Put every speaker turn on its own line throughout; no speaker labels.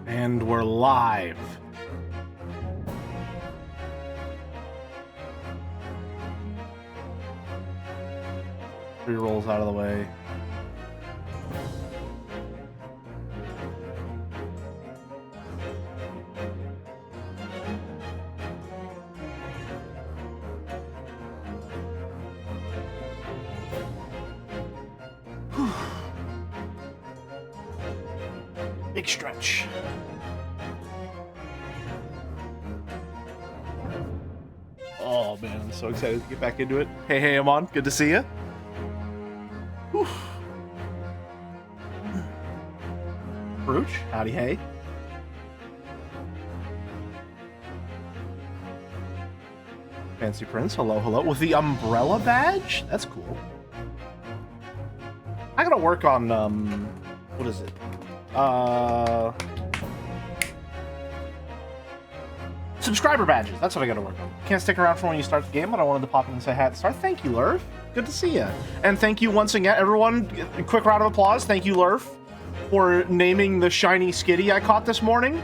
And we're live. Three rolls out of the way. Big stretch. Oh man, I'm so excited to get back into it. Hey, I'm on. Good to see you. Brooch, howdy, hey. Fancy Prince, hello. With the umbrella badge? That's cool. I gotta work on, what is it? Subscriber badges. That's what I gotta work on. Can't stick around for when you start the game, but I wanted to pop in and say hi at the start. Thank you, Lurf. Good to see you. And thank you once again, everyone. A quick round of applause. Thank you, Lurf, for naming the shiny skitty I caught this morning.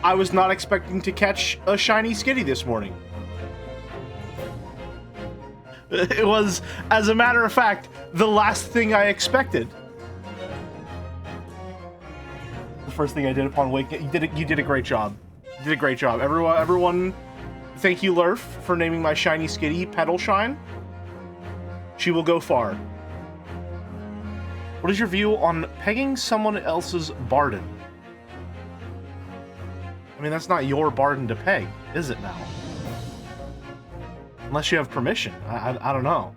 I was not expecting to catch a shiny skitty this morning. It was, as a matter of fact, the last thing I expected. The first thing I did upon waking, you did a great job. You did a great job. Everyone, thank you, Lurf, for naming my shiny skitty Petal Shine. She will go far. What is your view on pegging someone else's Barden? I mean, that's not your Barden to peg, is it now? Unless you have permission. I don't know.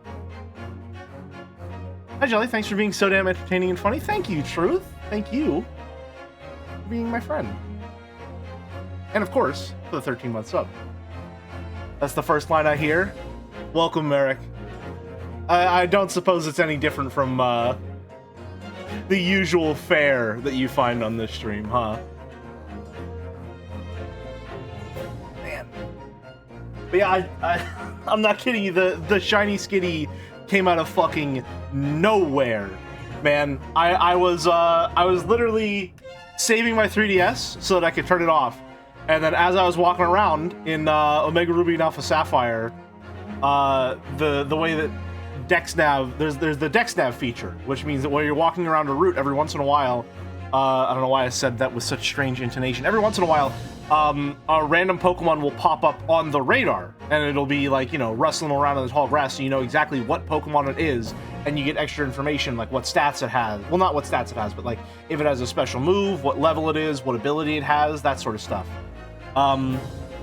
Hi, Jelly. Thanks for being so damn entertaining and funny. Thank you, Truth. Thank you for being my friend. And of course, for the 13-month sub. That's the first line I hear. Welcome, Merrick. I don't suppose it's any different from the usual fare that you find on this stream, huh? Man. But yeah, I'm not kidding you. The shiny skitty came out of fucking nowhere, man. I was literally saving my 3DS so that I could turn it off. And then as I was walking around in Omega Ruby and Alpha Sapphire, the way that DexNav, there's the DexNav feature, which means that while you're walking around a route, every once in a while, I don't know why I said that with such strange intonation, every once in a while, a random Pokemon will pop up on the radar, and it'll be like, you know, rustling around in the tall grass, so you know exactly what Pokemon it is, and you get extra information, like what stats it has. Well, not what stats it has, but like if it has a special move, what level it is, what ability it has, that sort of stuff.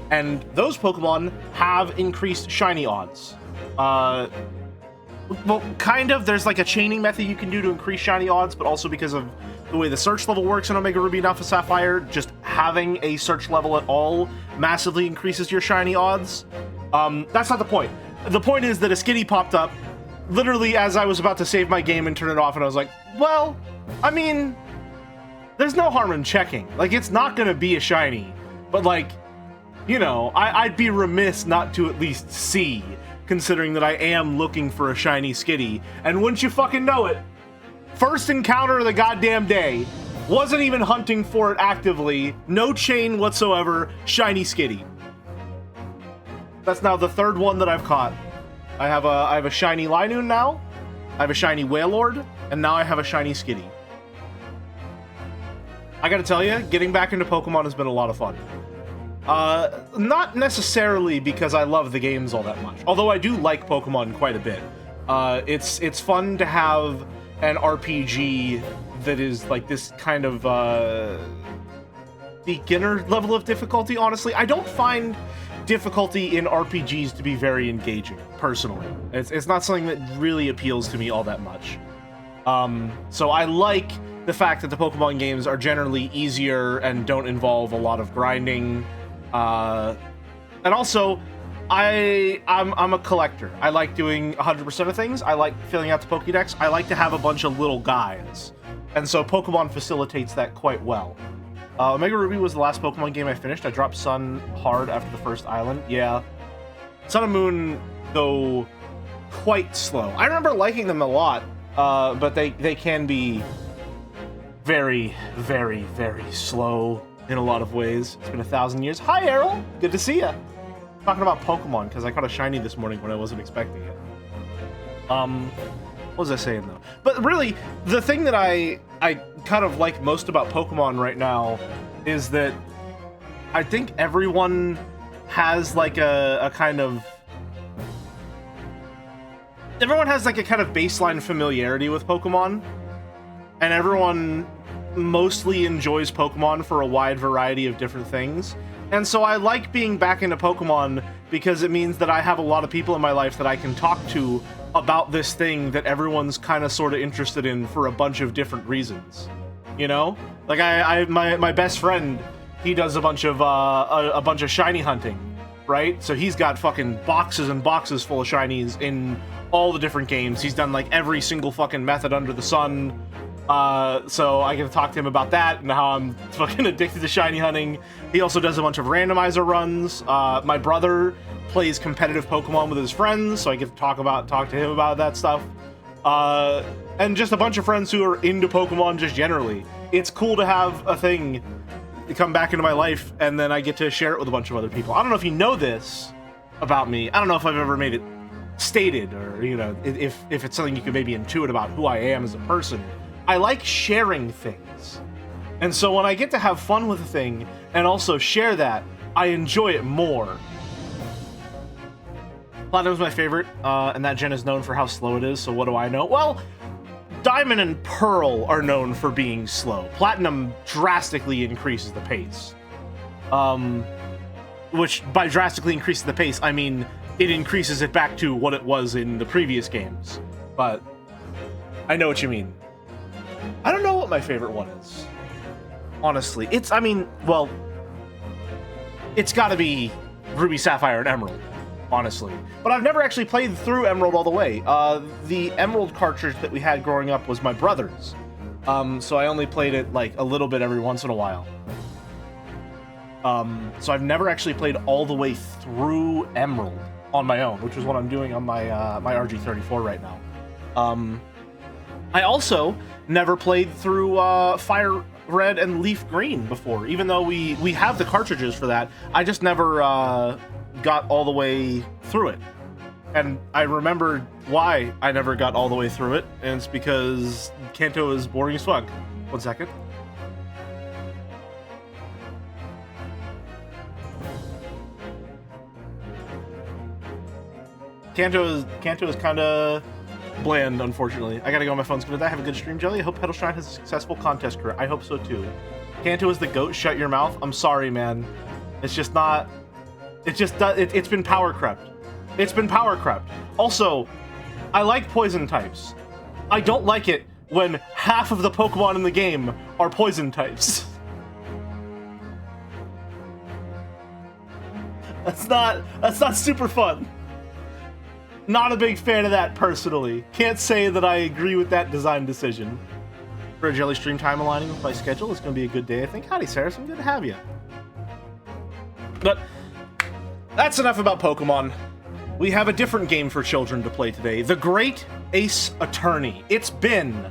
And those Pokemon have increased shiny odds. Well, kind of. There's like a chaining method you can do to increase shiny odds, but also because of the way the search level works in Omega Ruby and Alpha Sapphire, just having a search level at all massively increases your shiny odds. That's not the point. The point is that a skitty popped up literally as I was about to save my game and turn it off, and I was like, well, I mean, there's no harm in checking. Like, it's not gonna be a shiny, but like, you know, I'd be remiss not to at least see, considering that I am looking for a shiny skitty. And wouldn't you fucking know it, first encounter of the goddamn day, wasn't even hunting for it actively, no chain whatsoever, shiny skitty. That's now the third one that I've caught. I have a shiny Linoon now, I have a shiny Wailord, and now I have a shiny skitty. I gotta tell you, getting back into Pokemon has been a lot of fun. Not necessarily because I love the games all that much, although I do like Pokemon quite a bit. It's fun to have an RPG that is like this kind of beginner level of difficulty. Honestly, I don't find difficulty in RPGs to be very engaging, personally. It's not something that really appeals to me all that much. So I like the fact that the Pokemon games are generally easier and don't involve a lot of grinding. And also, I'm a collector. I like doing 100% of things. I like filling out the Pokédex. I like to have a bunch of little guys. And so Pokemon facilitates that quite well. Omega Ruby was the last Pokemon game I finished. I dropped Sun hard after the first island. Yeah. Sun and Moon go quite slow. I remember liking them a lot, but they can be very, very, very slow in a lot of ways. It's been 1,000 years. Hi, Errol. Good to see ya. Talking about Pokemon because I caught a shiny this morning when I wasn't expecting it. What was I saying though? But really, the thing that I kind of like most about Pokemon right now is that I think everyone has like a kind of baseline familiarity with Pokemon, and everyone mostly enjoys Pokemon for a wide variety of different things. And so I like being back into Pokemon because it means that I have a lot of people in my life that I can talk to about this thing that everyone's kind of sort of interested in for a bunch of different reasons. You know? Like my best friend, he does a bunch of shiny hunting, right? So he's got fucking boxes and boxes full of shinies in all the different games. He's done like every single fucking method under the sun. So I get to talk to him about that and how I'm fucking addicted to shiny hunting. He also does a bunch of randomizer runs. My brother plays competitive Pokemon with his friends, so I get to talk to him about that stuff. And just a bunch of friends who are into Pokemon just generally. It's cool to have a thing come back into my life, and then I get to share it with a bunch of other people. I don't know if you know this about me. I don't know if I've ever made it stated, or, you know, if it's something you can maybe intuit about who I am as a person. I like sharing things. And so when I get to have fun with a thing and also share that, I enjoy it more. Platinum's my favorite, and that gen is known for how slow it is, so what do I know? Well, Diamond and Pearl are known for being slow. Platinum drastically increases the pace. Which, by drastically increasing the pace, I mean it increases it back to what it was in the previous games. But I know what you mean. I don't know what my favorite one is. Honestly. It's gotta be Ruby, Sapphire, and Emerald. Honestly. But I've never actually played through Emerald all the way. The Emerald cartridge that we had growing up was my brother's. So I only played it like a little bit every once in a while. So I've never actually played all the way through Emerald on my own, which is what I'm doing on my my RG34 right now. I also never played through Fire Red and Leaf Green before, even though we have the cartridges for that. I just never got all the way through it. And I remembered why I never got all the way through it, and it's because Kanto is boring as fuck. 1 second. Kanto is kind of bland, unfortunately. I gotta go on my phone's gonna die. Have a good stream, Jelly. I hope Petal Shrine has a successful contest career. I hope so too. Kanto is the GOAT. Shut your mouth. I'm sorry, man. It's just not. It's been power crept. It's been power crept. Also, I like poison types. I don't like it when half of the Pokemon in the game are poison types. That's not super fun. Not a big fan of that personally. Can't say that I agree with that design decision. For a Jelly stream time aligning with my schedule, it's going to be a good day, I think. Howdy, Saracen. Good to have you. But that's enough about Pokemon. We have a different game for children to play today. The Great Ace Attorney. It's been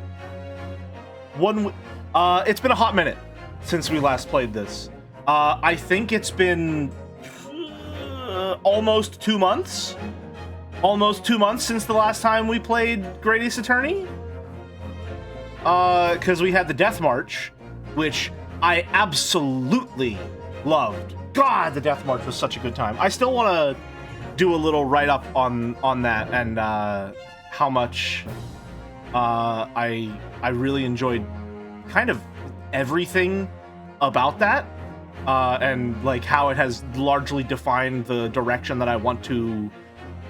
a hot minute since we last played this. I think it's been almost 2 months. Almost 2 months since the last time we played Great Ace Attorney. Because we had the Death March, which I absolutely loved. God, the Death March was such a good time. I still want to do a little write-up on that and how much I really enjoyed kind of everything about that, and like how it has largely defined the direction that I want to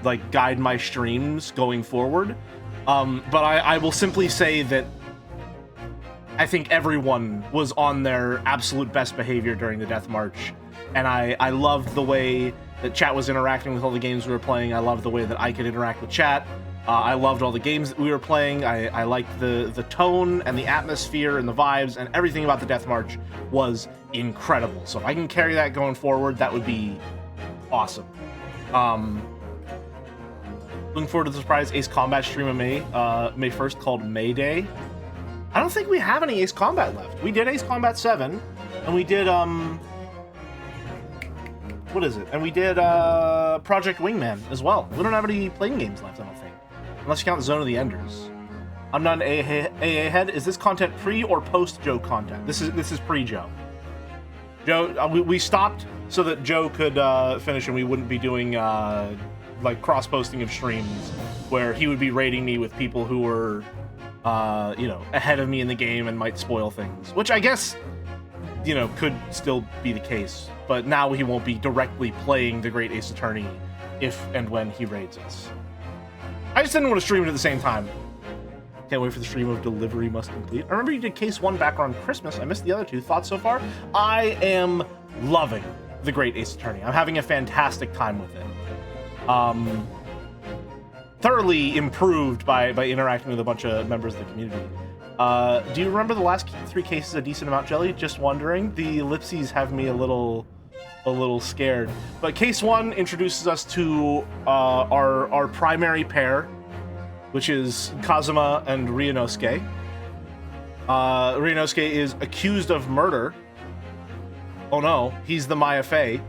like guide my streams going forward. But I will simply say that I think everyone was on their absolute best behavior during the Death March, and I loved the way that chat was interacting with all the games we were playing. I loved the way that I could interact with chat. I loved all the games that we were playing. I liked the tone and the atmosphere and the vibes, and everything about the Death March was incredible. So if I can carry that going forward, that would be awesome. Looking forward to the surprise Ace Combat stream in May 1st called May Day. I don't think we have any Ace Combat left. We did Ace Combat 7, and we did, what is it? And we did, Project Wingman as well. We don't have any playing games left, I don't think. Unless you count Zone of the Enders. I'm not an AA head. Is this content pre or post Joe content? This is pre-Joe. Joe, we stopped so that Joe could finish and we wouldn't be doing like cross-posting of streams where he would be raiding me with people who were, you know, ahead of me in the game and might spoil things, which I guess, you know, could still be the case. But now he won't be directly playing the Great Ace Attorney if and when he raids us. I just didn't want to stream it at the same time. Can't wait for the stream of Delivery Must Complete. I remember you did Case 1 back around Christmas. I missed the other two. Thoughts so far? I am loving the Great Ace Attorney. I'm having a fantastic time with it. Thoroughly improved by interacting with a bunch of members of the community. Do you remember the last 3 cases a decent amount, Jelly? Just wondering. The ellipses have me a little scared. But Case 1 introduces us to our primary pair, which is Kazuma and Ryunosuke. Ryunosuke is accused of murder. Oh no, he's the Maya Fey,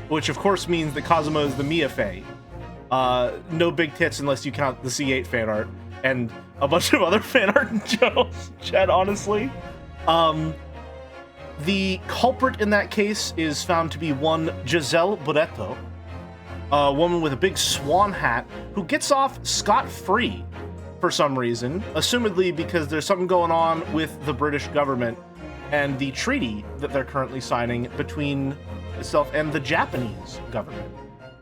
which of course means that Kazuma is the Mia Fey. No big tits unless you count the C8 fan art, and a bunch of other fan art in Joe's chat, honestly. The culprit in that case is found to be one Giselle Buretto, a woman with a big swan hat who gets off scot-free for some reason, assumedly because there's something going on with the British government and the treaty that they're currently signing between itself and the Japanese government,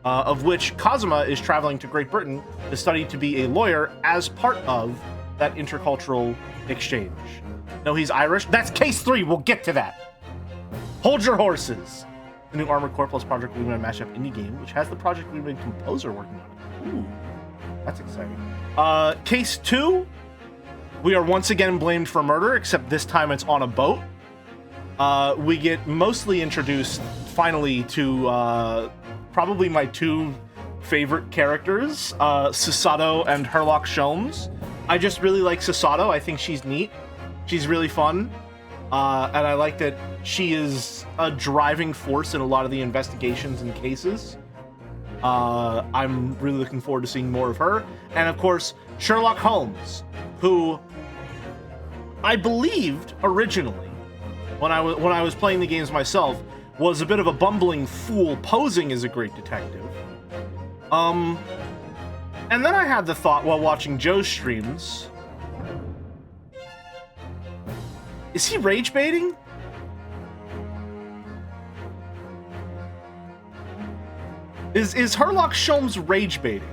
of which Kazuma is traveling to Great Britain to study to be a lawyer as part of that intercultural exchange. No, he's Irish. That's Case 3. We'll get to that. Hold your horses. The new Armored Core plus Project Wingman mashup indie game, which has the Project Wingman composer working on it. Ooh, that's exciting. Case 2, we are once again blamed for murder, except this time it's on a boat. We get mostly introduced, finally, to probably my 2 favorite characters, Susato and Herlock Sholmes. I just really like Susato. I think she's neat. She's really fun. And I like that she is a driving force in a lot of the investigations and cases. I'm really looking forward to seeing more of her. And of course, Sherlock Holmes, who I believed originally, when I was playing the games myself, was a bit of a bumbling fool posing as a great detective. And then I had the thought while watching Joe's streams, is he rage baiting? Is Herlock Sholmes rage baiting?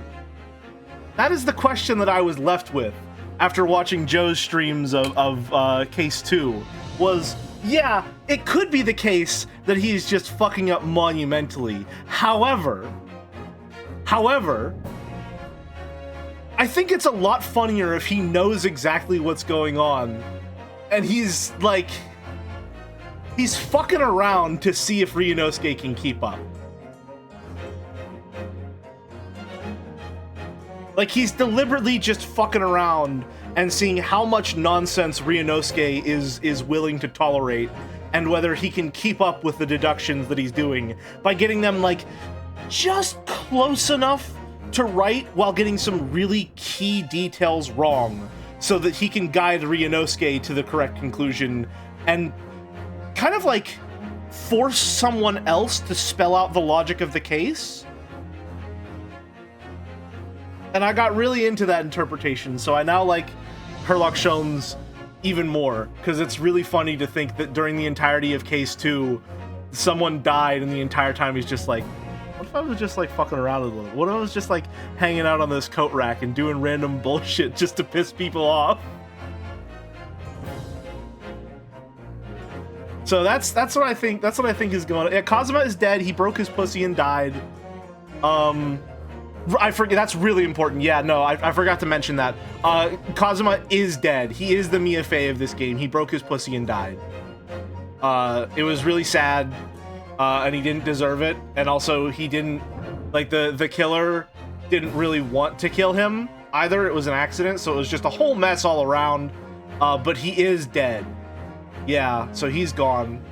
That is the question that I was left with after watching Joe's streams of Case 2, was, yeah, it could be the case that he's just fucking up monumentally. However, I think it's a lot funnier if he knows exactly what's going on and he's like, he's fucking around to see if Ryunosuke can keep up. Like, he's deliberately just fucking around and seeing how much nonsense Ryunosuke is willing to tolerate, and whether he can keep up with the deductions that he's doing by getting them, like, just close enough to right while getting some really key details wrong, so that he can guide Ryunosuke to the correct conclusion and kind of, like, force someone else to spell out the logic of the case. And I got really into that interpretation, so I now like Herlock Sholmes even more, because it's really funny to think that during the entirety of Case 2, someone died, and the entire time he's just like, what if I was just like fucking around a little? What if I was just like hanging out on this coat rack and doing random bullshit just to piss people off? So that's what I think. That's what I think is going on. Yeah, Kazuma is dead. He broke his pussy and died. I forget. That's really important. Yeah, no, I forgot to mention that. Kazuma is dead. He is the Mia Fey of this game. He broke his pussy and died. It was really sad, and he didn't deserve it. And also, he didn't, like, the killer didn't really want to kill him either. It was an accident, so it was just a whole mess all around. but he is dead. Yeah, so he's gone.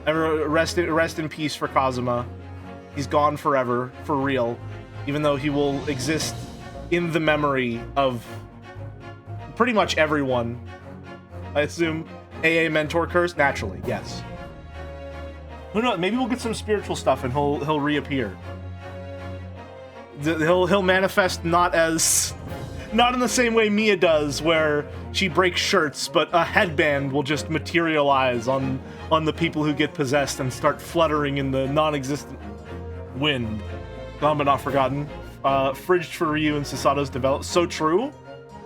Rest in peace for Kazuma. He's gone forever, for real. Even though he will exist in the memory of pretty much everyone. I assume. AA mentor curse? Naturally, yes. Who knows? Maybe we'll get some spiritual stuff and he'll reappear. He'll manifest not in the same way Mia does, where she breaks shirts, but a headband will just materialize on the people who get possessed and start fluttering in the non-existent wind. Gone but not forgotten. Fridged for Ryu and Sasato's development. So true.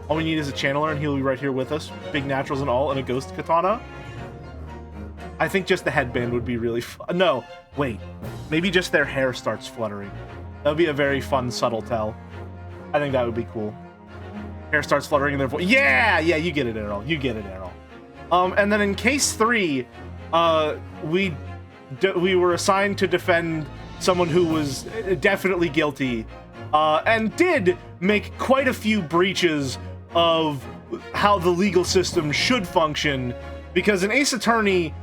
All we need is a channeler and he'll be right here with us. Big naturals and all, and a ghost katana. I think just the headband would be really fun. No, wait. Maybe just their hair starts fluttering. That would be a very fun, subtle tell. I think that would be cool. Hair starts fluttering in their voice. Yeah, you get it, Errol. You get it, Errol. And then in case 3, we were assigned to defend someone who was definitely guilty, and did make quite a few breaches of how the legal system should function, because in Ace Attorney,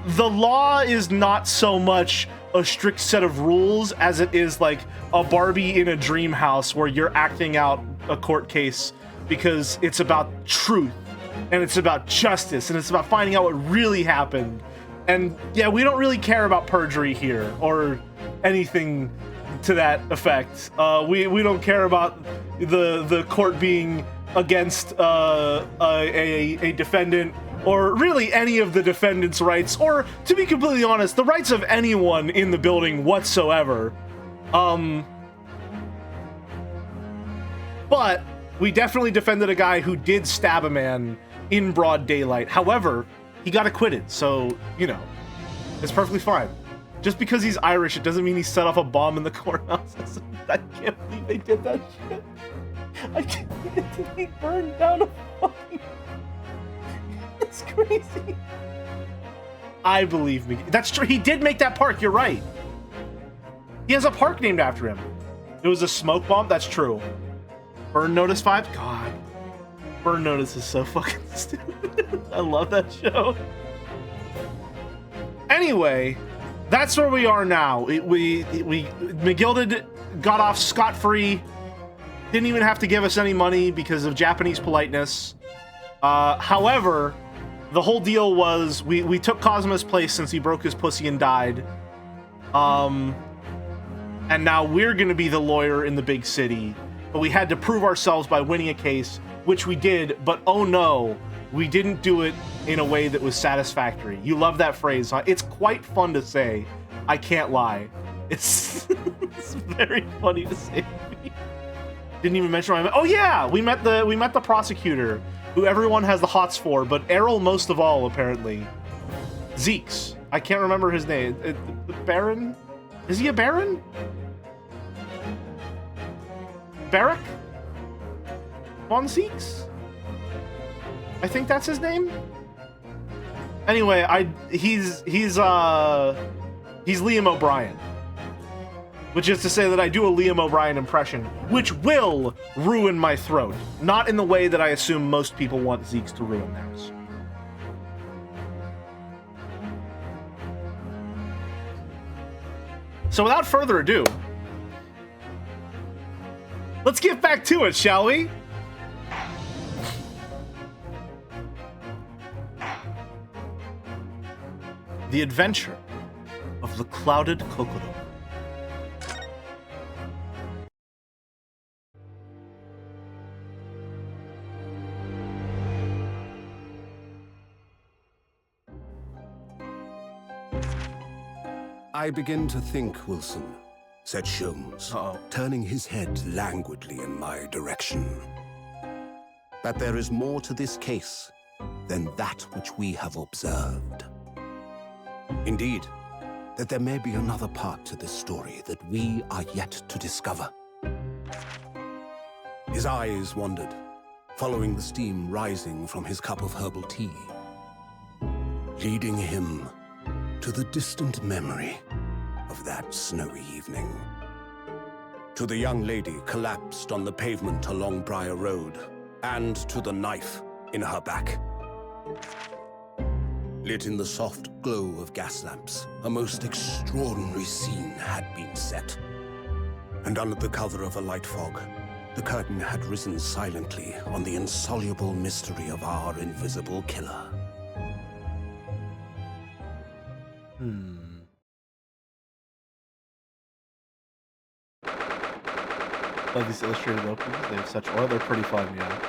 the law is not so much a strict set of rules as it is like a Barbie in a dream house where you're acting out a court case because it's about truth and it's about justice and it's about finding out what really happened. And yeah, we don't really care about perjury here or anything to that effect. We don't care about the court being against a defendant, or really any of the defendant's rights, or to be completely honest, the rights of anyone in the building whatsoever. But we definitely defended a guy who did stab a man in broad daylight. However, he got acquitted, so, you know, it's perfectly fine. Just because he's Irish, it doesn't mean he set off a bomb in the courthouse. I can't believe they did that shit. I can't believe they burned down a fucking... It's crazy. I believe me. That's true. He did make that park. You're right. He has a park named after him. It was a smoke bomb. That's true. Burn Notice 5? God. Burn Notice is so fucking stupid. I love that show. Anyway, that's where we are now. McGilded got off scot-free. Didn't even have to give us any money because of Japanese politeness. However, the whole deal was we took Kazuma's place since he broke his pussy and died. And now we're gonna be the lawyer in the big city. But we had to prove ourselves by winning a case, which we did, but oh no, we didn't do it in a way that was satisfactory. You love that phrase, huh? It's quite fun to say. I can't lie. It's, it's very funny to say. Didn't even mention my... Oh yeah, we met the prosecutor, who everyone has the hots for, but Errol most of all, apparently. Zeeks. I can't remember his name. Baron? Is he a Baron? Barrack? Von Zeeks? I think that's his name? Anyway, he's Liam O'Brien. Which is to say that I do a Liam O'Brien impression, which will ruin my throat. Not in the way that I assume most people want Zeeks to ruin theirs. So without further ado, let's get back to it, shall we? The Adventure of the Clouded Kokoro.
I begin to think, Wilson, said Sholmes, turning his head languidly in my direction, that there is more to this case than that which we have observed. Indeed, that there may be another part to this story that we are yet to discover. His eyes wandered, following the steam rising from his cup of herbal tea, leading him to the distant memory of that snowy evening. To the young lady collapsed on the pavement along Briar Road, and to the knife in her back. Lit in the soft glow of gas lamps, a most extraordinary scene had been set. And under the cover of a light fog, the curtain had risen silently on the insoluble mystery of our invisible killer.
Love these illustrated openings. They have such oil. They're pretty fun, yeah.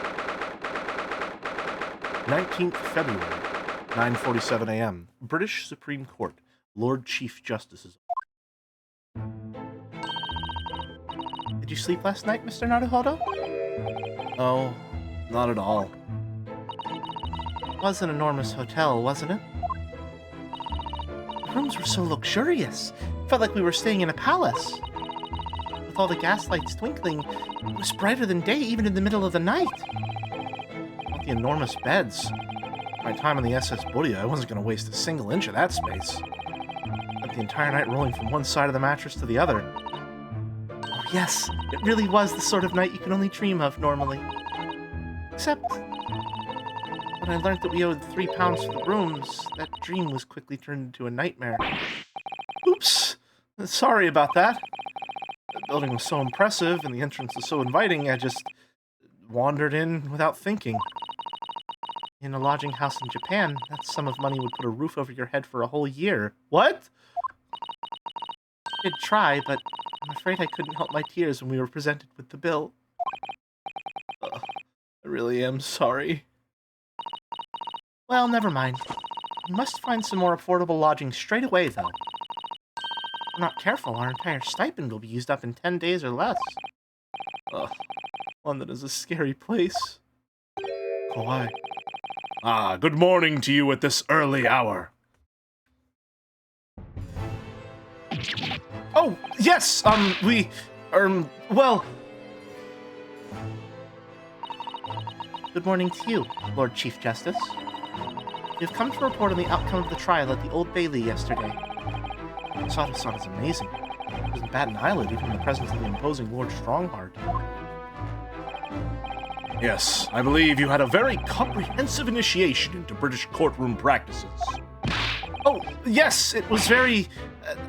19th February, 9:47 a.m. British Supreme Court. Lord Chief Justice's. Did you sleep last night, Mr. Naruhodo? Oh, not at all. It was an enormous hotel, wasn't it? The rooms were so luxurious. It felt like we were staying in a palace. With all the gaslights twinkling, it was brighter than day even in the middle of the night. With the enormous beds. My time on the SS Buria, I wasn't going to waste a single inch of that space. Spent the entire night rolling from one side of the mattress to the other. Oh yes, it really was the sort of night you can only dream of normally. Except, when I learned that we owed £3 for the rooms, that dream was quickly turned into a nightmare. Oops! Sorry about that. The building was so impressive and the entrance was so inviting, I just wandered in without thinking. In a lodging house in Japan, that sum of money would put a roof over your head for a whole year. What? I did try, but I'm afraid I couldn't help my tears when we were presented with the bill. I really am sorry. Well, never mind. We must find some more affordable lodging straight away, though. If we're not careful, our entire stipend will be used up in 10 days or less. Ugh. London is a scary place. Kawaii. Ah, good morning to you at this early hour. Oh, yes, well... Good morning to you, Lord Chief Justice. We've come to report on the outcome of the trial at the Old Bailey yesterday. Sato-san is amazing. He doesn't bat an eyelid even in the presence of the imposing Lord Strongheart. Yes, I believe you had a very comprehensive initiation into British courtroom practices. Oh, yes, it was very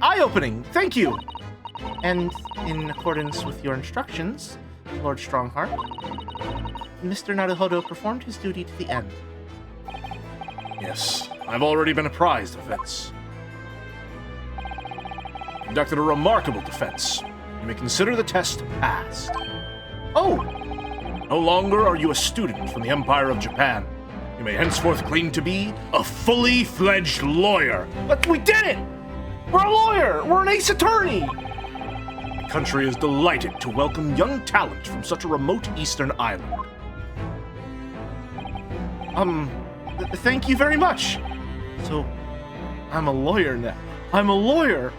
eye-opening. Thank you. And in accordance with your instructions, Lord Strongheart, Mr. Naruhodo performed his duty to the end. Yes, I've already been apprised of this. Conducted a remarkable defense. You may consider the test passed. Oh! No longer are you a student from the Empire of Japan. You may henceforth claim to be a fully fledged lawyer. But we did it! We're a lawyer! We're an ace attorney! The country is delighted to welcome young talent from such a remote eastern island. Thank you very much. So, I'm a lawyer now. I'm a lawyer!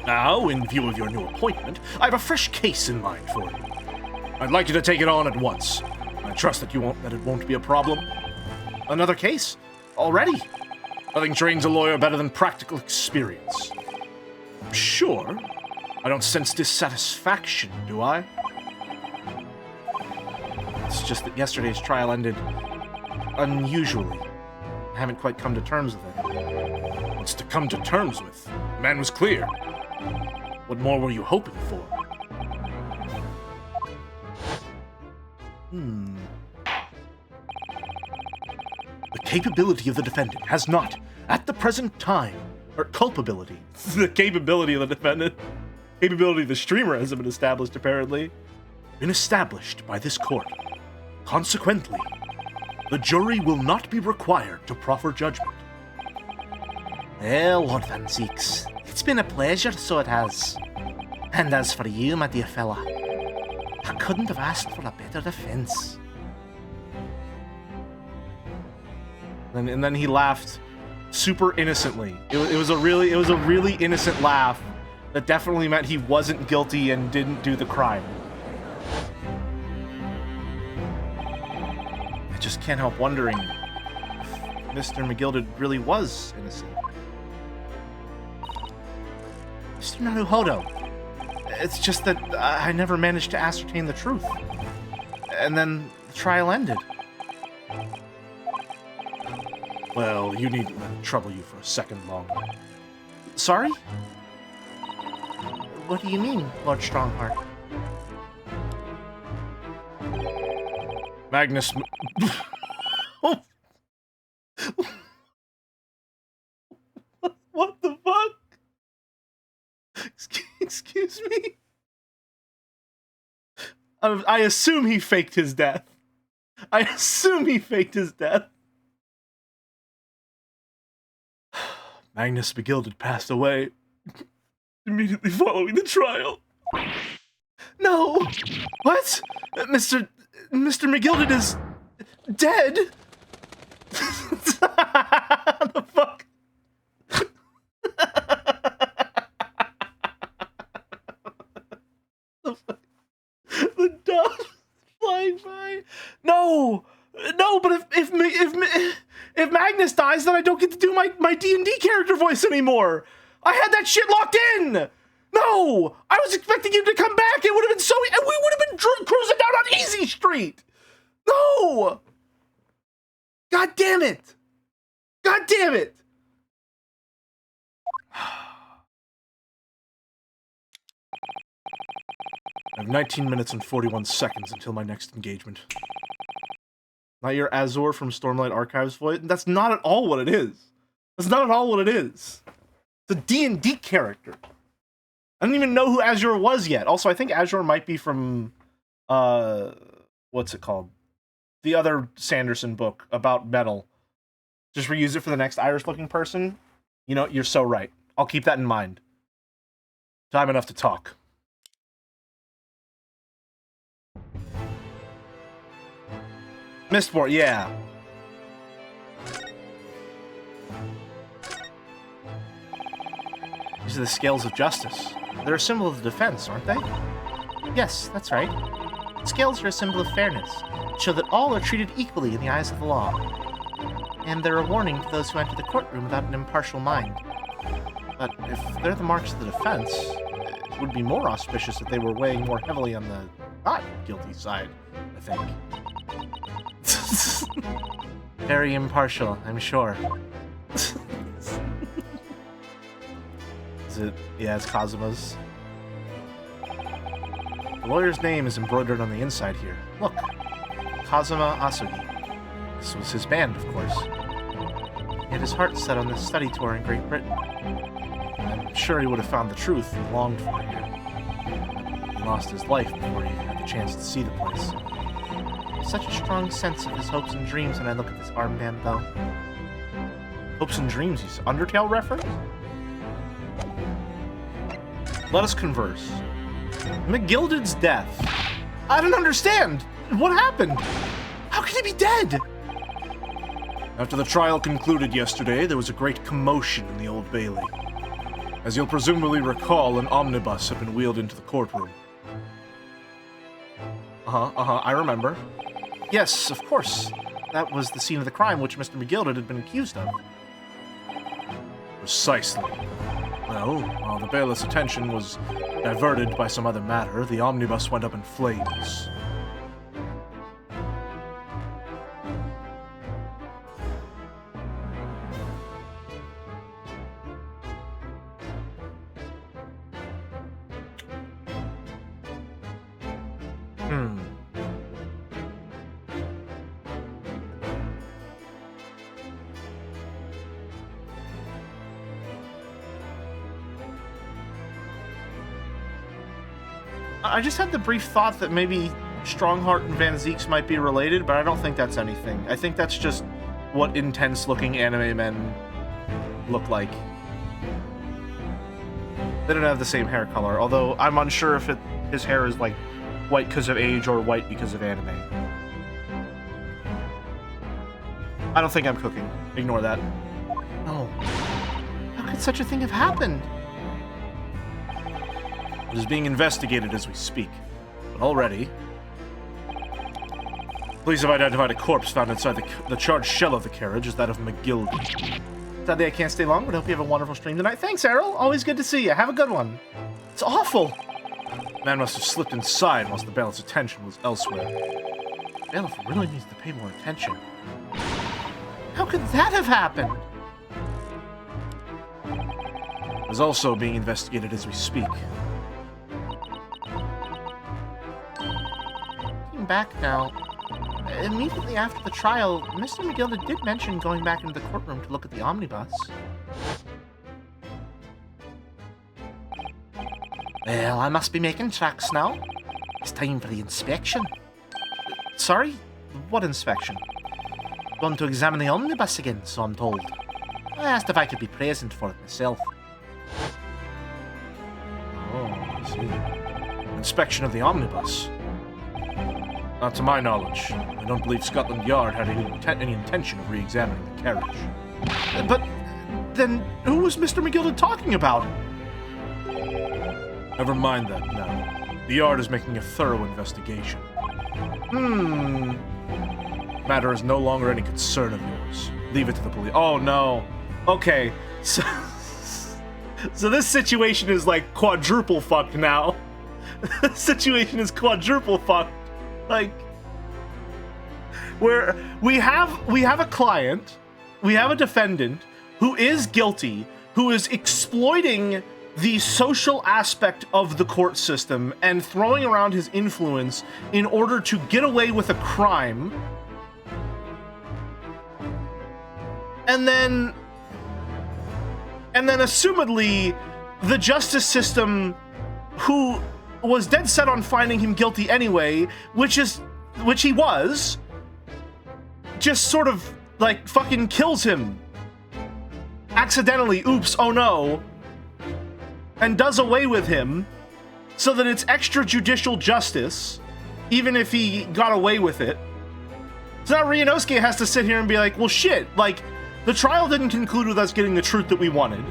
Now, in view of your new appointment, I have a fresh case in mind for you. I'd like you to take it on at once. I trust that it won't be a problem. Another case? Already? Nothing trains a lawyer better than practical experience. Sure. I don't sense dissatisfaction, do I? It's just that yesterday's trial ended unusually. I haven't quite come to terms with it. What's to come to terms with? The man was clear. What more were you hoping for? The capability of the defendant has not, at the present time, or culpability. The capability of the defendant. Capability of the streamer hasn't been established, apparently. Been established by this court. Consequently, the jury will not be required to proffer judgment. Well, Lord Van Zeeks, it's been a pleasure, so it has. And as for you, my dear fella, I couldn't have asked for a better defense. And then he laughed super innocently. It was a really innocent laugh that definitely meant he wasn't guilty and didn't do the crime. I just can't help wondering if Mr. McGilded really was innocent. Mr. Naruhodo, it's just that I never managed to ascertain the truth. And then trial ended. Well, you needn't let it trouble you for a second longer. Sorry? What do you mean, Lord Strongheart? Magnus... What the fuck? Excuse me? I assume he faked his death. I assume he faked his death. Magnus McGilded passed away immediately following the trial. No! What? Mr. McGilded is dead? The fuck? The dove flying by. No, but if Magnus dies, then I don't get to do my D&D character voice anymore. I had that shit locked in. No, I was expecting him to come back. It would have been so. We would have been cruising down on Easy Street. No. God damn it. God damn it. I have 19 minutes and 41 seconds until my next engagement. Not your Azor from Stormlight Archives voice? That's not at all what it is. That's not at all what it is. It's a D&D character. I don't even know who Azor was yet. Also, I think Azor might be from, what's it called? The other Sanderson book about metal. Just reuse it for the next Irish-looking person. You know, you're so right. I'll keep that in mind. Time enough to talk. Mistborn, yeah. These are the scales of justice. They're a symbol of the defense, aren't they? Yes, that's right. Scales are a symbol of fairness, show that all are treated equally in the eyes of the law. And they're a warning to those who enter the courtroom without an impartial mind. But if they're the marks of the defense, it would be more auspicious if they were weighing more heavily on the not guilty side, I think. Very impartial, I'm sure. Is it? Yeah, it's Kazuma's. The lawyer's name is embroidered on the inside here. Look, Kazuma Asugi. This was his band, of course. He had his heart set on this study tour in Great Britain. I'm sure he would have found the truth he longed for here. He lost his life before he had the chance to see the place. Such a strong sense of his hopes and dreams when I look at this armband, though. Hopes and dreams, he's Undertale reference? Let us converse. McGilded's death. I don't understand. What happened? How could he be dead? After the trial concluded yesterday, there was a great commotion in the Old Bailey. As you'll presumably recall, an omnibus had been wheeled into the courtroom. I remember. Yes, of course. That was the scene of the crime which Mr. McGilded had been accused of. Precisely. Well, while the bailiff's attention was diverted by some other matter, the omnibus went up in flames. I just had the brief thought that maybe Strongheart and Van Zeeks might be related, but I don't think that's anything. I think that's just what intense-looking anime men look like. They don't have the same hair color, although I'm unsure if his hair is, like, white because of age or white because of anime. I don't think I'm cooking. Ignore that. No. How could such a thing have happened? It is being investigated as we speak. But already... Police have identified a corpse found inside the charged shell of the carriage as that of McGilded. Sadly, I can't stay long, but I hope you have a wonderful stream tonight. Thanks, Errol. Always good to see you. Have a good one. It's awful. The man must have slipped inside whilst the bailiff's attention was elsewhere. Bailiff really needs to pay more attention. How could that have happened? It is also being investigated as we speak. Looking back now, immediately after the trial, Mr. McGilda did mention going back into the courtroom to look at the omnibus. Well, I must be making tracks now. It's time for the inspection. Sorry? What inspection? Going to examine the omnibus again, so I'm told. I asked if I could be present for it myself. Oh, I see. Inspection of the omnibus? Not to my knowledge. I don't believe Scotland Yard had any intention of re-examining the carriage. But then, who was Mr. McGilda talking about? Never mind that now. The Yard is making a thorough investigation. Matter is no longer any concern of yours. Leave it to the police. Oh no. Okay. So this situation is like quadruple fucked now. This situation is quadruple fucked. Like, where we have a client, we have a defendant who is guilty, who is exploiting the social aspect of the court system and throwing around his influence in order to get away with a crime. And then assumedly, the justice system, who was dead set on finding him guilty anyway, which he was, just sort of, like, fucking kills him. Accidentally, oops, oh no, and does away with him, so that it's extrajudicial justice, even if he got away with it. So now Ryunosuke has to sit here and be like, well shit, like, the trial didn't conclude with us getting the truth that we wanted.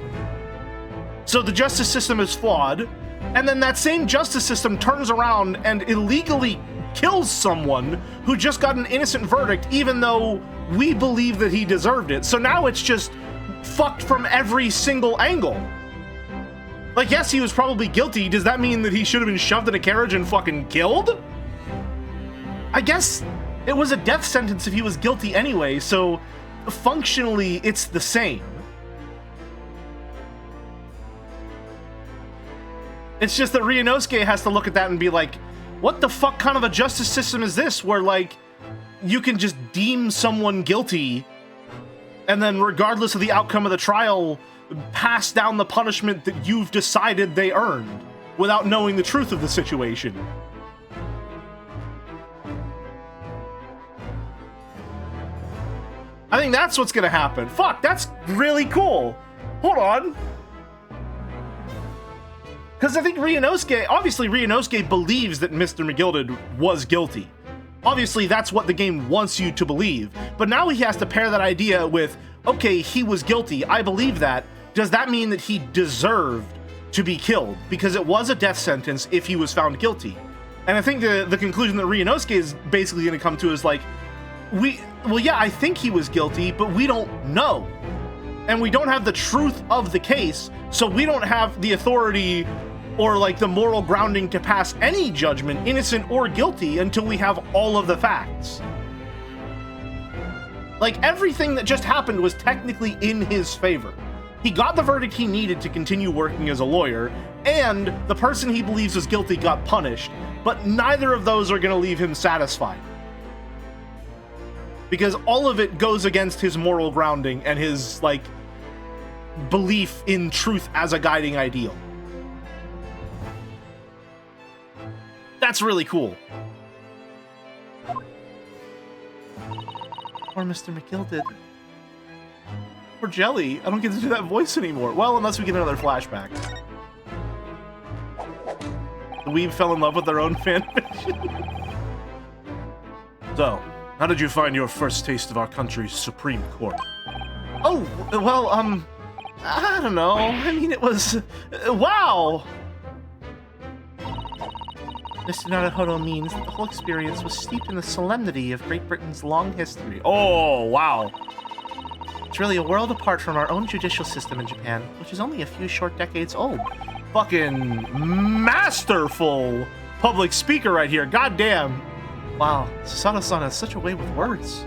So the justice system is flawed, and then that same justice system turns around and illegally kills someone who just got an innocent verdict, even though we believe that he deserved it. So now it's just fucked from every single angle. Like, yes, he was probably guilty. Does that mean that he should have been shoved in a carriage and fucking killed? I guess it was a death sentence if he was guilty anyway, so functionally it's the same. It's just that Ryunosuke has to look at that and be like, what the fuck kind of a justice system is this where, like, you can just deem someone guilty and then regardless of the outcome of the trial, pass down the punishment that you've decided they earned without knowing the truth of the situation. I think that's what's gonna happen. Fuck, that's really cool. Hold on. Because I think obviously Ryunosuke believes that Mr. McGilda was guilty. Obviously, that's what the game wants you to believe. But now he has to pair that idea with, okay, he was guilty, I believe that. Does that mean that he deserved to be killed? Because it was a death sentence if he was found guilty. And I think the conclusion that Ryunosuke is basically going to come to is like, well, yeah, I think he was guilty, but we don't know. And we don't have the truth of the case, so we don't have the authority or like the moral grounding to pass any judgment, innocent or guilty, until we have all of the facts. Like, everything that just happened was technically in his favor. He got the verdict he needed to continue working as a lawyer, and the person he believes is guilty got punished, but neither of those are going to leave him satisfied. Because all of it goes against his moral grounding and his, like, belief in truth as a guiding ideal. That's really cool. Poor Mr. McGilda. Poor Jelly. I don't get to do that voice anymore. Well, unless we get another flashback. The weeb fell in love with their own fanfiction. So, how did you find your first taste of our country's Supreme Court? Oh, well, I don't know. I mean, it was... wow! Mr. Naruhodo means that the whole experience was steeped in the solemnity of Great Britain's long history. Oh, wow. It's really a world apart from our own judicial system in Japan, which is only a few short decades old. Fucking masterful public speaker right here. Goddamn. Wow, Susato-san has such a way with words.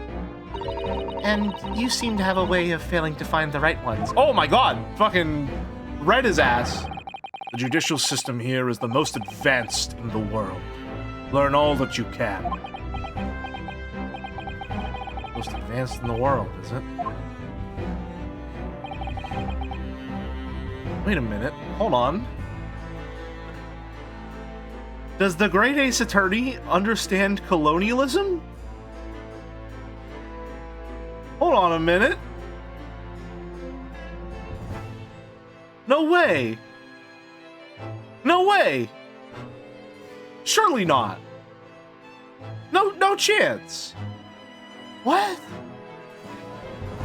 And you seem to have a way of failing to find the right ones. Oh my god! Fucking read his ass. The judicial system here is the most advanced in the world. Learn all that you can. Most advanced in the world, is it? Wait a minute. Hold on. Does the Great Ace Attorney understand colonialism? Hold on a minute. No way. No way. Surely not. No chance. What?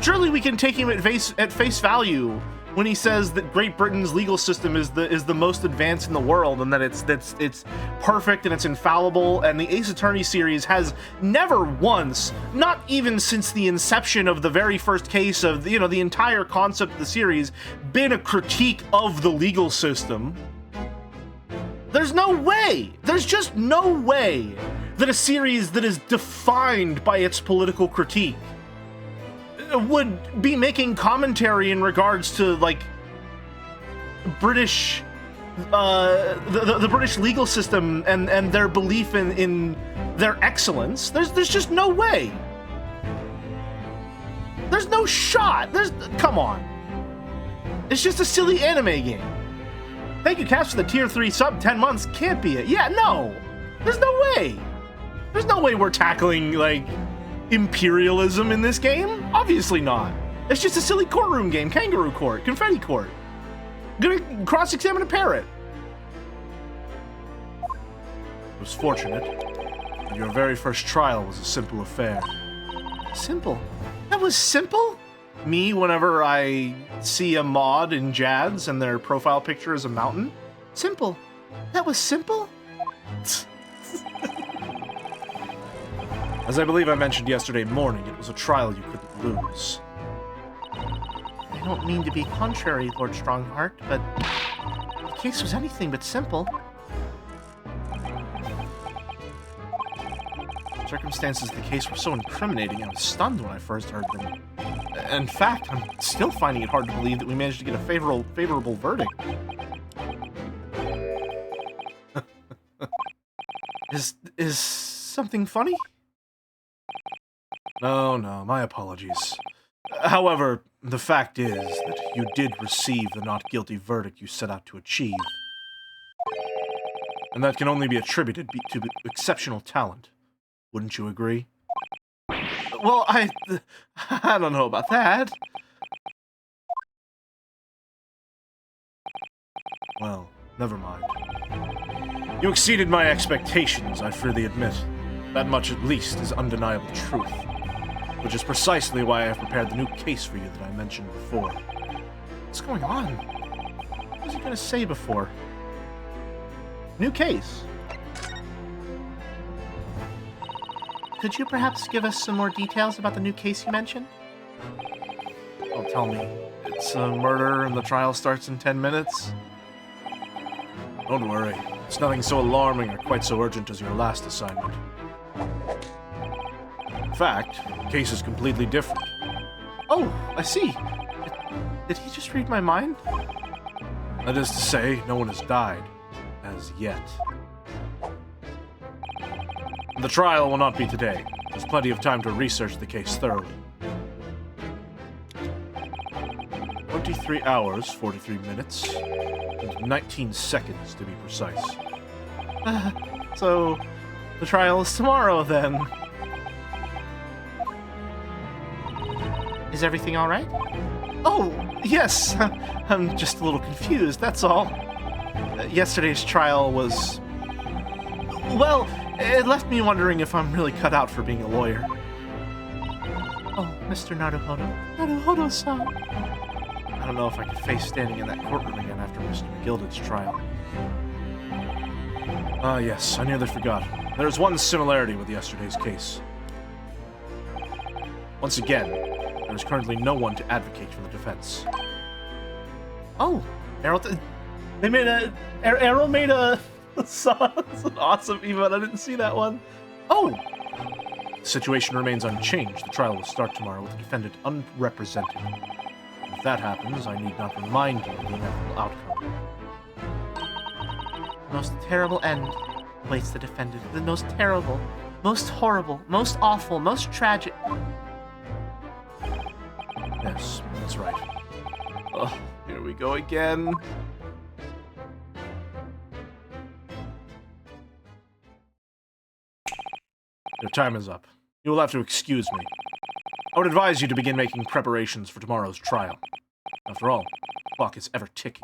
Surely we can take him at face value when he says that Great Britain's legal system is the most advanced in the world, and that it's perfect and it's infallible, and the Ace Attorney series has never once, not even since the inception of the very first case of the entire concept of the series, been a critique of the legal system. There's no way. There's just no way that a series that is defined by its political critique would be making commentary in regards to, like, British, the British legal system and their belief in their excellence. There's just no way. There's no shot. Come on. It's just a silly anime game. Thank you, Cass, for the tier 3 sub. 10 months can't be it. Yeah, no. There's no way. There's no way we're tackling, like, imperialism in this game? Obviously not. It's just a silly courtroom game. Kangaroo court. Confetti court. Gonna cross-examine a parrot. It was fortunate. Your very first trial was a simple affair. Simple? That was simple? Me, whenever I see a mod in Jads and their profile picture is a mountain? Simple. That was simple? As I believe I mentioned yesterday morning, it was a trial you couldn't lose. I don't mean to be contrary, Lord Strongheart, but the case was anything but simple. The circumstances of the case were so incriminating, I was stunned when I first heard them. In fact, I'm still finding it hard to believe that we managed to get a favorable verdict. Is something funny? No, my apologies. However, the fact is that you did receive the not guilty verdict you set out to achieve. And that can only be attributed to exceptional talent. Wouldn't you agree? Well, I don't know about that. Well, never mind. You exceeded my expectations, I freely admit. That much at least is undeniable truth. Which is precisely why I have prepared the new case for you that I mentioned before. What's going on? What was he gonna say before? New case. Could you perhaps give us some more details about the new case you mentioned? Oh, tell me. It's a murder and the trial starts in 10 minutes? Don't worry. It's nothing so alarming or quite so urgent as your last assignment. In fact, the case is completely different. Oh, I see. Did he just read my mind? That is to say, no one has died. As yet. The trial will not be today. There's plenty of time to research the case thoroughly. 23 hours, 43 minutes, and 19 seconds to be precise. So, the trial is tomorrow then. Is everything alright? Oh, yes! I'm just a little confused, that's all. Yesterday's trial was... well, it left me wondering if I'm really cut out for being a lawyer. Oh, Mr. Naruhodo. Naruhodo-san. I don't know if I could face standing in that courtroom again after Mr. McGilded's trial. Ah, yes, I nearly forgot. There is one similarity with yesterday's case. Once again, there is currently no one to advocate for the defense. Oh, Errol... They made a... Errol made a... That's an awesome emote. I didn't see that one. Oh, The situation remains unchanged. The trial will start tomorrow with the defendant unrepresented. If that happens, I need not remind you of the inevitable outcome.
The most terrible end awaits the defendant. The most terrible, most horrible, most awful, most tragic.
Yes, that's right. Oh, here we go again. Your time is up. You will have to excuse me. I would advise you to begin making preparations for tomorrow's trial. After all, the clock is ever ticking.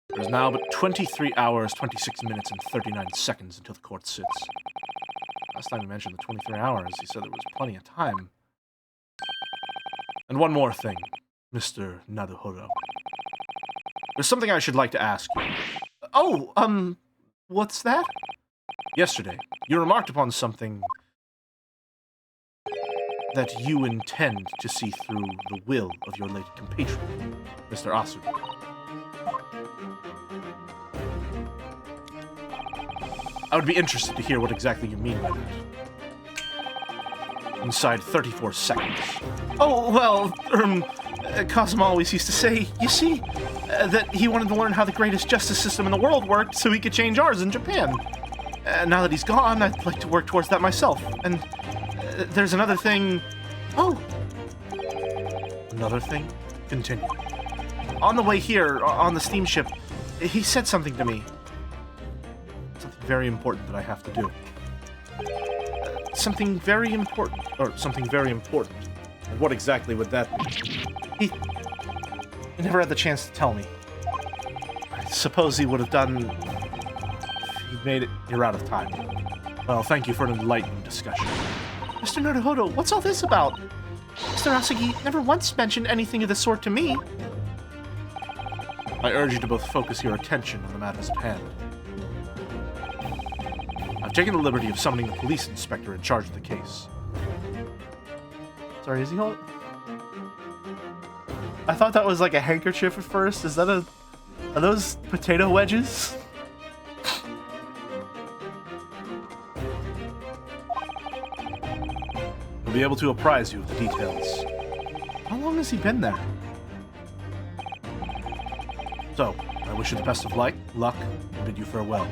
There is now but 23 hours, 26 minutes, and 39 seconds until the court sits. Last time he mentioned the 23 hours, he said there was plenty of time. And one more thing, Mr. Naruhodo. There's something I should like to ask you.
Oh, what's that?
Yesterday, you remarked upon something that you intend to see through the will of your late compatriot, Mr. Asugi. I would be interested to hear what exactly you mean by that. Inside 34 seconds.
Oh, well, Cosmo always used to say, you see, that he wanted to learn how the greatest justice system in the world worked so he could change ours in Japan. Now that he's gone, I'd like to work towards that myself. And there's another thing. Oh!
Another thing? Continue.
On the way here, on the steamship, he said something to me.
Something very important that I have to do.
Something very important.
Or something very important. And what exactly would that be?
He never had the chance to tell me. I suppose he would have done if he'd made it.
You're out of time. Well, thank you for an enlightening discussion.
Mr. Naruhodo, what's all this about? Mr. Asugi never once mentioned anything of the sort to me.
I urge you to both focus your attention on the matters at hand. I've taken the liberty of summoning the police inspector in charge of the case.
Sorry, is he holding? I thought that was like a handkerchief at first. Is that a... Are those potato wedges?
We'll be able to apprise you of the details.
How long has he been there?
So, I wish you the best of luck, and bid you farewell.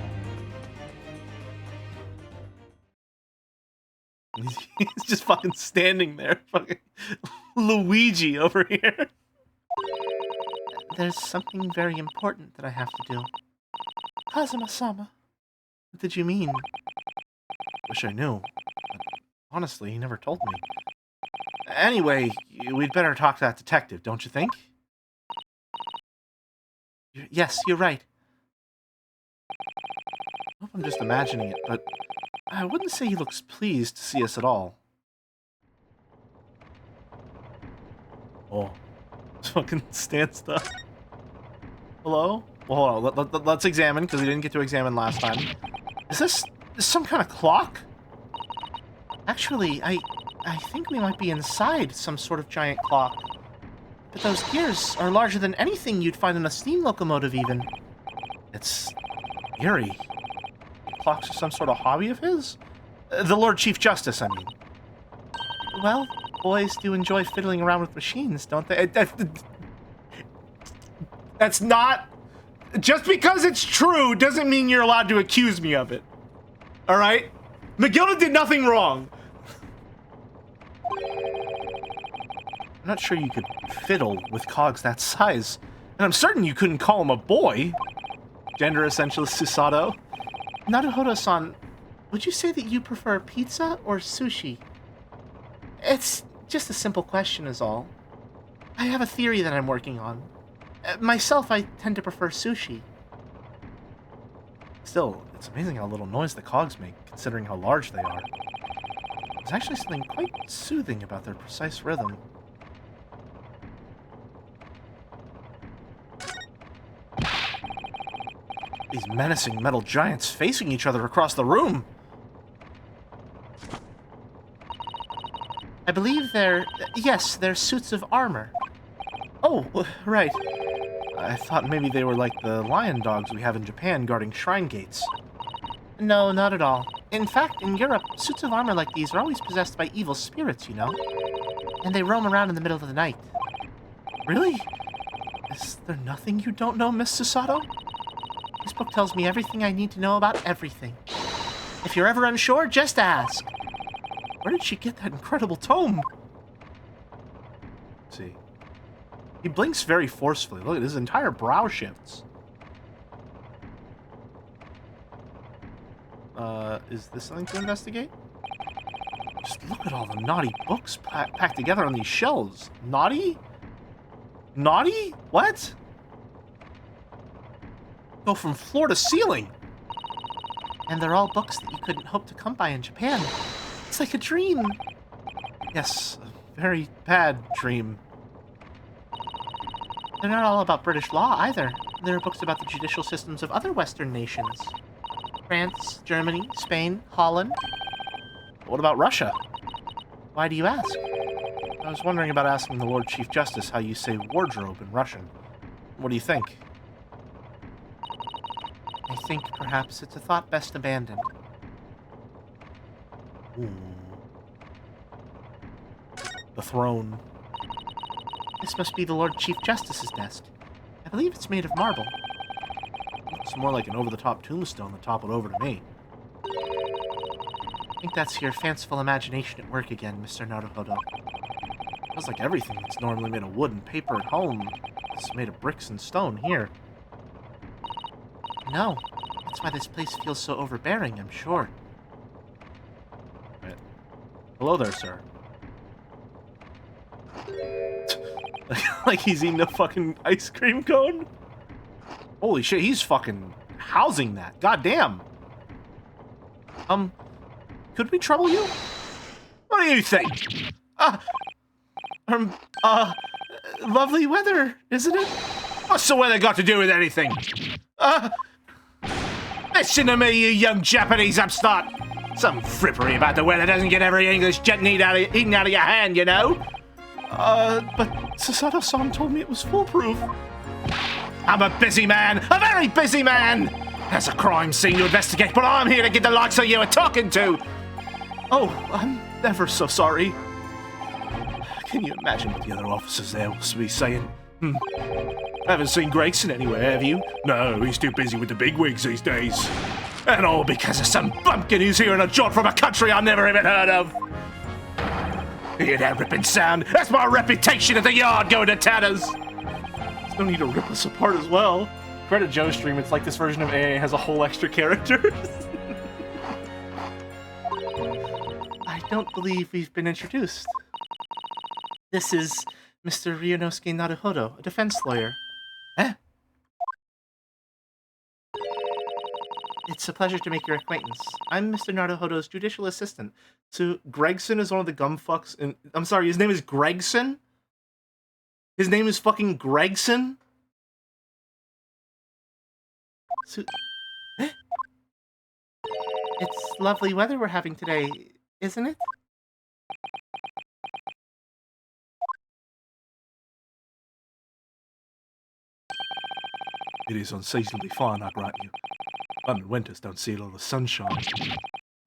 He's just fucking standing there. Fucking Luigi over here. There's something very important that I have to do. Kazuma-sama. What did you mean?
Wish I knew. But honestly, he never told me.
Anyway, we'd better talk to that detective, don't you think? Yes, you're right.
I hope I'm just imagining it, but I wouldn't say he looks pleased to see us at all. Oh.
Fucking stand stuff. Hello? Well, hold on. Let's examine, because we didn't get to examine last time. Is this some kind of clock? Actually, I think we might be inside some sort of giant clock. But those gears are larger than anything you'd find in a steam locomotive, even.
It's eerie.
Clocks are some sort of hobby of his? The Lord Chief Justice, I mean. Well, boys do enjoy fiddling around with machines, don't they? That's not... Just because it's true doesn't mean you're allowed to accuse me of it. Alright? Magilda did nothing wrong. I'm not sure you could fiddle with cogs that size. And I'm certain you couldn't call him a boy. Gender essentialist Susato. Naruhodo-san, would you say that you prefer pizza or sushi? It's just a simple question is all. I have a theory that I'm working on. Myself, I tend to prefer sushi. Still, it's amazing how little noise the cogs make, considering how large they are. There's actually something quite soothing about their precise rhythm. These menacing metal giants facing each other across the room. I believe they're... Yes, they're suits of armor. Oh, right. I thought maybe they were like the lion dogs we have in Japan guarding shrine gates. No, not at all. In fact, in Europe, suits of armor like these are always possessed by evil spirits, you know? And they roam around in the middle of the night. Really? Is there nothing you don't know, Miss Susato? This book tells me everything I need to know about everything. If you're ever unsure, just ask. Where did she get that incredible tome? Let's see. He blinks very forcefully. Look at his entire brow shifts. Is this something to investigate? Just look at all the naughty books packed together on these shelves. Naughty? Naughty? What? Go from floor to ceiling. And they're all books that you couldn't hope to come by in Japan. It's like a dream. Yes, a very bad dream. They're not all about British law, either. There are books about the judicial systems of other Western nations. France, Germany, Spain, Holland. What about Russia? Why do you ask? I was wondering about asking the Lord Chief Justice how you say wardrobe in Russian. What do you think? I think perhaps it's a thought best abandoned. Ooh. The throne. This must be the Lord Chief Justice's desk. I believe it's made of marble. Looks more like an over-the-top tombstone than toppled over to me. I think that's your fanciful imagination at work again, Mr. Naruhodo. Feels like everything that's normally made of wood and paper at home is made of bricks and stone here. No, that's why this place feels so overbearing, I'm sure. Right. Hello there, sir. Like he's eating a fucking ice cream cone? Holy shit, he's fucking housing that. Goddamn. Could we trouble you? What do you think? Lovely weather, isn't it? What's the weather got to do with anything? Listen to me, you young Japanese upstart. Some frippery about the weather doesn't get every English gent eaten out of your hand, you know? But Susato-san told me it was foolproof. I'm a busy man, a very busy man! There's a crime scene to investigate, but I'm here to get the likes of you a talking to! Oh, I'm ever so sorry. Can you imagine what the other officers there will be saying? Haven't seen Gregson anywhere, have you? No, he's too busy with the bigwigs these days. And all because of some bumpkin who's hearing a jolt from a country I've never even heard of. Hear that ripping sound? That's my reputation at the yard going to tatters. There's no need to rip us apart as well. Credit Joe's stream, it's like this version of AA has a whole extra character. I don't believe we've been introduced. This is Mr. Ryunosuke Naruhodo, a defense lawyer. Eh? It's a pleasure to make your acquaintance. I'm Mr. Naruhodo's judicial assistant. So Gregson is one of the gumfucks in... I'm sorry, his name is Gregson? His name is fucking Gregson? So... Eh? It's lovely weather we're having today, isn't it? It is unseasonably fine, I grant you. London winters don't see a lot of sunshine.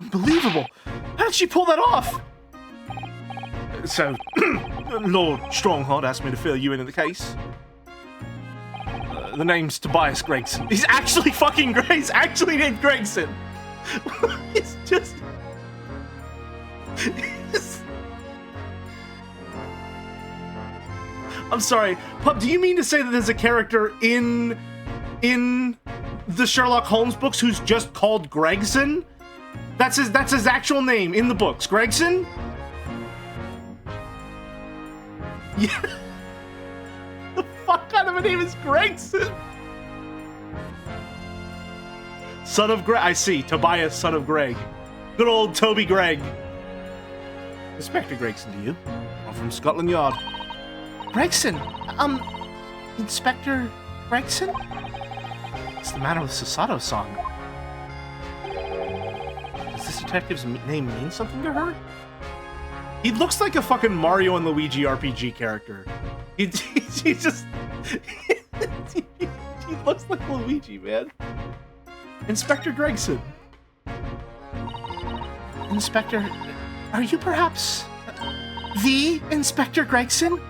Unbelievable! How did she pull that off? So, Lord Strongheart asked me to fill you in the case. The name's Tobias Gregson. He's actually fucking Greg. He's actually named Gregson. It's just... I'm sorry, Pup, do you mean to say that there's a character in the Sherlock Holmes books who's just called Gregson? That's his actual name in the books. Gregson? Yeah. The fuck kind of a name is Gregson? Son of Greg. I see. Tobias, son of Greg. Good old Toby Gregg. Inspector Gregson to you. I'm from Scotland Yard. Gregson! Inspector Gregson? What's the matter with Susato-san? Does this detective's name mean something to her? He looks like a fucking Mario and Luigi RPG character. He just... he looks like Luigi, man. Inspector Gregson. Inspector, are you perhaps the Inspector Gregson?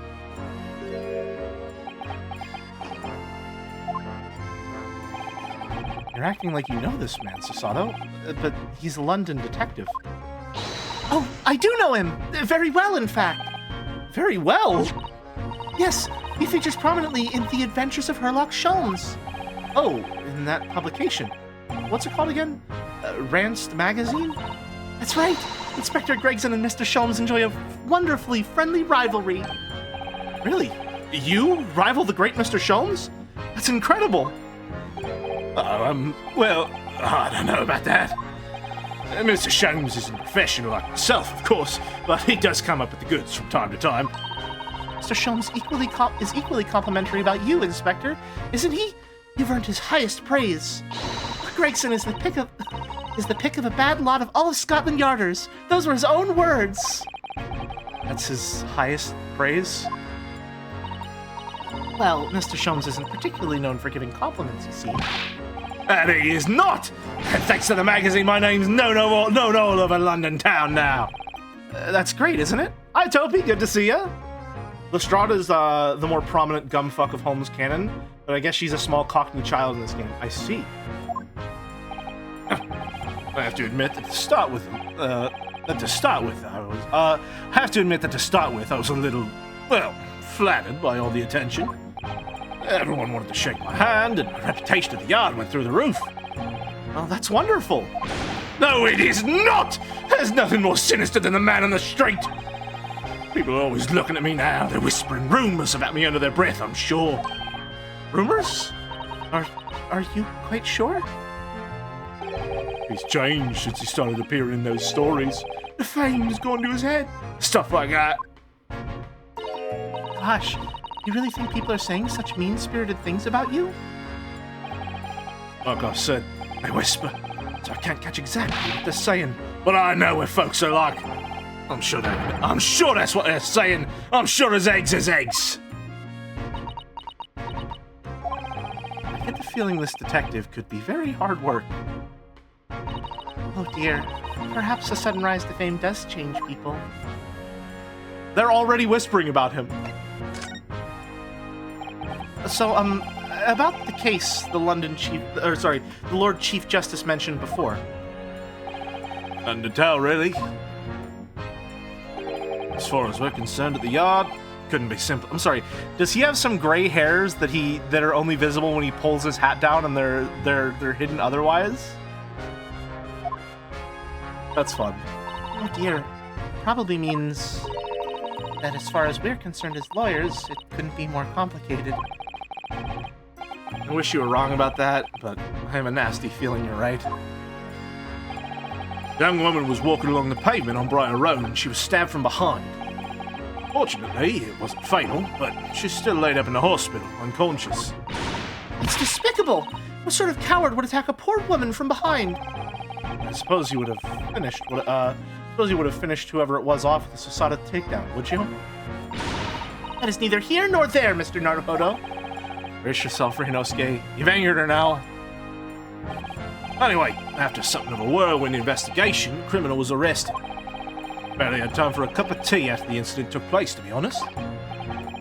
You're acting like you know this man, Susato, but he's a London detective. Oh, I do know him! Very well, in fact. Very well? Yes, he features prominently in The Adventures of Sherlock Sholmes. Oh, in that publication. What's it called again? Ranced Magazine? That's right! Inspector Gregson and Mr. Sholmes enjoy a wonderfully friendly rivalry. Really? You rival the great Mr. Sholmes? That's incredible!
Well, I don't know about that. Mr. Sholmes isn't a professional like myself, of course, but he does come up with the goods from time to time.
Mr. Sholmes is equally complimentary about you, Inspector, isn't he? You've earned his highest praise. Gregson is the pick of a bad lot of all of Scotland Yarders. Those were his own words.
That's his highest praise?
Well, Mr. Sholmes isn't particularly known for giving compliments, you see.
And he is not! And thanks to the magazine, my name's known all over London town now.
That's great, isn't it? Hi, Toby. Good to see ya. Lestrada's the more prominent gumfuck of Holmes canon, but I guess she's a small Cockney child in this game. I see.
I have to admit that to start with, I was a little, well, flattered by all the attention. Everyone wanted to shake my hand, and my reputation at the yard went through the roof.
Oh, that's wonderful.
No, it is not! There's nothing more sinister than the man on the street. People are always looking at me now. They're whispering rumors about me under their breath, I'm sure.
Rumors? Are you quite sure?
He's changed since he started appearing in those stories. The fame's gone to his head. Stuff like that.
Gosh, you really think people are saying such mean-spirited things about you?
Like I said, they whisper, so I can't catch exactly what they're saying. But I know what folks are like. I'm sure that's what they're saying. I'm sure as eggs is eggs.
I get the feeling this detective could be very hard work.
Oh dear, perhaps a sudden rise to fame does change people.
They're already whispering about him. So, about the case the Lord Chief Justice mentioned before.
Nothing to tell, really. As far as we're concerned at the yard, couldn't be simple.
I'm sorry, does he have some gray hairs that are only visible when he pulls his hat down and they're hidden otherwise? That's fun.
Oh dear, probably means that as far as we're concerned as lawyers, it couldn't be more complicated.
I wish you were wrong about that, but I have a nasty feeling you're right.
The young woman was walking along the pavement on Brighton Road and she was stabbed from behind. Fortunately, it wasn't fatal, but she's still laid up in the hospital, unconscious.
It's despicable! What sort of coward would attack a poor woman from behind?
I suppose you would have finished whoever it was off with the Susato takedown, would you?
That is neither here nor there, Mr. Naruhodo.
Brace yourself, Rinosuke. You've angered her now.
Anyway, after something of a whirlwind investigation, the criminal was arrested. Barely had time for a cup of tea after the incident took place, to be honest.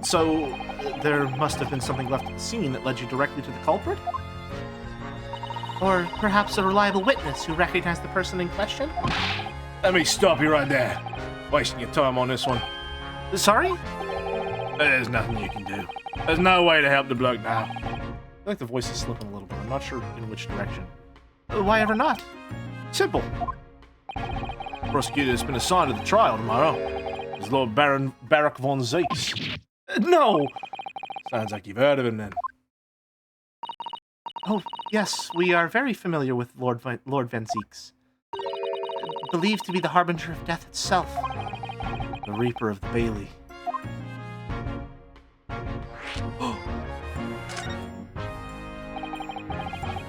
So, there must have been something left at the scene that led you directly to the culprit?
Or perhaps a reliable witness who recognized the person in question?
Let me stop you right there. Wasting your time on this one.
Sorry?
There's nothing you can do. There's no way to help the bloke now.
I feel like the voice is slipping a little bit. I'm not sure in which direction.
Why ever not?
Simple.
The prosecutor's been assigned to the trial tomorrow. It's Lord Barak von Zeeks.
No!
Sounds like you've heard of him then.
Oh, yes, we are very familiar with Lord Van Zeeks. Believed to be the harbinger of death itself.
The Reaper of the Bailey.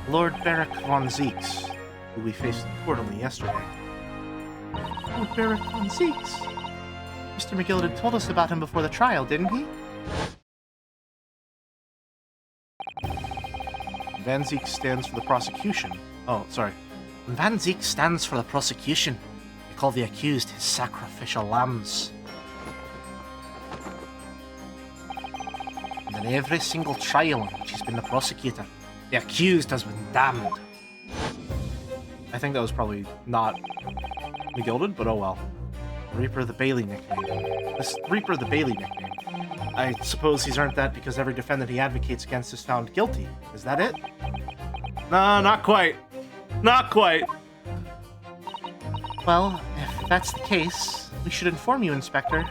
Lord Barak von Zeeks, who we faced in court only yesterday.
Lord Barak von Zeeks? Mr. McGillicuddy told us about him before the trial, didn't he?
Van Zeeks stands for the prosecution. Oh, sorry.
Van Zeeks stands for the prosecution. They call the accused his sacrificial lambs. And in every single trial in which he's been the prosecutor, the accused has been damned. I think that was probably not McGilded, but oh well. Reaper of the Bailey nickname. This Reaper of the Bailey nickname. I suppose he's earned that because every defendant he advocates against is found guilty. Is that it?
No, not quite. Not quite.
Well, if that's the case, we should inform you, Inspector,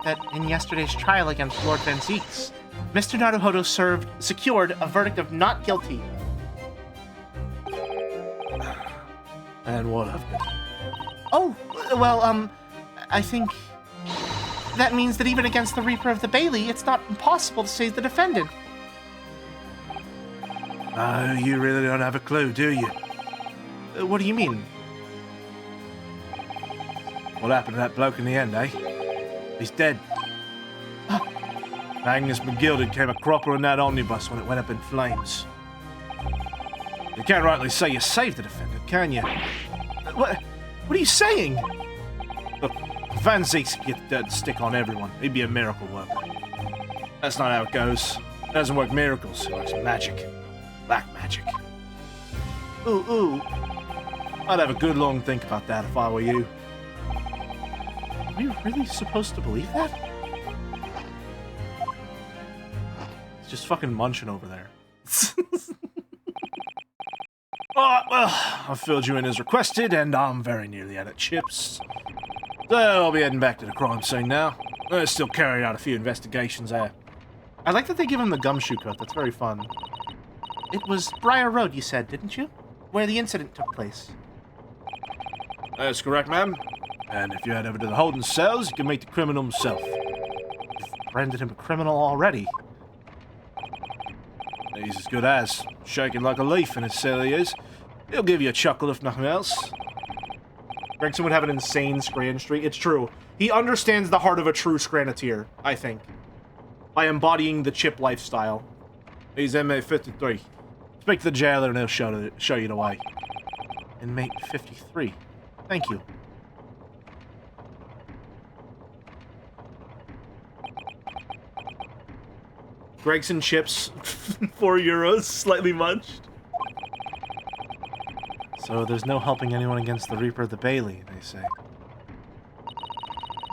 that in yesterday's trial against Lord Van Zeeks, Mr. Naruhodo secured a verdict of not guilty.
And what of it?
Oh, well, I think that means that even against the Reaper of the Bailey, it's not impossible to save the defendant.
No, you really don't have a clue, do you?
What do you mean?
What happened to that bloke in the end, eh? He's dead. Magnus McGilded came a cropper in that omnibus when it went up in flames. You can't rightly say you saved the defendant, can you?
What are you saying?
Look, Van Zeeks could get dirt and stick on everyone. He'd be a miracle worker. That's not how it goes. He doesn't work miracles, he works magic. Black magic.
Ooh.
I'd have a good long think about that if I were you.
Are we really supposed to believe that?
He's just fucking munching over there. Oh, well, I've filled you in as requested, and I'm very nearly out of chips. So I'll be heading back to the crime scene now. They're still carrying out a few investigations there.
I like that they give him the gumshoe coat. That's very fun. It was Briar Road, you said, didn't you? Where the incident took place.
That's correct, ma'am. And if you head over to the holding cells, you can meet the criminal himself.
You've branded him a criminal already.
He's as good as. Shaking like a leaf in his cell he is. He'll give you a chuckle if nothing else.
Gregson would have an insane Scran streak. It's true. He understands the heart of a true Scranatier, I think. By embodying the chip lifestyle.
He's MA-53. Speak to the jailer and he'll show you the way.
Inmate 53. Thank you. Gregson chips, 4 euros, slightly munched.
So there's no helping anyone against the Reaper of the Bailey, they say.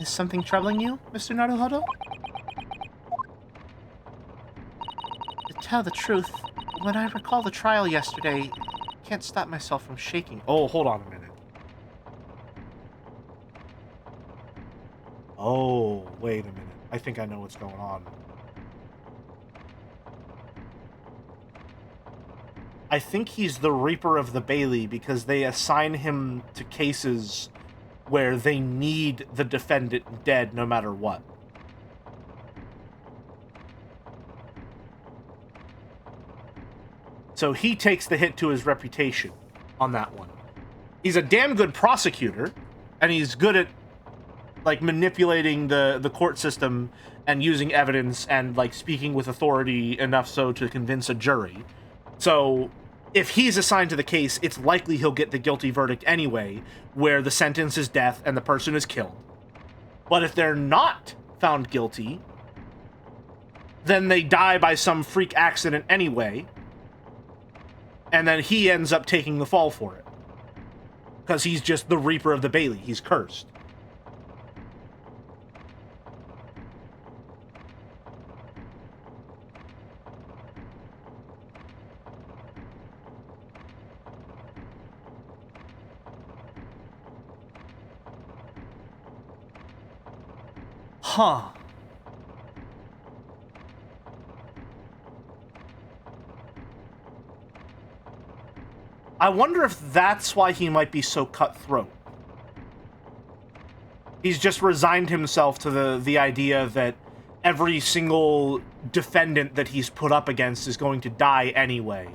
Is something troubling you, Mr. Naruhodo? To tell the truth, when I recall the trial yesterday, I can't stop myself from shaking.
Oh, hold on a minute.
Oh, wait a minute. I think I know what's going on. I think he's the Reaper of the Bailey because they assign him to cases where they need the defendant dead no matter what. So he takes the hit to his reputation on that one. He's a damn good prosecutor, and he's good at like manipulating the court system and using evidence and like speaking with authority enough so to convince a jury. So if he's assigned to the case, it's likely he'll get the guilty verdict anyway, where the sentence is death and the person is killed. But if they're not found guilty, then they die by some freak accident anyway, and then he ends up taking the fall for it. Because he's just the Reaper of the Bailey. He's cursed. Huh. I wonder if that's why he might be so cutthroat. He's just resigned himself to the idea that every single defendant that he's put up against is going to die anyway.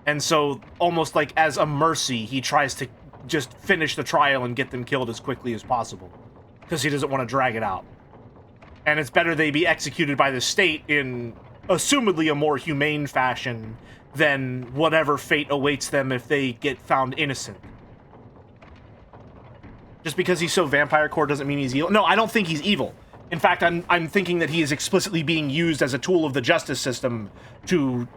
And so, almost like as a mercy, he tries to just finish the trial and get them killed as quickly as possible. Because he doesn't want to drag it out. And it's better they be executed by the state in, assumedly, a more humane fashion than whatever fate awaits them if they get found innocent.
Just because he's so vampire core doesn't mean he's evil. No, I don't think he's evil. In fact, I'm thinking that he is explicitly being used as a tool of the justice system to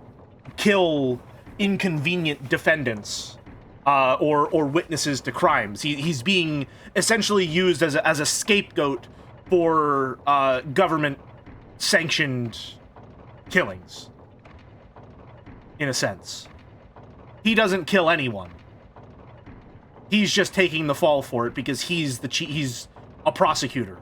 kill inconvenient defendants or witnesses to crimes. He's being essentially used as a scapegoat for government-sanctioned killings, in a sense. He doesn't kill anyone. He's just taking the fall for it because he's a prosecutor.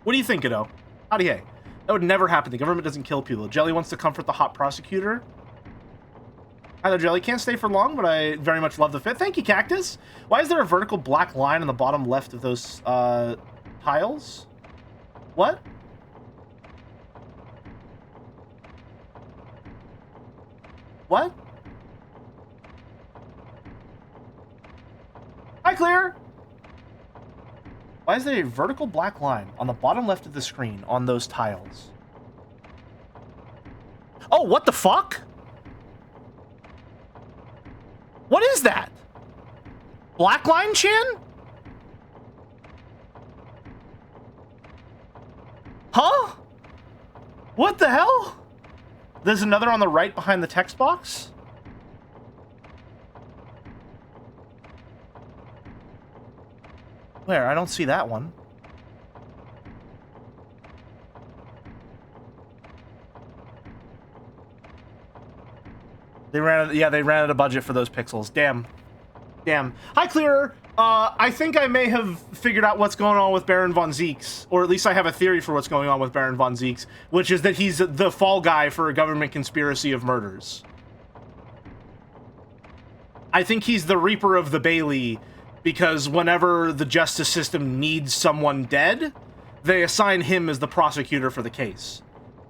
What do you think, Edo? Howdy hey. That would never happen. The government doesn't kill people. Jelly wants to comfort the hot prosecutor. Hi there, Jelly. Can't stay for long, but I very much love the fit. Thank you, Cactus. Why is there a vertical black line on the bottom left of those tiles? What? What? Hi, Clear! Why is there a vertical black line on the bottom left of the screen on those tiles? Oh, what the fuck? What is that? Black line, Chan? Huh? What the hell? There's another on the right behind the text box? Where? I don't see that one. They ran out of budget for those pixels. Damn. Hi, Clearer. I think I may have figured out what's going on with Baron von Zeeks, or at least I have a theory for what's going on with Baron von Zeeks, which is that he's the fall guy for a government conspiracy of murders. I think he's the Reaper of the Bailey, because whenever the justice system needs someone dead, they assign him as the prosecutor for the case.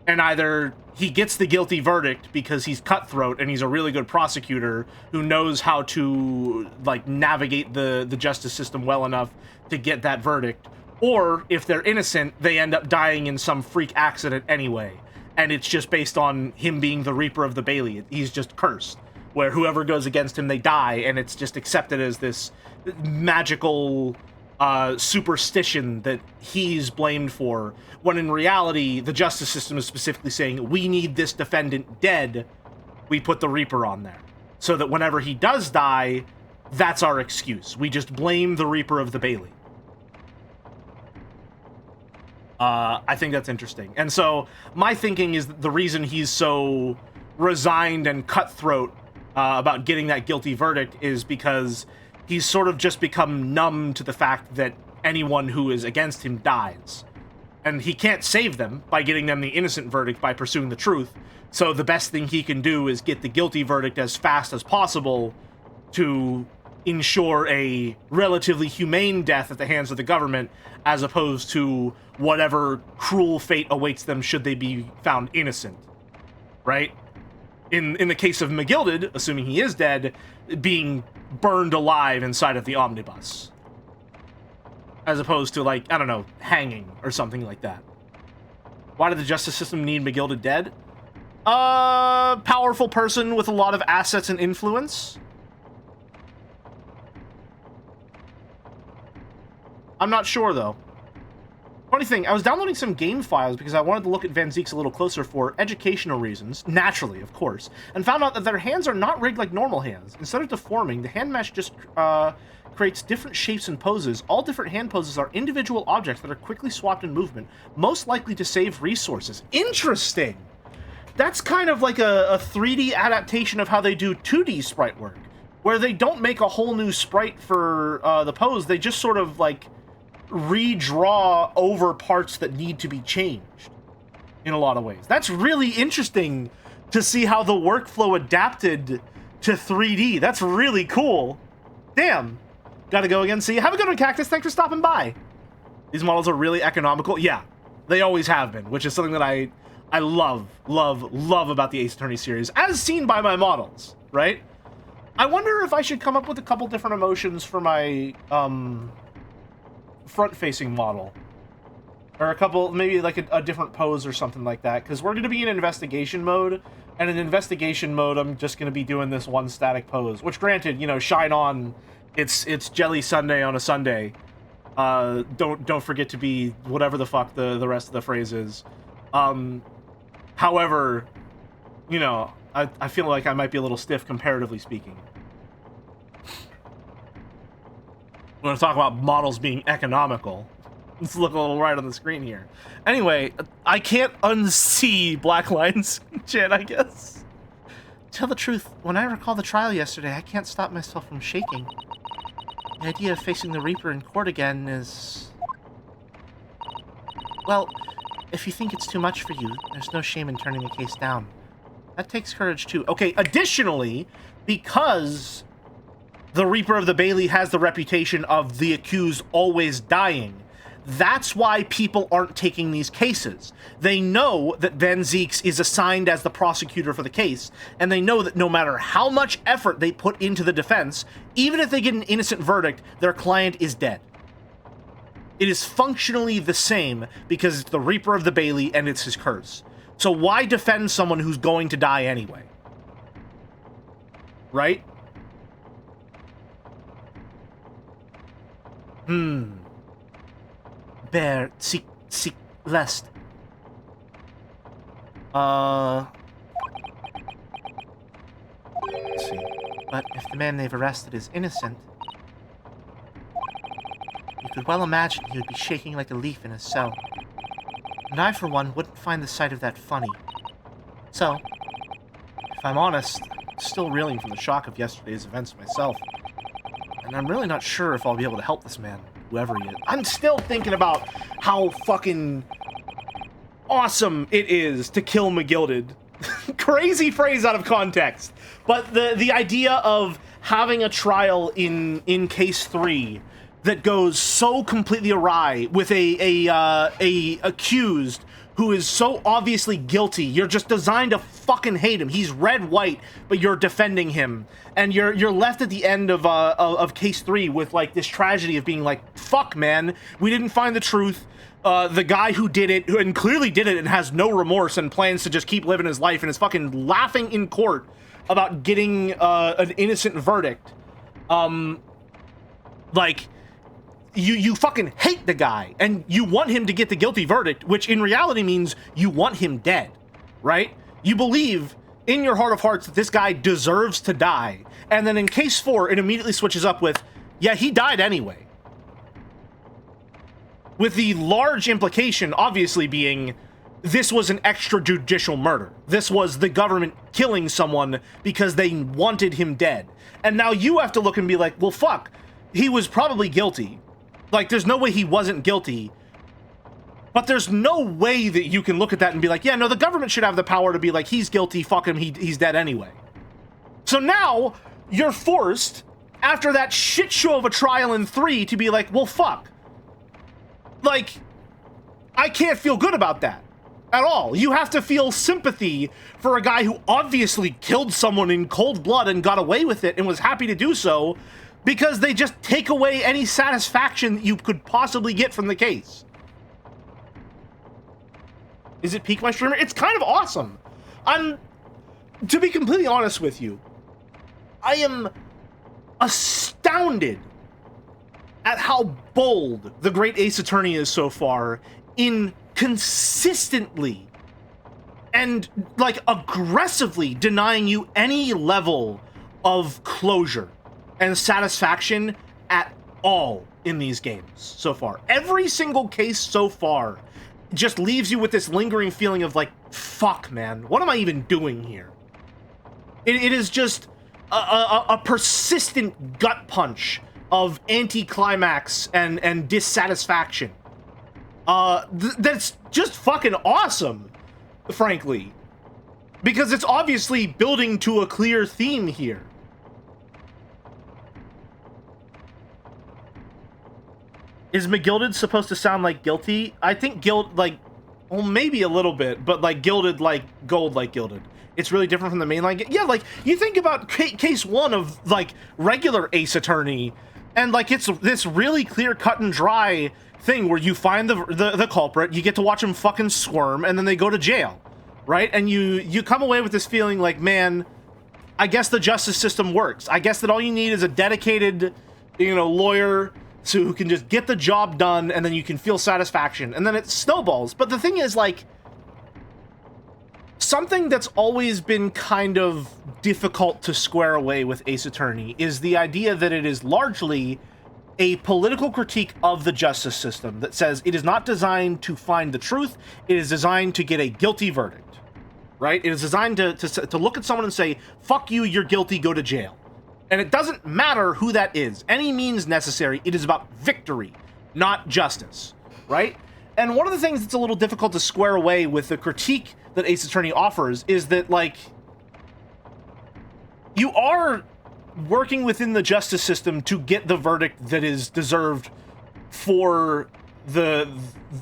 And either he gets the guilty verdict because he's cutthroat and he's a really good prosecutor who knows how to, like, navigate the justice system well enough to get that verdict, or if they're innocent, they end up dying in some freak accident anyway. And it's just based on him being the Reaper of the Bailey. He's just cursed, where whoever goes against him, they die, and it's just accepted as this magical superstition that he's blamed for, when in reality, the justice system is specifically saying, we need this defendant dead, we put the Reaper on there. So that whenever he does die, that's our excuse. We just blame the Reaper of the Bailey. I think that's interesting. And so, my thinking is that the reason he's so resigned and cutthroat about getting that guilty verdict is because he's sort of just become numb to the fact that anyone who is against him dies. And he can't save them by getting them the innocent verdict by pursuing the truth, so the best thing he can do is get the guilty verdict as fast as possible to ensure a relatively humane death at the hands of the government, as opposed to whatever cruel fate awaits them should they be found innocent. Right? In the case of McGilded, assuming he is dead, being burned alive inside of the omnibus. As opposed to, like, I don't know, hanging or something like that. Why did the justice system need McGilded dead? Powerful person with a lot of assets and influence. I'm not sure, though. Funny thing, I was downloading some game files because I wanted to look at Van Zeeks a little closer for educational reasons, naturally, of course, and found out that their hands are not rigged like normal hands. Instead of deforming, the hand mesh just creates different shapes and poses. All different hand poses are individual objects that are quickly swapped in movement, most likely to save resources. Interesting! That's kind of like a 3D adaptation of how they do 2D sprite work, where they don't make a whole new sprite for the pose, they just sort of, like, redraw over parts that need to be changed in a lot of ways. That's really interesting to see how the workflow adapted to 3D. That's really cool. Damn. Gotta go again. See you. Have a good one, Cactus. Thanks for stopping by. These models are really economical. Yeah, they always have been, which is something that I love about the Ace Attorney series, as seen by my models, right? I wonder if I should come up with a couple different emotions for my, front-facing model. Or a couple, maybe like a different pose or something like that. Because we're going to be in investigation mode. And in investigation mode, I'm just going to be doing this one static pose. Which, granted, you know, shine on. It's Jelly Sunday on a Sunday. Don't forget to be whatever the fuck the rest of the phrase is. However, you know, I feel like I might be a little stiff comparatively speaking. We're going to talk about models being economical. Let's look a little right on the screen here. Anyway, I can't unsee black lines, chat, I guess. Tell the truth, when I recall the trial yesterday, I can't stop myself from shaking. The idea of facing the Reaper in court again is... Well, if you think it's too much for you, there's no shame in turning the case down. That takes courage, too. Okay, additionally, because the Reaper of the Bailey has the reputation of the accused always dying, that's why people aren't taking these cases. They know that Van Zeeks is assigned as the prosecutor for the case, and they know that no matter how much effort they put into the defense, even if they get an innocent verdict, their client is dead. It is functionally the same because it's the Reaper of the Bailey and it's his curse. So why defend someone who's going to die anyway? Right? Bear, seek, lest. Let's see. But if the man they've arrested is innocent, you could well imagine he would be shaking like a leaf in his cell. And I, for one, wouldn't find the sight of that funny. So, if I'm honest, I'm still reeling from the shock of yesterday's events myself. And I'm really not sure if I'll be able to help this man, whoever he is. I'm still thinking about how fucking awesome it is to kill McGilded. Crazy phrase out of context. But the idea of having a trial in case 3 that goes so completely awry with a accused who is so obviously guilty, you're just designed to fucking hate him. He's red, white, but you're defending him, and you're left at the end of case 3 with like this tragedy of being like, fuck, man, we didn't find the truth. The guy who did it, and clearly did it, and has no remorse and plans to just keep living his life, and is fucking laughing in court about getting an innocent verdict. Like, you fucking hate the guy, and you want him to get the guilty verdict, which in reality means you want him dead, right? You believe in your heart of hearts that this guy deserves to die, and then in case 4, it immediately switches up with, yeah, he died anyway. With the large implication, obviously, being this was an extrajudicial murder. This was the government killing someone because they wanted him dead. And now you have to look and be like, well, fuck, he was probably guilty. Like, there's no way he wasn't guilty. But there's no way that you can look at that and be like, yeah, no, the government should have the power to be like, he's guilty, fuck him, he's dead anyway. So now, you're forced, after that shit show of a trial in 3, to be like, well, fuck. Like, I can't feel good about that at all. You have to feel sympathy for a guy who obviously killed someone in cold blood and got away with it and was happy to do so, because they just take away any satisfaction that you could possibly get from the case. Is it Peak My Streamer? It's kind of awesome. To be completely honest with you, I am astounded at how bold the Great Ace Attorney is so far in consistently and, like, aggressively denying you any level of closure and satisfaction at all in these games so far. Every single case so far just leaves you with this lingering feeling of like, fuck, man, what am I even doing here? It is just a persistent gut punch of anticlimax and dissatisfaction. That's just fucking awesome, frankly. Because it's obviously building to a clear theme here. Is McGilded supposed to sound like guilty? I think well, maybe a little bit, but like gilded like gold like gilded. It's really different from the mainline. Yeah, like, you think about case 1 of, like, regular Ace Attorney, and, like, it's this really clear cut and dry
thing where you find the culprit, you get to watch them fucking squirm, and then they go to jail, right? And you come away with this feeling like, man, I guess the justice system works. I guess that all you need is a dedicated, lawyer who can just get the job done, and then you can feel satisfaction, and then it snowballs. But the thing is, like, something that's always been kind of difficult to square away with Ace Attorney is the idea that it is largely a political critique of the justice system that says it is not designed to find the truth, it is designed to get a guilty verdict, right? It is designed to look at someone and say, fuck you, you're guilty, go to jail. And it doesn't matter who that is. Any means necessary. It is about victory, not justice, right? And one of the things that's a little difficult to square away with the critique that Ace Attorney offers is that, like, you are working within the justice system to get the verdict that is deserved for the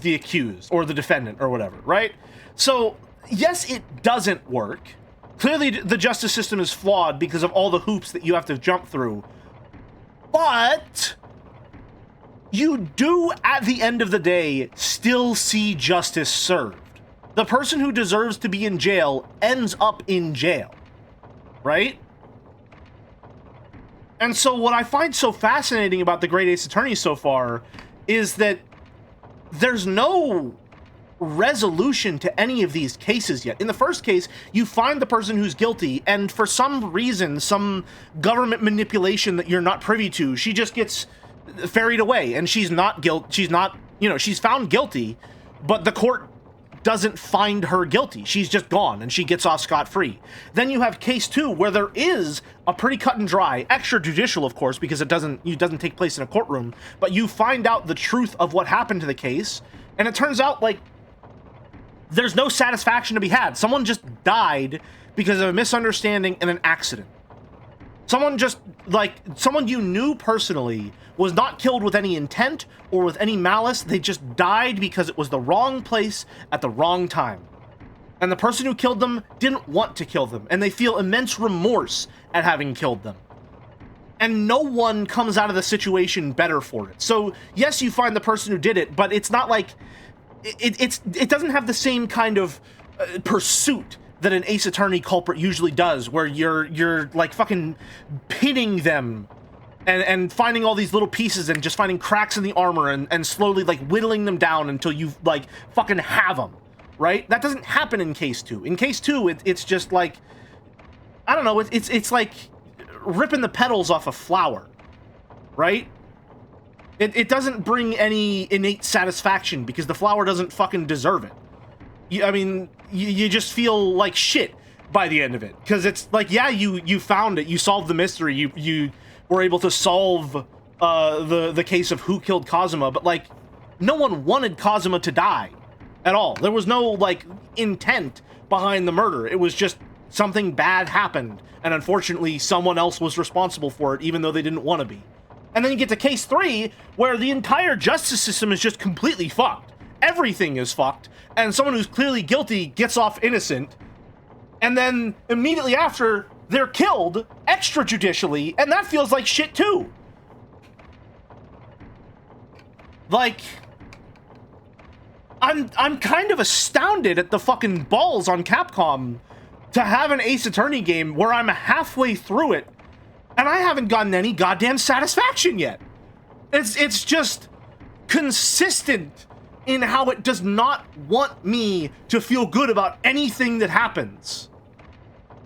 accused or the defendant or whatever, right? So, yes, it doesn't work. Clearly, the justice system is flawed because of all the hoops that you have to jump through. But you do, at the end of the day, still see justice served. The person who deserves to be in jail ends up in jail, right? And so what I find so fascinating about the Great Ace Attorney so far is that there's no resolution to any of these cases yet. In the first case, you find the person who's guilty, and for some reason, some government manipulation that you're not privy to, she just gets ferried away, and she's found guilty, but the court doesn't find her guilty. She's just gone, and she gets off scot-free. Then you have case 2, where there is a pretty cut and dry, extrajudicial, of course, because it doesn't take place in a courtroom, but you find out the truth of what happened to the case, and it turns out, like, there's no satisfaction to be had. Someone just died because of a misunderstanding and an accident. Someone you knew personally was not killed with any intent or with any malice. They just died because it was the wrong place at the wrong time. And the person who killed them didn't want to kill them, and they feel immense remorse at having killed them. And no one comes out of the situation better for it. So, yes, you find the person who did it, but it's not like it doesn't have the same kind of pursuit that an Ace Attorney culprit usually does, where you're like fucking pinning them and finding all these little pieces and just finding cracks in the armor and slowly like whittling them down until you like fucking have them, right? That doesn't happen in case 2. In case 2, it's just like, I don't know, it's like ripping the petals off a flower, right? It doesn't bring any innate satisfaction because the flower doesn't fucking deserve it. You just feel like shit by the end of it. Because it's like, yeah, you found it, you solved the mystery, you were able to solve the case of who killed Kazuma, but like, no one wanted Kazuma to die at all. There was no like intent behind the murder. It was just something bad happened, and unfortunately someone else was responsible for it, even though they didn't want to be. And then you get to case 3, where the entire justice system is just completely fucked. Everything is fucked, and someone who's clearly guilty gets off innocent, and then immediately after, they're killed extrajudicially, and that feels like shit too. Like, I'm kind of astounded at the fucking balls on Capcom to have an Ace Attorney game where I'm halfway through it and I haven't gotten any goddamn satisfaction yet. It's just consistent in how it does not want me to feel good about anything that happens.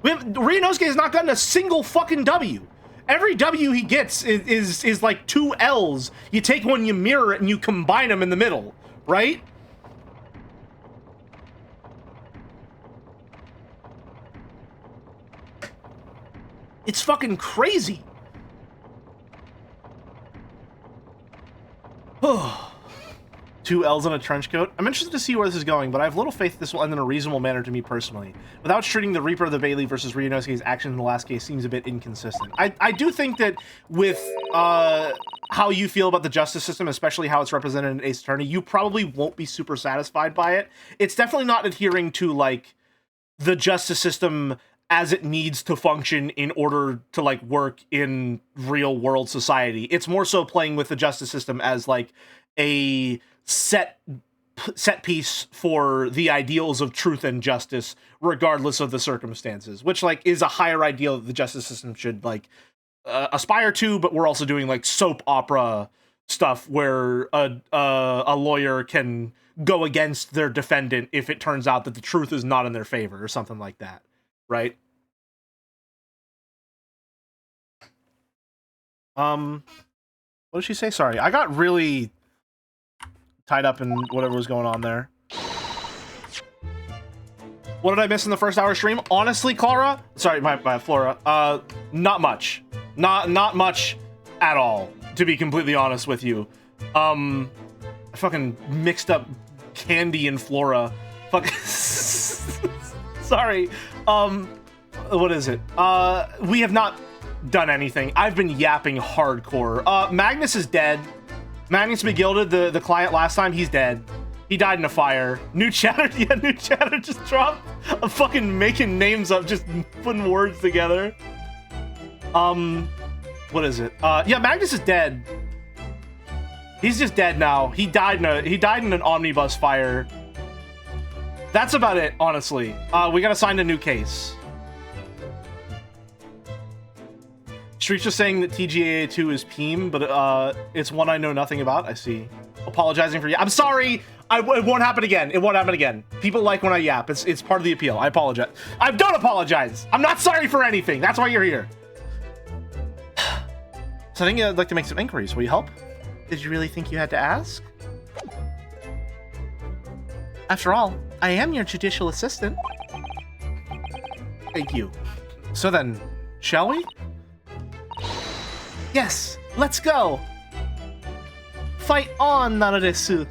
Ryunosuke has not gotten a single fucking W. Every W he gets is like 2 L's. You take one, you mirror it, and you combine them in the middle, right? It's fucking crazy. 2 L's in a trench coat. I'm interested to see where this is going, but I have little faith this will end in a reasonable manner to me personally. Without treating the Reaper of the Bailey versus Ryunosuke's action in the last case seems a bit inconsistent. I do think that with how you feel about the justice system, especially how it's represented in Ace Attorney, you probably won't be super satisfied by it. It's definitely not adhering to, like, the justice system as it needs to function in order to, like, work in real world society. It's more so playing with the justice system as, like,
a set piece for the ideals of truth and justice, regardless of the circumstances, which like is a higher ideal that the justice system should like aspire to. But we're also doing like soap opera stuff where a lawyer can go against their defendant if it turns out that the truth is not in their favor or something like that, right? What did she say? Sorry, I got really tied up in whatever was going on there. What did I miss in the first hour stream? Honestly, Clara, sorry, my Flora, not much. Not much at all, to be completely honest with you. I fucking mixed up Candy and Flora. Fuck. Sorry. What is it? We have not done anything. I've been yapping hardcore. Magnus is dead. Magnus McGilded, the client last time, he's dead. He died in a fire. New chatter, yeah, new chatter just dropped. I'm fucking making names up, just putting words together. What is it? Yeah, Magnus is dead. He's just dead now. He died in an omnibus fire. That's about it, honestly. We gotta find a new case. Streets just saying that TGAA 2 is Peem, but it's one I know nothing about. I see. Apologizing for I'm sorry. It won't happen again. It won't happen again. People like when I yap. It's part of the appeal. I apologize. I don't apologize. I'm not sorry for anything. That's why you're here. So I think I'd like to make some inquiries. Will you help? Did you really think you had to ask? After all, I am your judicial assistant. Thank you. So then, shall we? Yes, let's go! Fight on, Naradesu!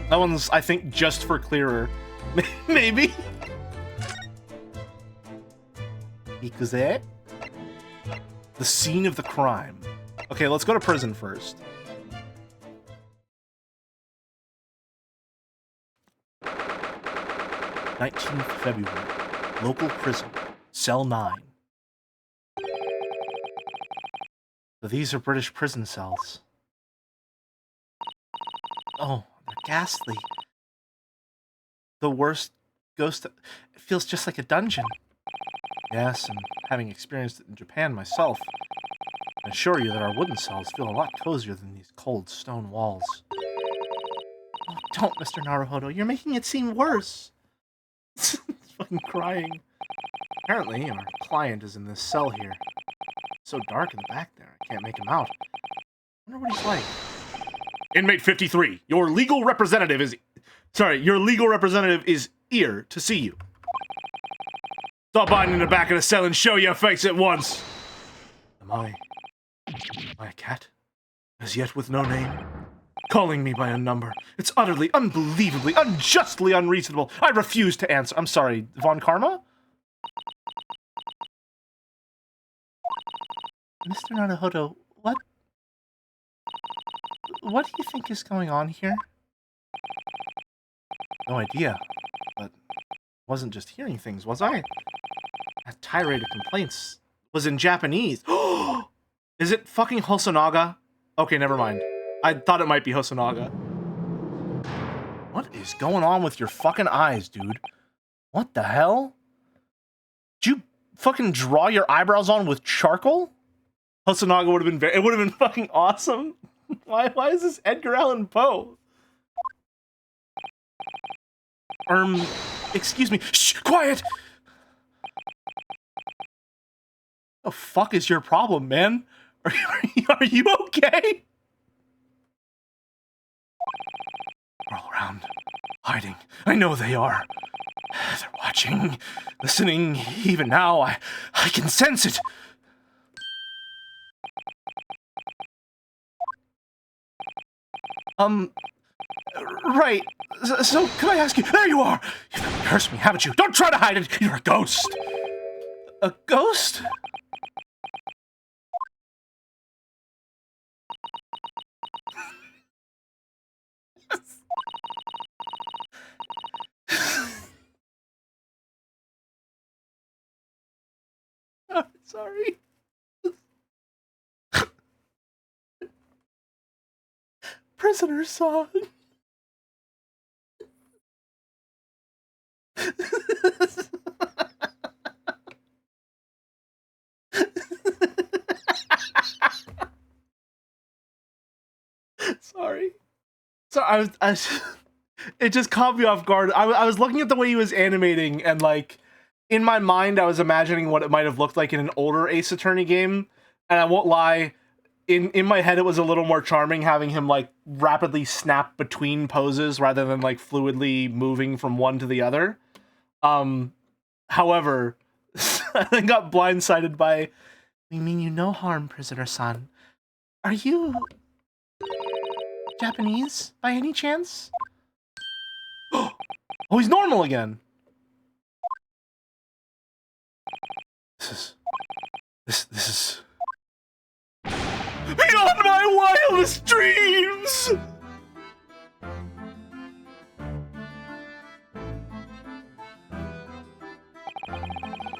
That one's, I think, just for clearer. Maybe? Ikuze? The scene of the crime. Okay, let's go to prison first. 19th February. Local prison. Cell 9. So these are British prison cells. Oh, they're ghastly. The worst ghost... It feels just like a dungeon. Yes, and having experienced it in Japan myself, I assure you that our wooden cells feel a lot cozier than these cold stone walls. Oh, don't, Mr. Naruhodo. You're making it seem worse. It's fucking crying. Apparently, our client is in this cell here. It's so dark in the back there, I can't make him out. I wonder what he's like. Inmate 53, your legal representative is... Sorry, your legal representative is here to see you. Stop by in the back of the cell and show your face at once. Am I a cat? As yet with no name? Calling me by a number. It's utterly, unbelievably, unjustly unreasonable. I refuse to answer. I'm sorry, Von Karma? Mr. Naruhodo, what do you think is going on here? No idea, but wasn't just hearing things, was I? That tirade of complaints was in Japanese. Is it fucking Hosonaga? Okay, never mind. I thought it might be Hosonaga. What is going on with your fucking eyes, dude? What the hell? Did you fucking draw your eyebrows on with charcoal? Hosonaga would have been it would have been fucking awesome. Why is this Edgar Allan Poe? Excuse me. Shh, quiet! The fuck is your problem, man? Are you okay? We're all around, hiding. I know they are. They're watching, listening. Even now, I can sense it. Right. So, can I ask you? There you are! You've cursed me, haven't you? Don't try to hide it! You're a ghost! A ghost?
Sorry. Prisoner son. Sorry. So it just caught me off guard. I was looking at the way he was animating, and like in my mind, I was imagining what it might have looked like in an older Ace Attorney game. And I won't lie, in my head, it was a little more charming having him like rapidly snap between poses rather than like fluidly moving from one to the other. However, I got blindsided by, "We mean you no harm, prisoner-san. Are you Japanese by any chance?" Oh, he's normal again. This is beyond my wildest dreams!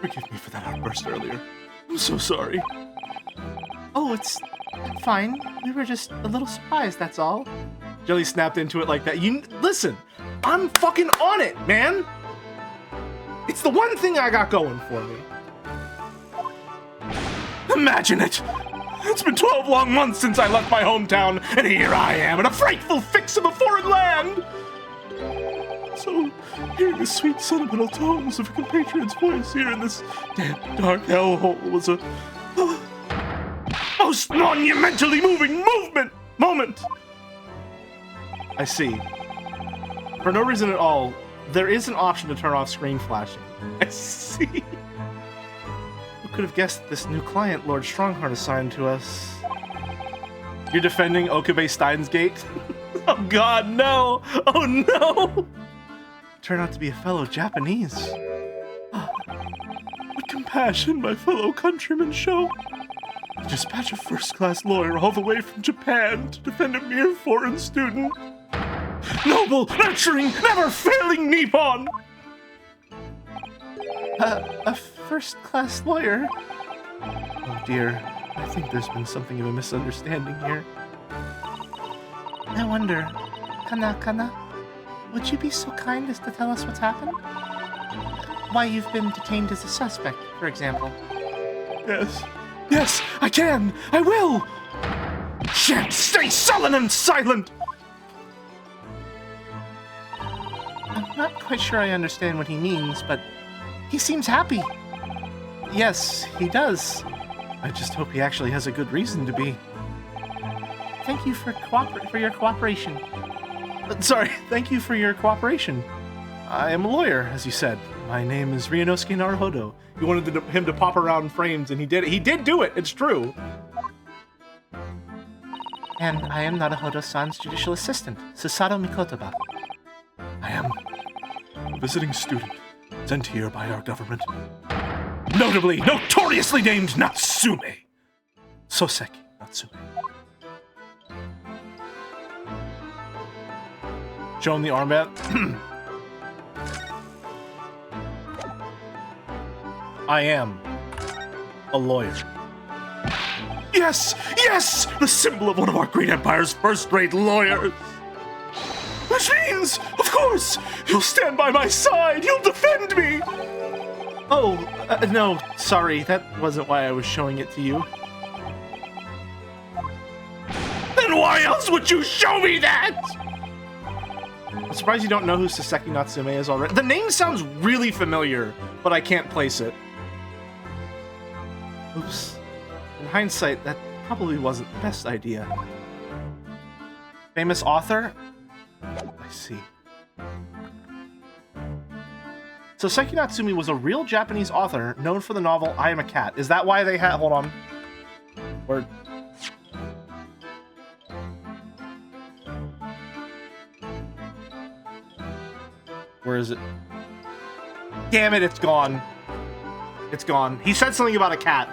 Forgive me for that outburst earlier. I'm so sorry. Oh, it's fine. We were just a little surprised, that's all. Jelly snapped into it like that. Listen, I'm fucking on it, man! It's the one thing I got going for me. Imagine it! It's been 12 long months since I left my hometown, and here I am in a frightful fix of a foreign land! So, hearing the sweet sentimental tones of a compatriot's voice here in this damp, dark hellhole was a most monumentally moving moment! I see. For no reason at all, there is an option to turn off screen flashing. I see. Who could have guessed this new client Lord Strongheart assigned to us? You're defending Okabe Steins Gate? Oh god, no! Oh no! Turn out to be a fellow Japanese. What compassion my fellow countrymen show. To dispatch a first-class lawyer all the way from Japan to defend a mere foreign student. Noble, nurturing, never-failing Nippon! A first-class lawyer? Oh dear, I think there's been something of a misunderstanding here. I wonder, Kana, would you be so kind as to tell us what's happened? Why you've been detained as a suspect, for example. Yes, I can! I will! Shan't stay sullen and silent! I'm not quite sure I understand what he means, but he seems happy. Yes, he does. I just hope he actually has a good reason to be. Thank you for your cooperation. Sorry, thank you for your cooperation. I am a lawyer, as you said. My name is Ryunosuke Naruhodo. You wanted him to pop around frames, and he did it. He did do it, it's true. And I am Naruhodo-san's judicial assistant, Susato Mikotoba. I am a visiting student, sent here by our government. Notoriously named Natsume. Soseki Natsume. Show him the armband. I am a lawyer. Yes! The symbol of one of our great empire's first-rate lawyers! Which means, of course, he'll stand by my side! He'll defend me! Oh, no, sorry, that wasn't why I was showing it to you. Then why else would you show me that? I'm surprised you don't know who Soseki Natsume is already. The name sounds really familiar, but I can't place it. Oops. In hindsight, that probably wasn't the best idea. Famous author? I see. Soseki Natsume was a real Japanese author known for the novel I Am a Cat. Is that why they had... Hold on. Word. Where is it? Damn it, it's gone. It's gone. He said something about a cat.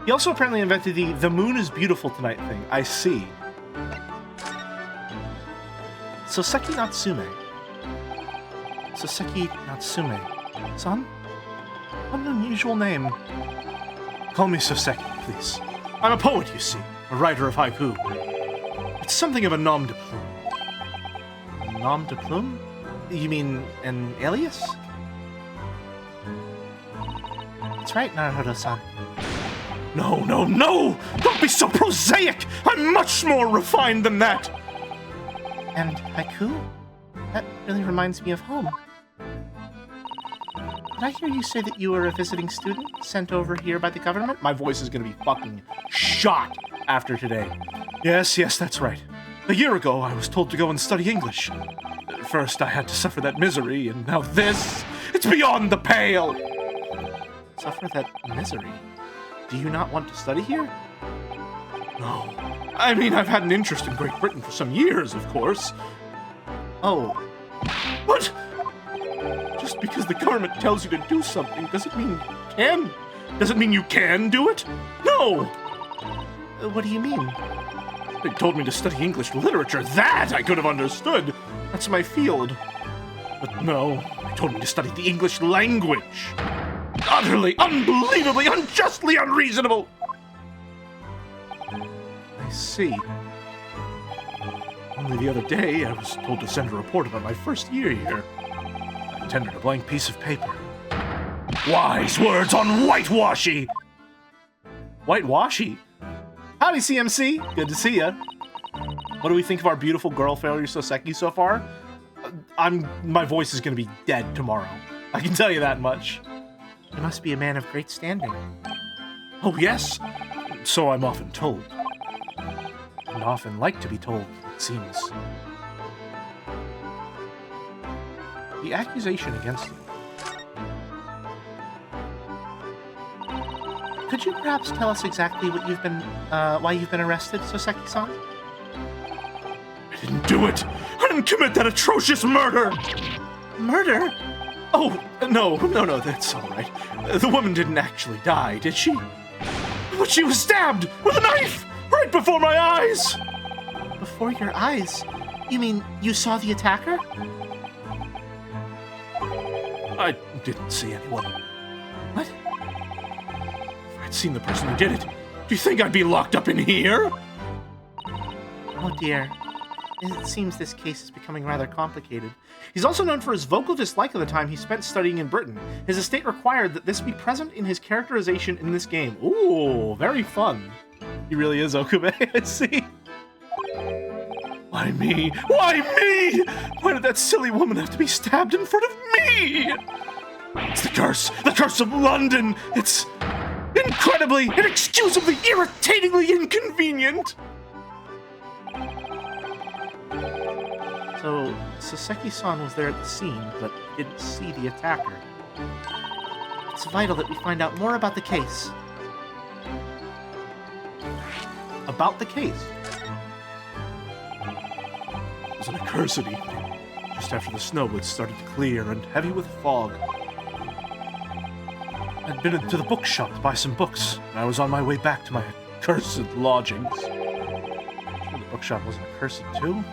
He also apparently invented the moon is beautiful tonight thing. I see. Soseki Natsume. Son? What an unusual name. Call me Soseki, please. I'm a poet, you see, a writer of haiku. It's something of a nom de plume. A nom de plume? You mean an alias? That's right, Naruto-san. No, no, no! Don't be so prosaic! I'm much more refined than that! And haiku? That really reminds me of home. Did I hear you say that you were a visiting student sent over here by the government? My voice is gonna be fucking shot after today. Yes, that's right. A year ago, I was told to go and study English. First, I had to suffer that misery, and now this! It's beyond the pale! Suffer that misery? Do you not want to study here? No. I mean, I've had an interest in Great Britain for some years, of course. Oh. What? Just because the government tells you to do something doesn't mean you can. Doesn't mean you can do it? No! What do you mean? They told me to study English literature. That I could have understood. That's my field. But no, they told me to study the English language. Utterly, unbelievably, unjustly unreasonable! I see. Only the other day, I was told to send a report about my first year here. I tendered a blank piece of paper. Wise words on whitewashy! Whitewashy? Howdy, CMC! Good to see ya. What do we think of our beautiful girl failure Soseki so far? My voice is gonna be dead tomorrow. I can tell you that much. You must be a man of great standing. Oh, yes? So I'm often told. And often like to be told, it seems. The accusation against you. Could you perhaps tell us exactly what you've been, why you've been arrested, Soseki-san?
I didn't do it! I didn't commit that atrocious murder!
Murder? Oh, no, that's all right. The woman didn't actually die, did she?
But she was stabbed with a knife right before my eyes!
Before your eyes? You mean you saw the attacker?
I didn't see anyone.
What?
If I'd seen the person who did it, do you think I'd be locked up in here?
Oh dear. It seems this case is becoming rather complicated. He's also known for his vocal dislike of the time he spent studying in Britain. His estate required that this be present in his characterization in this game. Ooh, very fun. He really is Okube, I see.
Why me? Why me? Why did that silly woman have to be stabbed in front of me? It's the curse of London. It's incredibly, inexcusably, irritatingly inconvenient.
So, Soseki-san was there at the scene, but didn't see the attacker. It's vital that we find out more about the case. About the case?
It was an accursed evening, just after the snow had started to clear and heavy with fog. I'd been into the bookshop to buy some books, and I was on my way back to my accursed lodgings.
Sure the bookshop wasn't accursed too?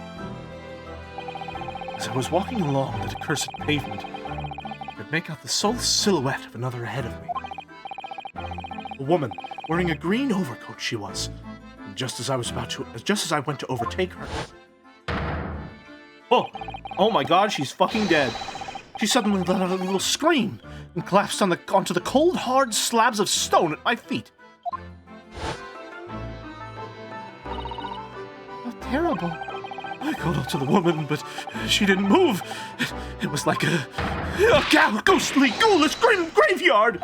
As I was walking along that accursed pavement, I could make out the sole silhouette of another ahead of me. A woman, wearing a green overcoat she was, and just as I went to overtake her...
Oh my god, she's fucking dead. She suddenly let out a little scream and collapsed onto the cold, hard slabs of stone at my feet. How terrible.
I called out to the woman, but she didn't move. It was like a ghostly, ghoulish graveyard.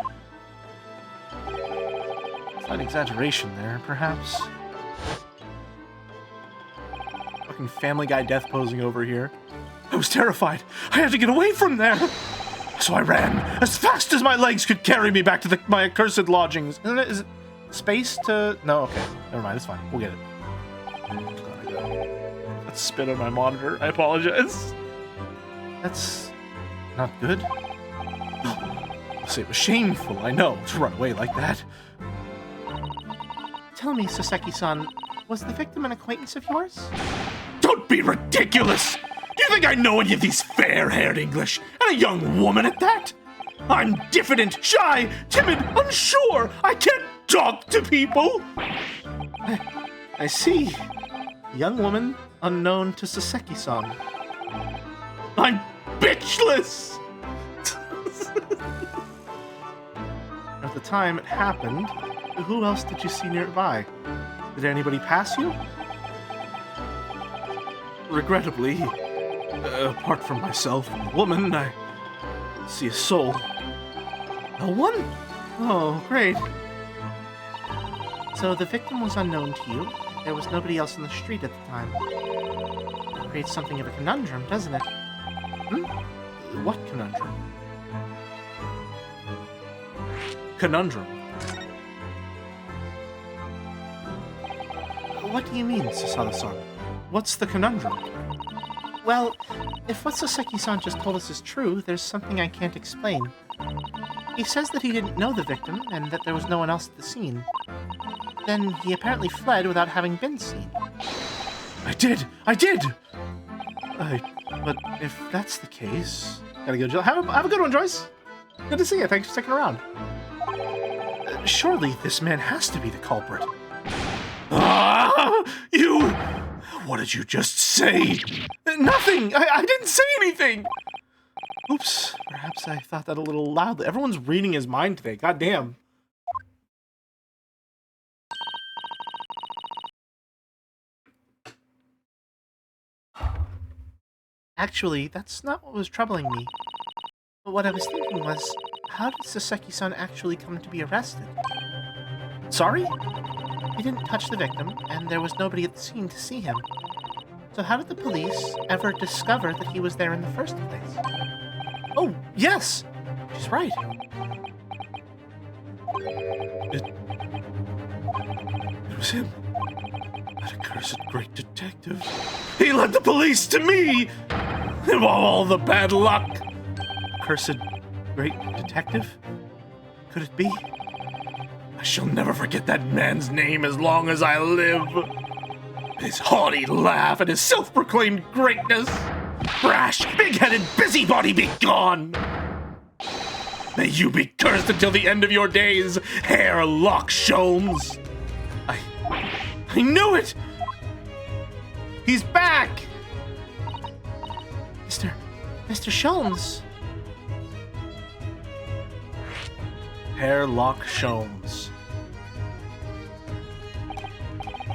Slight exaggeration there, perhaps. Fucking Family Guy death posing over here.
I was terrified. I had to get away from there. So I ran as fast as my legs could carry me back to my accursed lodgings.
Is it space to... No, okay. Never mind, it's fine. We'll get it.
Let's spit on my monitor. I apologize.
That's not good.
I'll say it was shameful, I know, to run away like that.
Tell me, Soseki-san, was the victim an acquaintance of yours?
Don't be ridiculous! Do you think I know any of these fair-haired English? And a young woman at that? I'm diffident, shy, timid, unsure. I can't talk to people.
I see. Young woman unknown to Saseki-san.
I'm bitchless.
At the time it happened, who else did you see nearby? Did anybody pass you?
Regrettably, apart from myself and the woman, I see a soul.
No one? Oh, great. So the victim was unknown to you. There was nobody else in the street at the time. It creates something of a conundrum, doesn't it?
What conundrum? Conundrum.
What do you mean, Susato-san?
What's the conundrum?
Well, if what Saseki-san just told us is true, there's something I can't explain. He says that he didn't know the victim, and that there was no one else at the scene. Then he apparently fled without having been seen.
I did!
But if that's the case... Gotta go, Jill. Have a good one, Joyce! Good to see you, thanks for sticking around.
Surely this man has to be the culprit. Ah! You... What did you just say? Nothing! I didn't say anything!
Oops, perhaps I thought that a little loudly. Everyone's reading his mind today, goddamn. Actually, that's not what was troubling me. But what I was thinking was, how did Saseki-san actually come to be arrested?
Sorry?
He didn't touch the victim, and there was nobody at the scene to see him. So how did the police ever discover that he was there in the first place?
Oh, yes!
She's right.
It was him. That accursed great detective. He led the police to me! Of all the bad luck!
Accursed great detective? Could it be?
I shall never forget that man's name as long as I live. His haughty laugh and his self-proclaimed greatness. Brash, big-headed busybody, be gone! May you be cursed until the end of your days, Hairlock Sholmes! I knew it!
He's back! Mr. Sholmes!
Hairlock Sholmes.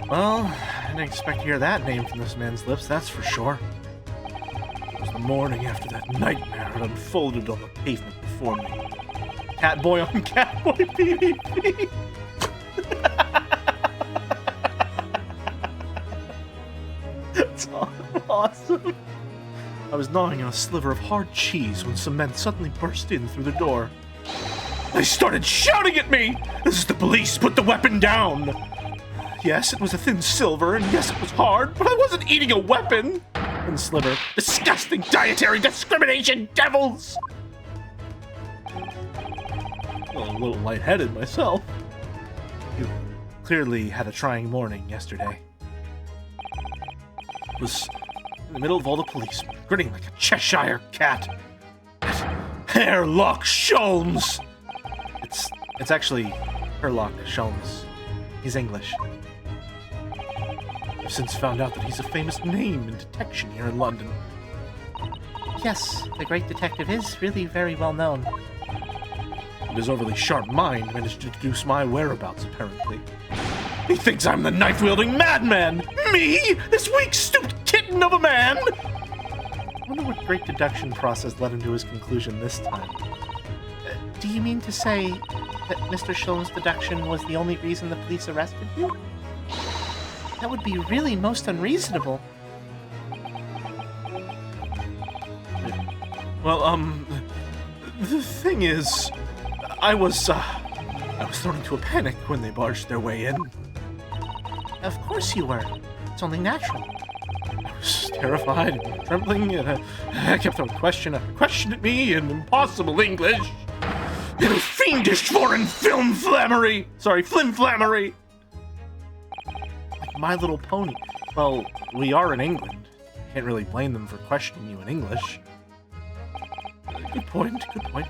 Well, I didn't expect to hear that name from this man's lips, that's for sure.
It was the morning after that nightmare had unfolded on the pavement before me.
Catboy on Catboy PvP!
That's awesome. I was gnawing on a sliver of hard cheese when some men suddenly burst in through the door. They started shouting at me! This is the police! Put the weapon down! Yes, it was a thin silver, and yes, it was hard, but I wasn't eating a weapon! And Sliver, disgusting dietary discrimination devils! Well, I'm a little lightheaded myself. You clearly had a trying morning yesterday. It was in the middle of all the policemen, grinning like a Cheshire cat. Hairlock Sholmes!
It's actually Herlock Sholmes. He's English.
I've since found out that he's a famous name in detection here in London.
Yes, the great detective is really very well known.
And his overly sharp mind managed to deduce my whereabouts, apparently. He thinks I'm the knife-wielding madman! Me? This weak, stooped kitten of a man?
I wonder what great deduction process led him to his conclusion this time. Do you mean to say that Mr. Sholmes' deduction was the only reason the police arrested you? That would be really most unreasonable.
Well, the thing is, I was thrown into a panic when they barged their way in.
Of course you were. It's only natural.
I was terrified and trembling, and I kept throwing question after question at me in impossible English. In fiendish foreign flimflammery!
Like My Little Pony. Well, we are in England. Can't really blame them for questioning you in English. Good point, good point.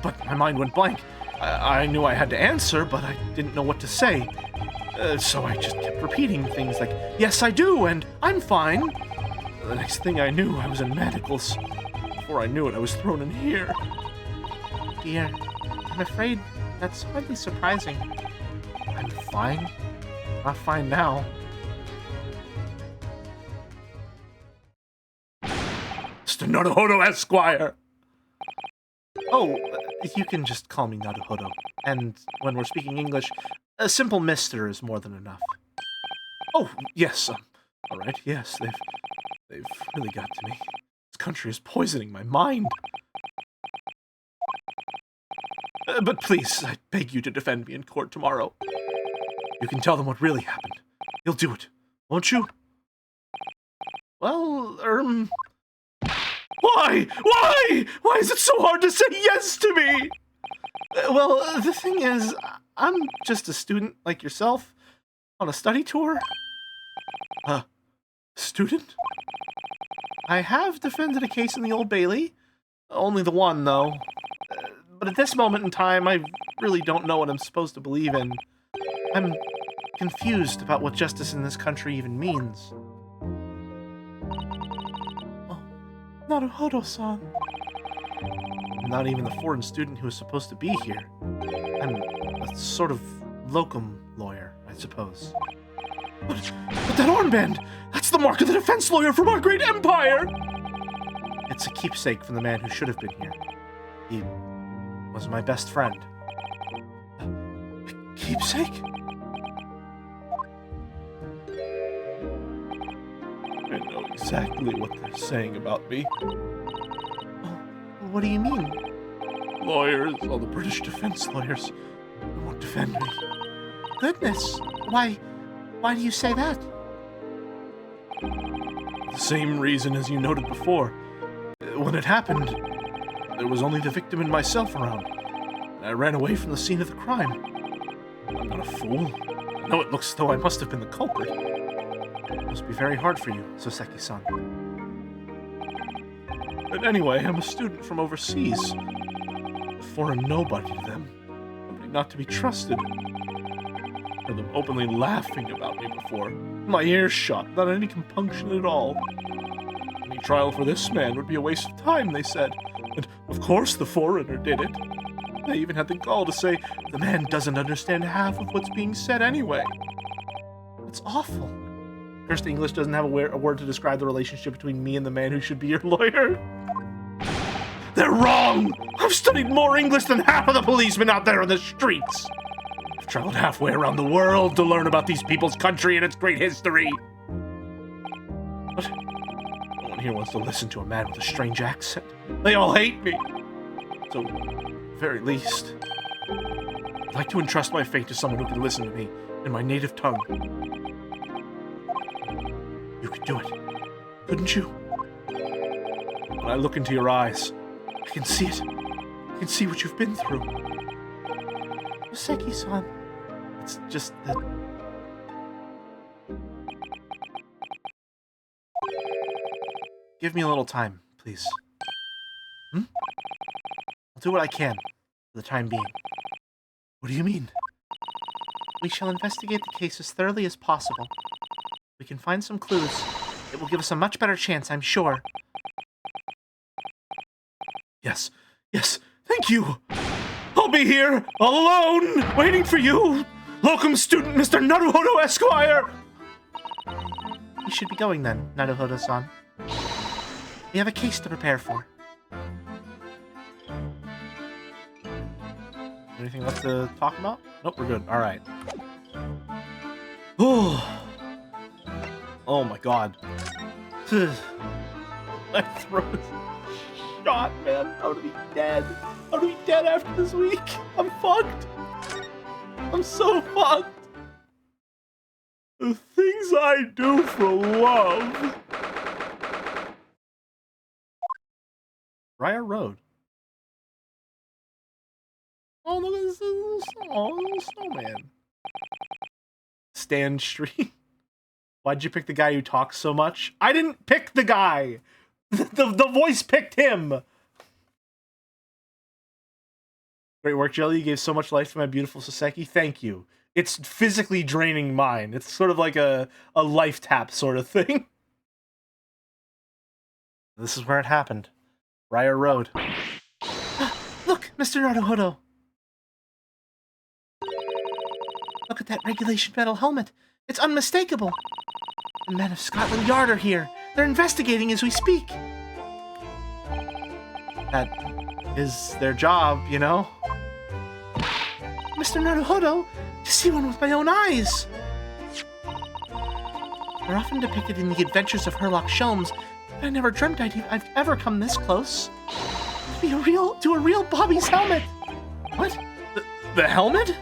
But my mind went blank. I knew I had to answer, but I didn't know what to say. So I just kept repeating things like, yes, I do, and I'm fine. The next thing I knew, I was in manacles. Before I knew it, I was thrown in here. Dear, I'm afraid that's hardly surprising. I'm fine. Not fine now. Mr. Naruhodo Esquire! Oh, you can just call me Naruhodo. And when we're speaking English, a simple mister is more than enough. Oh, yes, all right, yes, they've really got to me. This country is poisoning my mind. But please, I beg you to defend me in court tomorrow. You can tell them what really happened. You'll do it, won't you? Well, Why? Why? Why is it so hard to say yes to me? Well, the thing is, I'm just a student like yourself on a study tour. Student? I have defended a case in the Old Bailey. Only the one, though. But at this moment in time, I really don't know what I'm supposed to believe in. I'm confused about what justice in this country even means. Naruhodo-san. Not even the foreign student who is supposed to be here. I'm a sort of locum lawyer, I suppose. But that armband! That's the mark of the defense lawyer from our great empire! It's a keepsake from the man who should have been here. He was my best friend. A keepsake? I know exactly what they're saying about me. Oh, what do you mean? Lawyers, all the British defense lawyers, they won't defend me. Goodness, why do you say that? The same reason as you noted before. When it happened, there was only the victim and myself around, and I ran away from the scene of the crime. I'm not a fool. I know it looks as though I must have been the culprit. It must be very hard for you, Soseki-san. But anyway, I'm a student from overseas. A foreign nobody to them. Somebody not to be trusted. Heard them openly laughing about me before. My ears shot, without any compunction at all. Any trial for this man would be a waste of time, they said. And of course the foreigner did it. They even had the gall to say the man doesn't understand half of what's being said anyway. It's awful. Cursed English doesn't have a word to describe the relationship between me and the man who should be your lawyer. They're wrong! I've studied more English than half of the policemen out there in the streets! I've traveled halfway around the world to learn about these people's country and its great history. But no one here wants to listen to a man with a strange accent. They all hate me. So, at the very least, I'd like to entrust my fate to someone who can listen to me in my native tongue. You could do it, couldn't you? When I look into your eyes, I can see it. I can see what you've been through. Soseki-san, it's just that... Give me a little time, please. I'll do what I can, for the time being. What do you mean? We shall investigate the case as thoroughly as possible. We can find some clues. It will give us a much better chance, I'm sure. Yes, thank you. I'll be here, all alone, waiting for you, locum student Mr. Naruhodo Esquire. We should be going then, Naruhodo-san. We have a case to prepare for. Anything left to talk about? Nope, we're good. All right. Oh my god. My throat is shot, man. I'm gonna be dead. I'm gonna be dead after this week. I'm fucked. I'm so fucked. The things I do for love. Briar Road. Oh, look at this little snowman. Stan Street. Why'd you pick the guy who talks so much? I didn't pick the guy! The voice picked him! Great work, Jelly. You gave so much life to my beautiful Soseki. Thank you. It's physically draining mine. It's sort of like a life tap sort of thing. This is where it happened. Briar Road. Look, Mr. Naruhodo. Look at that regulation metal helmet. It's unmistakable. The men of Scotland Yard are here. They're investigating as we speak. That is their job, you know? Mr. Naruhodo, to see one with my own eyes. They're often depicted in the adventures of Sherlock Sholmes, but I never dreamt I'd ever come this close. To a real Bobby's helmet. What? The helmet?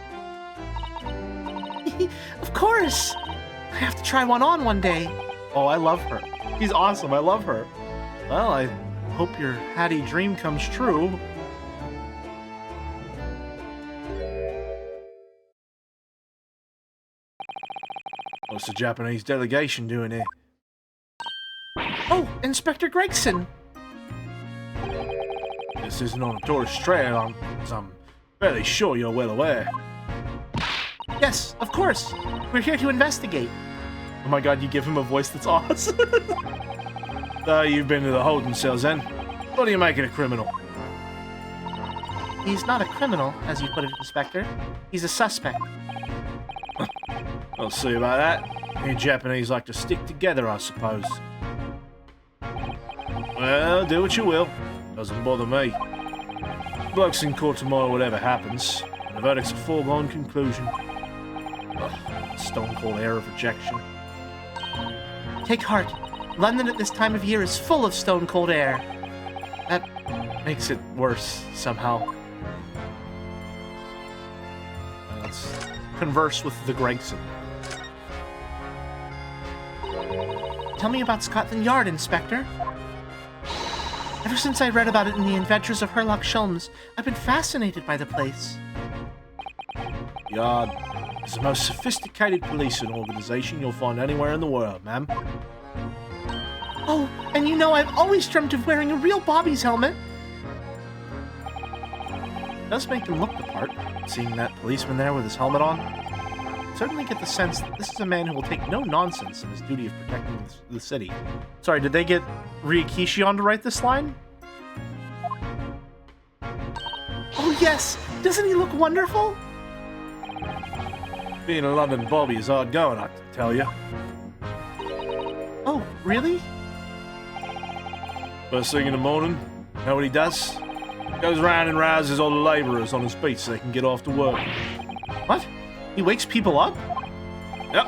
Of course. I have to try one on one day. Oh, I love her. She's awesome. I love her. Well, I hope your Hattie dream comes true. What's the Japanese delegation doing here? Oh, Inspector Gregson. This isn't on a tourist trail, as I'm fairly sure you're well aware. Yes, of course. We're here to investigate. Oh my god, you give him a voice that's awesome. So you've been to the holding cells then? What do you make of a criminal? He's not a criminal, as you put it, Inspector. He's a suspect. I'll see about that. You Japanese like to stick together, I suppose. Well, do what you will. Doesn't bother me. Bloke's in court tomorrow, whatever happens. And the verdict's a foregone conclusion. Ugh, stone cold air of rejection. Take heart. London at this time of year is full of stone cold air. That makes it worse, somehow. Let's converse with the Gregson. Tell me about Scotland Yard, Inspector. Ever since I read about it in the Adventures of Sherlock Sholmes, I've been fascinated by the place. Yard is the most sophisticated policing organization you'll find anywhere in the world, ma'am. Oh, and you know I've always dreamt of wearing a real Bobby's helmet. It does make them look the part, seeing that policeman there with his helmet on. I certainly get the sense that this is a man who will take no nonsense in his duty of protecting the city. Sorry, did they get Rikishi on to write this line? Oh yes! Doesn't he look wonderful? Being a London Bobby is hard going, I can tell you. Oh, really? First thing in the morning, know what he does? Goes round and rouses all the labourers on his feet so they can get off to work. What? He wakes people up? Yep.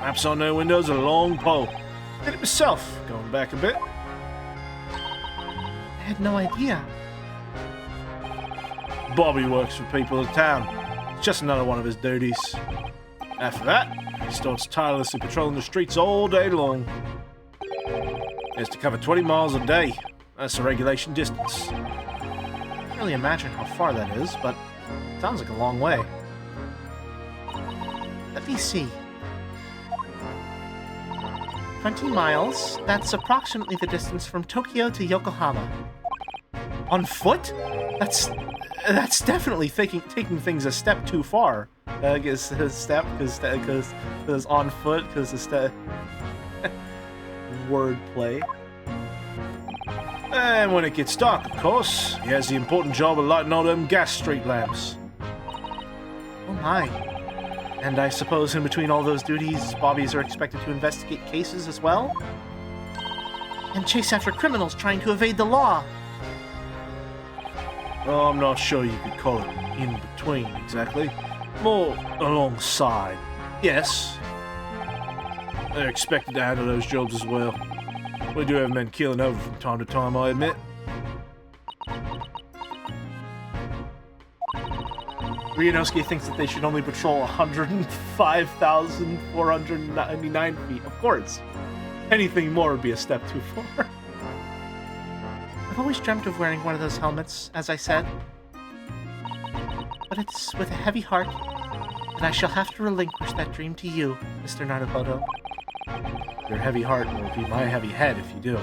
Raps on their windows with a long pole. Did it myself, going back a bit. I had no idea. Bobby works for people in town. It's just another one of his duties. After that, he starts tirelessly patrolling the streets all day long. He has to cover 20 miles a day. That's the regulation distance. I can't really imagine how far that is, but it sounds like a long way. Let me see. 20 miles, that's approximately the distance from Tokyo to Yokohama. On foot? That's definitely taking things a step too far. I guess a step, because on foot, because a step... Wordplay. And when it gets dark, of course, he has the important job of lighting all them gas street lamps. Oh my. And I suppose in between all those duties, Bobbies are expected to investigate cases as well? And chase after criminals trying to evade the law. Well, I'm not sure you could call it in between, exactly. More alongside. Yes. They're expected to handle those jobs as well. We do have men killing over from time to time, I admit. Ryunosuke thinks that they should only patrol 105,499 feet. Of course. Anything more would be a step too far. I've always dreamt of wearing one of those helmets, as I said. But it's with a heavy heart that I shall have to relinquish that dream to you, Mr. Naruhodo. Your heavy heart will be my heavy head if you do.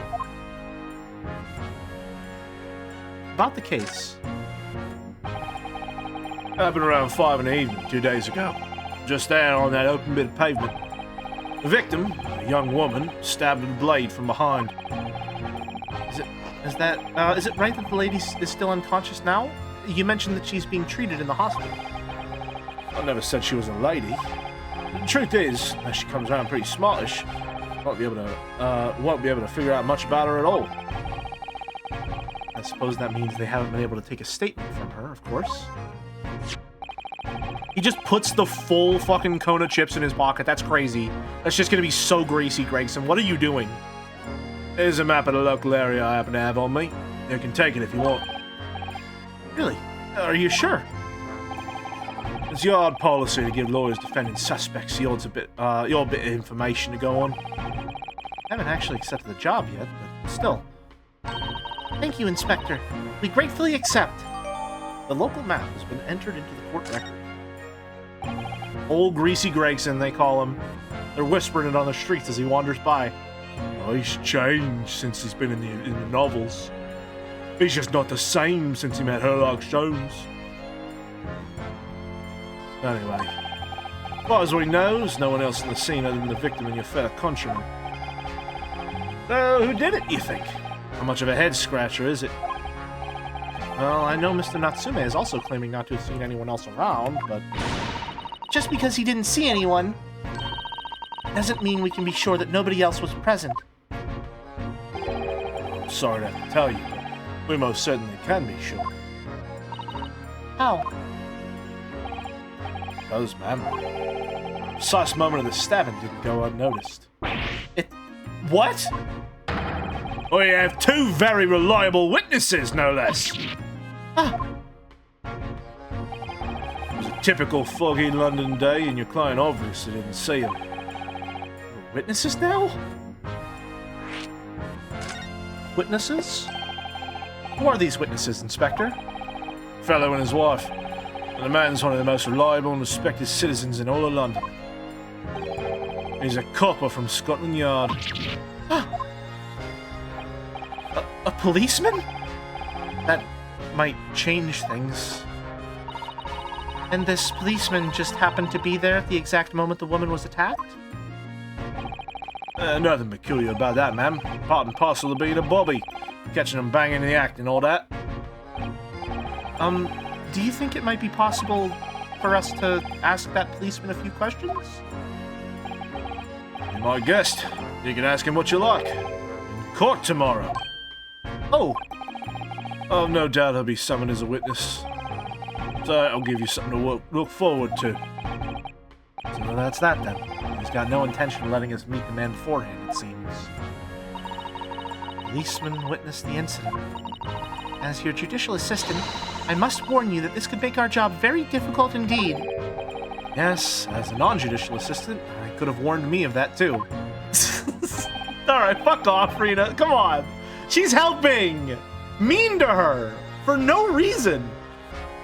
About the case.
Happened around 5 in the evening 2 days ago. Just there on that open bit of pavement. The victim, a young woman, stabbed with a blade from behind.
Is it right that the lady is still unconscious now? You mentioned that she's being treated in the hospital.
I never said she was a lady. The truth is, as she comes around pretty smartish, won't be able to figure out much about her at all.
I suppose that means they haven't been able to take a statement from her, of course. He just puts the full fucking cone of chips in his pocket. That's crazy. That's just gonna be so greasy, Gregson. What are you doing?
Here's a map of the local area I happen to have on me. You can take it if you want.
Really? Are you sure?
It's yard policy to give lawyers defending suspects your bit of information to go on.
I haven't actually accepted the job yet, but still. Thank you, Inspector. We gratefully accept. The local map has been entered into the court record. Old Greasy Gregson, they call him. They're whispering it on the streets as he wanders by.
Oh, he's changed since he's been in the novels. He's just not the same since he met Sherlock Holmes. Anyway, as far as we know, there's no one else in the scene other than the victim and your fair countryman. So, who did it, you think? How much of a head-scratcher is it?
Well, I know Mr. Natsume is also claiming not to have seen anyone else around, but... Just because he didn't see anyone doesn't mean we can be sure that nobody else was present.
I'm sorry to have to tell you, but we most certainly can be sure.
How?
Because, ma'am, the precise moment of the stabbing didn't go unnoticed.
What?
We have 2 very reliable witnesses, no less. It was a typical foggy London day, and your client obviously didn't see him.
Witnesses now? Witnesses? Who are these witnesses, Inspector?
Fellow and his wife. And the man's one of the most reliable and respected citizens in all of London. He's a copper from Scotland Yard.
A policeman? That might change things. And this policeman just happened to be there at the exact moment the woman was attacked?
Nothing peculiar about that, ma'am. Part and parcel of being a bobby. Catching them banging in the act and all that.
Do you think it might be possible for us to ask that policeman a few questions?
You're my guest. You can ask him what you like. In court tomorrow.
Oh,
No doubt he'll be summoned as a witness. So I'll give you something to look forward to.
so that's that then. He's got no intention of letting us meet the man beforehand, it seems. Policeman witnessed the incident. As your judicial assistant, I must warn you that this could make our job very difficult indeed.
Yes, as a non-judicial assistant, I could have warned me of that too.
Alright, fuck off, Rena. Come on. She's helping! Mean to her! For no reason!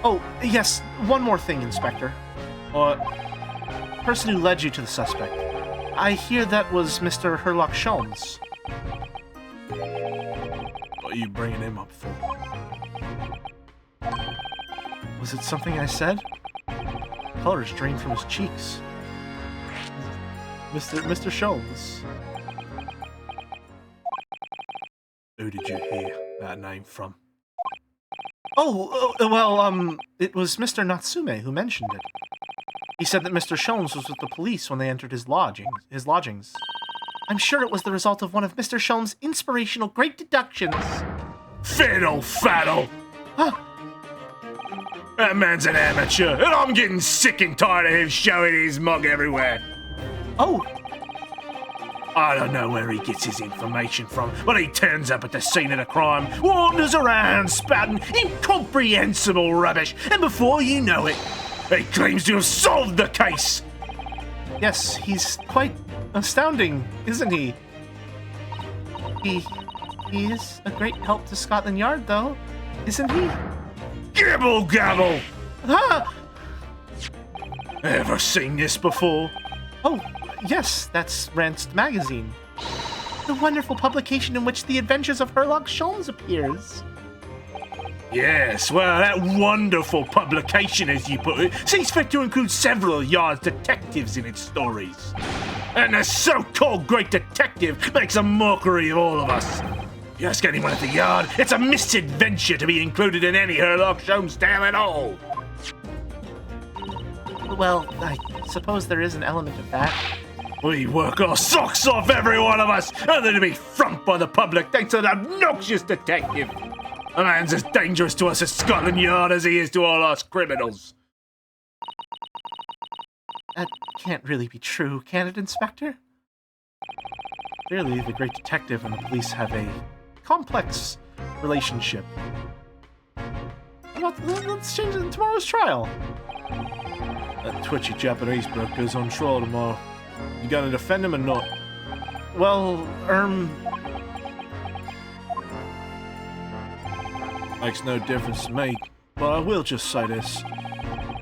Oh, yes, one more thing, Inspector.
What?
The person who led you to the suspect. I hear that was Mr. Sherlock Holmes.
What are you bringing him up for?
Was it something I said? Colors drained from his cheeks. Mr. Holmes.
Who did you hear that name from?
It was Mr. Natsume who mentioned it. He said that Mr. Holmes was with the police when they entered his lodgings. I'm sure it was the result of one of Mr. Holmes' inspirational great deductions.
Fiddle faddle!
Huh?
That man's an amateur, and I'm getting sick and tired of him showing his mug everywhere.
Oh,
I don't know where he gets his information from, but he turns up at the scene of the crime, wanders around spouting incomprehensible rubbish, and before you know it, he claims to have solved the case.
yes, he's quite astounding, isn't he? He is a great help to Scotland Yard, though, isn't he?
Gibble gabble!
Ah!
Ever seen this before?
Oh, yes, that's Ranced Magazine. The wonderful publication in which the adventures of Sherlock Holmes appears.
Yes, well, that wonderful publication, as you put it, sees fit to include several Yard's detectives in its stories. And the so-called great detective makes a mockery of all of us. If you ask anyone at the Yard, it's a misadventure to be included in any Sherlock Holmes tale at all.
Well, I suppose there is an element of that.
We work our socks off, every one of us, only to be frumped by the public thanks to that obnoxious detective. A man's as dangerous to us at Scotland Yard as he is to all us criminals.
That can't really be true, can it, Inspector? Clearly, the great detective and the police have a complex relationship. Let's change it in tomorrow's trial.
That twitchy Japanese bloke goes on trial tomorrow. You gonna defend him or not?
Well,
Makes no difference to me, but I will just say this.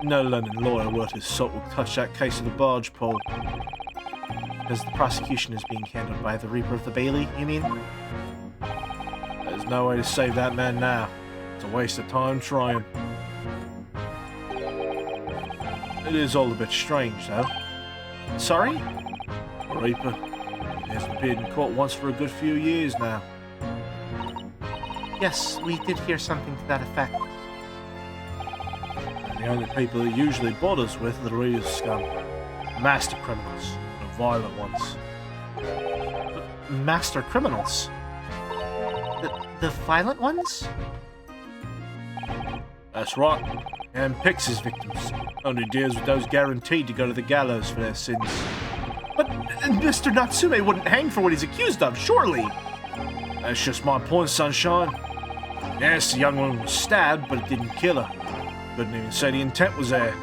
No London lawyer worth his salt will touch that case of the barge pole.
Because the prosecution is being handled by the Reaper of the Bailey, you mean?
There's no way to save that man now. It's a waste of time trying. It is all a bit strange, though.
Sorry?
The Reaper. He hasn't appeared in court once for a good few years now.
Yes, we did hear something to that effect.
And the only people he usually bothers with are the real scum. Master criminals. The violent ones.
Master criminals? The violent ones?
That's right. And picks his victims. Only deals with those guaranteed to go to the gallows for their sins.
But Mr. Natsume wouldn't hang for what he's accused of, surely!
That's just my point, sunshine. Yes, the young woman was stabbed, but it didn't kill her. Couldn't even say the intent was there.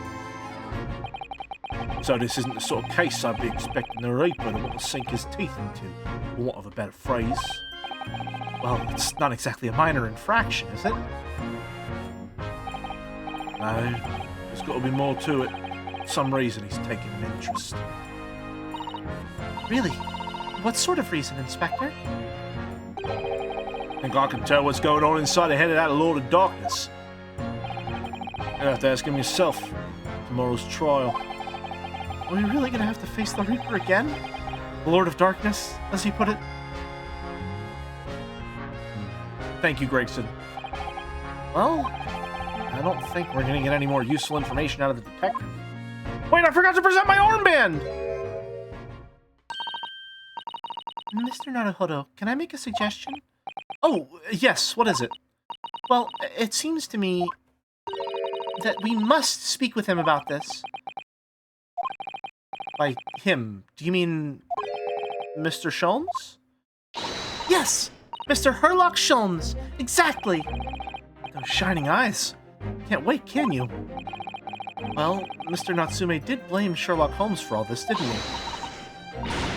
So this isn't the sort of case I'd be expecting the Reaper to want to sink his teeth into, for want of a better phrase.
Well, it's not exactly a minor infraction, is it?
No, there's got to be more to it. For some reason he's taking an interest.
Really? What sort of reason, Inspector?
Think I can tell what's going on inside the head of that Lord of Darkness. You'll have to ask him yourself. Tomorrow's trial.
Are we really gonna have to face the Reaper again? The Lord of Darkness, as he put it?
Thank you, Gregson.
Well, I don't think we're gonna get any more useful information out of the detective.
Wait, I forgot to present my armband!
Mr. Naruhodo, can I make a suggestion? Oh, yes, what is it? Well, it seems to me that we must speak with him about this. By him, do you mean Mr. Sholmes? Yes, Mr. Sherlock Sholmes, exactly. Those shining eyes. Can't wait, can you? Well, Mr. Natsume did blame Sherlock Holmes for all this, didn't he?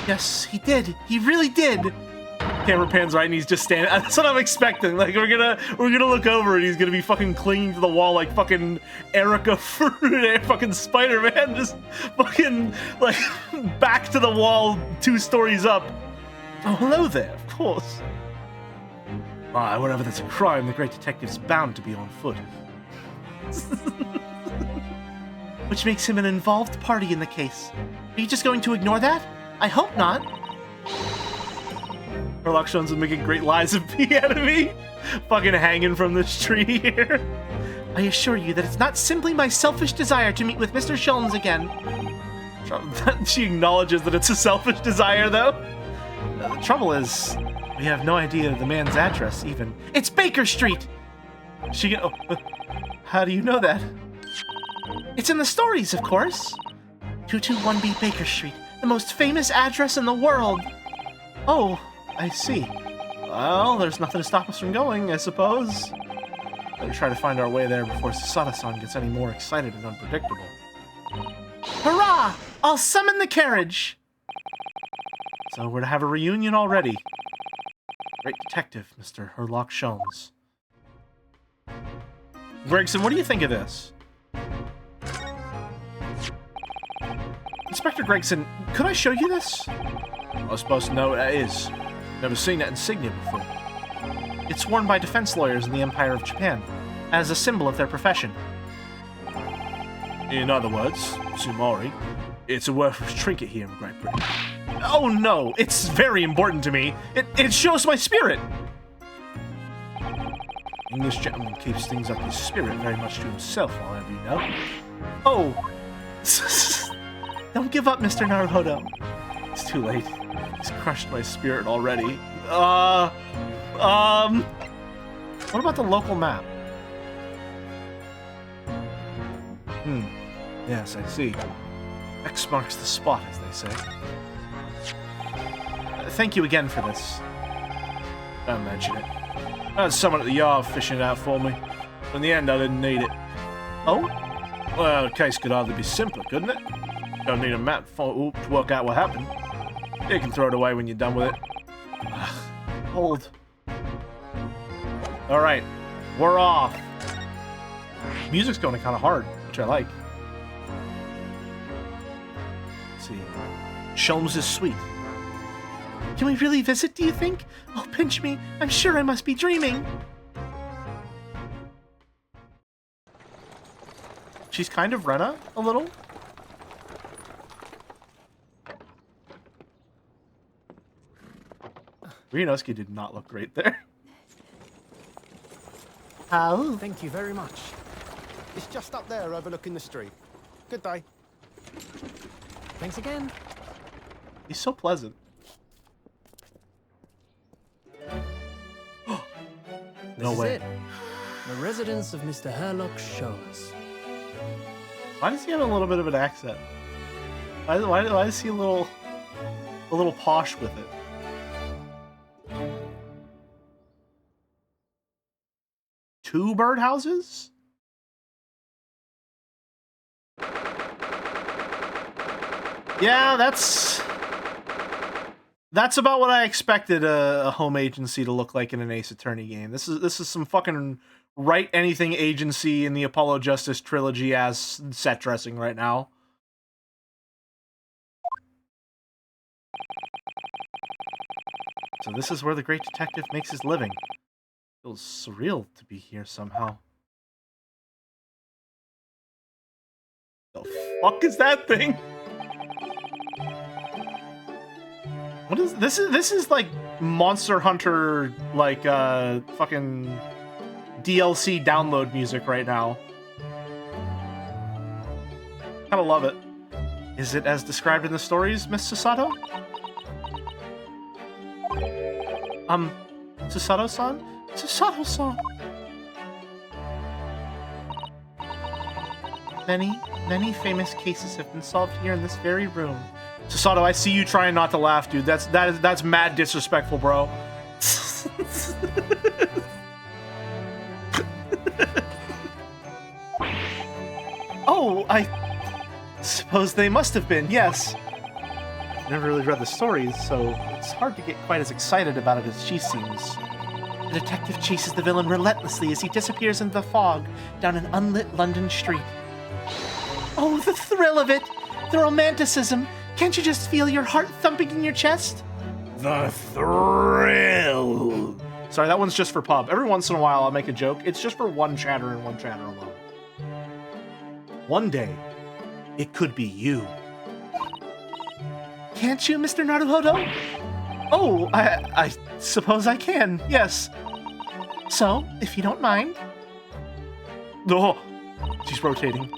Yes, he did. He really did.
Camera pans right, and he's just standing. That's what I'm expecting. Like we're gonna look over, and he's gonna be fucking clinging to the wall like fucking Erica for fucking Spider-Man, just fucking like back to the wall, 2 stories up.
Oh, hello there. Of course.
Ah, whenever there's a crime, the great detective's bound to be on foot.
Which makes him an involved party in the case. Are you just going to ignore that? I hope not.
Sherlock Holmes is making great lies of me out of me. Fucking hanging from this tree here.
I assure you that it's not simply my selfish desire to meet with Mr. Sholmes again.
She acknowledges that it's a selfish desire, though.
The trouble is, we have no idea of the man's address, even. It's Baker Street!
How do you know that?
It's in the stories, of course. 221B Baker Street, the most famous address in the world.
Oh, I see. Well, there's nothing to stop us from going, I suppose. Better try to find our way there before Sasada-san gets any more excited and unpredictable.
Hurrah! I'll summon the carriage!
So we're to have a reunion already. Great detective, Mr. Sherlock Holmes. Gregson, what do you think of this? Inspector Gregson, could I show you this? I was supposed to know what that is. Never seen that insignia before.
It's worn by defense lawyers in the Empire of Japan. as a symbol of their profession.
In other words, Sumori, it's a worthless trinket here in Great Britain.
Oh no, it's very important to me. It shows my spirit.
English gentleman keeps things like his spirit very much to himself, I'll have you know.
Oh. Don't give up, Mr. Naruhodo.
It's too late. He's crushed my spirit already.
What about the local map?
Yes, I see.
X marks the spot, as they say. Thank you again for this.
Don't mention it. I had someone at the yard fishing it out for me. In the end, I didn't need it.
Oh?
Well, the case could hardly be simpler, couldn't it? Don't need a map to work out what happened. You can throw it away when you're done with it.
Hold. Alright, we're off. Music's going kind of hard, which I like. Let's see. Sholmes is sweet. Can we really visit, do you think? Oh, pinch me. I'm sure I must be dreaming. She's kind of Rena, a little. Ryunosuke did not look great there.
Oh. Thank you very much. It's just up there overlooking the street. Good day. Thanks again.
He's so pleasant. No
This
way.
is it. The residence of Mr. Herlock Sholmes.
Why does he have a little bit of an accent? Why is he a little posh with it? Two birdhouses? Yeah, that's about what I expected a home agency to look like in an Ace Attorney game. This is some fucking Write Anything agency in the Apollo Justice trilogy as set dressing right now. So this is where the great detective makes his living. Feels surreal to be here somehow. The fuck is that thing? What is this? This is like Monster Hunter, like fucking DLC download music right now. Kind of love it. Is it as described in the stories, Miss Susato? Susato-san? Susato-san! Many famous cases have been solved here in this very room. Susato, I see you trying not to laugh, dude. That's mad disrespectful, bro. Oh, I suppose they must have been, yes. I've never really read the stories, so it's hard to get quite as excited about it as she seems. The detective chases the villain relentlessly as he disappears into the fog down an unlit London street. Oh, the thrill of it! The romanticism! Can't you just feel your heart thumping in your chest?
The thrill!
Sorry, that one's just for pub. Every once in a while I'll make a joke. It's just for one chatter and one chatter alone. One day, it could be you. Can't you, Mr. Naruhodo? Oh, I suppose I can, yes. So, if you don't mind... Oh, she's rotating.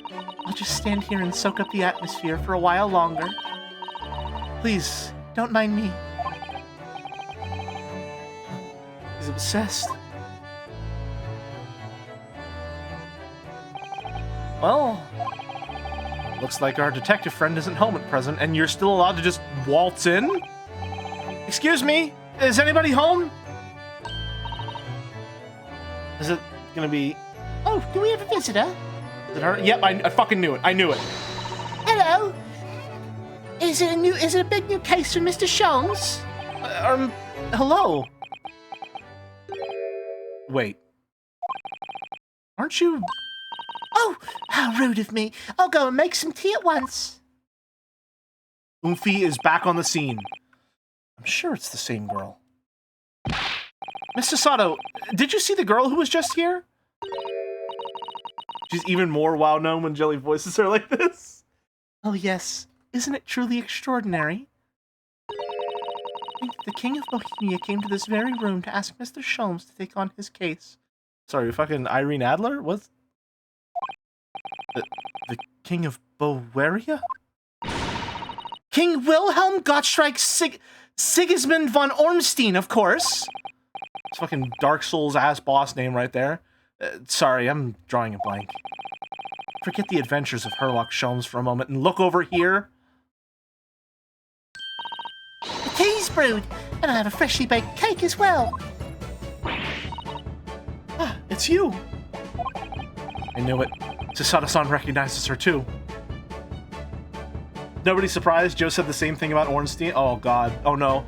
I'll just stand here and soak up the atmosphere for a while longer. Please, don't mind me. He's obsessed. Well, looks like our detective friend isn't home at present, and you're still allowed to just waltz in? Excuse me, is anybody home? Is it gonna be...
Oh, do we have a visitor?
Is it her? Yep, I fucking knew it. I knew it.
Hello? Is it a big new case from Mr. Sholmes?
Hello? Wait. Aren't you...
Oh, how rude of me. I'll go and make some tea at once.
Umfi is back on the scene. I'm sure it's the same girl. Miss Sato, did you see the girl who was just here? She's even more well-known when Jelly voices her like this. Oh yes, isn't it truly extraordinary? I think the King of Bohemia came to this very room to ask Mr. Sholmes to take on his case. Sorry, fucking Irene Adler? What? The King of Bowaria? King Wilhelm Gottschalk Sigismund von Ormstein, of course. It's fucking Dark Souls ass boss name right there. Sorry, I'm drawing a blank. Forget the adventures of Herlock Sholmes for a moment and look over here.
The tea's brewed, and I have a freshly baked cake as well.
Ah, it's you. I knew it. Chisada-san recognizes her too. Nobody surprised? Joe said the same thing about Ornstein. Oh god. Oh no.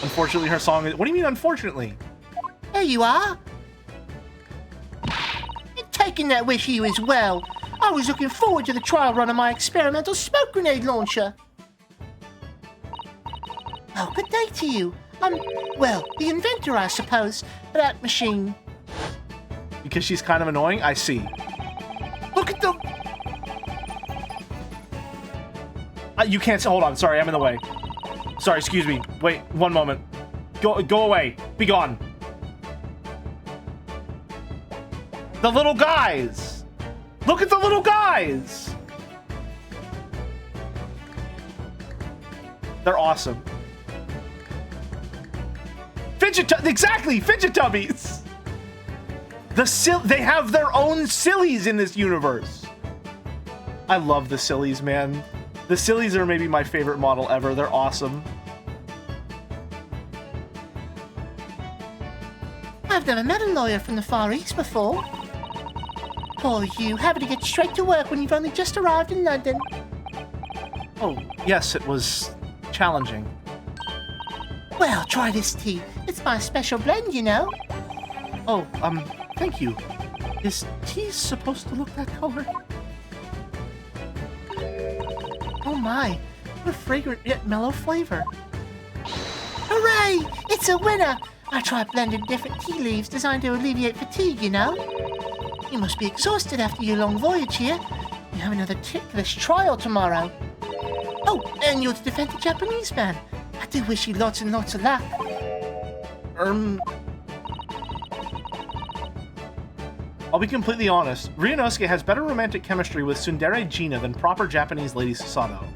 Unfortunately, her song is... What do you mean, unfortunately?
There you are. You're taking that with you as well. I was looking forward to the trial run of my experimental smoke grenade launcher. Oh, good day to you. I'm, well, the inventor, I suppose, of that machine.
Because she's kind of annoying? I see. Look at the... you can't... Hold on. Sorry, I'm in the way. Sorry, excuse me. Wait, one moment. Go away. Be gone. The little guys! Look at the little guys! They're awesome. Exactly! Fidget Tubbies! They have their own sillies in this universe. I love the sillies, man. The sillies are maybe my favorite model ever. They're awesome.
I've never met a lawyer from the Far East before. Poor you, having to get straight to work when you've only just arrived in London.
Oh, yes, it was challenging.
Well, try this tea. It's my special blend, you know.
Oh, thank you. Is tea supposed to look that color? Oh my, what a fragrant yet mellow flavor.
Hooray! It's a winner! I tried blending different tea leaves designed to alleviate fatigue, you know. You must be exhausted after your long voyage here. You have another ticklish trial tomorrow. Oh, and you're to defend the Japanese man. I do wish you lots and lots of luck.
I'll be completely honest. Ryunosuke has better romantic chemistry with Tsundere Gina than proper Japanese Lady Susato.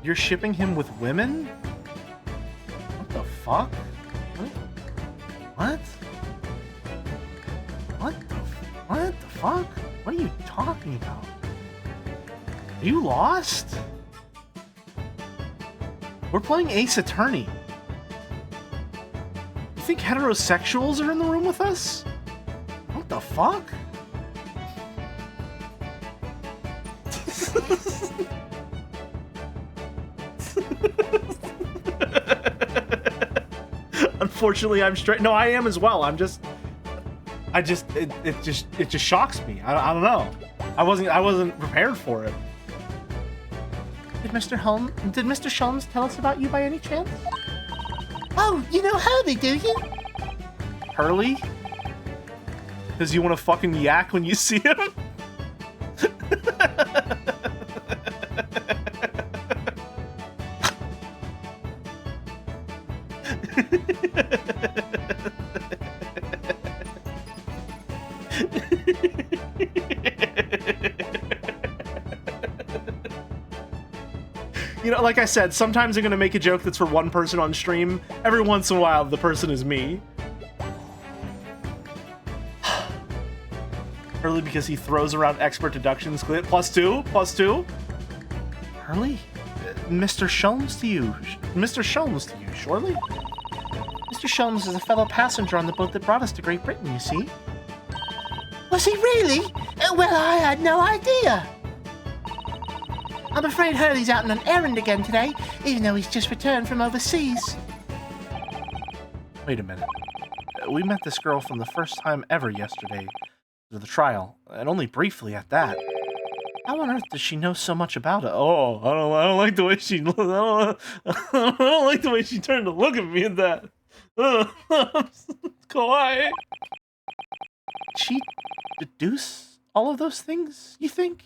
You're shipping him with women? What the fuck? What? What the fuck? What are you talking about? Are you lost? We're playing Ace Attorney. You think heterosexuals are in the room with us? What the fuck? Unfortunately, I'm straight. No, I am as well. It just shocks me. I don't know. I wasn't prepared for it.
Did Mr. Sholmes tell us about you by any chance? Oh, you know Hurley, do you?
Hurley? Because you want to fucking yak when you see him? You know, like I said, sometimes I'm going to make a joke that's for one person on stream. Every once in a while, the person is me. Hurley because he throws around expert deductions. +2? +2? Hurley? Mr. Sholmes to you. Mr. Sholmes to you, surely? Mr. Sholmes is a fellow passenger on the boat that brought us to Great Britain, you see?
Was he really? Well, I had no idea. I'm afraid Hurley's out on an errand again today, even though he's just returned from overseas.
Wait a minute. We met this girl from the first time ever yesterday to the trial, and only briefly at that. How on earth does she know so much about it? Oh, I don't like the way she. I don't like the way she turned to look at me at that. Kawaii. She deduce all of those things, you think?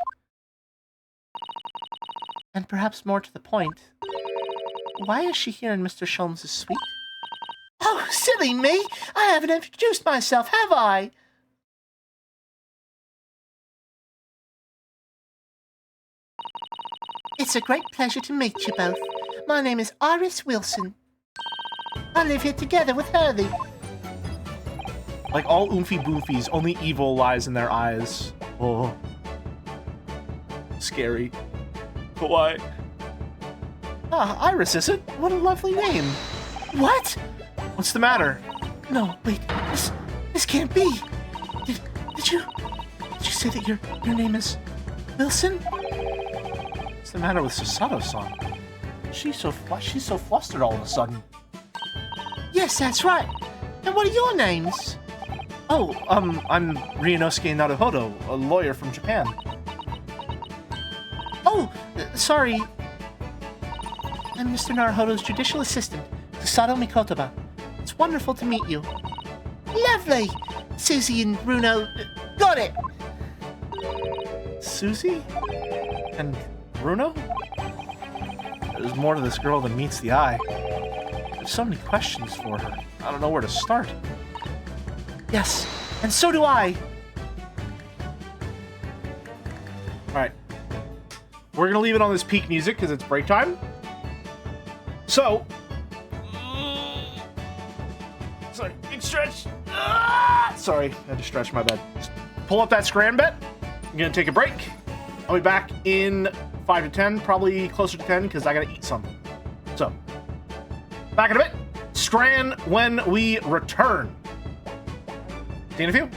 And perhaps more to the point, why is she here in Mr. Sholmes' suite?
Oh, silly me! I haven't introduced myself, have I? It's a great pleasure to meet you both. My name is Iris Wilson. I live here together with Hurley.
Like all Oomphy Boomfies, only evil lies in their eyes. Oh. Scary. But why? Ah, Iris, is it? What a lovely name.
What?
What's the matter?
No, wait. This can't be. Did you say that your name is Wilson?
What's the matter with Susato-san? She's so flustered all of a sudden.
Yes, that's right. And what are your names?
Oh, I'm Ryunosuke Naruhodo, a lawyer from Japan.
Oh, sorry. I'm Mr. Naruhodo's judicial assistant, Susato Mikotoba. It's wonderful to meet you. Lovely! Susie and Bruno, got it!
Susie? And Bruno? There's more to this girl than meets the eye. There's so many questions for her. I don't know where to start.
Yes, and so do I.
Alright. We're gonna leave it on this peak music because it's break time. So... Sorry, big stretch. Sorry, I had to stretch my bed. Just pull up that scran bet. I'm gonna take a break. I'll be back in 5 to 10, probably closer to 10 because I gotta eat something. So, back in a bit. Scran when we return. See you in a few.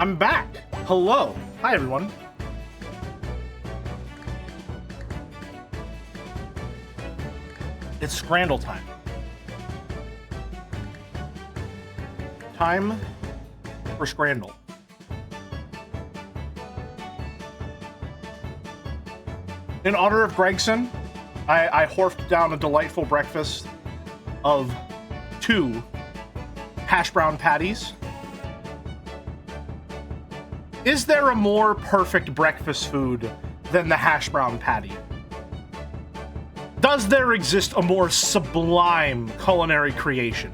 I'm back. Hello. Hi, everyone. It's Scrandle time. Time for Scrandle. In honor of Gregson, I horfed down a delightful breakfast of 2 hash brown patties. Is there a more perfect breakfast food than the hash brown patty? Does there exist a more sublime culinary creation?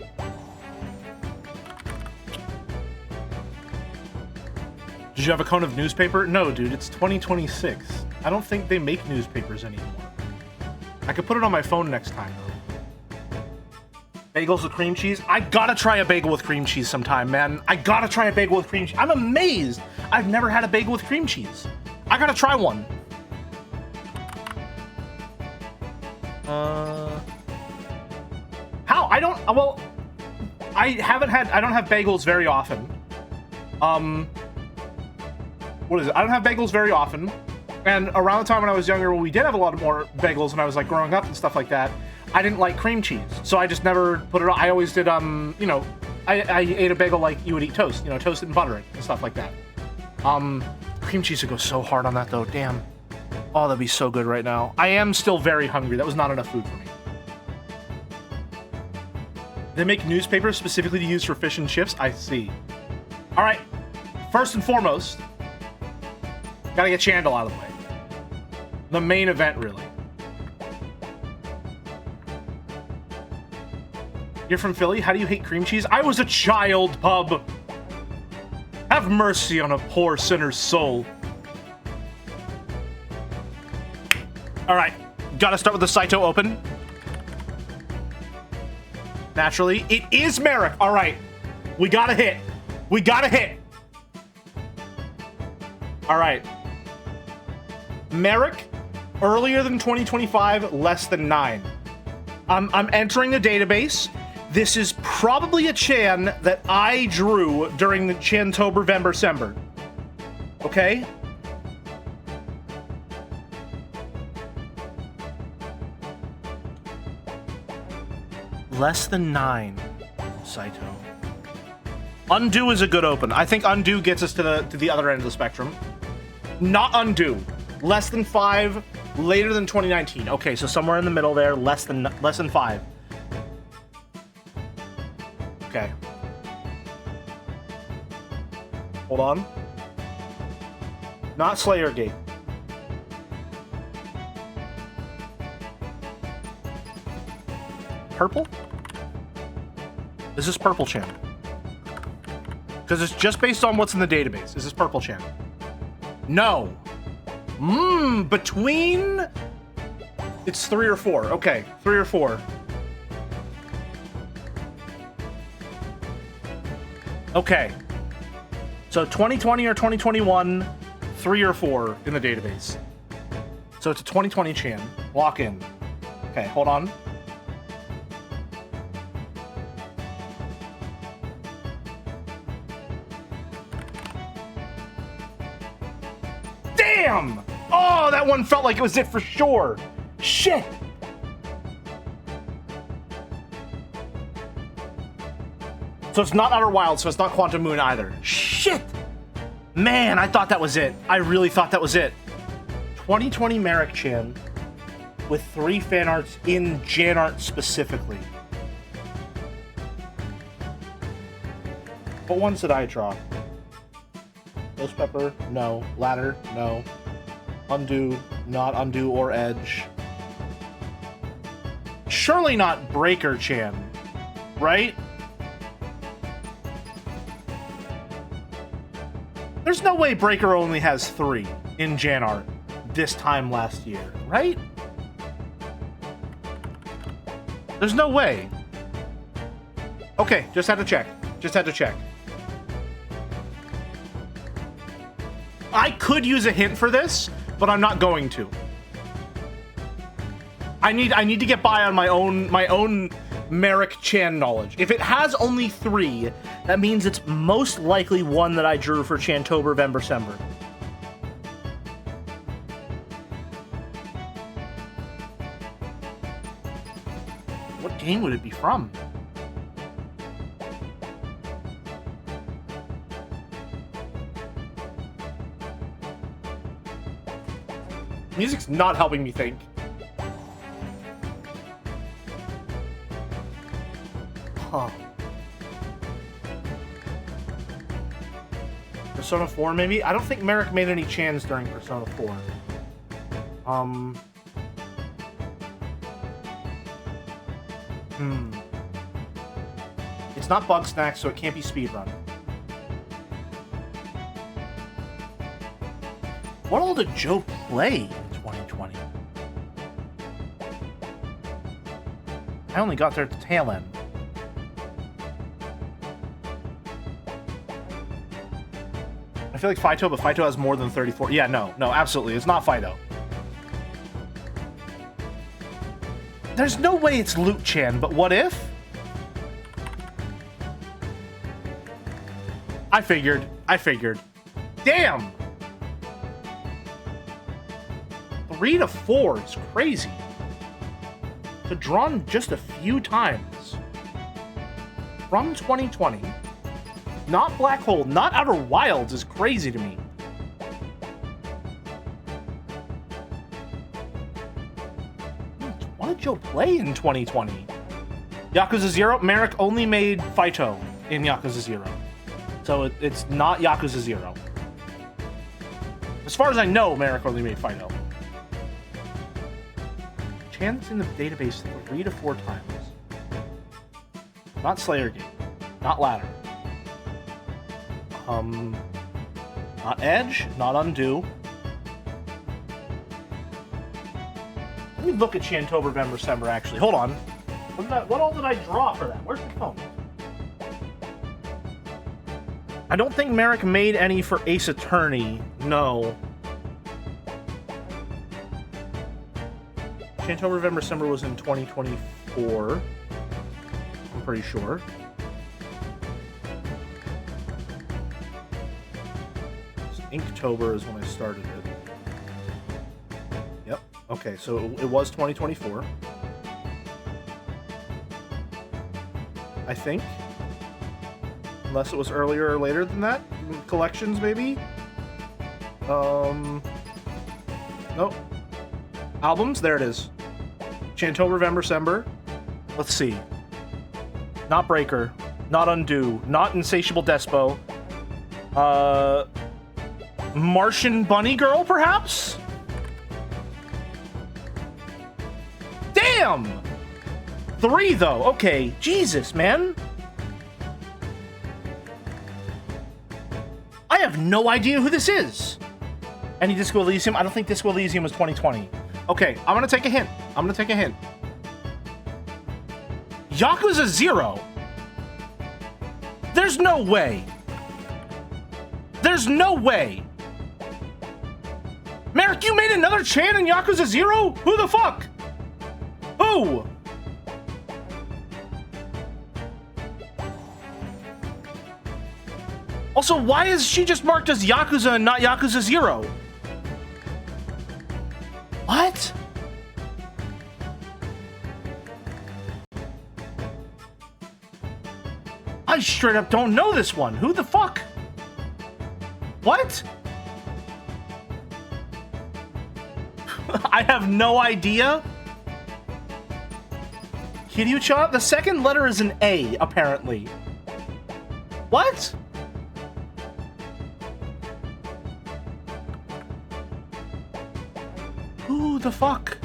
Did you have a cone of newspaper? No, dude, it's 2026. I don't think they make newspapers anymore. I could put it on my phone next time, though. Bagels with cream cheese? I gotta try a bagel with cream cheese sometime, man. I gotta try a bagel with cream cheese. I'm amazed I've never had a bagel with cream cheese. I gotta try one. How? I don't, well, I don't have bagels very often. What is it? I don't have bagels very often. And around the time when I was younger, when we did have a lot more bagels when I was like growing up and stuff like that, I didn't like cream cheese. So I just never put it on. I always did, you know, I ate a bagel like you would eat toast, you know, toast it and butter it and stuff like that. Cream cheese would go so hard on that though, damn. Oh, that'd be so good right now. I am still very hungry. That was not enough food for me. They make newspapers specifically to use for fish and chips? I see. All right, first and foremost, gotta get Chandel out of the way. The main event, really. You're from Philly? How do you hate cream cheese? I was a child, pub. Have mercy on a poor sinner's soul. All right, gotta start with the Saito Open. Naturally, it is Merrick. All right, we gotta hit. We gotta hit. All right. Merrick, earlier than 2025, less than 9. I'm entering a database. This is probably a Chan that I drew during the Chantober-Vember-Sember. Okay? Less than 9, Saito. Undo is a good open. I think Undo gets us to the other end of the spectrum. Not Undo. Less than 5, later than 2019. Okay, so somewhere in the middle there, less than 5. Okay. Hold on. Not Slayer Gate. Purple? Is this Purple Chan? Because it's just based on what's in the database. Is this Purple Chan? No. Between... It's 3 or 4. Okay, 3 or 4. Okay. So 2020 or 2021, 3 or 4 in the database. So it's a 2020 Chan. Lock in. Okay, hold on. Damn! Oh, that one felt like it was it for sure. Shit! So it's not Outer Wilds, so it's not Quantum Moon either. Shit! Man, I thought that was it. I really thought that was it. 2020 Merrick Chan with 3 fan arts in Jan art specifically. What ones did I draw? Ghost Pepper? No. Ladder? No. Undo? Not Undo or Edge. Surely not Breaker Chan, right? There's no way Breaker only has 3 in Jan art this time last year, right? There's no way. Okay, just had to check. Just had to check. I could use a hint for this, but I'm not going to. I need to get by on my own Merrick Chan knowledge. If it has only 3, that means it's most likely one that I drew for Chantober, Vembersember. What game would it be from? Music's not helping me think. Huh. Persona 4, maybe? I don't think Merrick made any Chans during Persona 4. It's not Bugsnax, so it can't be Speedrun. What all did Joe play in 2020? I only got there at the tail end. I feel like Fido, but Fido has more than 34. Yeah, no, absolutely. It's not Fido. There's no way it's Loot Chan, but what if? I figured. Damn! 3 to 4 is crazy. So drawn just a few times. From 2020. Not Black Hole, not Outer Wilds is crazy to me. What did Joe play in 2020? Yakuza 0? Merrick only made Fido in Yakuza 0. So it's not Yakuza 0. As far as I know, Merrick only made Fido. Chan's in the database 3 to 4 times. Not Slayergate. Not Ladder. Not Edge. Not Undo. Let me look at Chantober, Vembersember, actually. Hold on. What all did I draw for that? Where's the phone? I don't think Merrick made any for Ace Attorney. No. Chantober, Vembersember was in 2024. I'm pretty sure. Inktober is when I started it. Yep. Okay, so it was 2024. I think. Unless it was earlier or later than that. Collections, maybe? Nope. Albums? There it is. Chantober, Vembersember. Let's see. Not Breaker. Not Undo. Not Insatiable Despo. Martian Bunny Girl, perhaps? Damn! 3, though. Okay. Jesus, man. I have no idea who this is. Any Disco Elysium? I don't think Disco Elysium was 2020. Okay, I'm gonna take a hint. Yakuza 0. There's no way. Merrick, you made another Chan in Yakuza 0? Who the fuck? Who? Also, why is she just marked as Yakuza and not Yakuza 0? What? I straight up don't know this one. Who the fuck? What? I have no idea. Kiryu-chan? The second letter is an A, apparently. What? Who the fuck?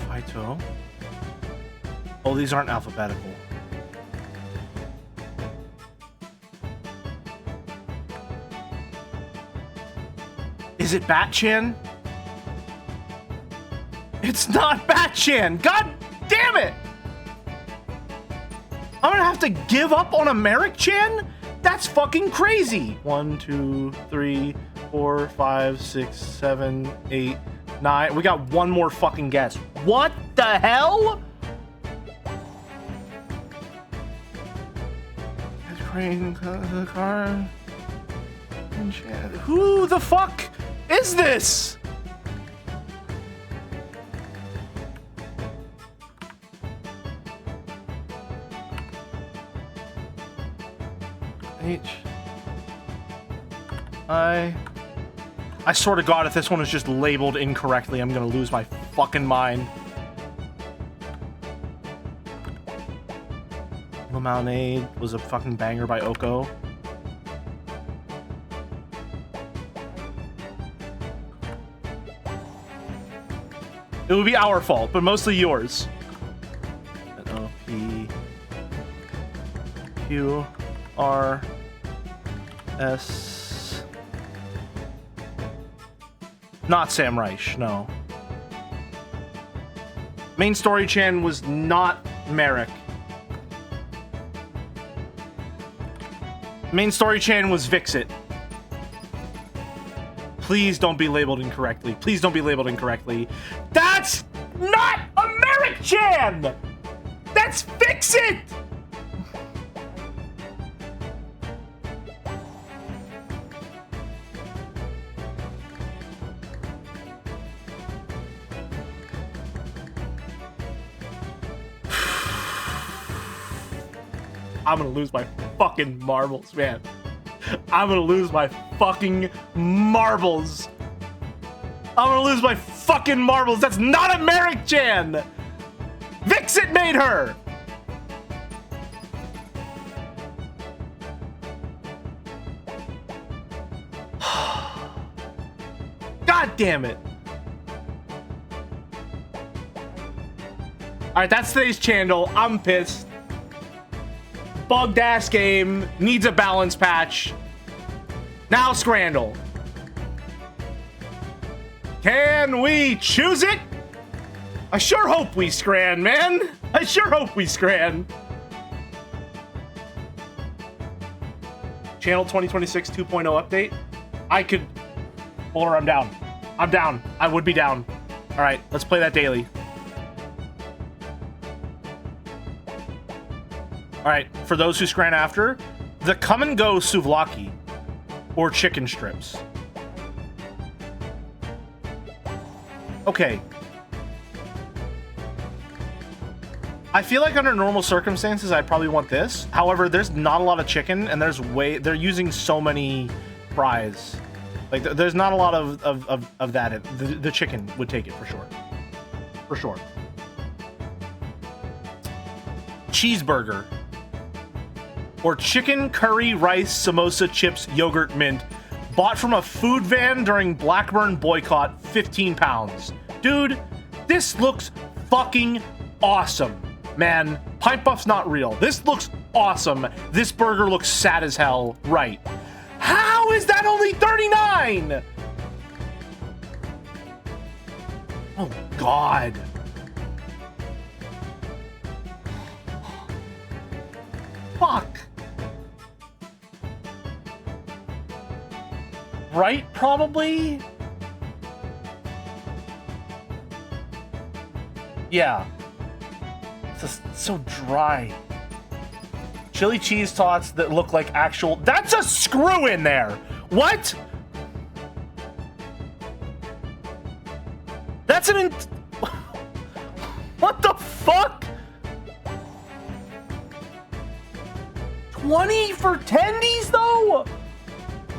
Fido. Oh, these aren't alphabetical. Is it Bat-chan? It's not Bat-chan! God damn it! I'm gonna have to give up on a Merrick-chan? That's fucking crazy! 1, 2, 3,
4, 5, 6, 7, 8, 9. We got one more fucking guess. What the hell? Crane, the car. Who the fuck is this? I swear to God, if this one is just labeled incorrectly, I'm gonna lose my fucking mind. Lemonade was a fucking banger by Oko. It would be our fault, but mostly yours. N-O-P-Q-R-S. Not Sam Reich, no. Main story Chan was not Merrick. Main story Chan was Vixit. Please don't be labeled incorrectly. Please don't be labeled incorrectly. That's not a Merrick Chan! That's Vixit! I'm gonna lose my fucking marbles, man. I'm gonna lose my fucking marbles. I'm gonna lose my fucking marbles. That's not a Merrick Chan. Vixit made her. God damn it. All right, that's today's channel. I'm pissed. Bugged ass game, needs a balance patch. Now Scrandle. Can we choose it? I sure hope we scran, man. I sure hope we scran. Channel 2026 2.0 update. I could, or I'm down. I'm down. I would be down. All right, let's play that daily. All right, for those who scran after, the come and go souvlaki or chicken strips. Okay. I feel like under normal circumstances, I'd probably want this. However, there's not a lot of chicken and they're using so many fries. Like there's not a lot of that. The chicken would take it for sure. For sure. Cheeseburger. Or chicken, curry, rice, samosa, chips, yogurt, mint. Bought from a food van during Blackburn boycott, 15 pounds. Dude, this looks fucking awesome. Man, Pint Buff's not real. This looks awesome. This burger looks sad as hell. Right. How is that only 39? Oh, God. Fuck. Right, probably? Yeah. It's just so dry. Chili cheese tots that look like actual... That's a screw in there! What? That's an... What the fuck? 20 for tendies, though?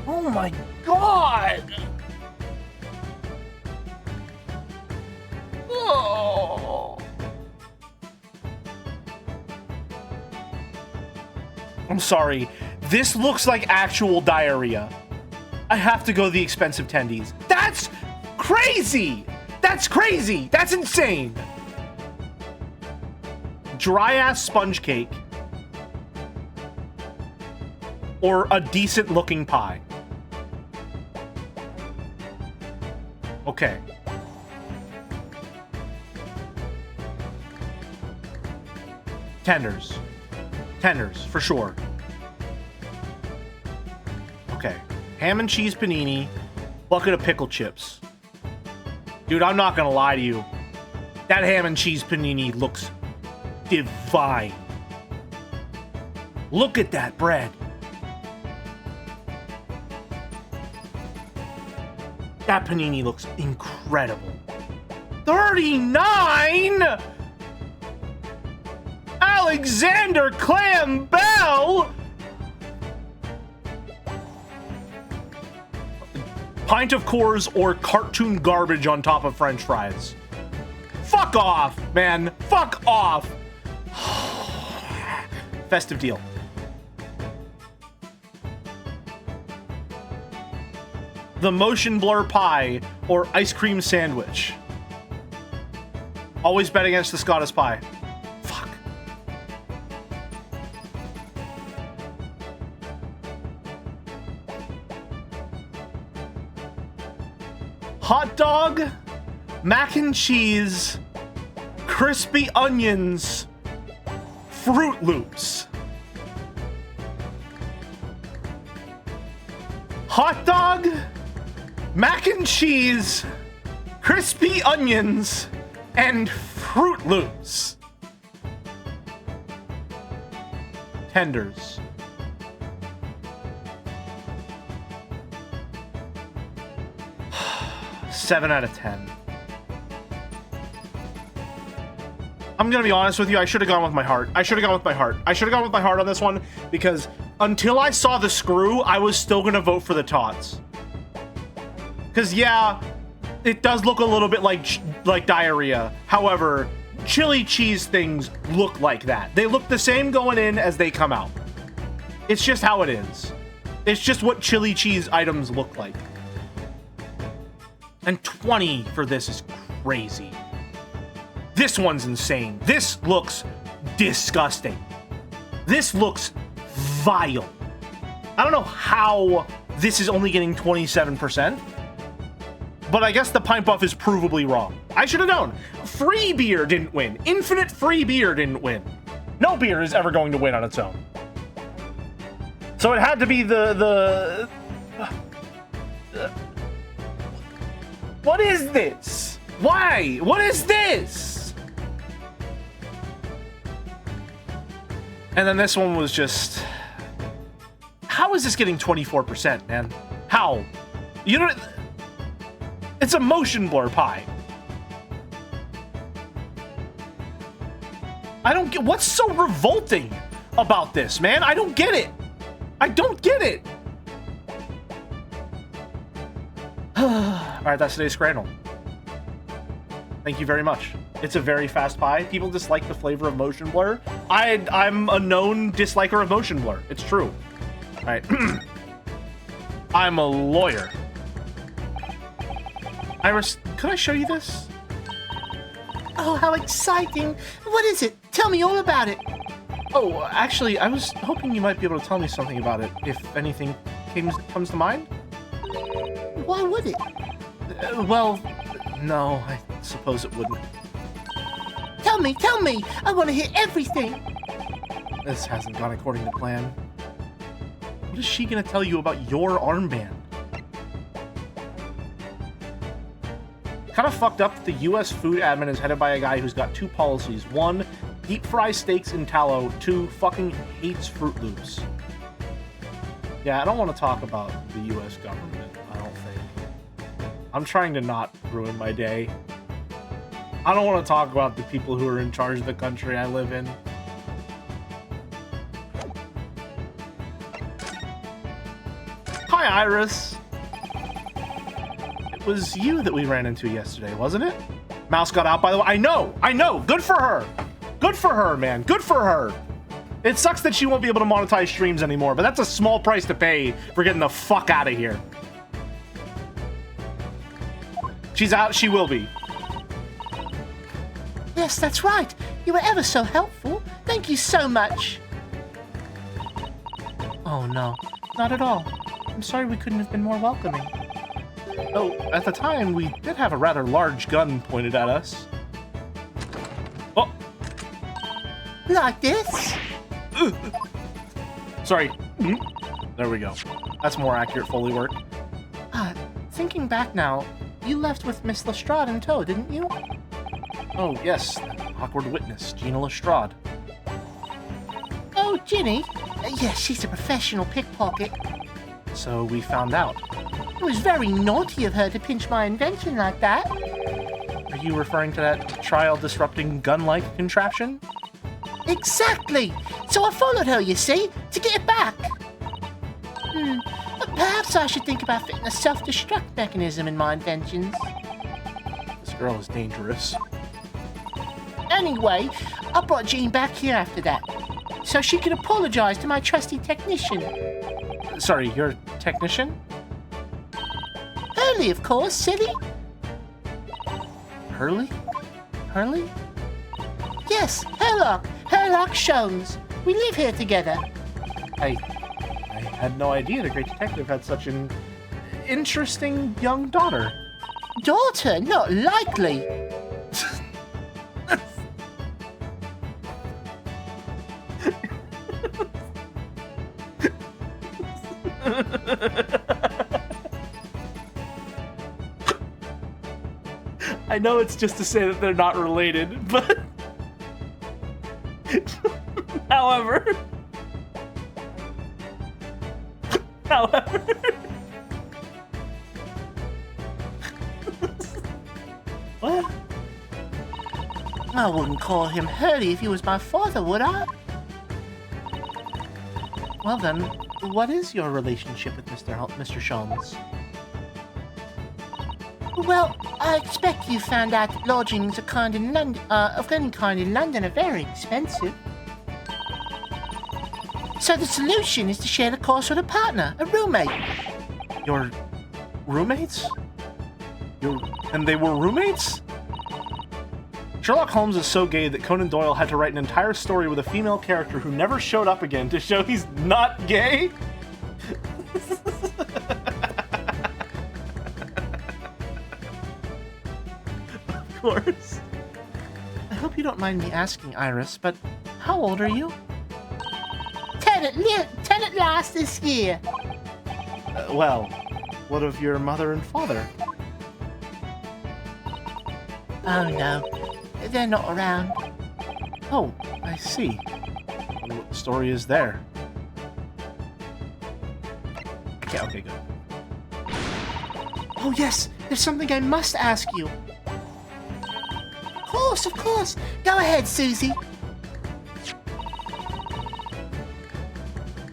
Oh my God! Oh. I'm sorry. This looks like actual diarrhea. I have to go the expensive tendies. That's crazy! That's crazy! That's insane! Dry-ass sponge cake. Or a decent-looking pie. Okay. Tenders. Tenders, for sure. Okay. Ham and cheese panini.
bucket of pickle chips. Dude, I'm not gonna lie to you. That ham and cheese panini looks divine. Look at that bread. That panini looks incredible. 39? Alexander Clam Bell? Pint of Coors or cartoon garbage on top of French fries. Fuck off, man. Fuck off. Festive deal. The motion blur pie or ice cream sandwich. Always bet against the Scottish pie. Fuck. Hot dog, mac and cheese, crispy onions, Fruit Loops. Hot dog, mac and cheese, crispy onions, and Fruit Loops. Tenders. Seven out of 10. I'm gonna be honest with you, I should have gone with my heart. I should have gone with my heart. I should have gone with my heart on this one because until I saw the screw, I was still gonna vote for the tots. Because yeah, it does look a little bit like diarrhea. However, chili cheese things look like that. They look the same going in as they come out. It's just how it is. It's just what chili cheese items look like. And 20 for this is crazy. This one's insane. This looks disgusting. This looks vile. I don't know how this is only getting 27%, but I guess the pint buff is provably wrong. I should have known. Free beer didn't win. Infinite free beer didn't win. No beer is ever going to win on its own. So it had to be the what is this? Why? What is this? And then this one was just... How is this getting 24%, man? How? You know... It's a motion blur pie. I don't get... What's so revolting about this, man? I don't get it. I don't get it. Alright, that's today's Scrandle. Thank you very much. It's a very fast pie. People dislike the flavor of motion blur. I'm a known disliker of motion blur. It's true. Alright. I'm a lawyer. Iris, could I show you this?
Oh, how exciting! What is it? Tell me all about it.
Oh, actually, I was hoping you might be able to tell me something about it, if anything comes to mind.
Why would it?
Well, no, I suppose it wouldn't.
Tell me! I want to hear everything!
This hasn't gone according to plan. What is she gonna tell you about your armband? Kind of fucked up that the U.S. food admin is headed by a guy who's got two policies. One, deep fry steaks in tallow. Two, fucking hates Fruit Loops. Yeah, I don't want to talk about the U.S. government, I don't think. I'm trying to not ruin my day. I don't want to talk about the people who are in charge of the country I live in. Hi, Iris. It was you that we ran into yesterday, wasn't it? Mouse got out, by the way. I know. Good for her. Good for her, man. Good for her. It sucks that she won't be able to monetize streams anymore, but that's a small price to pay for getting the fuck out of here. She's out. She will be.
Yes, that's right. You were ever so helpful. Thank you so much.
Oh, no. Not at all. I'm sorry we couldn't have been more welcoming. Oh, at the time, we did have a rather large gun pointed at us. Oh!
Like this?
Sorry. There we go. That's more accurate Foley work.
thinking back now, you left with Miss Lestrade in tow, didn't you? Oh, yes, that awkward witness, Gina Lestrade.
Oh, Ginny? Yes, she's a professional pickpocket.
So we found out.
It was very naughty of her to pinch my invention like that.
Are you referring to that trial-disrupting gun-like contraption?
Exactly! So I followed her, you see, to get it back. Perhaps I should think about fitting a self-destruct mechanism in my inventions.
This girl is dangerous.
Anyway, I brought Jean back here after that, so she could apologize to my trusty technician.
Sorry, you're a technician?
Hurley, of course, silly.
Hurley? Hurley?
Yes, Herlock Sholmes. We live here together.
I had no idea the great detective had such an interesting young daughter.
Daughter? Not likely.
I know it's just to say that they're not related, but... However... What?
I wouldn't call him Hurley if he was my father, would I?
Well then, what is your relationship with Mr. Sholmes?
Well, I expect you found out that lodgings of any kind in London are very expensive. So the solution is to share the cost with a partner, a roommate.
Your roommates? And they were roommates? Sherlock Holmes is so gay that Conan Doyle had to write an entire story with a female character who never showed up again to show he's not gay? Of course. I hope you don't mind me asking, Iris, but how old are you?
10 at last this year.
Well, what of your mother and father?
Oh no, they're not around.
Oh, I see. I wonder what the story is there. Okay, good.
Oh yes, there's something I must ask you. Of course. Go ahead, Susie.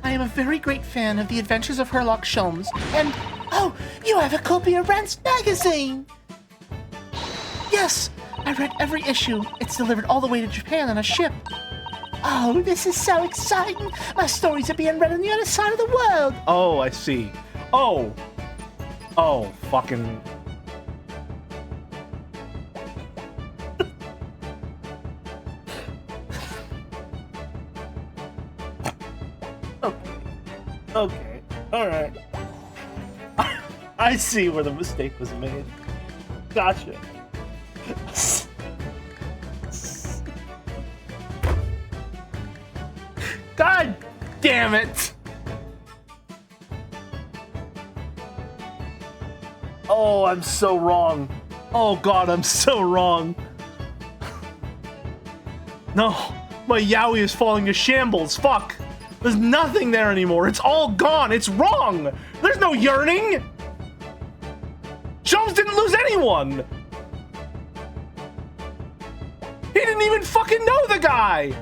I am a very great fan of The Adventures of Sherlock Holmes, and... Oh, you have a copy of Rand's magazine! Yes, I read every issue. It's delivered all the way to Japan on a ship. Oh, this is so exciting! My stories are being read on the other side of the world!
Oh, I see. Oh, fucking... Okay, alright. I see where the mistake was made. Gotcha. God damn it! Oh, I'm so wrong. Oh god, I'm so wrong. No, my yaoi is falling to shambles. Fuck. There's nothing there anymore. It's all gone. It's wrong. There's no yearning. Sholmes didn't lose anyone. He didn't even fucking know the guy.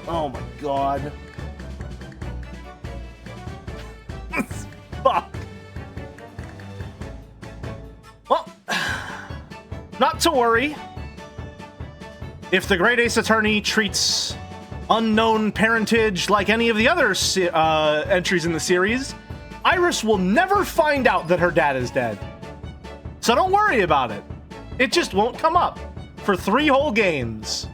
Oh my god. Fuck. Well, not to worry. If the Great Ace Attorney treats unknown parentage like any of the other entries in the series, Iris will never find out that her dad is dead. So don't worry about it. It just won't come up for 3 whole games.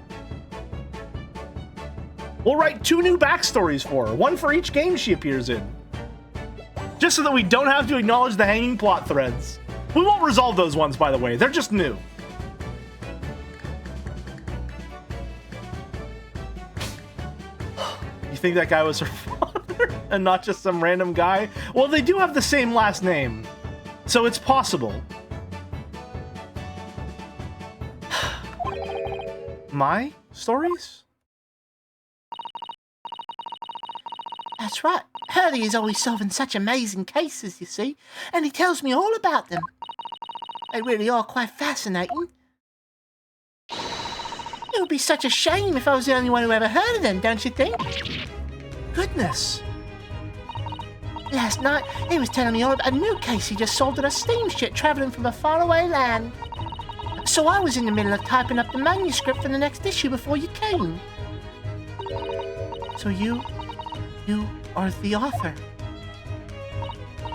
We'll write 2 new backstories for her, 1 for each game she appears in. Just so that we don't have to acknowledge the hanging plot threads. We won't resolve those ones, by the way. They're just new. You think that guy was her father and not just some random guy? Well, they do have the same last name, so it's possible. My stories?
That's right. Hurley is always solving such amazing cases, you see, and he tells me all about them. They really are quite fascinating. It would be such a shame if I was the only one who ever heard of them, don't you think?
Goodness.
Last night, he was telling me all about a new case he just solved on a steamship traveling from a faraway land. So I was in the middle of typing up the manuscript for the next issue before you came.
So you are the author?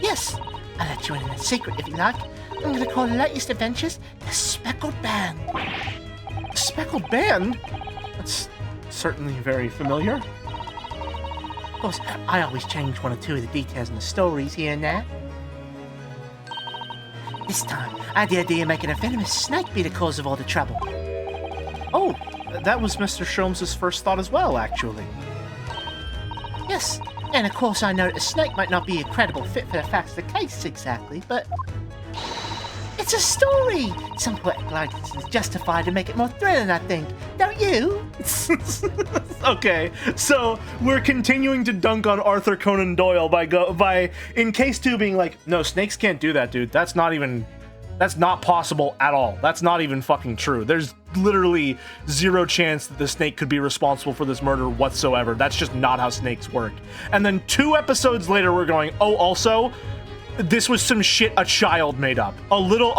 Yes, I'll let you in on a secret if you like. I'm going to call the latest adventures The Speckled Band.
The Speckled Band? That's certainly very familiar.
Of course, I always change one or two of the details in the stories here and there. This time, I had the idea of making a venomous snake be the cause of all the trouble.
Oh, that was Mr. Sholmes' first thought as well, actually.
Yes, and of course I know that a snake might not be a credible fit for the facts of the case exactly, but it's a story! Some poetic license is justified to make it more thrilling, I think. Don't you?
Okay, so we're continuing to dunk on Arthur Conan Doyle by in case 2 being like, no, snakes can't do that, dude. That's not possible at all. That's not even fucking true. There's literally zero chance that the snake could be responsible for this murder whatsoever. That's just not how snakes work. And then 2 episodes later, we're going, oh, also, this was some shit a child made up. A little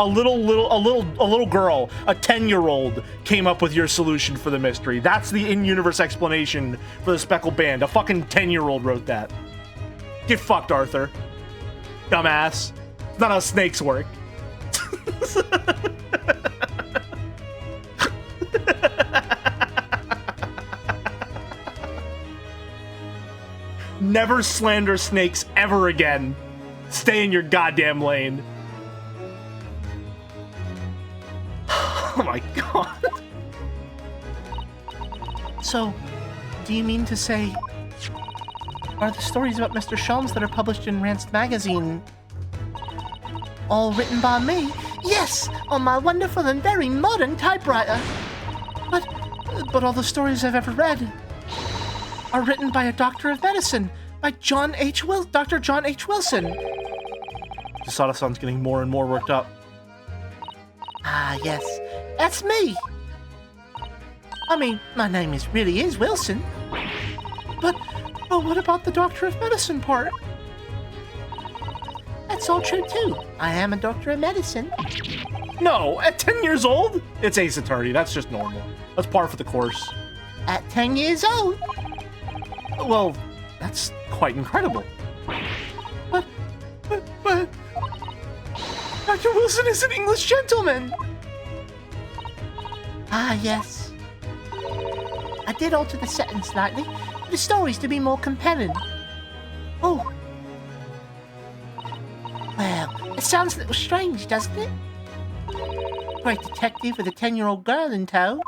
girl, a 10-year-old came up with your solution for the mystery. That's the in-universe explanation for the Speckled Band. A fucking 10-year-old wrote that. Get fucked, Arthur. Dumbass. It's not how snakes work. Never slander snakes ever again. Stay in your goddamn lane. Oh my god.
So, do you mean to say, are the stories about Mr. Sholmes that are published in Ranced Magazine all written by me? Yes, on my wonderful and very modern typewriter. But all the stories I've ever read are written by a doctor of medicine, by Dr. John H. Wilson.
Desada-san's getting more and more worked up.
Ah, yes, that's me. I mean, my name really is Wilson. But what about the doctor of medicine part? That's all true, too. I am a doctor of medicine.
No, at 10 years old? It's Ace Attorney. That's just normal. That's par for the course.
At 10 years old?
Well, that's quite incredible.
But... Dr. Wilson is an English gentleman! Ah, yes. I did alter the setting slightly, for the stories to be more compelling. Oh. Well, it sounds a little strange, doesn't it? Great detective with a 10-year-old girl in tow.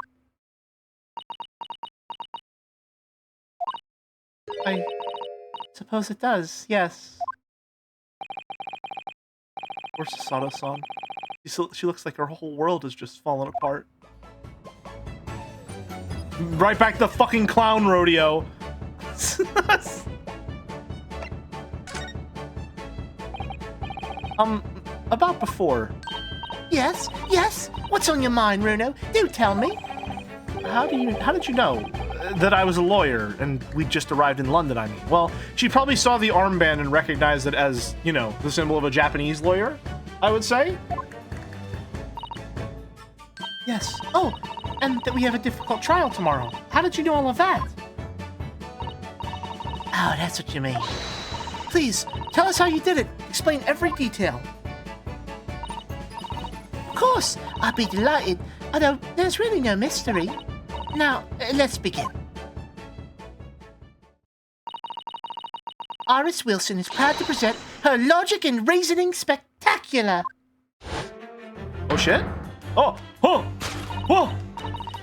I suppose it does, yes. Where's Sato-san? She looks like her whole world is just falling apart. Right back to the fucking clown rodeo. About before.
Yes? What's on your mind, Runo? Do tell me.
How did you know that I was a lawyer and we just arrived in London, I mean? Well, she probably saw the armband and recognized it as, you know, the symbol of a Japanese lawyer, I would say.
Yes. Oh, and that we have a difficult trial tomorrow. How did you know all of that? Oh, that's what you mean. Please, tell us how you did it. Explain every detail. Of course, I'd be delighted, although there's really no mystery. Now, let's begin. Iris Wilson is proud to present her logic and reasoning spectacular.
Oh shit? Oh!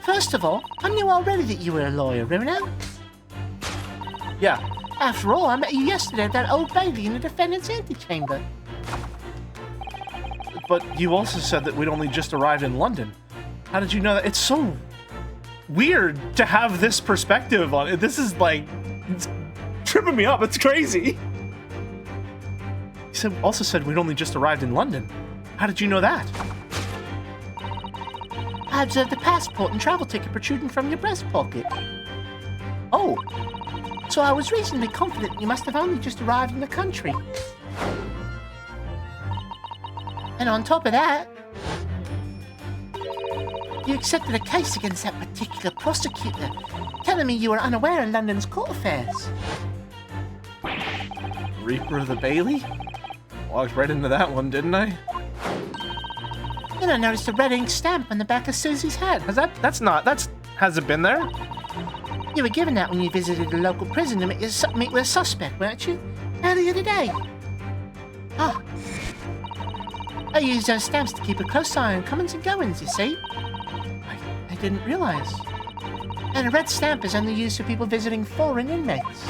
First of all, I knew already that you were a lawyer, Runo.
Yeah.
After all, I met you yesterday at that Old Bailey in the defendant's antechamber.
But you also said that we'd only just arrived in London. How did you know that? It's so weird to have this perspective on it. This is like, it's tripping me up. It's crazy. You also said we'd only just arrived in London. How did you know that?
I observed the passport and travel ticket protruding from your breast pocket.
Oh.
So I was reasonably confident you must have only just arrived in the country. And on top of that, you accepted a case against that particular prosecutor, telling me you were unaware of London's court affairs.
Reaper of the Bailey? Walked right into that one, didn't I?
Then I noticed a red ink stamp on the back of Susie's head.
Hasn't been there?
You were given that when you visited a local prison to meet with a suspect, weren't you? Earlier today. Ah. I used those stamps to keep a close eye on comings and goings, you see. I didn't realize. And a red stamp is only used for people visiting foreign inmates.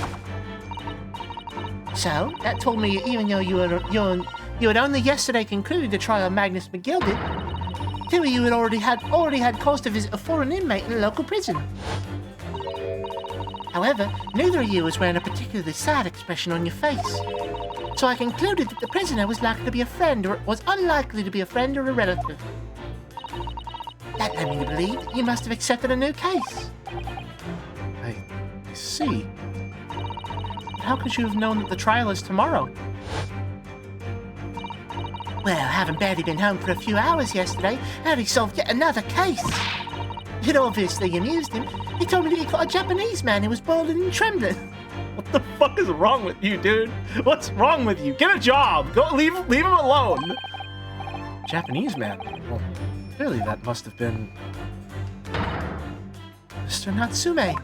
So, that told me even though you had only yesterday concluded the trial of Magnus McGilded, two of you had already had cause to visit a foreign inmate in a local prison. However, neither of you was wearing a particularly sad expression on your face. So I concluded that the prisoner was likely to be a friend, or was unlikely to be a friend or a relative. That led me to believe that you must have accepted a new case.
I see. How could you have known that the trial is tomorrow?
Well, having barely been home for a few hours yesterday, I already solved yet another case. It obviously amused him. He told me that he caught a Japanese man who was boiling and trembling.
What the fuck is wrong with you, dude? What's wrong with you? Get a job! Go leave him alone! Japanese man? Well, clearly that must have been
Mr. Natsume.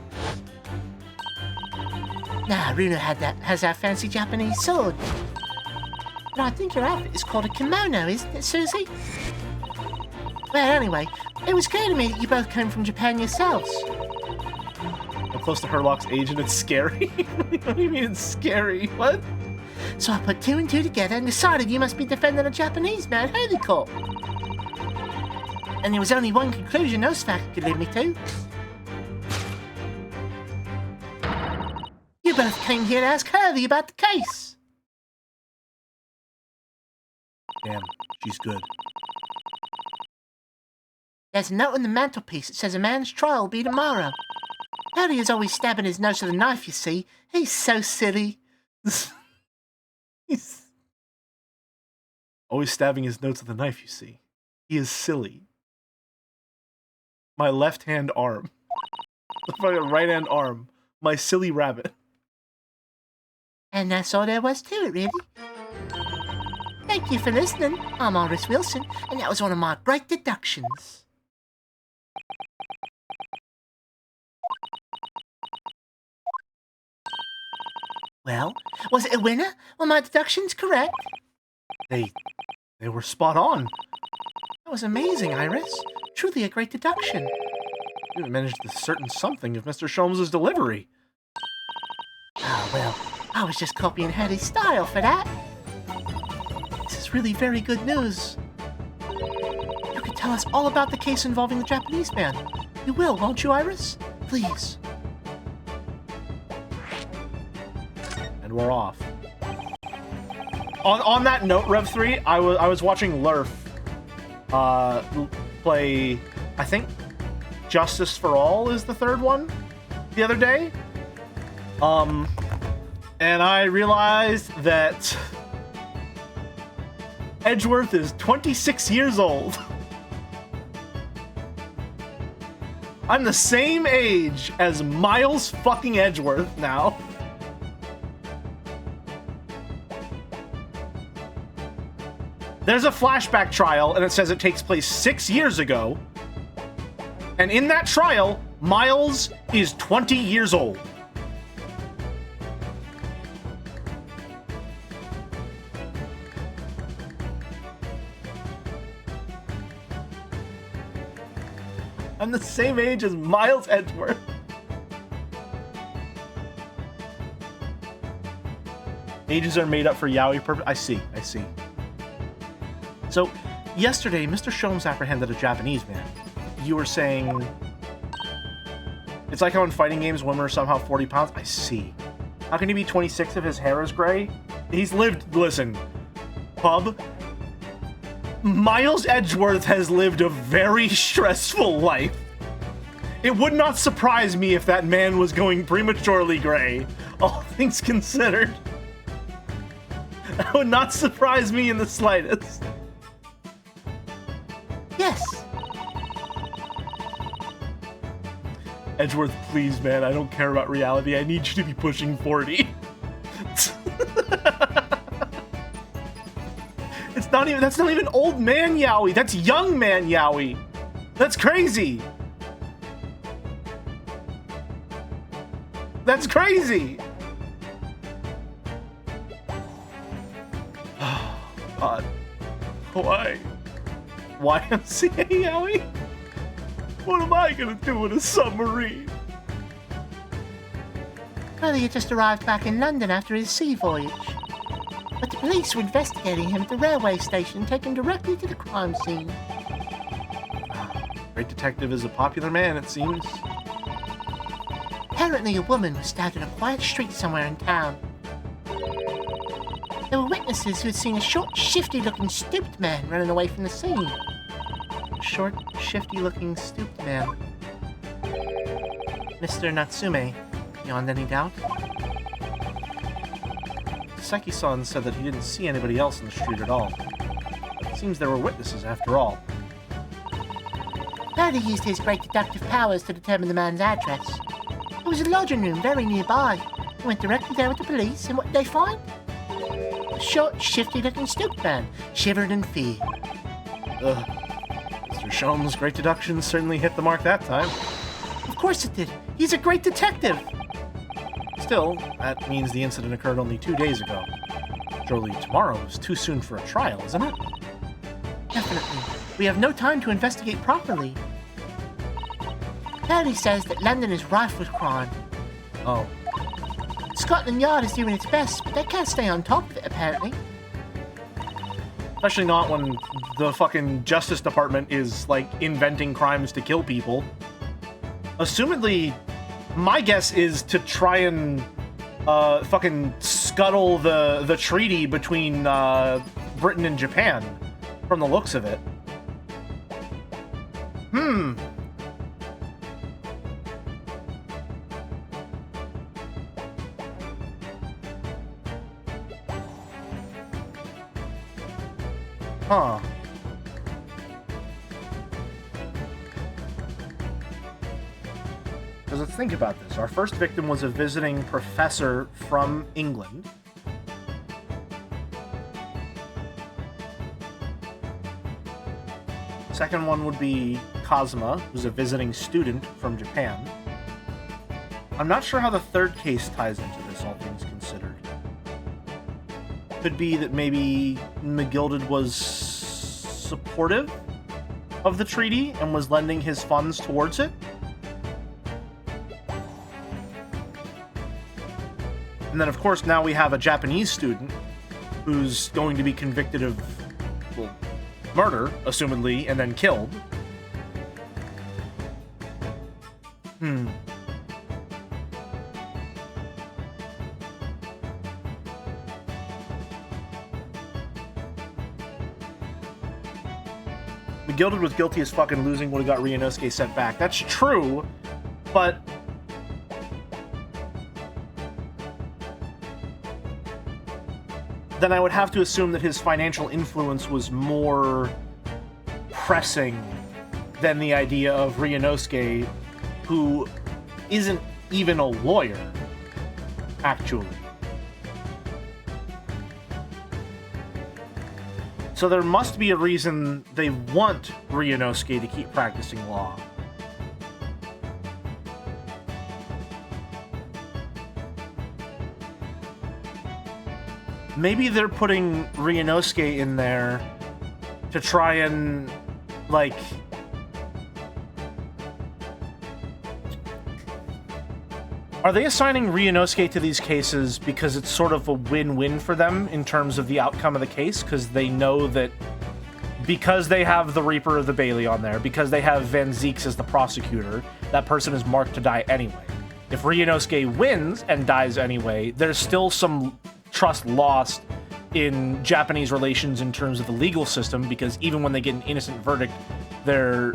Nah, Runa has that fancy Japanese sword. But I think your outfit is called a kimono, isn't it, Susie? Well, anyway, it was clear to me that you both came from Japan yourselves.
I'm close to Herlock's age and it's scary. What do you mean it's scary? What?
So I put two and two together and decided you must be defending a Japanese man who they caught. And there was only one conclusion those facts could lead me to. You both came here to ask Hurley about the case.
Damn, she's good.
There's a note on the mantelpiece that says a man's trial will be tomorrow. Hurley is always stabbing his nose with a knife, you see. He's so silly.
He's always stabbing his nose with a knife, you see. He is silly. My left-hand arm. My right-hand arm. My silly rabbit.
And that's all there was to it, really. Thank you for listening. I'm Iris Wilson, and that was one of my great deductions. Well, was it a winner? Were my deductions correct?
They were spot on.
That was amazing, Iris. Truly a great deduction.
You even managed to discern something of Mr. Sholmes' delivery.
Ah, well, I was just copying Hurley's style for that. This is really very good news. You can tell us all about the case involving the Japanese man. You will, won't you, Iris? Please.
And we're off. On that note, Rev3, I was watching Lurf play, I think Justice for All is the third one, the other day. And I realized that Edgeworth is 26 years old. I'm the same age as Miles fucking Edgeworth now. There's a flashback trial, and it says it takes place 6 years ago. And in that trial, Miles is 20 years old. I'm the same age as Miles Edgeworth. Ages are made up for yaoi purpose. I see. So, yesterday, Mr. Sholmes apprehended a Japanese man. You were saying... It's like how in fighting games, women are somehow 40 pounds? I see. How can he be 26 if his hair is gray? He's lived... Listen, Pub, Miles Edgeworth has lived a very stressful life. It would not surprise me if that man was going prematurely gray, all things considered. That would not surprise me in the slightest.
Yes.
Edgeworth, please, man, I don't care about reality. I need you to be pushing 40. That's not even old man yaoi. That's young man yaoi. That's crazy. That's crazy. God. Why? YMCA yaoi? What am I gonna do in a submarine?
Well, he just arrived back in London after his sea voyage. But the police were investigating him at the railway station, taken directly to the crime scene.
Great detective is a popular man, it seems.
Apparently, a woman was stabbed in a quiet street somewhere in town. There were witnesses who had seen a short, shifty-looking, stooped man running away from the scene.
Short, shifty-looking, stooped man. Mr. Natsume, beyond any doubt? Seki-san said that he didn't see anybody else in the street at all. It seems there were witnesses after all.
Paddy used his great deductive powers to determine the man's address. There was a lodging room very nearby. He went directly there with the police, and what did they find? A short, shifty-looking stooped man, shivered in fear.
Mr. Sholmes' great deductions certainly hit the mark that time.
Of course it did. He's a great detective.
Still, that means the incident occurred only 2 days ago. Surely tomorrow is too soon for a trial, isn't it?
Definitely. We have no time to investigate properly. Paddy says that London is rife with crime.
Oh.
Scotland Yard is doing its best, but they can't stay on top of it, apparently.
Especially not when the fucking Justice Department is, like, inventing crimes to kill people. Assumedly, my guess is to try and fucking scuttle the treaty between Britain and Japan, from the looks of it. Huh. Because let's think about this. Our first victim was a visiting professor from England. Second one would be Kazuma, who's a visiting student from Japan. I'm not sure how the third case ties into this, all things considered. Could be that maybe McGilded was supportive of the treaty and was lending his funds towards it. And then, of course, now we have a Japanese student who's going to be convicted of, well, murder, assumedly, and then killed. McGilded was guilty as fucking losing when he got Ryunosuke sent back. That's true, but then I would have to assume that his financial influence was more pressing than the idea of Ryunosuke, who isn't even a lawyer, actually. So there must be a reason they want Ryunosuke to keep practicing law. Maybe they're putting Ryunosuke in there to try and, like, Are they assigning Ryunosuke to these cases because it's sort of a win-win for them in terms of the outcome of the case? Because they know that because they have the Reaper of the Bailey on there, because they have Van Zieks as the prosecutor, that person is marked to die anyway. If Ryunosuke wins and dies anyway, there's still some trust lost in Japanese relations in terms of the legal system, because even when they get an innocent verdict, their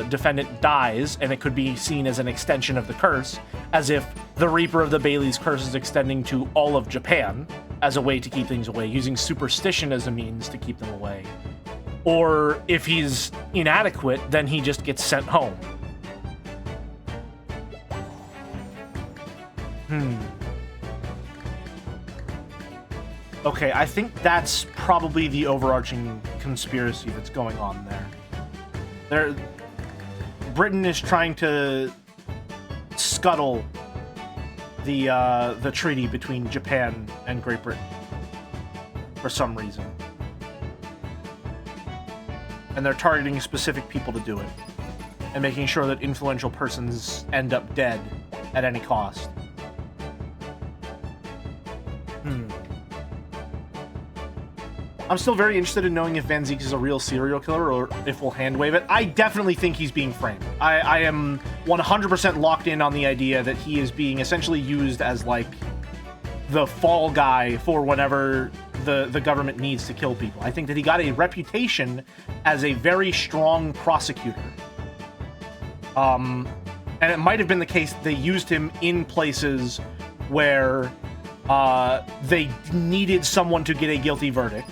defendant dies, and it could be seen as an extension of the curse, as if the Reaper of the Bailey's curse is extending to all of Japan as a way to keep things away, using superstition as a means to keep them away. Or if he's inadequate, then he just gets sent home. Okay, I think that's probably the overarching conspiracy that's going on there. Britain is trying to scuttle the treaty between Japan and Great Britain for some reason. And they're targeting specific people to do it, and making sure that influential persons end up dead at any cost. I'm still very interested in knowing if Van Zieks is a real serial killer or if we'll hand-wave it. I definitely think he's being framed. I am 100% locked in on the idea that he is being essentially used as, like, the fall guy for whenever the government needs to kill people. I think that he got a reputation as a very strong prosecutor. And it might have been the case they used him in places where they needed someone to get a guilty verdict,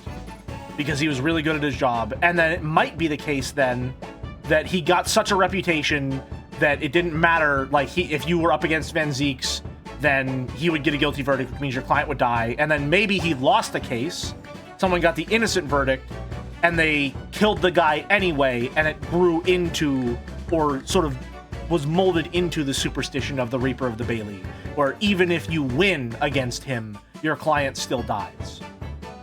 because he was really good at his job. And then it might be the case then that he got such a reputation that it didn't matter, like, if you were up against Van Zieks, then he would get a guilty verdict, which means your client would die. And then maybe he lost the case, someone got the innocent verdict, and they killed the guy anyway, and it grew into, or sort of was molded into, the superstition of the Reaper of the Bailey, where even if you win against him, your client still dies.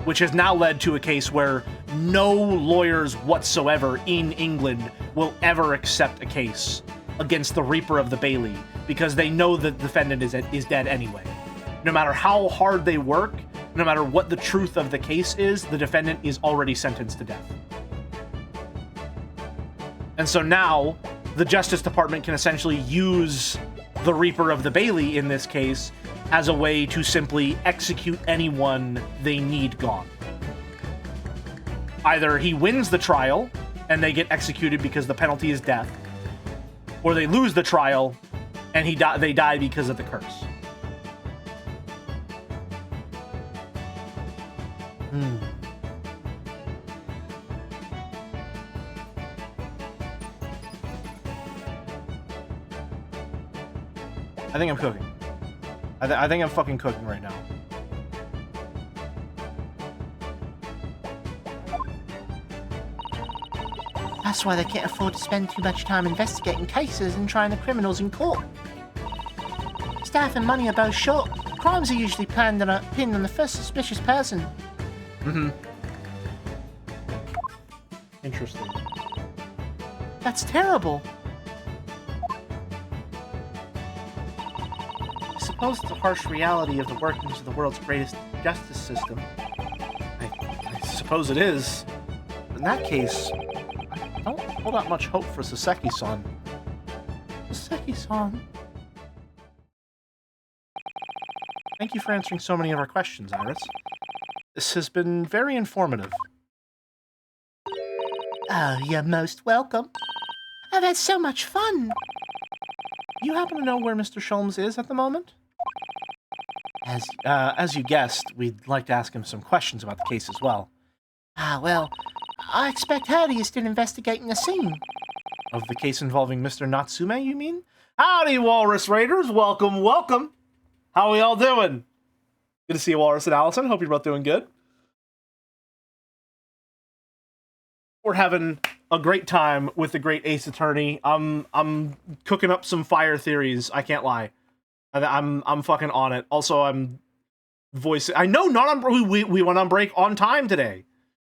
Which has now led to a case where no lawyers whatsoever in England will ever accept a case against the Reaper of the Bailey, because they know the defendant is dead anyway. No matter how hard they work, no matter what the truth of the case is, the defendant is already sentenced to death. And so now, the Justice Department can essentially use the Reaper of the Bailey in this case as a way to simply execute anyone they need gone. Either he wins the trial and they get executed because the penalty is death, or they lose the trial and they die because of the curse. I think I'm cooking. I think I'm fucking cooking right now.
That's why they can't afford to spend too much time investigating cases and trying the criminals in court. Staff and money are both short. Crimes are usually pinned on the first suspicious person.
Interesting.
That's terrible. I suppose the harsh reality of the workings of the world's greatest justice system.
I suppose it is. In that case, I don't hold out much hope for Saseki-san.
Saseki-san.
Thank you for answering so many of our questions, Iris. This has been very informative.
Oh, you're most welcome. I've had so much fun.
You happen to know where Mr. Sholmes is at the moment? As you guessed, we'd like to ask him some questions about the case as well.
Ah, well, I expect Hurley is still investigating the scene.
Of the case involving Mr. Natsume, you mean?
Howdy, Walrus Raiders. Welcome, welcome. How we all doing? Good to see you, Walrus and Allison. Hope you're both doing good. We're having a great time with the great Ace Attorney. I'm cooking up some fire theories. I can't lie. I'm fucking on it. Also, I'm voicing. I know not on. We went on break on time today.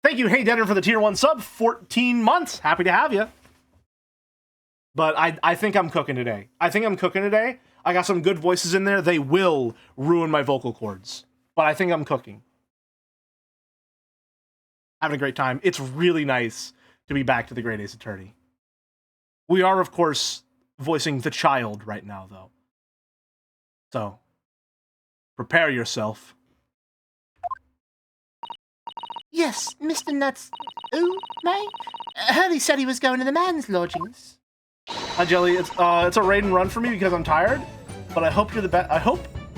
Thank you, Hey Denner, for the tier 1 sub. 14 months. Happy to have you. But I think I'm cooking today. I got some good voices in there. They will ruin my vocal cords. But I think I'm cooking. Having a great time. It's really nice to be back to the Great Ace Attorney. We are, of course, voicing the child right now, though. So, prepare yourself.
Yes, Mr. Nuts. Ooh, May? Hurley said he was going to the man's lodgings.
Hi, Jelly. It's a raid and run for me because I'm tired, but I hope you're the best.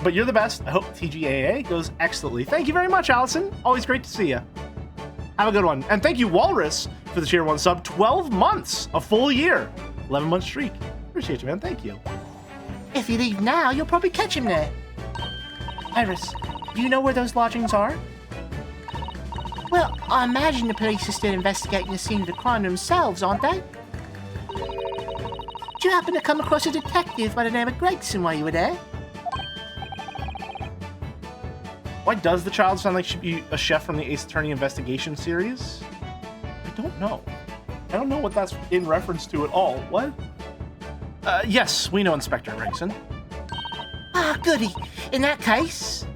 But you're the best. I hope TGAA goes excellently. Thank you very much, Allison. Always great to see you. Have a good one. And thank you, Walrus, for the tier 1 sub. 12 months, a full year, 11-month streak. Appreciate you, man. Thank you.
If you leave now, you'll probably catch him there. Iris, do you know where those lodgings are? Well, I imagine the police are still investigating the scene of the crime themselves, aren't they? Did you happen to come across a detective by the name of Gregson while you were there?
Why does the child sound like she should be a chef from the Ace Attorney investigation series? I don't know. I don't know what that's in reference to at all. What? Yes, we know Inspector Gregson.
Ah, goody. In that case,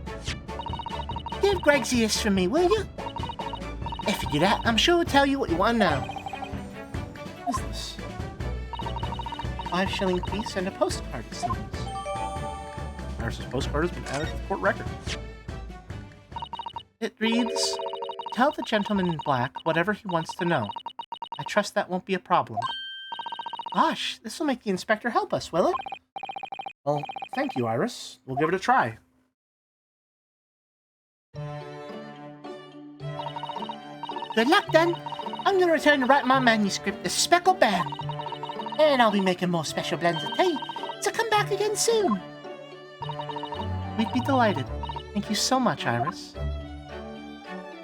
give Greg's ears from me, will you? If you do that, I'm sure he'll tell you what you want to know.
What is this?
5 shilling piece and a postcard, it seems.
Iris's postcard has been added to the court record.
It reads, "Tell the gentleman in black whatever he wants to know. I trust that won't be a problem." Gosh, this will make the inspector help us, will it?
Well, thank you, Iris. We'll give it a try.
Good luck, then. I'm going to return to write my manuscript, The Speckled Band. And I'll be making more special blends of tea, so come back again soon. We'd be delighted. Thank you so much, Iris.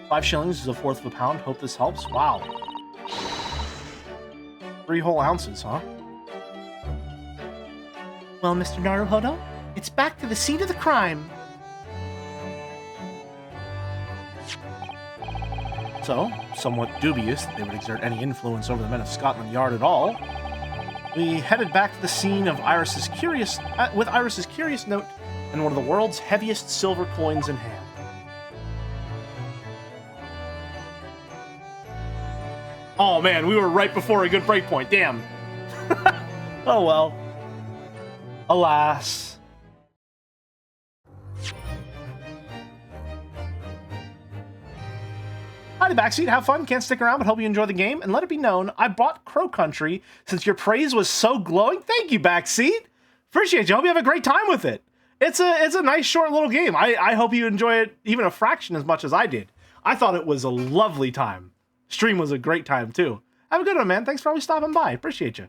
5 shillings is a fourth of a pound. Hope this helps. Wow. 3 whole ounces, huh?
Well, Mr. Naruhodo, it's back to the scene of the crime.
So, somewhat dubious that they would exert any influence over the men of Scotland Yard at all, we headed back to the scene of Iris's curious note and one of the world's heaviest silver coins in hand. Oh man, we were right before a good breakpoint. Damn. Oh well. Alas. Howdy, Backseat. Have fun. Can't stick around, but hope you enjoy the game. And let it be known, I bought Crow Country since your praise was so glowing. Thank you, Backseat. Appreciate you. Hope you have a great time with it. It's a nice, short little game. I hope you enjoy it even a fraction as much as I did. I thought it was a lovely time. Stream was a great time, too. Have a good one, man. Thanks for always stopping by. Appreciate you.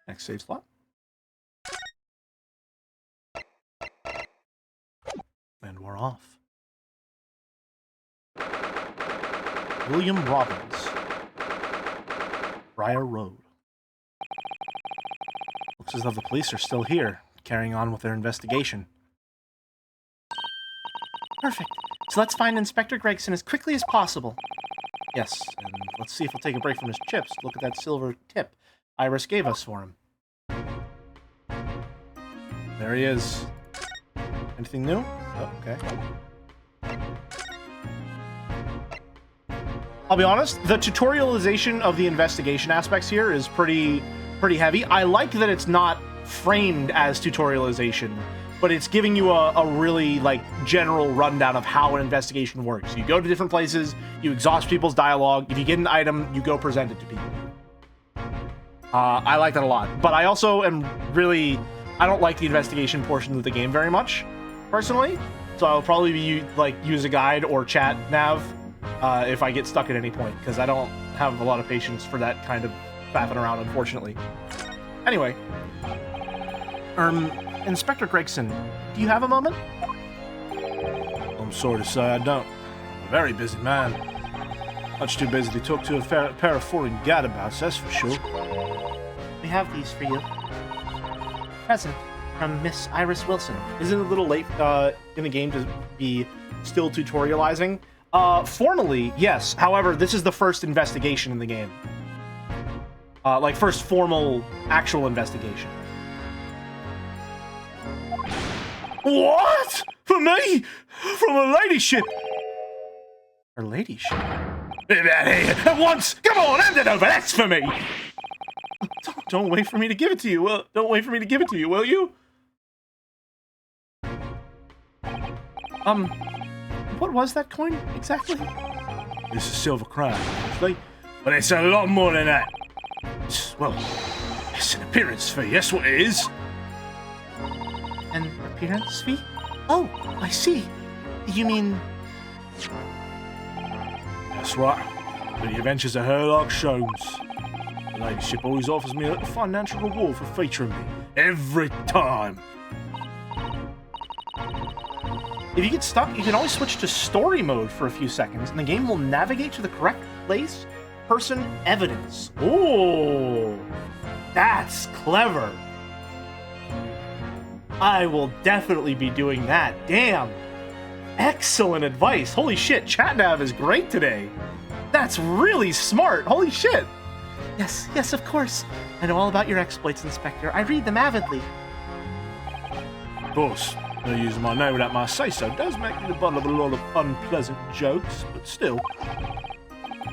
Next save slot. And we're off. William Robbins. Briar Road. Looks as though the police are still here, carrying on with their investigation.
Perfect. So let's find Inspector Gregson as quickly as possible.
Yes, and let's see if he'll take a break from his chips. Look at that silver tip Iris gave us for him. There he is. Anything new? Oh, okay. I'll be honest, the tutorialization of the investigation aspects here is pretty heavy. I like that it's not framed as tutorialization, but it's giving you a really, like, general rundown of how an investigation works. You go to different places, you exhaust people's dialogue, if you get an item, you go present it to people. I like that a lot. But I also am really... I don't like the investigation portion of the game very much, personally. So I'll probably be, use a guide or chat nav if I get stuck at any point, because I don't have a lot of patience for that kind of faffing around, unfortunately. Anyway. Inspector Gregson, do you have a moment? I'm sorry to say I don't. I'm a very busy man. Much too busy to talk to a pair of foreign gadabouts, that's for sure.
We have these for you. Present from Miss Iris Wilson.
Isn't it a little late in the game to be still tutorializing? Formally, yes. However, this is the first investigation in the game. Like, first formal, actual investigation.
What? For me? From a ladyship?
Her ladyship?
Get out of here at once! Come on, hand it over, that's for me!
Don't wait for me to give it to you. Don't wait for me to give it to you, will you? What was that coin exactly?
It's a silver crown, actually, but it's a lot more than that. Well, it's an appearance fee, that's what it is.
An appearance fee? Oh, I see. You mean...
That's right. But the adventures of Herlock Sholmes. The ladyship always offers me a little financial reward for featuring me. Every time.
If you get stuck, you can always switch to story mode for a few seconds, and the game will navigate to the correct place, person, evidence. Ooh, that's clever. I will definitely be doing that. Damn. Excellent advice. Holy shit, ChatNav is great today. That's really smart. Holy shit.
Yes, yes, of course. I know all about your exploits, Inspector. I read them avidly.
Of course, using my name without my say-so does make me the butt of a lot of unpleasant jokes, but still.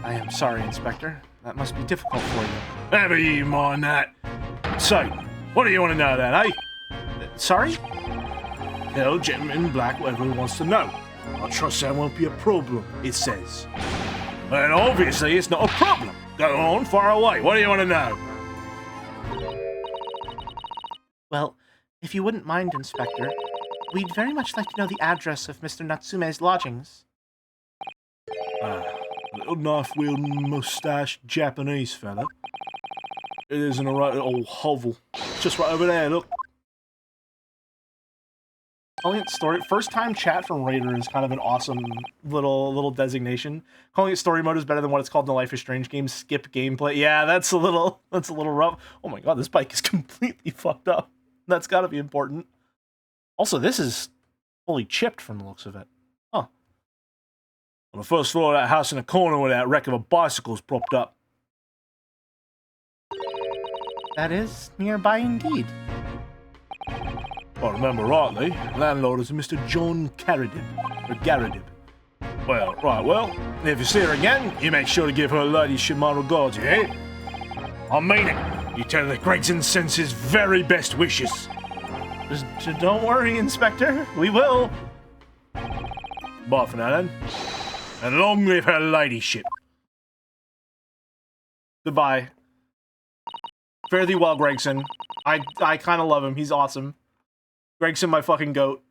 I am sorry, Inspector. That must be difficult for you.
Never you mind that. So, what do you want to know then, eh?
Sorry?
Tell gentleman in black whatever he wants to know. I trust that won't be a problem, it says. And obviously it's not a problem. Go on, far away. What do you want to know?
Well, if you wouldn't mind, Inspector, we'd very much like to know the address of Mr. Natsume's lodgings.
Little knife-wielding, mustached Japanese fella. It isn't a right little hovel. It's just right over there, look.
Calling it story first time chat from Raider is kind of an awesome little designation. Calling it story mode is better than what it's called in the Life is Strange game. Skip gameplay. Yeah, that's a little rough. Oh my god, this bike is completely fucked up. That's got to be important. Also, this is fully chipped from the looks of it. Huh.
On the first floor of that house in the corner where that wreck of a bicycle's propped up.
That is nearby indeed.
If I remember rightly, the landlord is Mr. John Carradib, or Garradib. Well, if you see her again, you make sure to give her ladyship my regards, yeah? I mean it. You tell her that Gregson sends his very best wishes.
Just don't worry, Inspector. We will.
Bye for now, then. And long live her ladyship.
Goodbye. Fare thee well, Gregson. I kind of love him. He's awesome. Gregson, my fucking goat.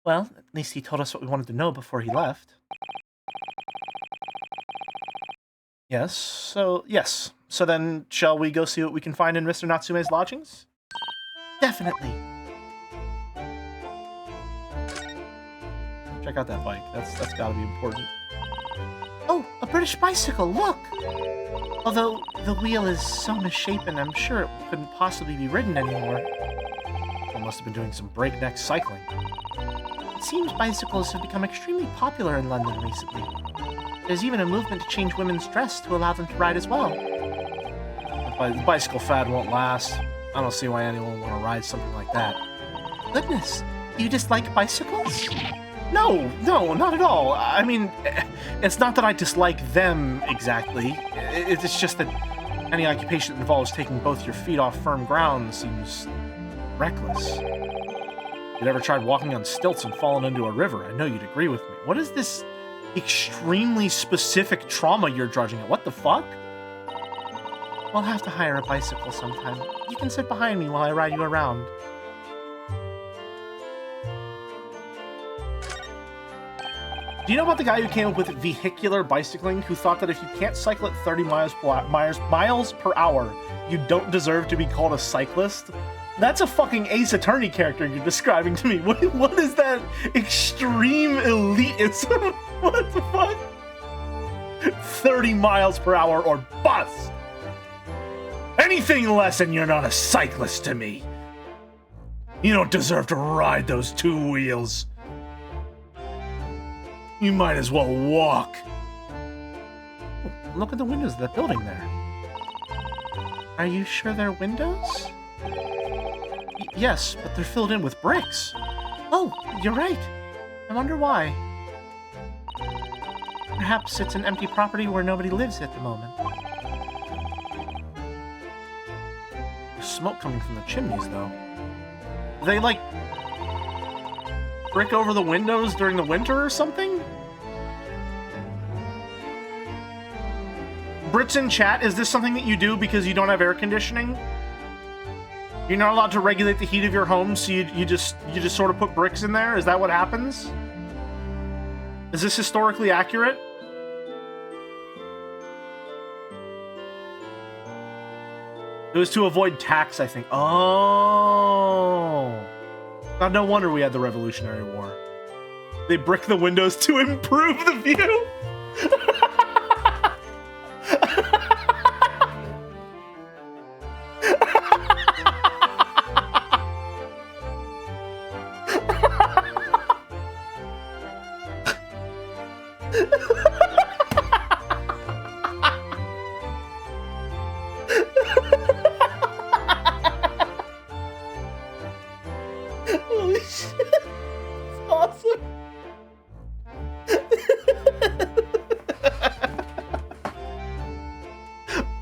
Well, at least he told us what we wanted to know before he left.
Yes. So then, shall we go see what we can find in Mr. Natsume's lodgings?
Definitely.
Check out that bike. That's gotta be important.
Oh, a British bicycle, look! Although the wheel is so misshapen, I'm sure it couldn't possibly be ridden anymore.
I must have been doing some breakneck cycling.
It seems bicycles have become extremely popular in London recently. There's even a movement to change women's dress to allow them to ride as well.
The bicycle fad won't last. I don't see why anyone would want to ride something like that.
Goodness, you dislike bicycles?
No, not at all. I mean, it's not that I dislike them exactly. It's just that any occupation that involves taking both your feet off firm ground seems reckless. If you'd ever tried walking on stilts and fallen into a river, I know you'd agree with me. What is this extremely specific trauma you're drudging at? What the fuck?
We'll have to hire a bicycle sometime. You can sit behind me while I ride you around.
Do you know about the guy who came up with vehicular bicycling, who thought that if you can't cycle at 30 miles per hour, you don't deserve to be called a cyclist? That's a fucking Ace Attorney character you're describing to me. What is that extreme elitism? What the fuck? 30 miles per hour or bust! Anything less and you're not a cyclist to me. You don't deserve to ride those two wheels. You might as well walk.
Look at the windows of that building there. Are you sure they're windows? Yes, but they're filled in with bricks. Oh, you're right. I wonder why. Perhaps it's an empty property where nobody lives at the moment. There's smoke coming from the chimneys, though. They, like, brick over the windows during the winter or something? Brits in chat, is this something that you do because you don't have air conditioning? You're not allowed to regulate the heat of your home, so you just sort of put bricks in there? Is that what happens? Is this historically accurate? It was to avoid tax, I think. Oh. God, no wonder we had the Revolutionary War. They brick the windows to improve the view.
Holy shit. It's awesome.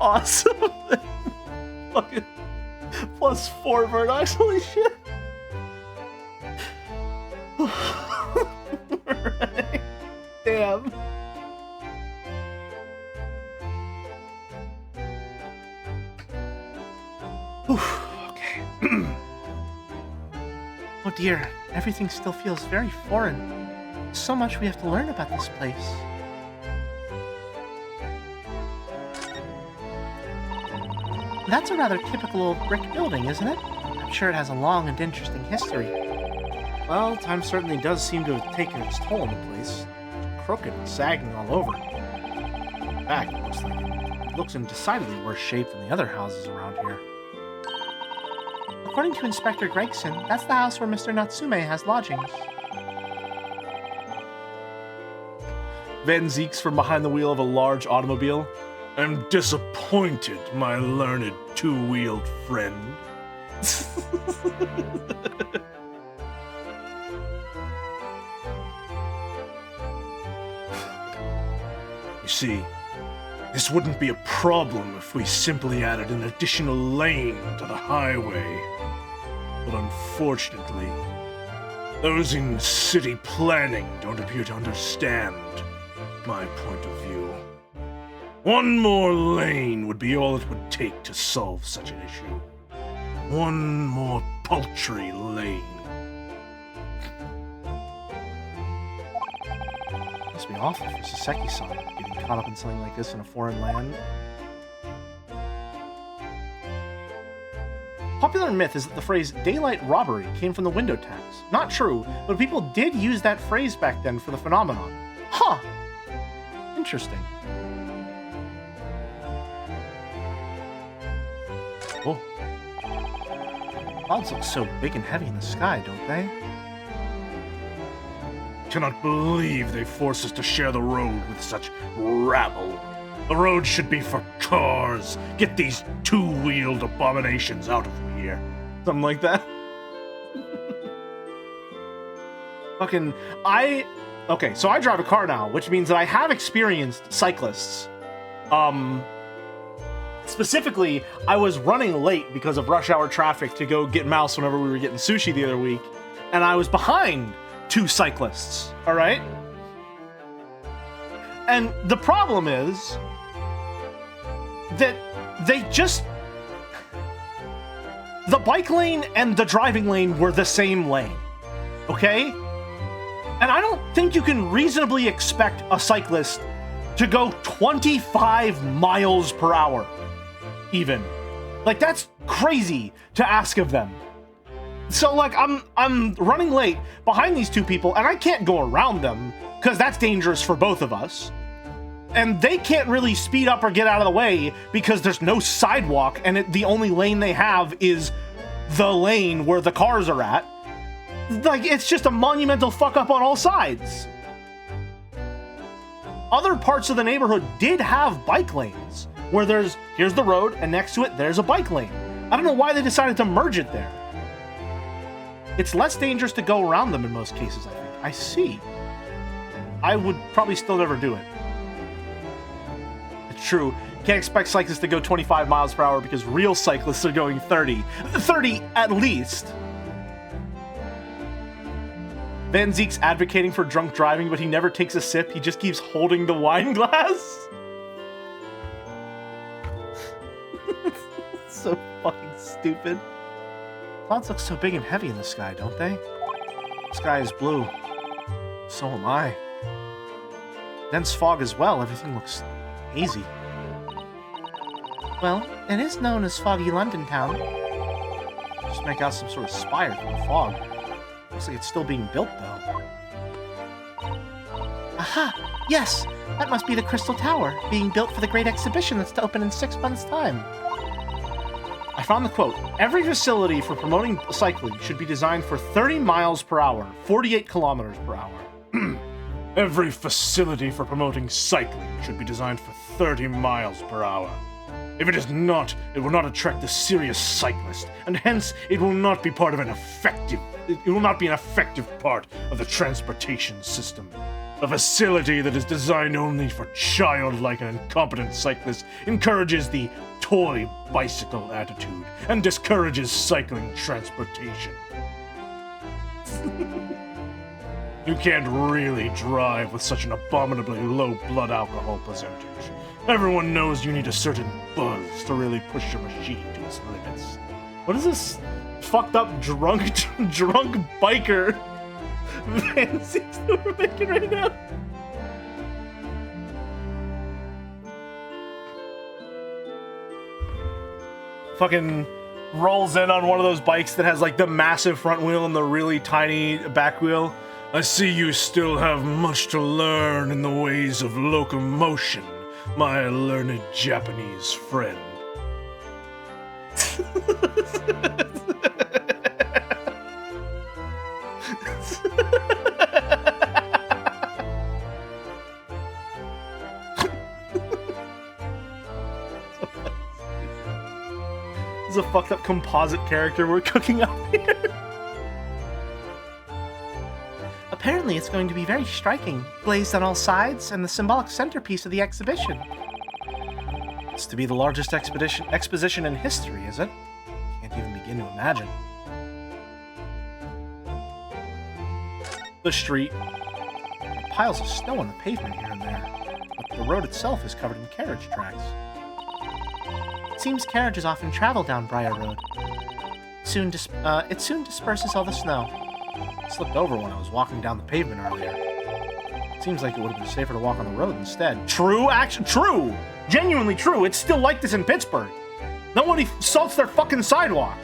Awesome. Fucking +4 Verdox. Holy shit. Right. Damn.
Okay. Oh dear, everything still feels very foreign. So much we have to learn about this place. That's a rather typical old brick building, isn't it? I'm sure it has a long and interesting history.
Well, time certainly does seem to have taken its toll on the place. Crooked and sagging all over. In fact, it looks in decidedly worse shape than the other houses around here.
According to Inspector Gregson, that's the house where Mr. Natsume has lodgings.
Van Zeeks from behind the wheel of a large automobile. I'm disappointed, my learned two-wheeled friend. You see, this wouldn't be a problem if we simply added an additional lane to the highway. But unfortunately, those in city planning don't appear to understand my point of view. One more lane would be all it would take to solve such an issue. One more paltry lane.
Must be awful for Saseki-san, getting caught up in something like this in a foreign land. Popular myth is that the phrase daylight robbery came from the window tax. Not true, but people did use that phrase back then for the phenomenon. Huh! Interesting. Oh. Clouds look so big and heavy in the sky, don't they?
Cannot believe they force us to share the road with such rabble. The road should be for cars. Get these two-wheeled abominations out of here. Something like that.
Okay, so I drive a car now, which means that I have experienced cyclists. Specifically, I was running late because of rush hour traffic to go get Mouse whenever we were getting sushi the other week, and I was behind 2 cyclists, all right? And the problem is that the bike lane and the driving lane were the same lane, okay? And I don't think you can reasonably expect a cyclist to go 25 miles per hour, even. Like, that's crazy to ask of them. So, like, I'm running late behind these 2 people, and I can't go around them, because that's dangerous for both of us. And they can't really speed up or get out of the way, because there's no sidewalk, and the only lane they have is the lane where the cars are at. Like, it's just a monumental fuck-up on all sides.
other parts of the neighborhood did have bike lanes, where here's the road, and next to it, there's a bike lane. I don't know why they decided to merge it there. It's less dangerous to go around them in most cases, I think. I see. I would probably still never do it. It's true. Can't expect cyclists to go 25 miles per hour because real cyclists are going 30. 30 at least. Van Zeek's advocating for drunk driving, but he never takes a sip. He just keeps holding the wine glass. So fucking stupid. Clouds look so big and heavy in the sky, don't they? The sky is blue. So am I. Dense fog as well. Everything looks hazy.
Well, it is known as Foggy London Town.
Just make out some sort of spire through the fog. Looks like it's still being built, though.
Aha! Yes! That must be the Crystal Tower, being built for the great exhibition that's to open in 6 months' time.
I found the quote. Every facility for promoting cycling should be designed for 30 miles per hour, 48 kilometers per hour. Every facility for promoting cycling should be designed for 30 miles per hour. If it is not, it will not attract the serious cyclist, and hence it will not be part of an effective. It will not be an effective part of the transportation system. A facility that is designed only for childlike and incompetent cyclists encourages the toy bicycle attitude and discourages cycling transportation. You can't really drive with such an abominably low blood alcohol percentage. Everyone knows you need a certain buzz to really push your machine to its limits. What is this fucked up drunk biker fancies that we're making right now? Fucking rolls in on one of those bikes that has like the massive front wheel and the really tiny back wheel. I see you still have much to learn in the ways of locomotion, my learned Japanese friend. This is a fucked up composite character we're cooking up here.
Apparently it's going to be very striking, glazed on all sides, and the symbolic centerpiece of the exhibition.
It's to be the largest exposition in history, is it? Can't even begin to imagine. The street. Piles of snow on the pavement here and there, but the road itself is covered in carriage tracks.
It seems carriages often travel down Briar Road. It soon disperses all the snow.
I slipped over when I was walking down the pavement earlier. Seems like it would have been safer to walk on the road instead. True, true! Genuinely true, it's still like this in Pittsburgh. Nobody salts their fucking sidewalk.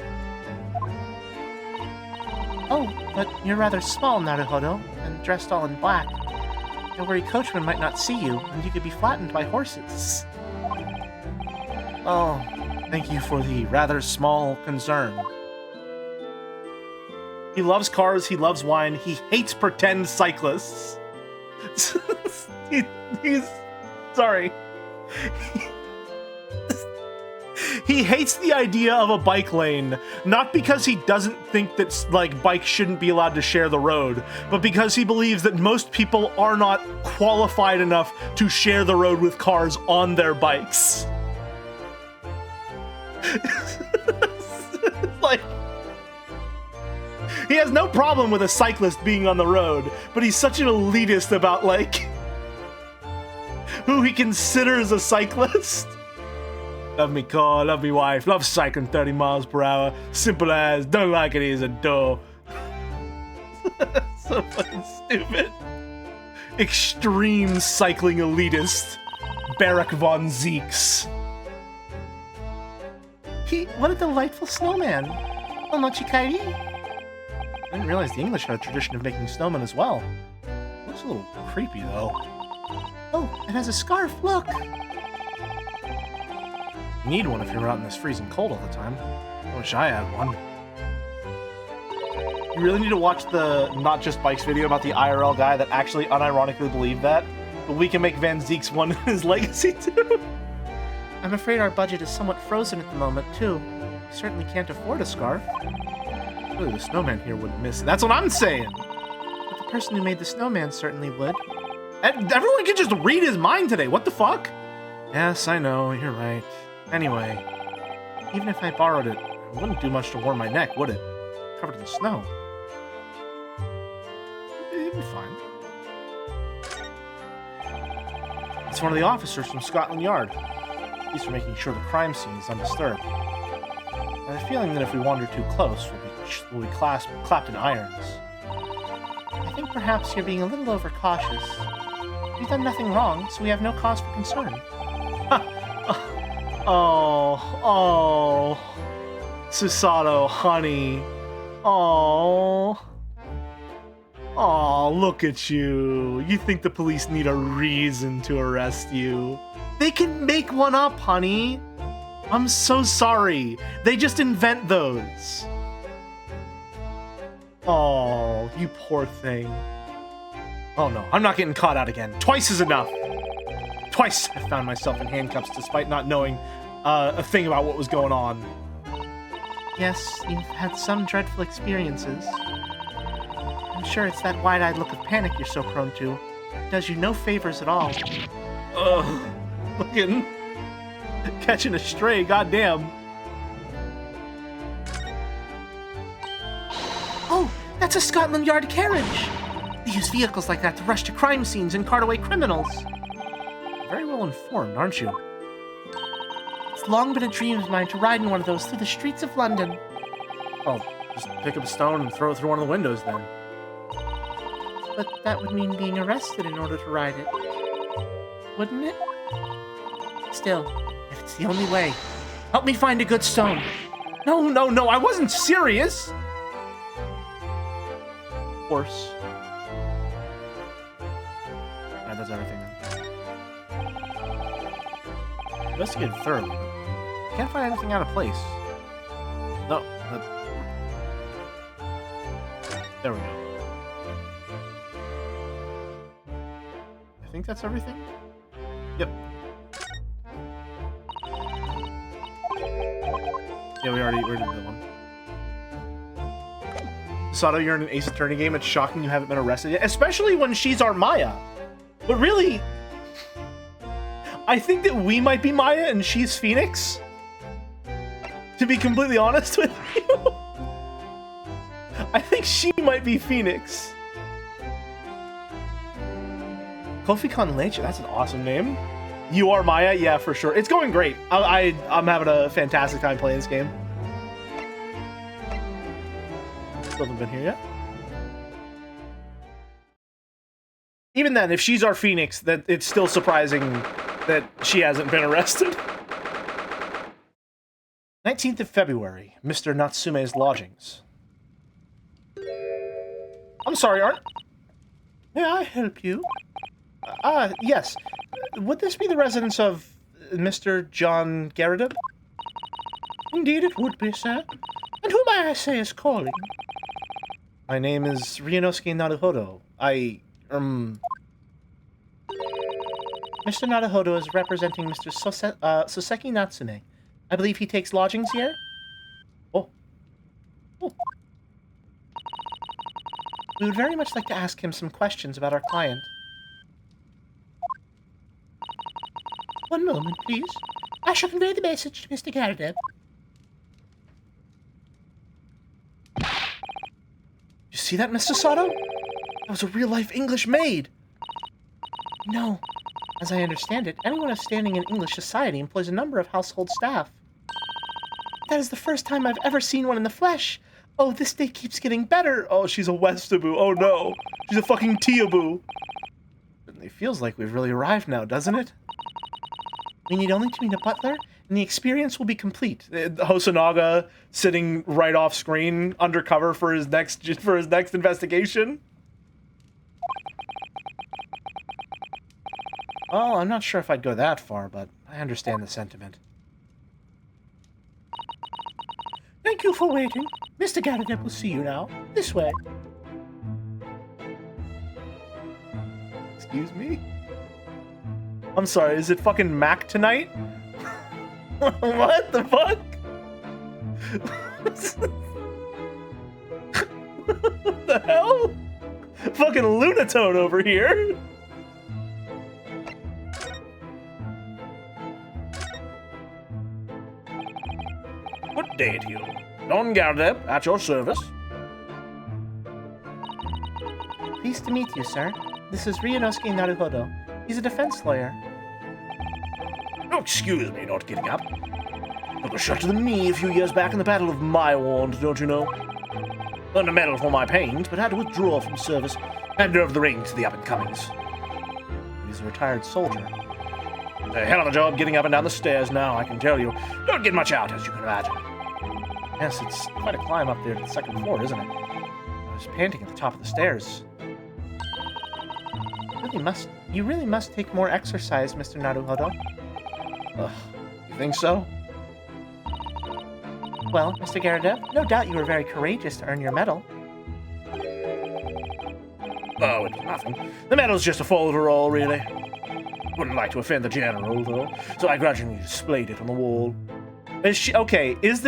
Oh, but you're rather small, Naruhodo, and dressed all in black. I worry coachmen might not see you, and you could be flattened by horses.
Oh, thank you for the rather small concern. He loves cars, he loves wine, he hates pretend cyclists. He's sorry. He hates the idea of a bike lane, not because he doesn't think that like bikes shouldn't be allowed to share the road, but because he believes that most people are not qualified enough to share the road with cars on their bikes. Like, he has no problem with a cyclist being on the road, but he's such an elitist about, like, who he considers a cyclist. Love me car, love me wife, love cycling 30 miles per hour, simple as, don't like it, he's a door. So fucking stupid. Extreme cycling elitist, Barrack von Zeeks.
What a delightful snowman. Omochikairi?
I didn't realize the English had a tradition of making snowmen as well. Looks a little creepy, though.
Oh, it has a scarf, look!
You need one if you're out in this freezing cold all the time. I wish I had one. You really need to watch the Not Just Bikes video about the IRL guy that actually unironically believed that. But we can make Van Zeek's one his legacy too.
I'm afraid our budget is somewhat frozen at the moment, too. We certainly can't afford a scarf. Really, the snowman here wouldn't miss it. That's what I'm saying! But the person who made the snowman certainly would.
Everyone can just read his mind today. What the fuck?
Yes, I know, you're right. Anyway, even if I borrowed it, it wouldn't do much to warm my neck, would it? Covered in snow. It'd be fine. It's one of the officers from Scotland Yard. He's for making sure the crime scene is undisturbed. I have a feeling that if we wander too close, we'll be clapped in irons. I think perhaps you're being a little overcautious. We've done nothing wrong, so we have no cause for concern.
Oh, Susato, honey. Oh, look at you. You think the police need a reason to arrest you? They can make one up, honey. I'm so sorry. They just invent those. Oh, you poor thing. Oh no, I'm not getting caught out again. Twice is enough. Twice I found myself in handcuffs despite not knowing a thing about what was going on.
Yes, you've had some dreadful experiences. I'm sure it's that wide-eyed look of panic you're so prone to. It does you no favors at all.
Ugh. Fucking catching a stray, goddamn.
Oh, that's a Scotland Yard carriage! They use vehicles like that to rush to crime scenes and cart away criminals. You're very well informed, aren't you? It's long been a dream of mine to ride in one of those through the streets of London.
Oh, just pick up a stone and throw it through one of the windows then.
But that would mean being arrested in order to ride it. Wouldn't it? Still, if it's the only way, help me find a good stone.
No, I wasn't serious! Of course. Alright, that's everything then. Investigated thoroughly, but can't find anything out of place. No, there we go. I think that's everything? Yep. Yeah, we already did that one. Sato, you're in an Ace Attorney game. It's shocking you haven't been arrested yet, especially when she's our Maya. But really, I think that we might be Maya and she's Phoenix. To be completely honest with you, I think she might be Phoenix. Kofi Con Leche, that's an awesome name. You are Maya? Yeah, for sure. It's going great. I'm having a fantastic time playing this game. Still haven't been here yet. Even then, if she's our Phoenix, that it's still surprising that she hasn't been arrested. 19th of February, Mr. Natsume's lodgings. I'm sorry, aren't... May I help you? Yes. Would this be the residence of Mr. John Garrideb?
Indeed it would be, sir. And who may I say is calling?
My name is Ryunosuke Naruhodo.
Mr. Naruhodo is representing Mr. Soseki Natsume. I believe he takes lodgings here?
Oh.
We would very much like to ask him some questions about our client. One moment, please. I shall convey the message to Mr. Garrideb.
You see that, Mr. Sato? That was a real-life English maid.
No. As I understand it, anyone of standing in English society employs a number of household staff. That is the first time I've ever seen one in the flesh. Oh, this day keeps getting better.
Oh, she's a Westaboo. Oh no. She's a fucking Teaboo. It feels like we've really arrived now, doesn't it?
We need only to meet a butler, and the experience will be complete.
Hosonaga sitting right off screen, undercover for his next investigation.
Well, I'm not sure if I'd go that far, but I understand the sentiment.
Thank you for waiting. Mr. Garrideb will see you now. This way.
Excuse me? I'm sorry, is it fucking Mac tonight? What the fuck? What the hell? Fucking Lunatone over here.
Good day to you. Don Gardep, at your service.
Pleased to meet you, sir. This is Ryunosuke Naruhodo. He's a defense lawyer.
Oh, excuse me not getting up. Took a shot to the knee a few years back in the Battle of Maiwand, don't you know? Earned a medal for my pains, but had to withdraw from service. Handed over the reins to the up-and-comings.
He's a retired soldier.
It's a hell of a job getting up and down the stairs now, I can tell you. Don't get much out, as you can imagine.
Yes, it's quite a climb up there to the second floor, isn't it? I was panting at the top of the stairs. You really must take more exercise, Mr. Naruhodo.
You think so?
Well, Mr. Garadev, no doubt you were very courageous to earn your medal.
Oh, it's nothing. The medal's just a folderol, really. Wouldn't like to offend the general, though, so I grudgingly displayed it on the wall.
Is she okay? Is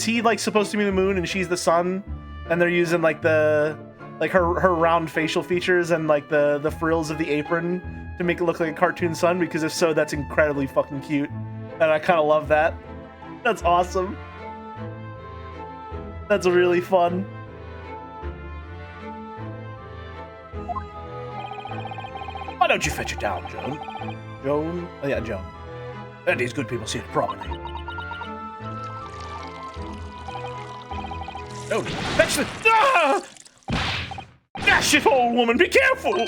he like supposed to be the moon and she's the sun, and they're using like her round facial features and like the frills of the apron to make it look like a cartoon sun? Because if so, that's incredibly fucking cute, and I kind of love that. That's awesome. That's really fun.
Why don't you fetch it down, Joan?
Joan? Oh yeah, Joan.
And these good people see it properly. Oh, fetch the... Ah! Dash it, old woman, be careful!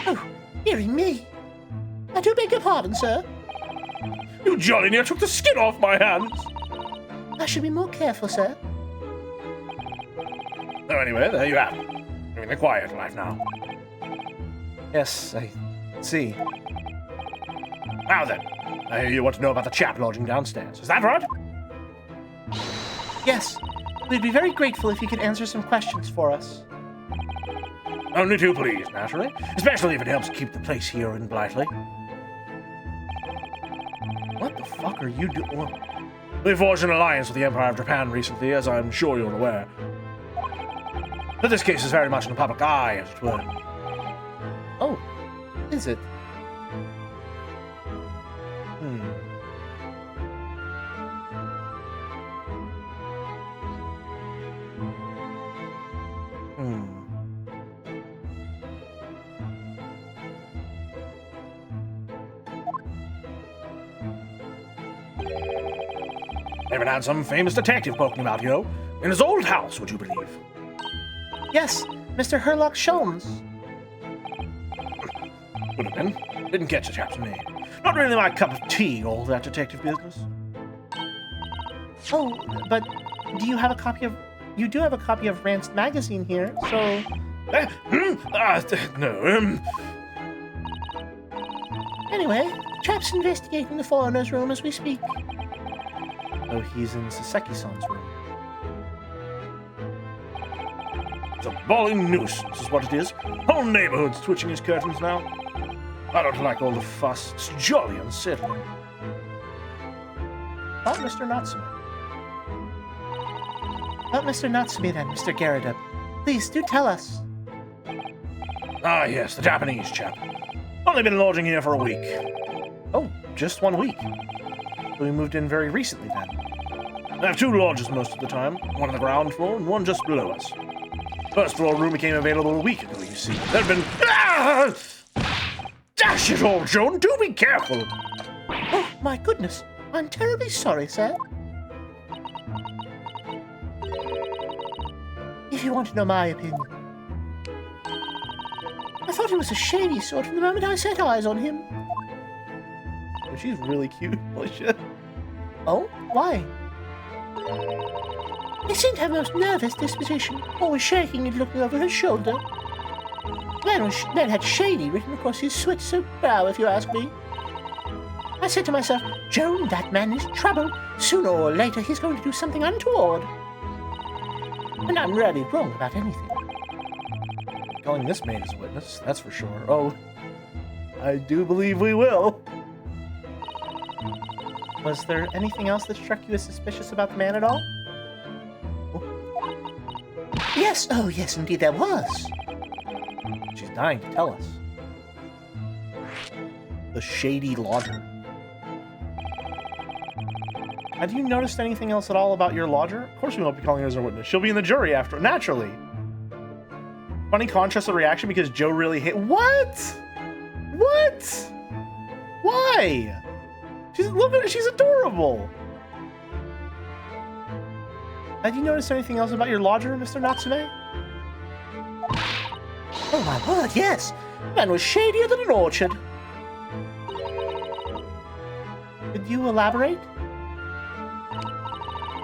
Oh, hearing me. I do beg your pardon, sir.
You jolly near took the skin off my hands.
I should be more careful, sir.
So anyway, there you have it. Living a quiet life now.
Yes, I see.
Now then, I hear you want to know about the chap lodging downstairs. Is that right?
Yes. We'd be very grateful if you could answer some questions for us.
Only too pleased, naturally. Especially if it helps keep the place here in Blightly.
What the fuck are you doing?
We forged an alliance with the Empire of Japan recently, as I'm sure you're aware. But this case is very much in the public eye, as it were.
Oh, is it?
Even had some famous detective poking about, you know. In his old house, would you believe?
Yes, Mr. Herlock Sholmes.
Could have been. Didn't catch the chap's name. Not really my cup of tea, all that detective business.
Oh, but do you have a copy of... You do have a copy of Rance magazine here, so...
No.
Anyway, the chap's investigating the foreigner's room as we speak.
Oh, he's in Saseki-san's room.
It's a bawling nuisance, is what it is. Whole neighborhood's twitching his curtains now. I don't like all the fuss. It's jolly unsettling.
About Mr. Natsume.
About Mr. Natsume then, Mr. Garadev. Please, do tell us.
Ah, yes, the Japanese chap. Only been lodging here for a week.
Oh, just 1 week. So we moved in very recently then.
I have 2 lodges most of the time. One on the ground floor and one just below us. First floor room became available a week ago, you see. There'd been... Ah! Dash it all, Joan! Do be careful!
Oh, my goodness. I'm terribly sorry, sir. If you want to know my opinion. I thought he was a shady sort from the moment I set eyes on him.
Oh, she's really cute. Holy shit.
Oh? Why? He seemed to have a most nervous disposition, always shaking and looking over his shoulder. The man had shady written across his sweat-soaked brow, if you ask me. I said to myself, Joan, that man is trouble. Sooner or later he's going to do something untoward. And I'm rarely wrong about anything.
Calling this maid as a witness, that's for sure. Oh. I do believe we will.
Was there anything else that struck you as suspicious about the man at all?
Yes, oh yes, indeed there was.
She's dying to tell us. The shady lodger. Have you noticed anything else at all about your lodger? Of course we won't be calling her as a witness. She'll be in the jury after, naturally. Funny contrast of reaction because Joe really hit. What? What? Why? Look at her, she's adorable. Have you noticed anything else about your lodger, Mr. Natsume?
Oh my word, yes.
Man was shadier than an orchard. Could you elaborate?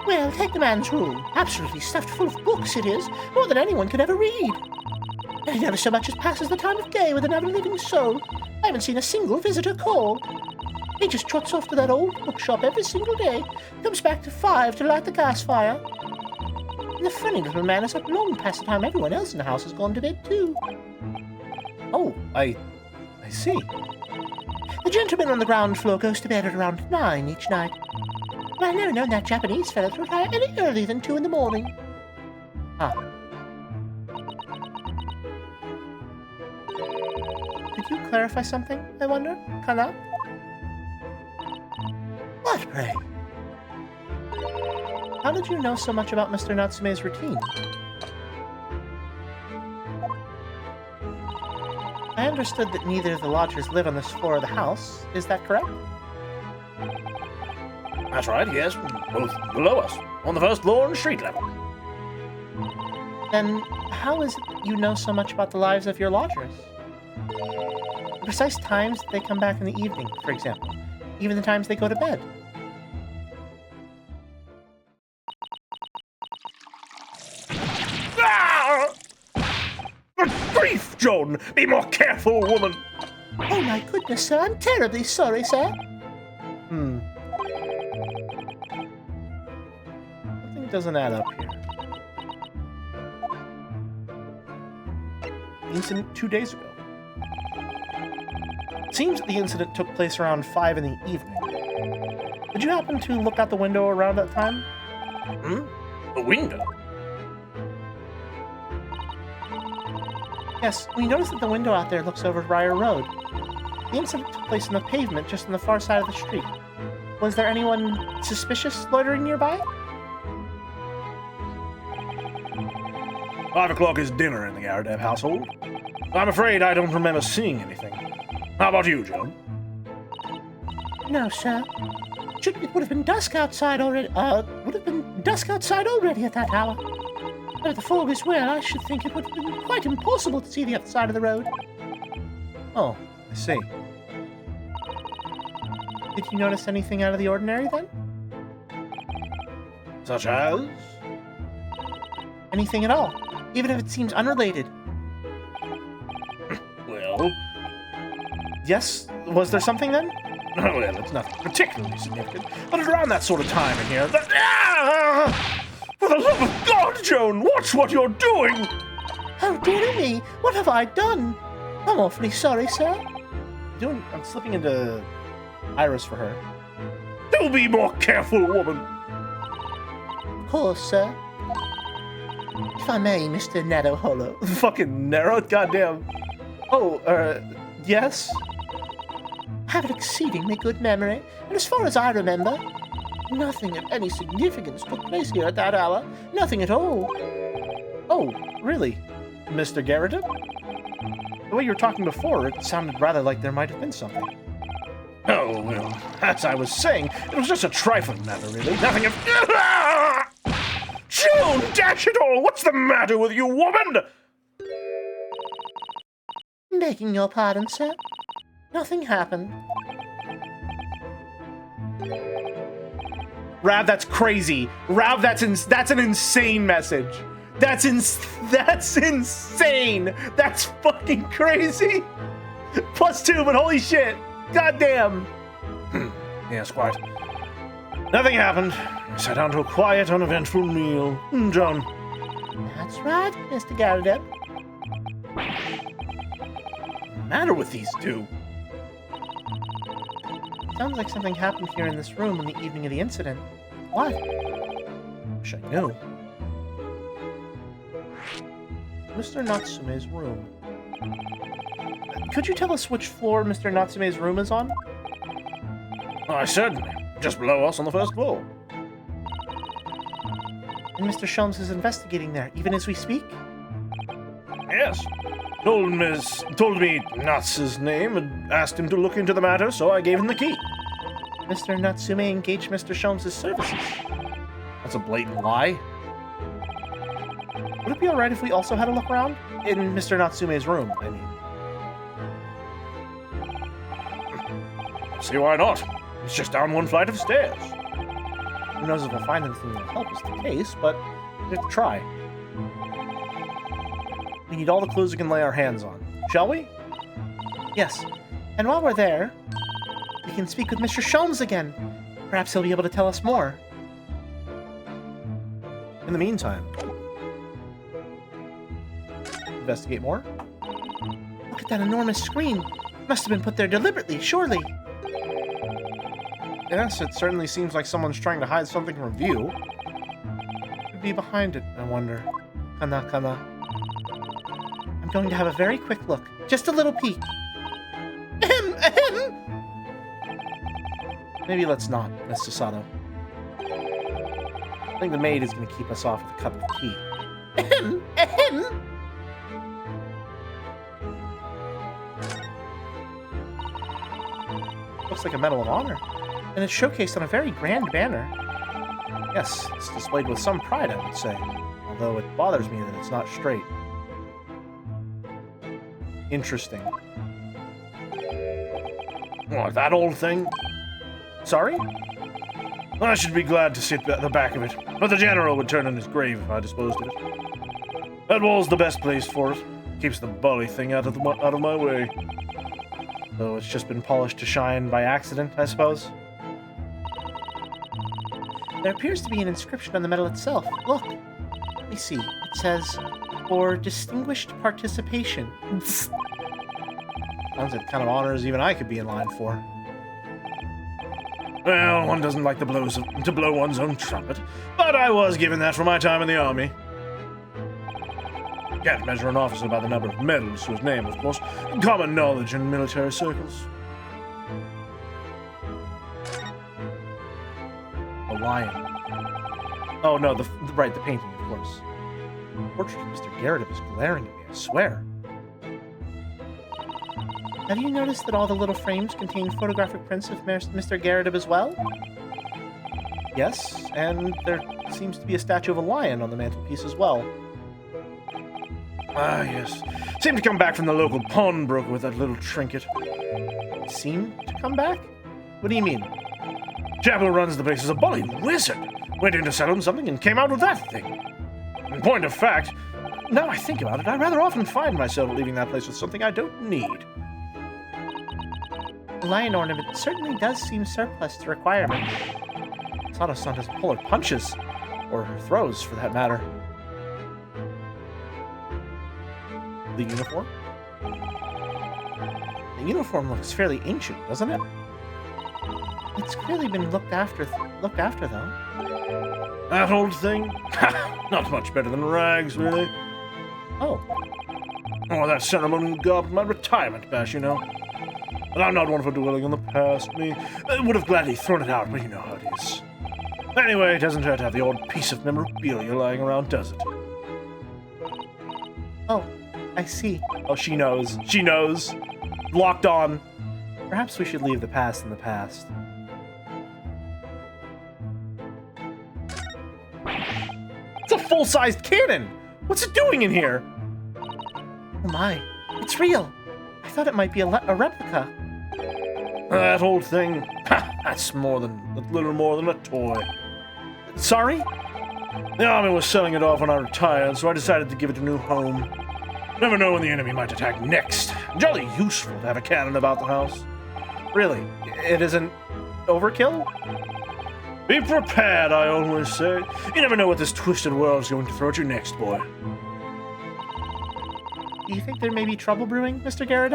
Well, take the man's room. Absolutely stuffed full of books it is, more than anyone could ever read. And he never so much as passes the time of day with another living soul. I haven't seen a single visitor call. He just trots off to that old bookshop every single day, comes back to 5 to light the gas fire. And the funny little man is up long past the time everyone else in the house has gone to bed too.
Oh, I see.
The gentleman on the ground floor goes to bed at around 9 each night. But I've never known that Japanese fellow to retire any earlier than 2 in the morning.
Huh. Could you clarify something, I wonder, Kana?
What, pray?
How did you know so much about Mr. Natsume's routine? I understood that neither of the lodgers live on this floor of the house. Is that correct?
That's right, yes. Both below us, on the first floor and street level.
Then how is it that you know so much about the lives of your lodgers? The precise times they come back in the evening, for example. Even the times they go to bed.
Ah! Good grief, Joan! Be more careful, woman!
Oh my goodness, sir, I'm terribly sorry, sir.
Something doesn't add up here. Incident 2 days ago. It seems that the incident took place around 5 in the evening. Did you happen to look out the window around that time?
The window?
Yes, we noticed that the window out there looks over Briar Road. The incident took place on the pavement just on the far side of the street. Was there anyone suspicious loitering nearby?
5 o'clock is dinner in the Garadeb household. I'm afraid I don't remember seeing anything. How about you, Joan?
No, sir. It would have been dusk outside already. Would have been dusk outside already at that hour. But if the fog is well, I should think it would have been quite impossible to see the other side of the road.
Oh, I see. Did you notice anything out of the ordinary then?
Such as?
Anything at all, even if it seems unrelated.
Well,
Yes? Was there something then?
well, it's nothing particularly significant. But at around that sort of time in here, for the love of God, Joan, watch what you're doing!
Oh, dearie me, what have I done? I'm awfully sorry, sir.
I'm slipping into Iris for her.
Do be more careful, woman!
Of course, sir. If I may, Mr. Narrow Hollow.
Fucking narrow, goddamn. Oh, yes?
I have an exceedingly good memory, and as far as I remember, nothing of any significance took place here at that hour. Nothing at all.
Oh, really? Mr. Garrett? The way you were talking before, it sounded rather like there might have been something.
Oh, well, as I was saying, it was just a trifling matter, really. Nothing of... Joan, dash it all! What's the matter with you, woman?
Begging your pardon, sir. Nothing happened.
Rav, that's crazy. Rav, that's an insane message. That's insane. That's fucking crazy. +2, but holy shit. Goddamn.
Yes, quite. Nothing happened. I sat down to a quiet, uneventful meal. Joan.
That's right, Mr. Garadeb.
What's the matter with these two? Sounds like something happened here in this room on the evening of the incident. What? Wish I knew. Mr. Natsume's room. Could you tell us which floor Mr. Natsume's room is on?
I certainly. Just below us on the first floor.
And Mr. Sholmes is investigating there, even as we speak?
Yes. Told me Natsu's name and asked him to look into the matter, so I gave him the key.
Mr. Natsume engaged Mr. Sholmes' services.
That's a blatant lie.
Would it be alright if we also had a look around? In Mr. Natsume's room, I mean.
See why not? It's just down one flight of stairs.
Who knows if we'll find anything that'll help us the case, but we have to try. We need all the clues we can lay our hands on. Shall we? Yes. And while we're there, we can speak with Mr. Sholmes again. Perhaps he'll be able to tell us more.
In the meantime,
investigate more. Look at that enormous screen. Must have been put there deliberately, surely.
Yes, it certainly seems like someone's trying to hide something from view.
What could be behind it, I wonder? Kana. I'm going to have a very quick look. Just a little peek. Ahem. Maybe let's not, Miss Susato. I think the maid is going to keep us off with a cup of tea. Ahem. Looks like a Medal of Honor. And it's showcased on a very grand banner. Yes, it's displayed with some pride, I would say. Although it bothers me that it's not straight. Interesting.
What, that old thing?
Sorry?
I should be glad to sit at the back of it, but the general would turn in his grave if I disposed of it. That wall's the best place for it. Keeps the bully thing out of my way.
Though it's just been polished to shine by accident, I suppose. There appears to be an inscription on the medal itself. Look. Let me see. It says, "For distinguished participation." Sounds like the kind of honors even I could be in line for.
Well, one doesn't like to blow one's own trumpet, but I was given that for my time in the army. Can't measure an officer by the number of medals to his name, of course. Common knowledge in military circles.
A lion. Oh no, the painting, of course. The portrait of Mr. Garrett is glaring at me, I swear. Have you noticed that all the little frames contain photographic prints of Mr. Garrett as well? Yes, and there seems to be a statue of a lion on the mantelpiece as well.
Ah, yes. Seemed to come back from the local pawnbroker with that little trinket.
Seemed to come back? What do you mean?
Chap who runs the place is a bully wizard. Went in to sell him something and came out with that thing. In point of fact, now I think about it, I rather often find myself leaving that place with something I don't need.
The lion ornament certainly does seem surplus to requirements. Sato-san doesn't pull her punches, or her throws, for that matter. The uniform? The uniform looks fairly ancient, doesn't it? It's clearly been looked after though.
That old thing? Not much better than rags, really.
Oh,
That ceremonial garb, my retirement bash, you know. But I'm not one for dwelling on the past. I would have gladly thrown it out, but you know how it is. Anyway, it doesn't hurt to have the odd piece of memorabilia lying around, does it?
oh, I see.
Oh, she knows. She knows. Locked on.
Perhaps we should leave the past in the past.
It's a full-sized cannon! What's it doing in here?
Oh my, it's real. I thought it might be a replica.
That old thing. That's a little more than a toy.
Sorry?
The army was selling it off when I retired, so I decided to give it a new home. Never know when the enemy might attack next. Jolly useful to have a cannon about the house.
Really? It isn't overkill?
Be prepared, I always say. You never know what this twisted world's going to throw at you next, boy.
Do you think there may be trouble brewing, Mr. Garrett?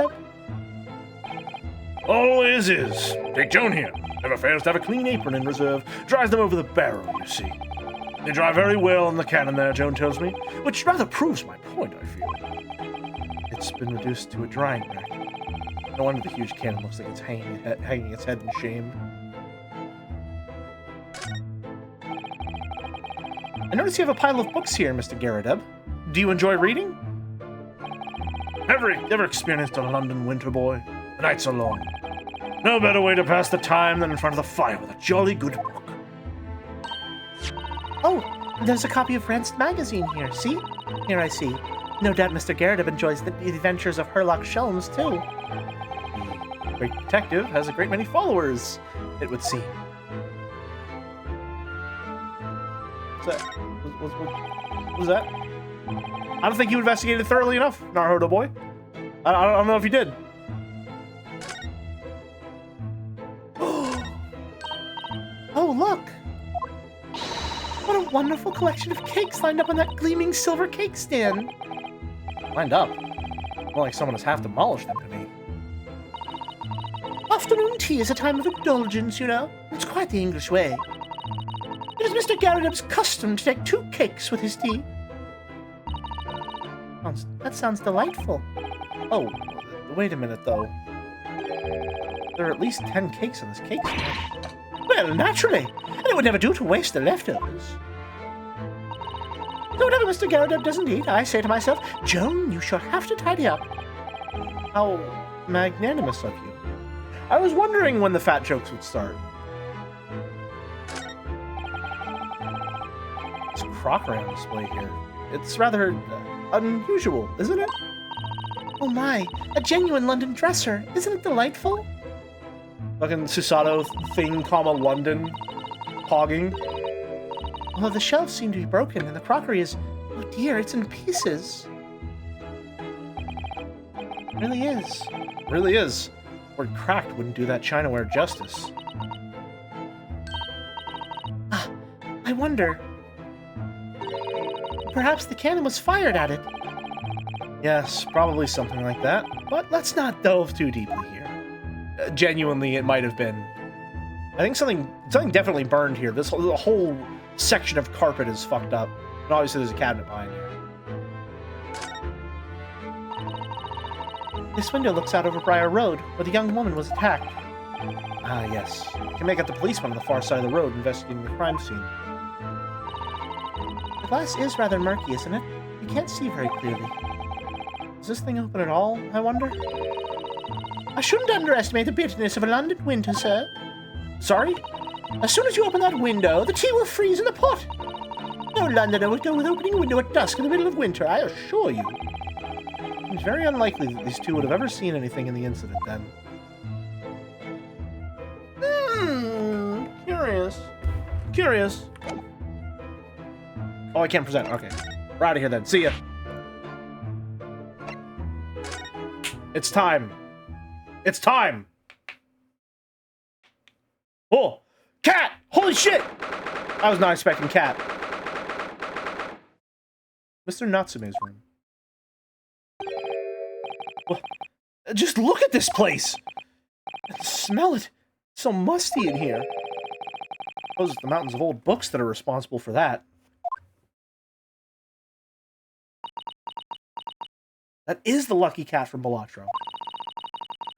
Always is. Take Joan here. Never fails to have a clean apron in reserve. Dries them over the barrel, you see. They dry very well in the cannon there, Joan tells me, which rather proves my point, I feel.
It's been reduced to a drying rack. No wonder the huge cannon looks like it's hanging its head in shame. I notice you have a pile of books here, Mr. Garrideb. Do you enjoy reading?
Ever experienced a London winter, boy? The nights are long. No better way to pass the time than in front of the fire with a jolly good book.
Oh, there's a copy of Ranced magazine here, see? Here I see. No doubt Mr. Garrideb enjoys the adventures of Herlock Sholmes, too.
The great detective has a great many followers, it would seem. What was that? I don't think you investigated thoroughly enough, Naruto boy. I don't know if you did.
Oh, look! What a wonderful collection of cakes lined up on that gleaming silver cake stand.
Lined up. More like someone has half demolished them to me.
Afternoon tea is a time of indulgence, you know. It's quite the English way. It is Mr. Garrideb's custom to take 2 cakes with his tea. That sounds delightful.
Oh, wait a minute, though. There are at least 10 cakes on this cake stand.
Well, naturally. And it would never do to waste the leftovers. Whatever Mr. Garrideb doesn't eat, I say to myself, Joan, you shall have to tidy up.
How magnanimous of you. I was wondering when the fat jokes would start. This crockery on display here. It's rather unusual, isn't it?
Oh my, a genuine London dresser. Isn't it delightful?
Fucking Susato thing, London, hogging.
Although the shelves seem to be broken and the crockery is, oh dear, it's in pieces. It really is.
It really is. Word cracked wouldn't do that chinaware justice.
Ah, I wonder. Perhaps the cannon was fired at it.
Yes, probably something like that. But let's not delve too deeply here. Genuinely, it might have been. I think something definitely burned here. The whole section of carpet is fucked up. And obviously there's a cabinet behind here.
This window looks out over Briar Road, where the young woman was attacked.
Ah, yes. You can make out the policeman on the far side of the road investigating the crime scene.
The glass is rather murky, isn't it? You can't see very clearly.
Is this thing open at all, I wonder?
I shouldn't underestimate the bitterness of a London winter, sir.
Sorry?
As soon as you open that window, the tea will freeze in the pot. No Londoner would go with opening a window at dusk in the middle of winter, I assure you.
It's very unlikely that these two would have ever seen anything in the incident, then. Curious. Curious. Oh, I can't present. Okay. We're out of here, then. See ya. It's time. It's time! Oh! Cat! Holy shit! I was not expecting cat. Mr. Natsume's room. Well, just look at this place! And smell it! It's so musty in here. I suppose it's the mountains of old books that are responsible for that. That is the lucky cat from Balatro.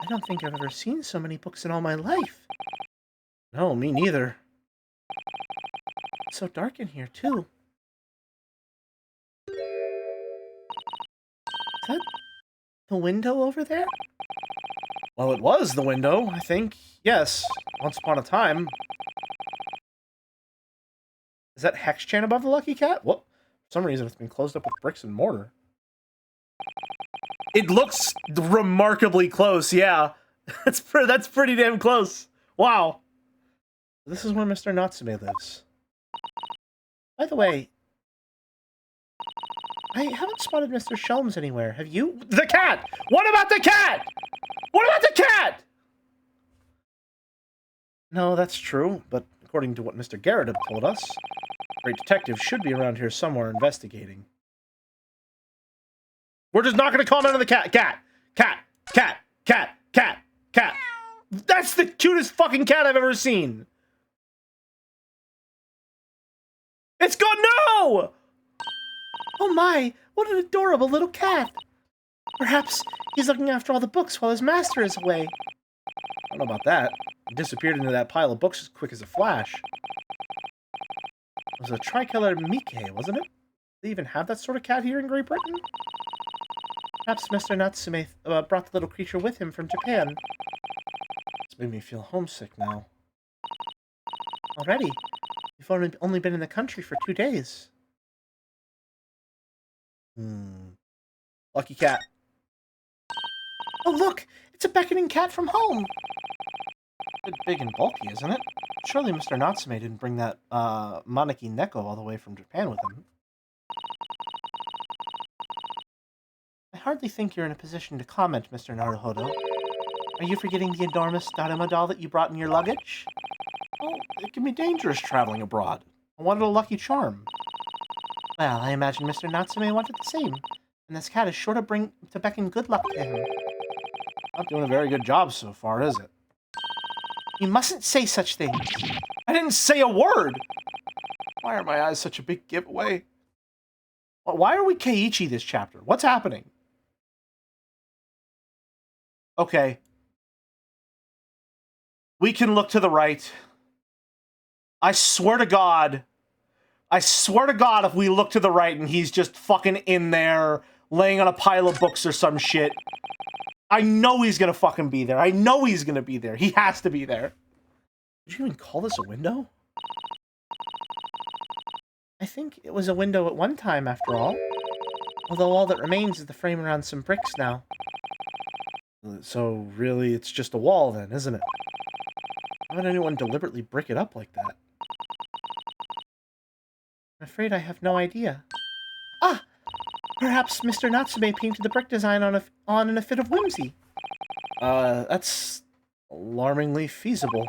I don't think I've ever seen so many books in all my life.
No, me neither.
It's so dark in here, too. Is that the window over there?
Well, it was the window, I think. Yes, once upon a time. Is that hex chain above the lucky cat? What? For some reason, it's been closed up with bricks and mortar. It looks remarkably close, yeah. That's pretty damn close. Wow. This is where Mr. Natsume lives.
By the way, I haven't spotted Mr. Sholmes anywhere. Have you?
The cat! What about the cat? What about the cat? No, that's true, but according to what Mr. Garrideb told us, the great detective should be around here somewhere investigating. We're just not going to comment on the cat. Cat! Cat! Cat! Cat! Cat! Cat!
That's the cutest fucking cat I've ever seen. It's gone. No!
Oh my, what an adorable little cat. Perhaps he's looking after all the books while his master is away.
I don't know about that. He disappeared into that pile of books as quick as a flash. It was a tricolor Mickey, wasn't it? Do they even have that sort of cat here in Great Britain?
Perhaps Mr. Natsume brought the little creature with him from Japan.
It's made me feel homesick now.
Already? You've only been in the country for 2 days.
Lucky cat.
Oh look! It's a beckoning cat from home!
A bit big and bulky, isn't it? Surely Mr. Natsume didn't bring that, Maneki Neko all the way from Japan with him.
I hardly think you're in a position to comment, Mr. Naruhodo. Are you forgetting the enormous Daruma doll that you brought in your luggage?
Well, it can be dangerous traveling abroad. I wanted a lucky charm.
Well, I imagine Mr. Natsume wanted the same, and this cat is sure to beckon good luck to him.
Not doing a very good job so far, is it?
You mustn't say such things.
I didn't say a word! Why are my eyes such a big giveaway? Why are we Keiichi this chapter? What's happening? Okay. We can look to the right. I swear to God, if we look to the right and he's just fucking in there, laying on a pile of books or some shit, I know he's gonna fucking be there. I know he's gonna be there. He has to be there. Did you even call this a window?
I think it was a window at one time, after all. Although all that remains is the frame around some bricks now.
So, really, it's just a wall then, isn't it? Why would anyone deliberately brick it up like that?
I'm afraid I have no idea. Ah! Perhaps Mr. Natsume painted the brick design on in a fit of whimsy.
That's alarmingly feasible.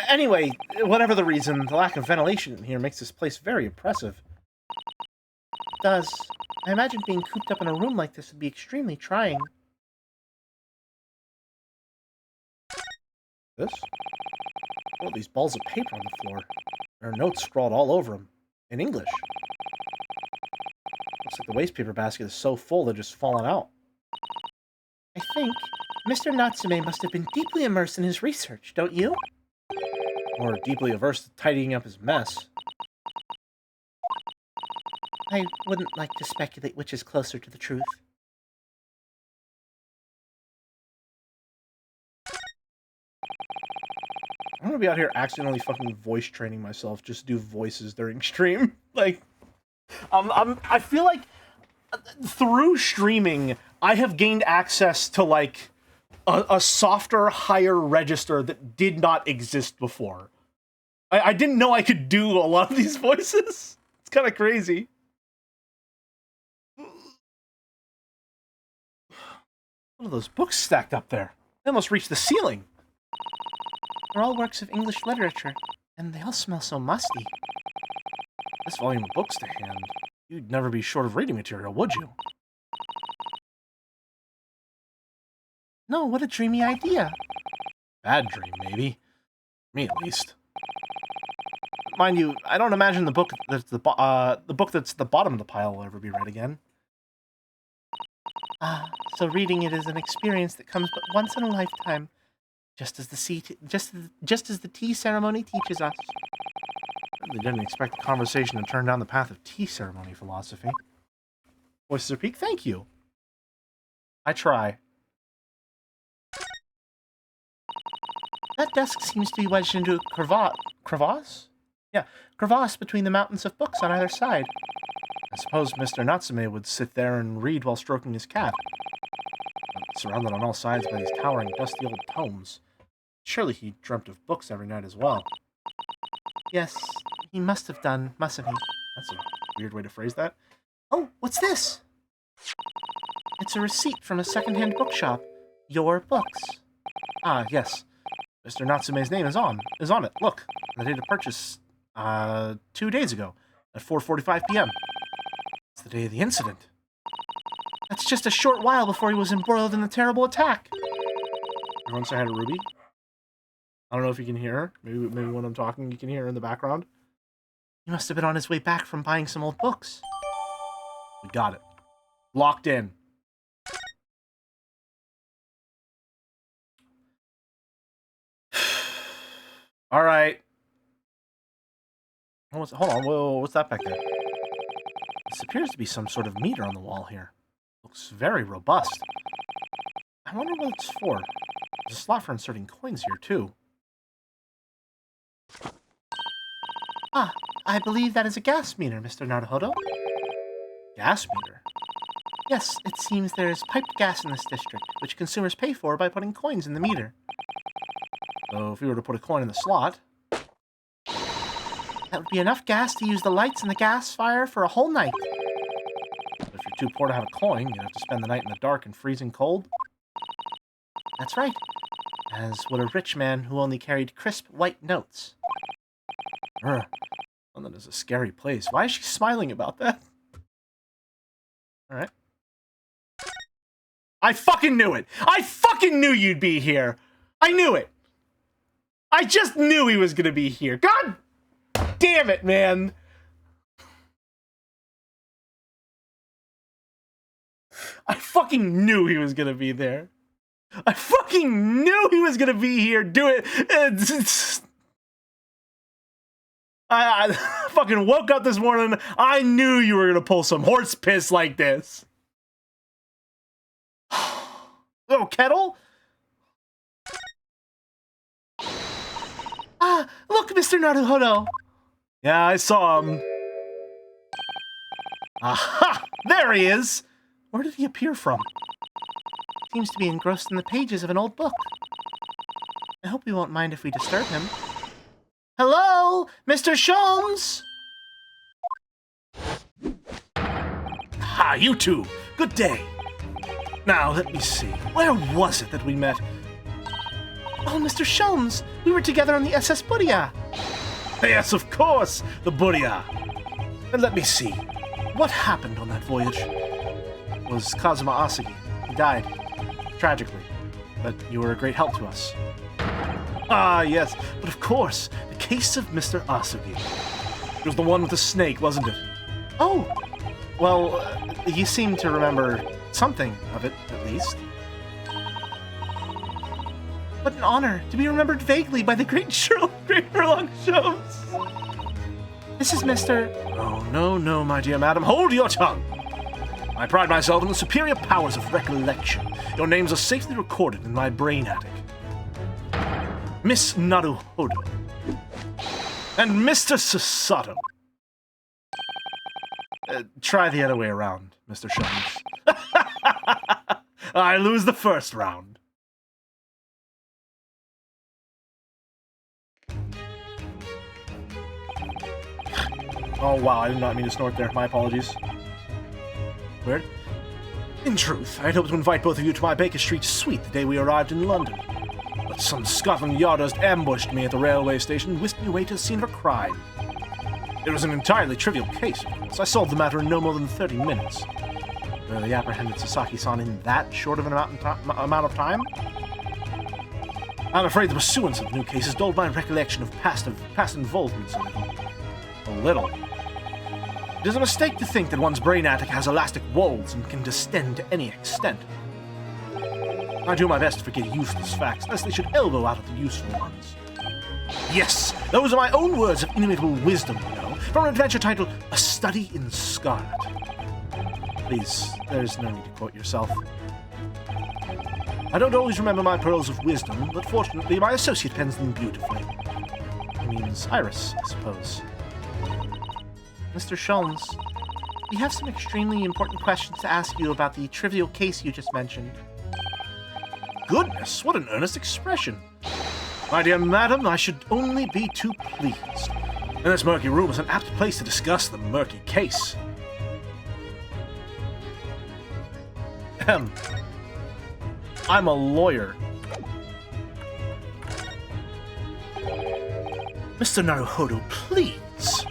Anyway, whatever the reason, the lack of ventilation in here makes this place very oppressive.
It does. I imagine being cooped up in a room like this would be extremely trying.
This? Oh, these balls of paper on the floor. There are notes scrawled all over them. In English. Looks like the waste paper basket is so full they're just falling out.
I think Mr. Natsume must have been deeply immersed in his research, don't you?
Or deeply averse to tidying up his mess.
I wouldn't like to speculate which is closer to the truth.
I'm gonna be out here accidentally fucking voice training myself, just do voices during stream. Like, I feel like through streaming, I have gained access to, like, a softer, higher register that did not exist before. I didn't know I could do a lot of these voices. It's kind of crazy. What are those books stacked up there? They almost reached the ceiling.
They're all works of English literature, and they all smell so musty.
This volume of books to hand, you'd never be short of reading material, would you?
No, what a dreamy idea.
Bad dream, maybe. Me, at least. Mind you, I don't imagine the book that's the book that's at the bottom of the pile will ever be read again.
Ah, so reading it is an experience that comes but once in a lifetime, just as the tea ceremony teaches us.
They didn't expect the conversation to turn down the path of tea ceremony philosophy. Voices are peak, thank you. I try.
That desk seems to be wedged into a crevasse? Yeah, crevasse between the mountains of books on either side.
I suppose Mr. Natsume would sit there and read while stroking his cat. But surrounded on all sides by these towering, dusty old tomes. Surely he dreamt of books every night as well.
Yes, he must have done, mustn't he?
That's a weird way to phrase that.
Oh, what's this? It's a receipt from a second-hand bookshop. Your books.
Ah, yes. Mr. Natsume's name is on it. Look, the date of purchase, 2 days ago, at 4:45 p.m. It's the day of the incident.
That's just a short while before he was embroiled in the terrible attack.
Everyone say hi to Ruby.
I don't know if you can hear her. Maybe when I'm talking, you can hear her in the background. He must have been on his way back from buying some old books. We got it. Locked in. All right. Hold on. Whoa, what's that back there? This appears to be some sort of meter on the wall here. Looks very robust. I wonder what it's for. There's a slot for inserting coins here, too.
Ah, I believe that is a gas meter, Mr. Naruhodo.
Gas meter?
Yes, it seems there is piped gas in this district, which consumers pay for by putting coins in the meter.
So if we were to put a coin in the slot...
That would be enough gas to use the lights in the gas fire for a whole night.
If you're too poor to have a coin, you'd have to spend the night in the dark and freezing cold.
That's right. As would a rich man who only carried crisp white notes.
London is a scary place. Why is she smiling about that? Alright. I fucking knew it! I fucking knew you'd be here! I knew it! I just knew he was gonna be here. God damn it, man! I fucking knew he was gonna be there. I fucking knew he was gonna be here. Do it. I fucking woke up this morning. I knew you were gonna pull some horse piss like this. Little kettle?
Ah, look, Mr. Naruhodo.
Yeah, I saw him. Aha! There he is! Where did he appear from?
Seems to be engrossed in the pages of an old book. I hope you won't mind if we disturb him. Hello, Mr. Sholmes!
Ah, you two! Good day! Now, let me see. Where was it that we met?
Oh, Mr. Sholmes! We were together on the SS Budia!
Yes, of course! The Budia! And let me see. What happened on that voyage? It was Kazuma Asagi. He died. Tragically. But you were a great help to us. Ah, yes. But of course, the case of Mr. Asagi. It was the one with the snake, wasn't it?
Oh!
Well, you seem to remember something of it, at least.
What an honor to be remembered vaguely by the great Sherlock Sholmes. This is Mr.
Oh, no, my dear madam. Hold your tongue! I pride myself on the superior powers of recollection. Your names are safely recorded in my brain attic. Miss Naruhodo. And Mr. Susato. Try the other way around, Mr. Sholmes. I lose the first round. Oh wow, I did not mean to snort there. My apologies. Weird. In truth, I had hoped to invite both of you to my Baker Street suite the day we arrived in London. But some Scotland Yardist ambushed me at the railway station and whisked me away to the scene of a crime. It was an entirely trivial case, of course. I solved the matter in no more than 30 minutes. Really apprehended Sasaki-san in that short of an amount of time? I'm afraid the pursuance of the new case has dulled my recollection of past involvements a little. A little. It is a mistake to think that one's brain attic has elastic walls and can distend to any extent. I do my best to forget useless facts, lest they should elbow out of the useful ones. Yes, those are my own words of inimitable wisdom, you know, from an adventure titled A Study in Scarlet. Please, there's no need to quote yourself. I don't always remember my pearls of wisdom, but fortunately my associate pens them beautifully. He means Iris, I suppose.
Mr. Sholmes, we have some extremely important questions to ask you about the trivial case you just mentioned.
Goodness, what an earnest expression. My dear madam, I should only be too pleased. And this murky room is an apt place to discuss the murky case. I'm a lawyer. Mr. Naruhodo, please.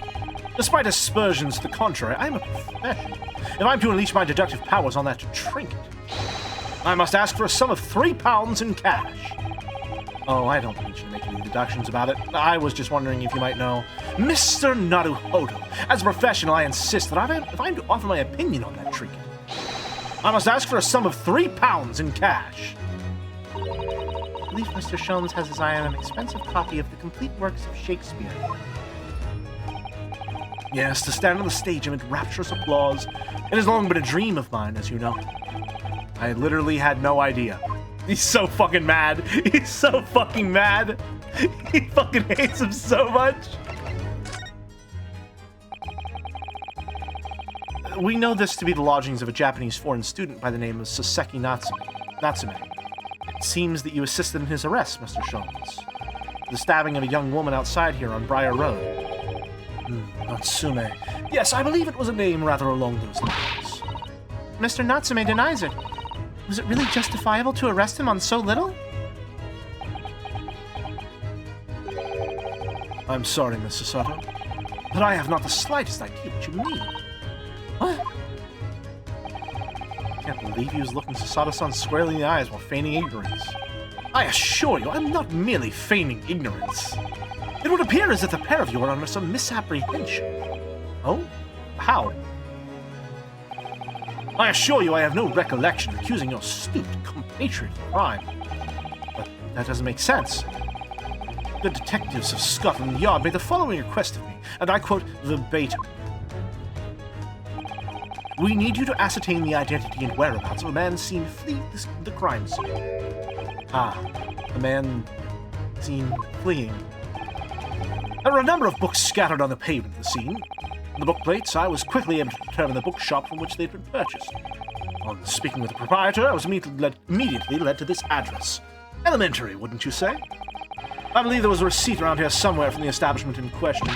Despite aspersions to the contrary, I am a professional. If I'm to unleash my deductive powers on that trinket, I must ask for a sum of £3 in cash. Oh, I don't need you to make any deductions about it. I was just wondering if you might know. Mr. Naruhodo, as a professional, I insist that if I'm to offer my opinion on that trinket, I must ask for a sum of £3 in cash. I believe Mr. Sholmes has his eye on an expensive copy of the complete works of Shakespeare. Yes, to stand on the stage amid rapturous applause, it has long been a dream of mine, as you know. I literally had no idea. He's so fucking mad. He's so fucking mad. He fucking hates him so much. We know this to be the lodgings of a Japanese foreign student by the name of Soseki Natsume. It seems that you assisted in his arrest, Mr. Sholmes. The stabbing of a young woman outside here on Briar Road. Natsume. Yes, I believe it was a name rather along those lines. Mr. Natsume denies it. Was it really justifiable to arrest him on so little? I'm sorry, Miss Sasato, but I have not the slightest idea what you mean. What? I can't believe he was looking Sasato-san squarely in the eyes while feigning ignorance. I assure you, I'm not merely feigning ignorance. It would appear as if the pair of you are under some misapprehension. Oh? How? I assure you I have no recollection of accusing your astute compatriot of crime. But that doesn't make sense. The detectives of Scotland Yard made the following request of me, and I quote verbatim. We need you to ascertain the identity and whereabouts of a man seen fleeing the crime scene. Ah, a man seen fleeing. There were a number of books scattered on the pavement of the scene. On the book plates, I was quickly able to determine the bookshop from which they had been purchased. On speaking with the proprietor, I was immediately led to this address. Elementary, wouldn't you say? I believe there was a receipt around here somewhere from the establishment in question.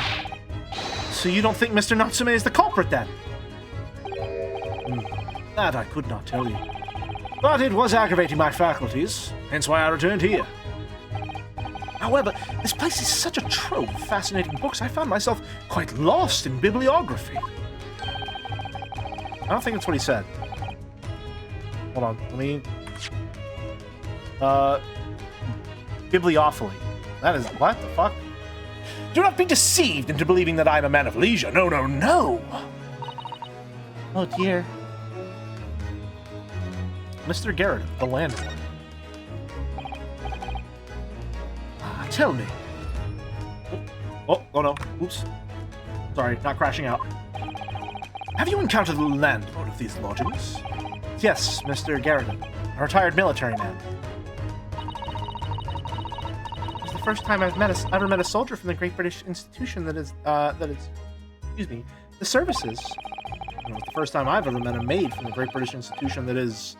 So you don't think Mr. Natsume is the culprit, then? That I could not tell you. But it was aggravating my faculties, hence why I returned here. However, this place is such a trove of fascinating books, I found myself quite lost in bibliography. I don't think that's what he said. Hold on, let me... Bibliophily. That is... what the fuck? Do not be deceived into believing that I am a man of leisure. No, no, no! Oh dear. Mr. Garrett, the landlord. Tell me. Oh no. Oops. Sorry, not crashing out. Have you encountered the landlord of these lodgings? Yes, Mr. Garrett, a retired military man. It's the first time I've ever met a soldier from the Great British Institution that is, excuse me, the services. It's the first time I've ever met a maid from the Great British Institution that is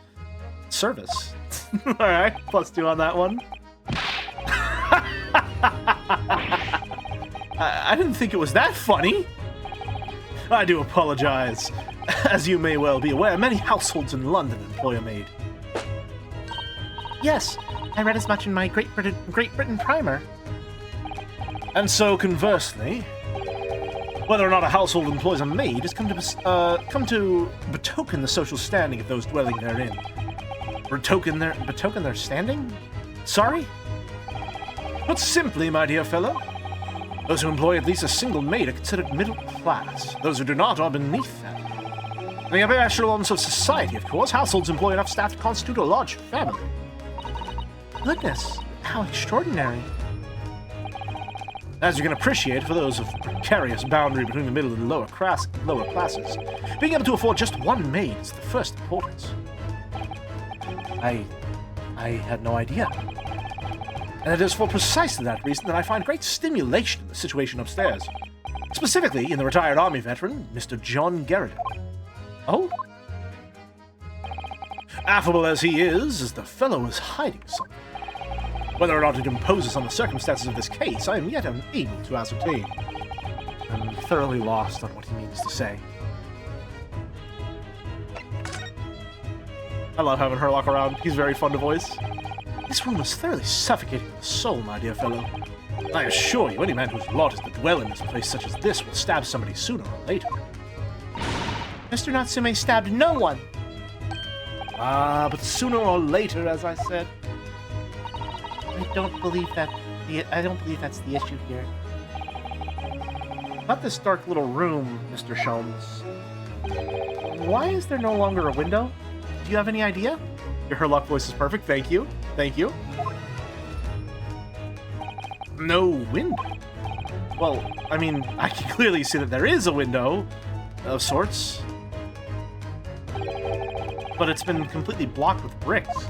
service. Alright, +2 on that one. I didn't think it was that funny. I do apologize. As you may well be aware, many households in London employ a maid. Yes, I read as much in my Great Britain primer. And so, conversely, whether or not a household employs a maid has come to betoken the social standing of those dwelling therein. Betoken their standing? Sorry? Put simply, my dear fellow, those who employ at least a single maid are considered middle class. Those who do not are beneath that. In the upper echelons of society, of course, households employ enough staff to constitute a large family. Goodness, how extraordinary. As you can appreciate, for those of precarious boundary between the middle and lower classes, being able to afford just one maid is the first importance. I had no idea. And it is for precisely that reason that I find great stimulation in the situation upstairs. Specifically in the retired army veteran, Mr. John Garrett. Oh? Affable as he is, the fellow is hiding something. Whether or not it imposes on the circumstances of this case, I am yet unable to ascertain. I'm thoroughly lost on what he means to say. I love having Herlock around. He's very fun to voice. This room is thoroughly suffocating the soul, my dear fellow. I assure you, any man whose lot is to dwell in a place such as this will stab somebody sooner or later. Mr. Natsume stabbed no one. Ah, but sooner or later, as I said.
don't believe that's the issue here.
About this dark little room, Mr. Sholmes. Why is there no longer a window? Do you have any idea? Your Herlock voice is perfect. Thank you. Thank you. No window? Well, I mean, I can clearly see that there is a window of sorts. But it's been completely blocked with bricks.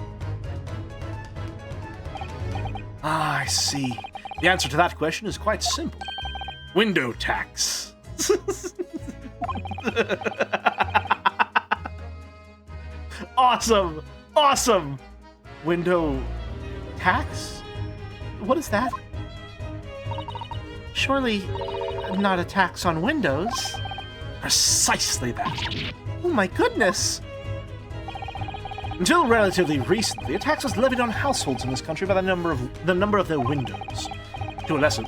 Ah, I see. The answer to that question is quite simple. Window tax. Awesome! Awesome! Window tax? What is that?
Surely not a tax on windows.
Precisely that.
Oh my goodness!
Until relatively recently, a tax was levied on households in this country by the number of their windows. To a lesser,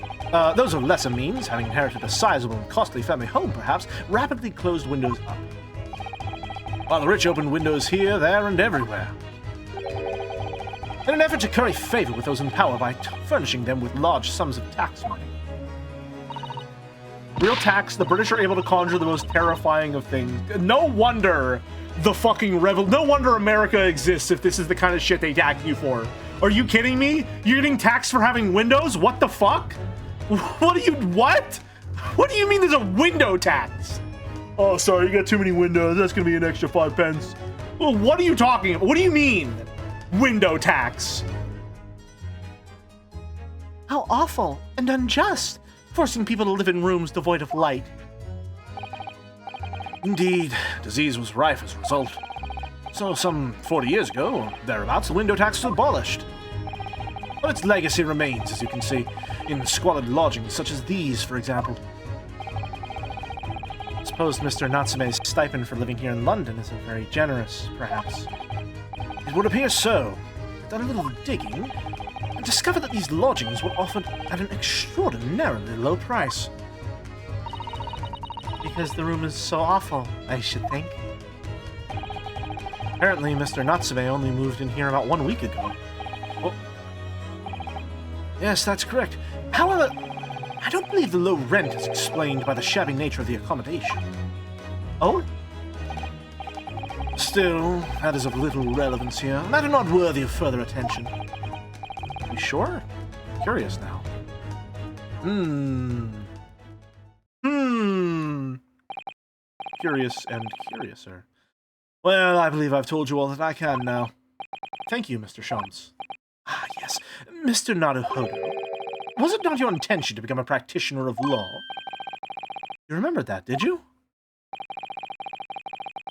those of lesser means, having inherited a sizable and costly family home perhaps, rapidly closed windows up. While the rich opened windows here, there, and everywhere. In an effort to curry favor with those in power by furnishing them with large sums of tax money. Real tax, the British are able to conjure the most terrifying of things. No wonder the fucking no wonder America exists if this is the kind of shit they tax you for. Are you kidding me? You're getting taxed for having windows? What the fuck? What do you mean there's a window tax? Oh, sorry, you got too many windows. That's gonna be an extra 5 pence. Well, what are you talking about? What do you mean? Window tax?
How awful and unjust, forcing people to live in rooms devoid of light.
Indeed, disease was rife as a result. So some 40 years ago, or thereabouts, the window tax was abolished. But its legacy remains, as you can see, in squalid lodgings such as these, for example.
I suppose Mr. Natsume's stipend for living here in London isn't very generous, perhaps.
It would appear so. I've done a little digging and discovered that these lodgings were offered at an extraordinarily low price.
Because the room is so awful, I should think. Apparently, Mr. Natsume only moved in here about 1 week ago.
Well, yes, that's correct. However, I don't believe the low rent is explained by the shabby nature of the accommodation.
Oh?
Still, that is of little relevance here. A matter not worthy of further attention. You sure? I'm curious now. Curious and curiouser. Well, I believe I've told you all that I can now. Thank you, Mr. Sholmes. Ah, yes. Mr. Naruhodo. Was it not your intention to become a practitioner of law? You remembered that, did you?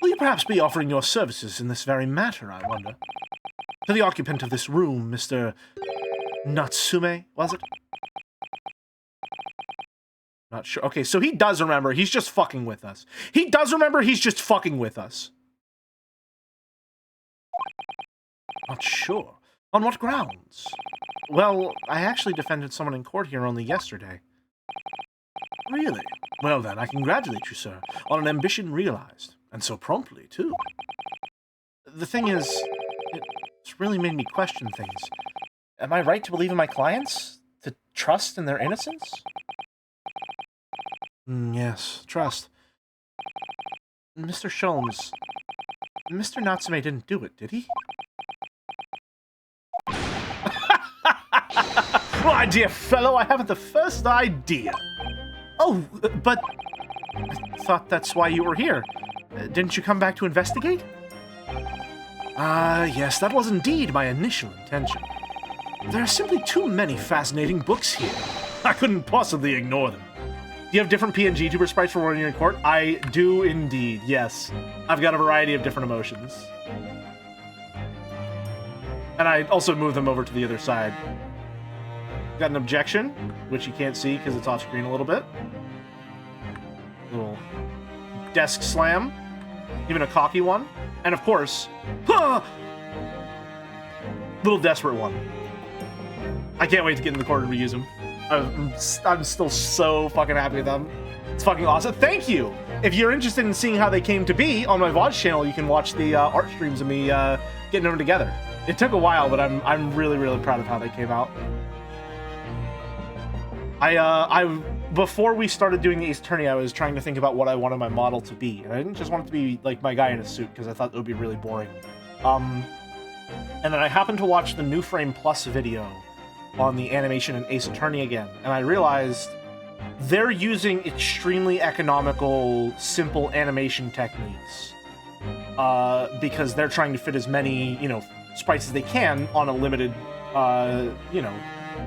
Will you perhaps be offering your services in this very matter, I wonder? To the occupant of this room, Mr. Natsume, was it? Not sure. Okay, so he does remember. He's just fucking with us. He does remember. He's just fucking with us. Not sure. On what grounds? Well, I actually defended someone in court here only yesterday. Really? Well then, I congratulate you, sir, on an ambition realized. And so promptly, too. The thing is, it's really made me question things. Am I right to believe in my clients? To trust in their innocence? Yes, trust.
Mr. Sholmes, Mr. Natsume didn't do it, did he?
My dear fellow, I haven't the first idea.
Oh, but I thought that's why you were here. Didn't you come back to investigate?
Ah, yes, that was indeed my initial intention. There are simply too many fascinating books here. I couldn't possibly ignore them. Do you have different PNG tuber sprites for when you're in court? I do indeed, yes. I've got a variety of different emotions. And I also move them over to the other side. Got an objection, which you can't see because it's off screen a little bit. Little desk slam. Even a cocky one. And of course, little desperate one. I can't wait to get in the court and reuse them. I'm still so fucking happy with them. It's fucking awesome. Thank you! If you're interested in seeing how they came to be on my VOD channel, you can watch the art streams of me getting them together.
It took a while, but I'm really, really proud of how they came out. Before we started doing the Ace Attorney, I was trying to think about what I wanted my model to be, and I didn't just want it to be like my guy in a suit because I thought it would be really boring. And then I happened to watch the New Frame Plus video on the animation in Ace Attorney again, and I realized they're using extremely economical, simple animation techniques because they're trying to fit as many, sprites as they can on a limited,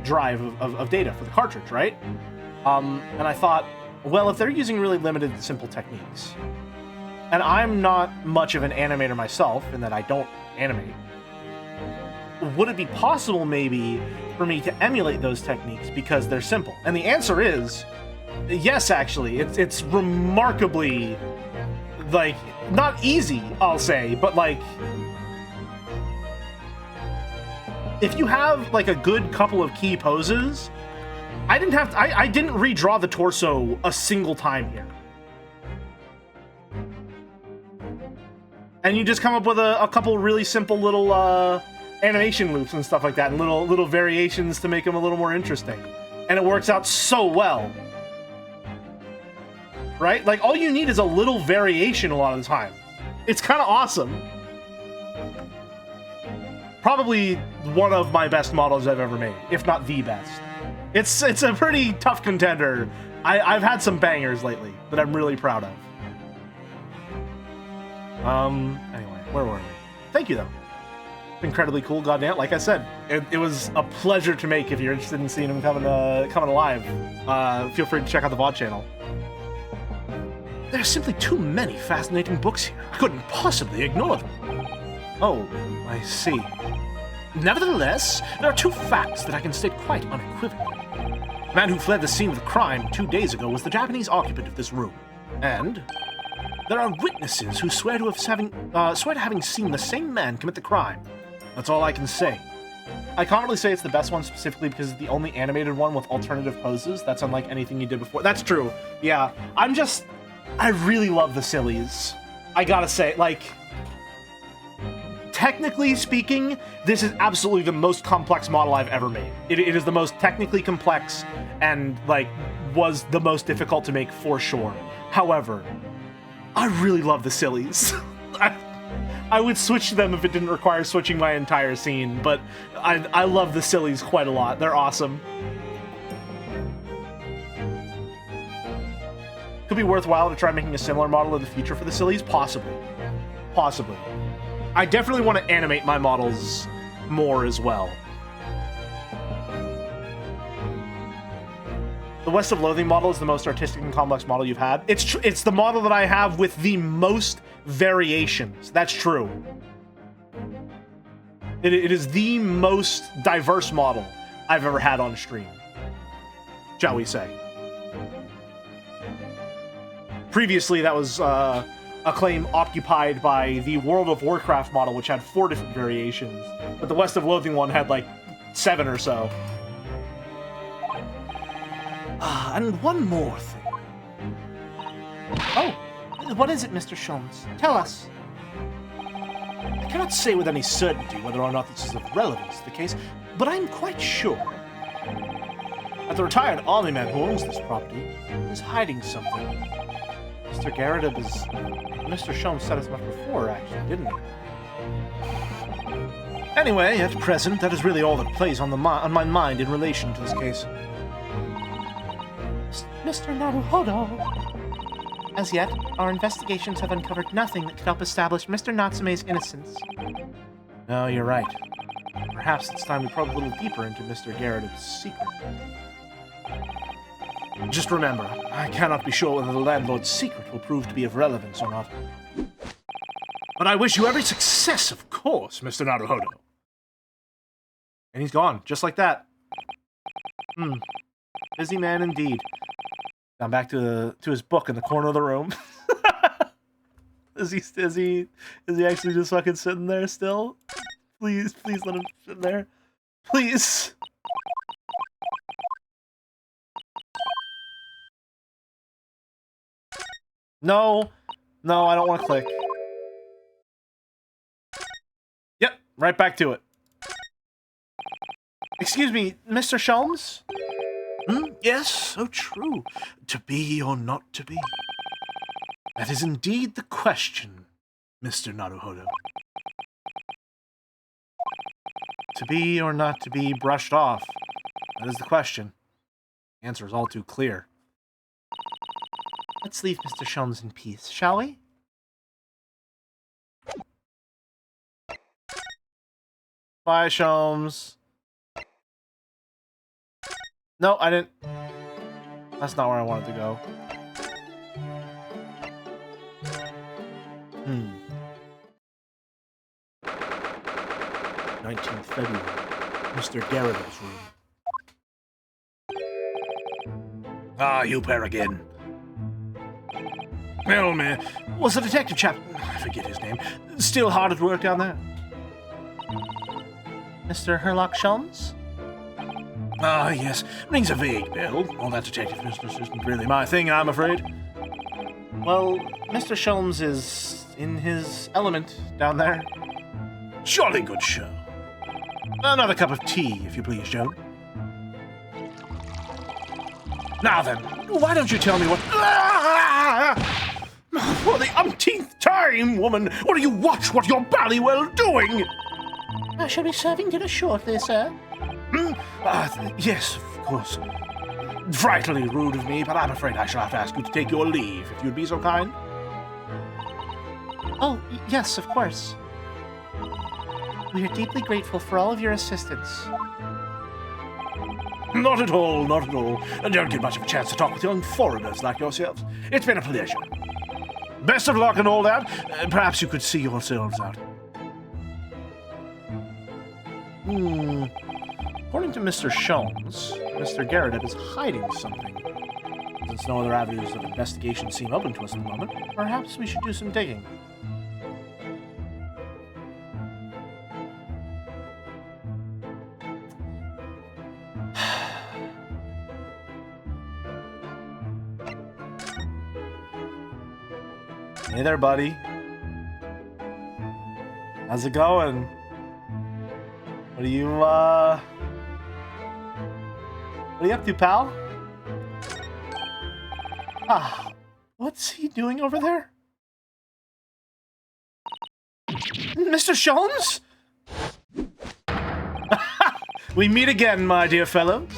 drive of data for the cartridge, right? And I thought, well, if they're using really limited, simple techniques, and I'm not much of an animator myself in that I don't animate, would it be possible maybe for me to emulate those techniques because they're simple? And the answer is yes, actually. It's remarkably, like, not easy, I'll say, but like, if you have like a good couple of key poses, I didn't redraw the torso a single time here. And you just come up with a couple really simple little animation loops and stuff like that, and little variations to make them a little more interesting. And it works out so well. Right? Like, all you need is a little variation a lot of the time. It's kind of awesome. Probably one of my best models I've ever made, if not the best. It's a pretty tough contender. I've had some bangers lately that I'm really proud of. Anyway, where were we? Thank you, though. Incredibly cool, goddamn. Like I said, it was a pleasure to make. If you're interested in seeing him coming alive, feel free to check out the VOD channel. There are simply too many fascinating books here. I couldn't possibly ignore them. Oh, I see. Nevertheless, there are two facts that I can state quite unequivocally. The man who fled the scene of the crime 2 days ago was the Japanese occupant of this room. And there are witnesses who swear to having seen the same man commit the crime. That's all I can say. I can't really say it's the best one specifically because it's the only animated one with alternative poses. That's unlike anything you did before. That's true. Yeah, I really love the sillies. I gotta say, like, technically speaking, this is absolutely the most complex model I've ever made. It is the most technically complex and, like, was the most difficult to make for sure. However, I really love the sillies. I would switch them if it didn't require switching my entire scene, but I love the sillies quite a lot. They're awesome. Could be worthwhile to try making a similar model in the future for the sillies? Possibly. Possibly. I definitely want to animate my models more as well. The West of Loathing model is the most artistic and complex model you've had. It's the model that I have with the most variations. That's true. It is the most diverse model I've ever had on stream, shall we say. Previously, that was a claim occupied by the World of Warcraft model, which had 4 different variations, but the West of Loathing one had like 7 or so. And one more thing.
Oh, what is it, Mr. Sholmes? Tell us.
I cannot say with any certainty whether or not this is of relevance to the case, but I'm quite sure that the retired army man who owns this property is hiding something. Mr. Garrett is... Mr. Sholmes said as much before, actually, didn't he? Anyway, at present, that is really all that plays on my mind in relation to this case.
Mr. Naruhodo. As yet, our investigations have uncovered nothing that could help establish Mr. Natsume's innocence.
No, you're right. Perhaps it's time we probe a little deeper into Mr. Garrett's secret. Just remember, I cannot be sure whether the landlord's secret will prove to be of relevance or not. But I wish you every success, of course, Mr. Naruhodo. And he's gone, just like that. Busy man indeed. Now back to his book in the corner of the room. Is he actually just fucking sitting there still? Please let him sit there. Please. No, I don't want to click. Yep, right back to it.
Excuse me, Mr. Sholmes? Yes, so true. To be or not to be? That is indeed the question, Mr. Naruhodo. To be or not to be brushed off? That is the question. The answer is all too clear. Let's leave Mr. Sholmes in peace, shall we? Bye, Sholmes. No, I didn't. That's not where I wanted to go. 19th February. Mr. Garrido's room. Ah, you pair again. Well, man, was the detective chap, I forget his name, still hard at work down there? Mr. Herlock Sholmes? Ah, yes. Rings a vague bell. All that detective business isn't really my thing, I'm afraid. Well, Mr. Sholmes is in his element down there. Jolly good show. Another cup of tea, if you please, Joan. Now then, why don't you tell me what... For the umpteenth time, woman, what do you watch what you're ballywell doing?
I shall be serving dinner shortly, sir.
Yes, of course. Frightfully rude of me, but I'm afraid I shall have to ask you to take your leave, if you'd be so kind.
Oh, yes, of course. We are deeply grateful for all of your assistance.
Not at all, not at all. I don't get much of a chance to talk with young foreigners like yourselves. It's been a pleasure. Best of luck and all that. Perhaps you could see yourselves out. According to Mr. Sholmes, Mr. Garrett is hiding something. Since no other avenues of investigation seem open to us at the moment, perhaps we should do some digging. Hey there, buddy. How's it going? What are you up to, pal? Ah, what's he doing over there? Mr. Sholmes? We meet again, my dear fellows.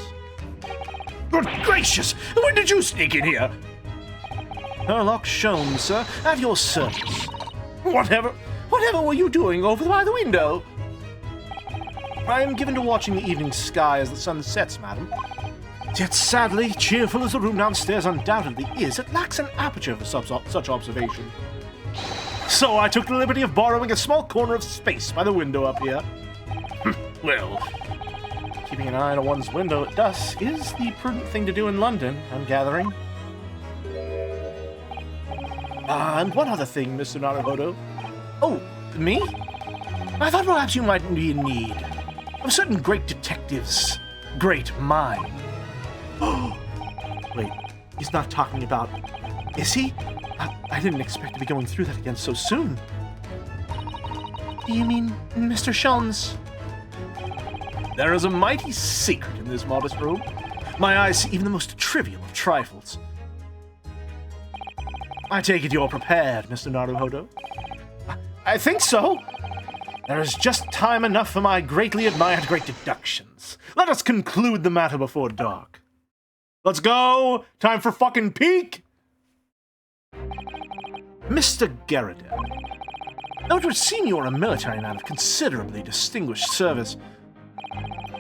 Good gracious! When did you sneak in here? Herlock Sholmes, sir, at your service. Whatever were you doing over by the window? I am given to watching the evening sky as the sun sets, madam. Yet sadly, cheerful as the room downstairs undoubtedly is, it lacks an aperture for such observation. So I took the liberty of borrowing a small corner of space by the window up here. Well, keeping an eye on one's window at dusk is the prudent thing to do in London, I'm gathering. And one other thing, Mr. Naruhodo. Oh, me? I thought perhaps you might be in need of certain great detectives' great mind. Oh, wait, he's not talking about... Is he? I didn't expect to be going through that again so soon.
Do you mean Mr. Sholmes?
There is a mighty secret in this modest room. My eyes see even the most trivial of trifles. I take it you're prepared, Mr. Naruhodo? I think so. There is just time enough for my greatly admired great deductions. Let us conclude the matter before dark. Let's go! Time for fucking peek! Mr. Garrett, though it would seem you are a military man of considerably distinguished service,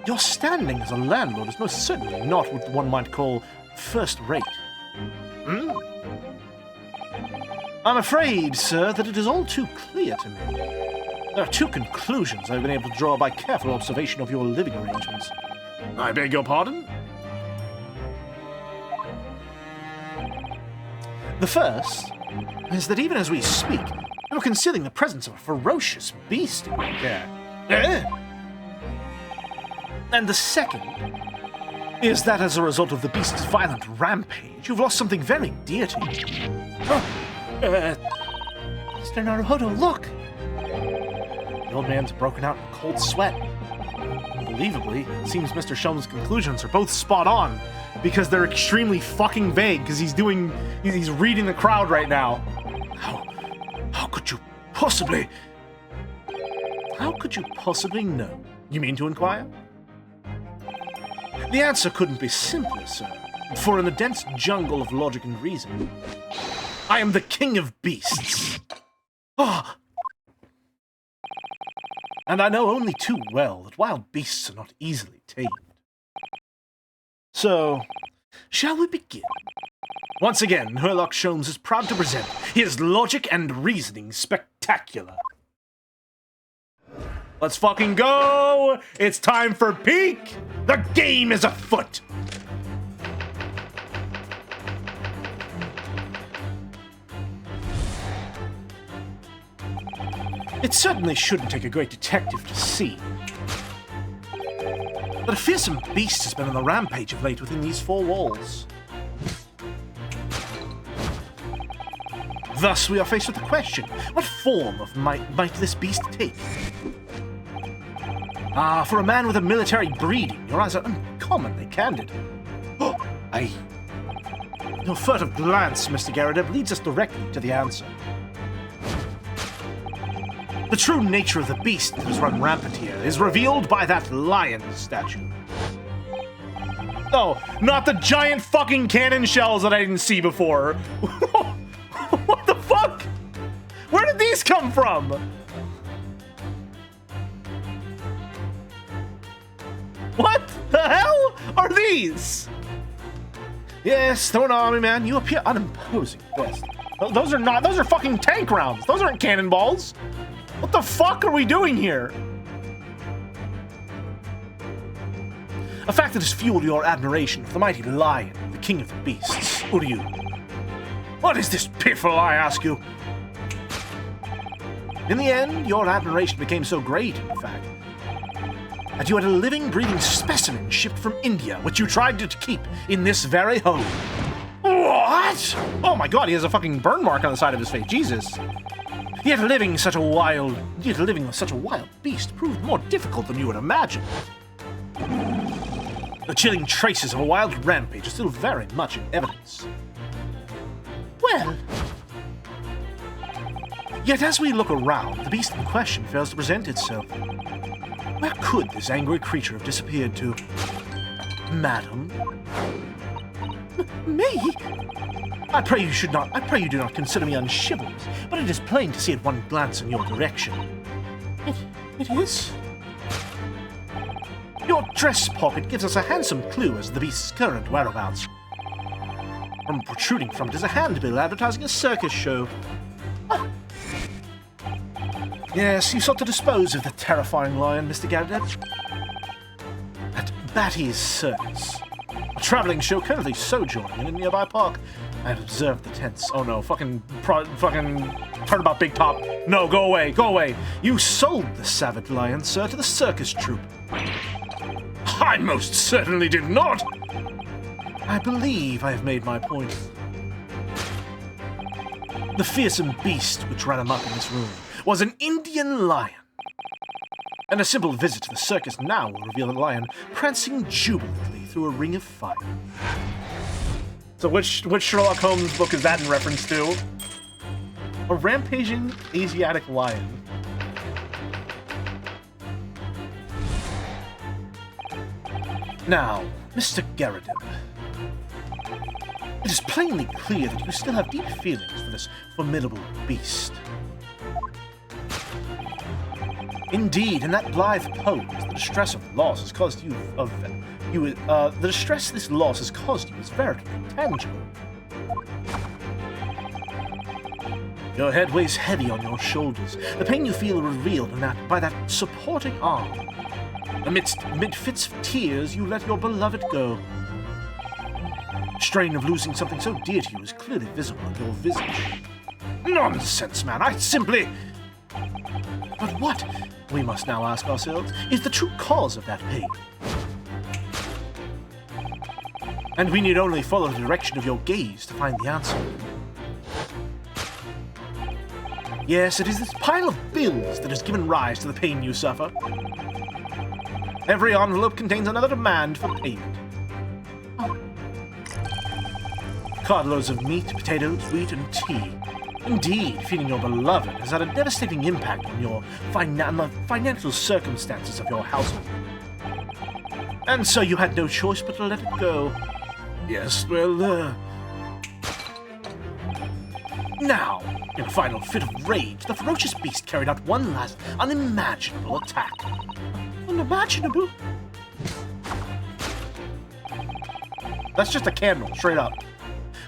your standing as a landlord is most certainly not what one might call first-rate. I'm afraid, sir, that it is all too clear to me. There are two conclusions I've been able to draw by careful observation of your living arrangements. I beg your pardon? The first is that even as we speak, you're concealing the presence of a ferocious beast in your care. And the second is that as a result of the beast's violent rampage, you've lost something very dear to you.
Mr. Naruhodo, look!
The old man's broken out in a cold sweat. The Unbelievably, it seems Mr. Shelton's conclusions are both spot on, because they're extremely fucking vague, because he's reading the crowd right now. How could you possibly... How could you possibly know? You mean to inquire? The answer couldn't be simpler, sir. For in the dense jungle of logic and reason, I am the king of beasts. Ah! And I know only too well that wild beasts are not easily tamed. So, shall we begin? Once again, Sherlock Sholmes is proud to present his logic and reasoning spectacular. Let's fucking go! It's time for peak! The game is afoot! It certainly shouldn't take a great detective to see that a fearsome beast has been on the rampage of late within these four walls. Thus, we are faced with the question, what form of might this beast take? Ah, for a man with a military breeding, your eyes are uncommonly candid. Oh, Your furtive glance, Mr. Garrideb, leads us directly to the answer. The true nature of the beast that has run rampant here is revealed by that lion statue. Oh, not the giant fucking cannon shells that I didn't see before. What the fuck? Where did these come from? What the hell are these? Yes, throw an army, man. You appear unimposing at best. Those are fucking tank rounds. Those aren't cannonballs. What the fuck are we doing here? A fact that has fueled your admiration for the mighty lion, the king of the beasts. Who are you? What is this piffle, I ask you? In the end, your admiration became so great, in fact, that you had a living, breathing specimen shipped from India, which you tried to keep in this very home. What? Oh my god, he has a fucking burn mark on the side of his face. Jesus. Yet living with such a wild beast proved more difficult than you would imagine. The chilling traces of a wild rampage are still very much in evidence. Well, yet as we look around, the beast in question fails to present itself. Where could this angry creature have disappeared to? Madam? Me? I pray you do not consider me unchivalrous, but it is plain to see at one glance in your direction. It is? Your dress pocket gives us a handsome clue as to the beast's current whereabouts. Protruding from it is a handbill advertising a circus show. Ah. Yes, you sought to dispose of the terrifying lion, Mr. Garrideb. At Batty's Circus, a traveling show currently sojourning in a nearby park. I have observed the tents. Oh no, fucking turnabout big top. No, go away, go away. You sold the savage lion, sir, to the circus troupe. I most certainly did not. I believe I have made my point. The fearsome beast which ran amok in this room was an Indian lion. And a simple visit to the circus now will reveal the lion prancing jubilantly through a ring of fire. So which Sherlock Holmes book is that in reference to? A rampaging Asiatic lion. Now, Mr. Garrideb, it is plainly clear that you still have deep feelings for this formidable beast. Indeed, in that blithe pose, the distress of loss has caused you the distress this loss has caused you is veritably tangible. Your head weighs heavy on your shoulders. The pain you feel revealed by that supporting arm. Amid fits of tears, you let your beloved go. The strain of losing something so dear to you is clearly visible on your visage. Nonsense, man! I simply... But what, we must now ask ourselves, is the true cause of that pain? And we need only follow the direction of your gaze to find the answer. Yes, it is this pile of bills that has given rise to the pain you suffer. Every envelope contains another demand for payment. Cartloads of meat, potatoes, wheat, and tea. Indeed, feeding your beloved has had a devastating impact on your the financial circumstances of your household. And so you had no choice but to let it go. Yes, well, Now, in a final fit of rage, the ferocious beast carried out one last unimaginable attack. Unimaginable? That's just a candle, straight up.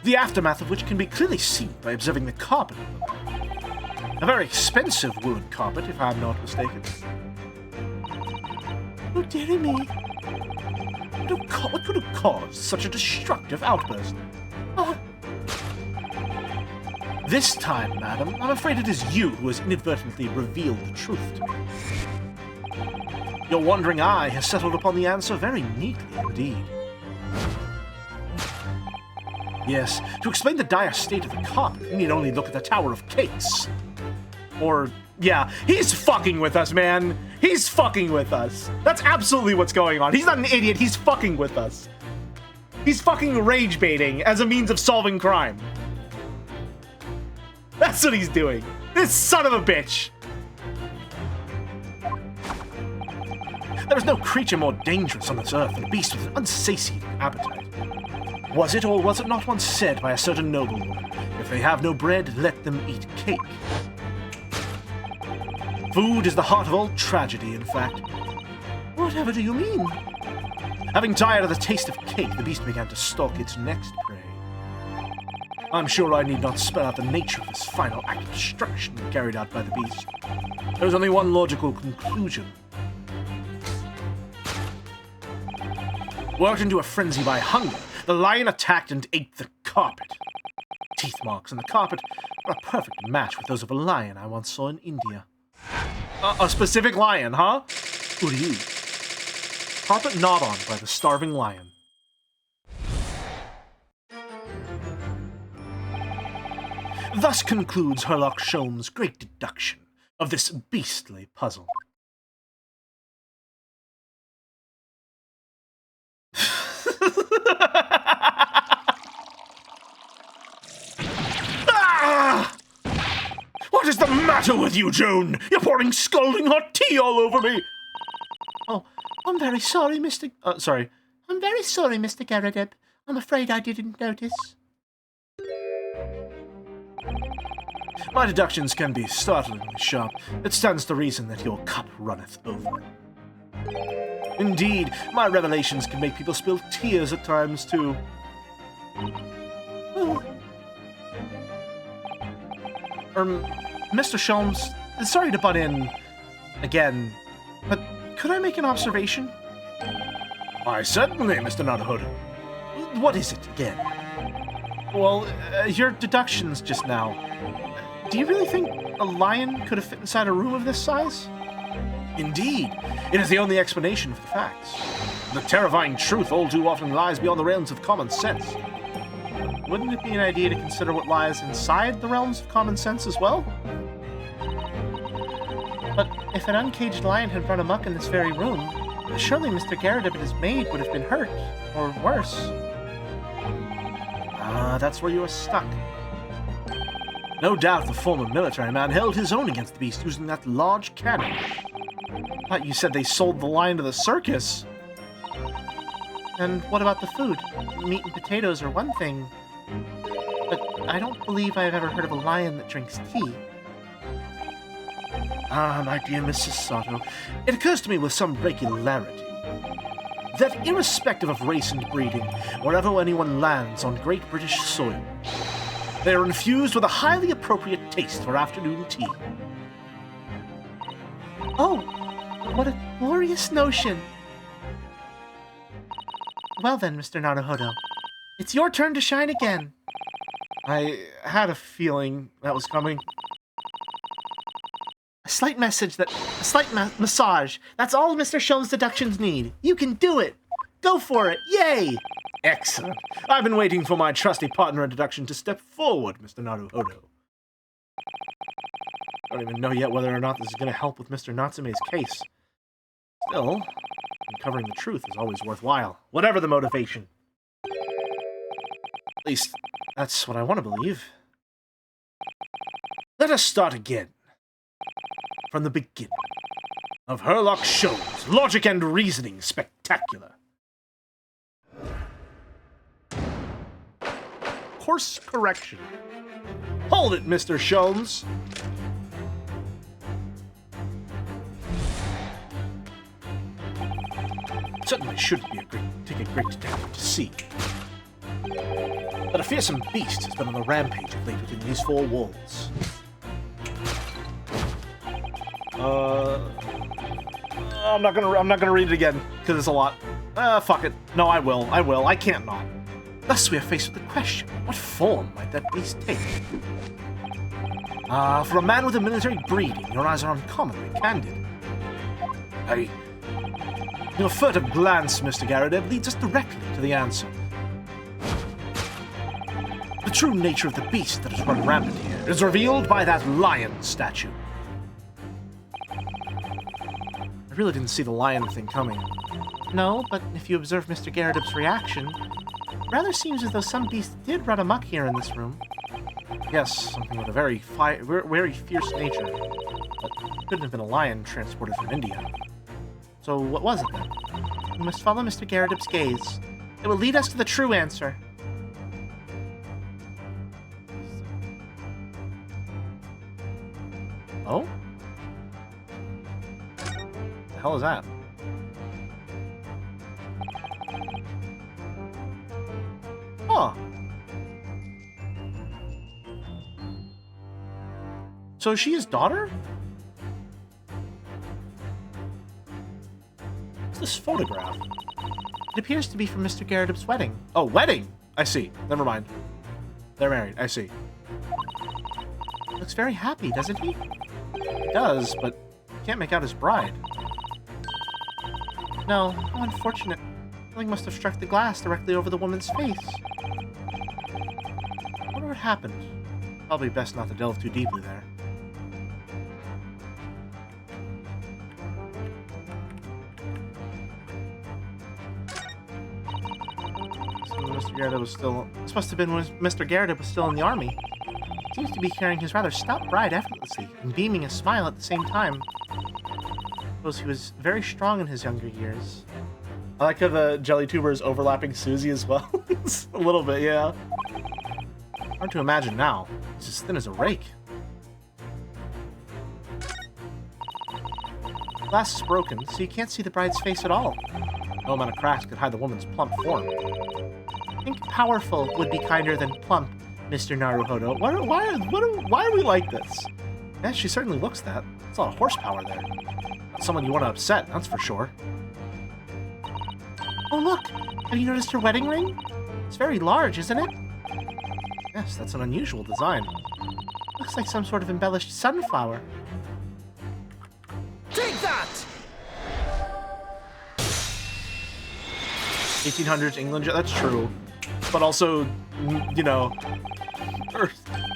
The aftermath of which can be clearly seen by observing the carpet over there. A very expensive wood carpet, if I'm not mistaken. Oh, dearie me. What could have caused such a destructive outburst? This time, madam, I'm afraid it is you who has inadvertently revealed the truth to me. Your wandering eye has settled upon the answer very neatly indeed. Yes, to explain the dire state of the carpet, you need only look at the Tower of Cakes. Or, yeah, he's fucking with us, man. He's fucking with us. That's absolutely what's going on. He's not an idiot, he's fucking with us. He's fucking rage baiting as a means of solving crime. That's what he's doing. This son of a bitch. There is no creature more dangerous on this earth than a beast with an unsatiated appetite. Was it or was it not once said by a certain noblewoman, if they have no bread, let them eat cake? Food is the heart of all tragedy, in fact. Whatever do you mean? Having tired of the taste of cake, the beast began to stalk its next prey. I'm sure I need not spell out the nature of this final act of destruction carried out by the beast. There's only one logical conclusion. Worked into a frenzy by hunger, the lion attacked and ate the carpet. Teeth marks on the carpet are a perfect match with those of a lion I once saw in India. A specific lion, huh? Who do you? Carpet gnawed on by the starving lion. Thus concludes Herlock Sholmes' great deduction of this beastly puzzle. Ah! What is the matter with you, Joan? You're pouring scalding hot tea all over me!
Oh, I'm very sorry, Mr.
Sorry.
I'm very sorry, Mr. Garradeb. I'm afraid I didn't notice.
My deductions can be startlingly sharp. It stands to reason that your cup runneth over. Indeed, my revelations can make people spill tears at times, too.
Oh.
Mr. Sholmes, sorry to butt in again, but could I make an observation? Why, certainly, Mr. Naruhodo. What is it, again? Well, your deductions just now. Do you really think a lion could have fit inside a room of this size? Indeed, it is the only explanation for the facts. The terrifying truth all too often lies beyond the realms of common sense. Wouldn't it be an idea to consider what lies inside the realms of common sense as well?
But if an uncaged lion had run amok in this very room, surely Mr. Garradeb and his maid would have been hurt, or worse.
Ah, that's where you are stuck. No doubt the former military man held his own against the beast using that large cannon. But you said they sold the lion to the circus.
And what about the food? Meat and potatoes are one thing, but I don't believe I've ever heard of a lion that drinks tea.
Ah, my dear Mrs. Sato, it occurs to me with some regularity that irrespective of race and breeding, wherever anyone lands on Great British soil, they are infused with a highly appropriate taste for afternoon tea.
Oh, what a glorious notion! Well then, Mr. Naruhodo, it's your turn to shine again.
I had a feeling that was coming.
A slight massage. That's all Mr. Sholmes' deductions need. You can do it. Go for it. Yay!
Excellent. I've been waiting for my trusty partner in deduction to step forward, Mr. Naruhodo. I don't even know yet whether or not this is going to help with Mr. Natsume's case. Still, uncovering the truth is always worthwhile, whatever the motivation. At least, that's what I want to believe. Let us start again. From the beginning. Of Herlock Sholmes, logic and reasoning spectacular. Course correction. Hold it, Mr. Sholmes. Certainly shouldn't be take a great detective to see. But a fearsome beast has been on a rampage of late within these four walls. I'm not gonna read it again, because it's a lot. Fuck it. No, I will. I can't not. Thus we are faced with the question, what form might that beast take? For a man with a military breeding, your eyes are uncommonly candid. Your furtive glance, Mr. Garrideb, leads us directly to the answer. The true nature of the beast that has run rampant here is revealed by that lion statue. I really didn't see the lion thing coming. No, but if you observe Mr. Garrideb's reaction, it rather seems as though some beast did run amok here in this room. Yes, something with a very fierce nature, but it couldn't have been a lion transported from India. So what was it then? We must follow Mr. Garrideb's gaze. It will lead us to the true answer. Oh? What the hell is that? Huh. So is she his daughter? What's this photograph? It appears to be from Mr. Garrideb's wedding. Oh, wedding! I see. Never mind. They're married. I see. Looks very happy, doesn't he? He does, but can't make out his bride. No, how unfortunate. Something must have struck the glass directly over the woman's face. I wonder what happened. Probably best not to delve too deeply there. Mr. Garrideb was still... This must have been when Mr. Garrideb was still in the army. Seems to be carrying his rather stout bride effortlessly, and beaming a smile at the same time. I suppose he was very strong in his younger years. I like how the jelly tuber is overlapping Susie as well. A little bit, yeah. Hard to imagine now. He's as thin as a rake. The glass is broken, so you can't see the bride's face at all. No amount of cracks could hide the woman's plump form. I think powerful would be kinder than plump, Mr. Naruhodo. Why are we like this? Yeah, she certainly looks that. There's a lot of horsepower there. Not someone you want to upset, that's for sure. Oh look! Have you noticed her wedding ring? It's very large, isn't it? Yes, that's an unusual design. Looks like some sort of embellished sunflower.
Take that!
1800s England, that's true. But also, you know,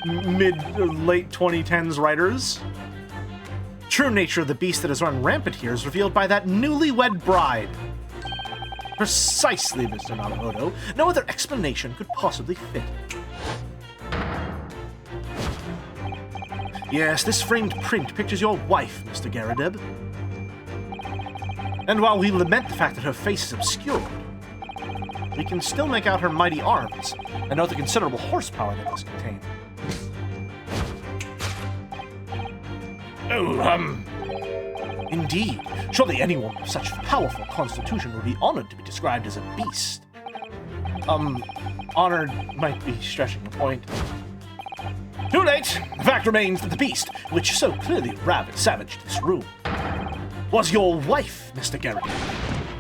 late 2010s writers. True nature of the beast that has run rampant here is revealed by that newlywed bride. Precisely, Mr. Naruhodo. No other explanation could possibly fit. Yes, this framed print pictures your wife, Mr. Garrideb. And while we lament the fact that her face is obscured, we can still make out her mighty arms, and note the considerable horsepower they must contain. Oh, indeed. Surely anyone of such powerful constitution would be honored to be described as a beast. Honored might be stretching the point. Too late! The fact remains that the beast, which so clearly savaged this room, was your wife, Mr. Garrideb.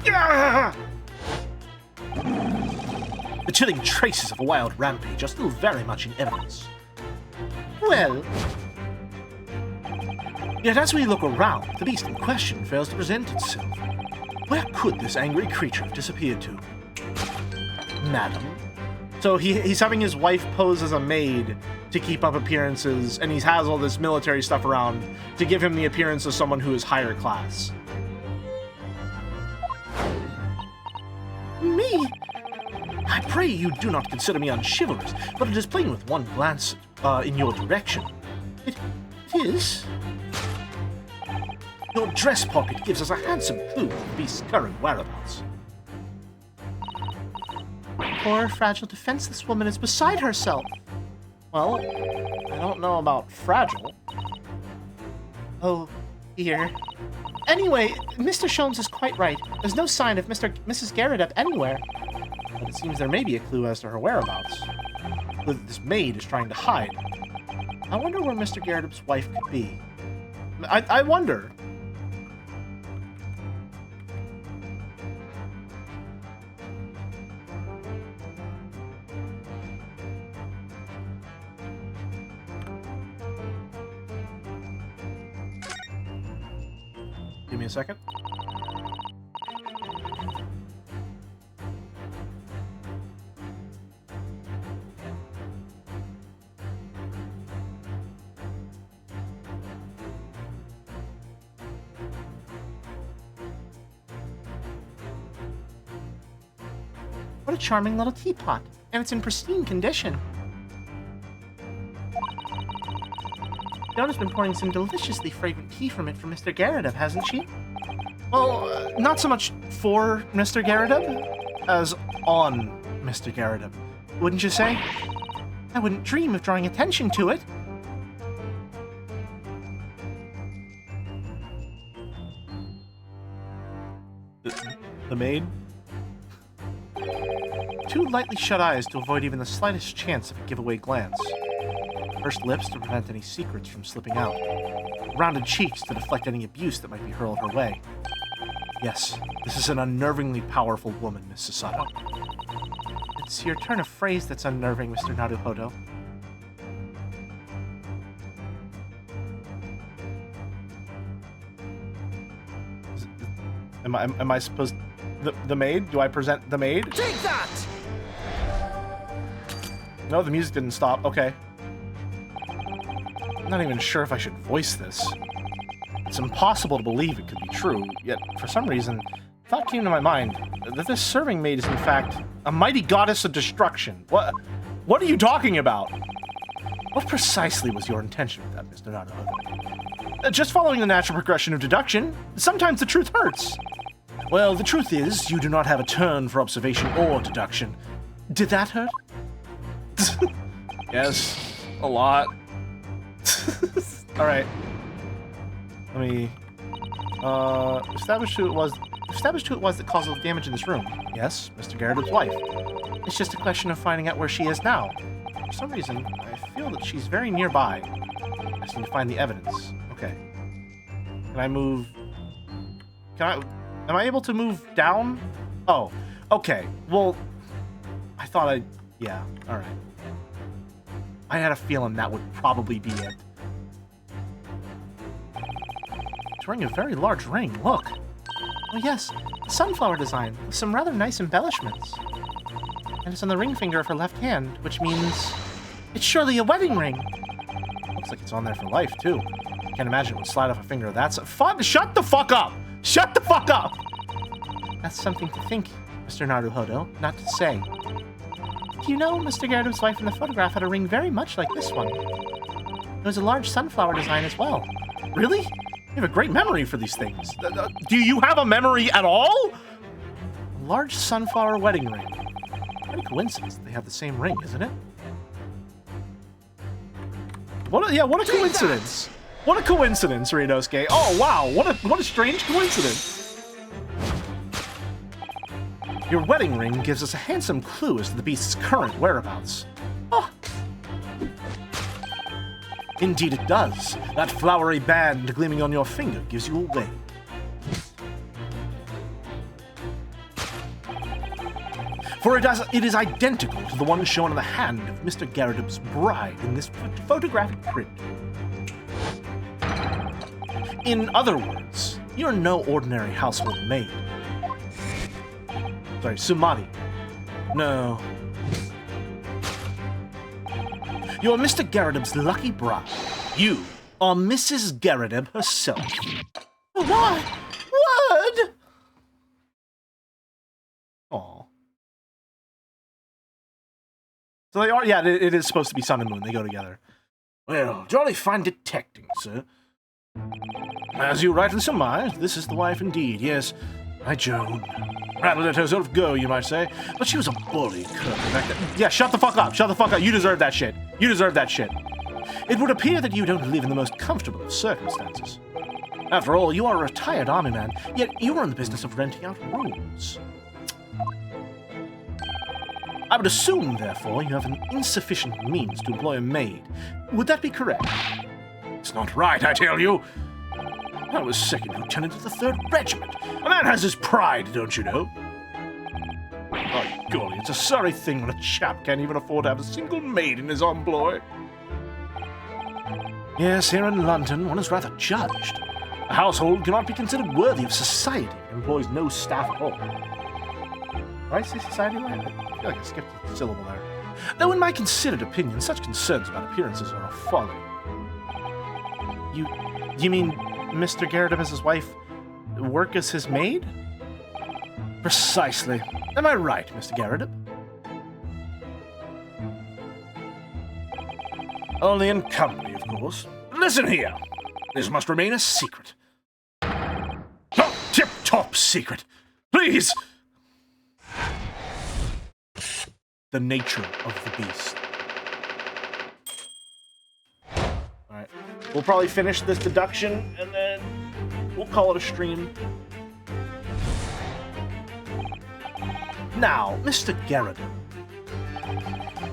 Ah! The chilling traces of a wild rampage are still very much in evidence. Well... Yet as we look around, the beast in question fails to present itself. Where could this angry creature have disappeared to? Madam? So he's having his wife pose as a maid to keep up appearances, and he has all this military stuff around to give him the appearance of someone who is higher class. I pray you do not consider me unchivalrous, but it is plain with one glance in your direction. It is? Your dress pocket gives us a handsome clue of the beast's current whereabouts.
Poor, fragile, defenseless woman is beside herself.
Well, I don't know about fragile.
Oh, dear. Anyway, Mr. Sholmes is quite right. There's no sign of Mrs. Garrett anywhere.
But it seems there may be a clue as to her whereabouts. A clue that this maid is trying to hide. I wonder where Mr. Garrett's wife could be. I wonder. Give me a second.
What a charming little teapot, and it's in pristine condition. Donna's been pouring some deliciously fragrant tea from it for Mr. Garrett, hasn't she?
Well, not so much for Mr. Garrett as on Mr. Garrett, wouldn't you say?
I wouldn't dream of drawing attention to it.
The maid? Two lightly shut eyes to avoid even the slightest chance of a giveaway glance. Pursed lips to prevent any secrets from slipping out. Rounded cheeks to deflect any abuse that might be hurled her way. Yes, this is an unnervingly powerful woman, Miss Sasato.
It's your turn of phrase that's unnerving, Mr. Naruhodo.
Am I supposed... The maid? Do I present the maid?
Take that!
No, the music didn't stop. Okay. I'm not even sure if I should voice this. It's impossible to believe it could be true, yet for some reason, the thought came to my mind that this serving maid is in fact a mighty goddess of destruction. What are you talking about? What precisely was your intention with that, Mr. Naruhodo? Just following the natural progression of deduction. Sometimes the truth hurts. Well, the truth is, you do not have a turn for observation or deduction. Did that hurt? Yes, a lot. Alright. Let me... establish who it was that caused all the damage in this room. Yes, Mr. Garrett's wife. It's just a question of finding out where she is now. For some reason, I feel that she's very nearby. I just need to find the evidence. Okay. Can I move... Am I able to move down? Oh, okay. Well, I thought yeah, alright. I had a feeling that would probably be it. It's wearing a very large ring, look.
Oh yes, a sunflower design with some rather nice embellishments. And it's on the ring finger of her left hand, which means it's surely a wedding ring.
Looks like it's on there for life, too. Can't imagine it would slide off a finger of that shut the fuck up! Shut the fuck up!
That's something to think, Mr. Naruhodo, not to say. Do you know Mr. Garrett's wife in the photograph had a ring very much like this one? It was a large sunflower design as well.
Really? You have a great memory for these things. Do you have a memory at all? A large sunflower wedding ring. What a coincidence that they have the same ring, isn't it? What a coincidence. What a coincidence, Rinosuke. Oh, wow. What a strange coincidence. Your wedding ring gives us a handsome clue as to the beast's current whereabouts. Oh. Indeed it does. That flowery band gleaming on your finger gives you away. For it is identical to the one shown on the hand of Mr. Garrett's bride in this photographic print. In other words, you're no ordinary household maid. Sorry, Sumari. No. You're Mr. Garrett's lucky bride. You are Mrs. Garrett herself.
What? What?
Aw. So they are, yeah, it is supposed to be sun and moon. They go together. Well, jolly fine detecting, sir. As you rightly surmised, this is the wife indeed, yes. My Joan. Rather let herself go, you might say. But she was a bully cur back then. Yeah, shut the fuck up. Shut the fuck up. You deserve that shit. You deserve that shit. It would appear that you don't live in the most comfortable of circumstances. After all, you are a retired army man, yet you are in the business of renting out rooms. I would assume, therefore, you have an insufficient means to employ a maid. Would that be correct? It's not right, I tell you. I was second lieutenant of the 3rd Regiment. A man has his pride, don't you know? By golly, it's a sorry thing when a chap can't even afford to have a single maid in his employ. Yes, here in London, one is rather judged. A household cannot be considered worthy of society if it employs no staff at all. Did I say society right? I feel like I skipped a syllable there. Though in my considered opinion, such concerns about appearances are a folly. You mean Mr. Garrett as his wife work as his maid? Precisely. Am I right, Mr. Garrett? Only in company, of course. Listen here. This must remain a secret. Oh, tip-top secret. Please! The nature of the beast. Alright. We'll probably finish this deduction, and then we'll call it a stream. Now, Mr. Garrett,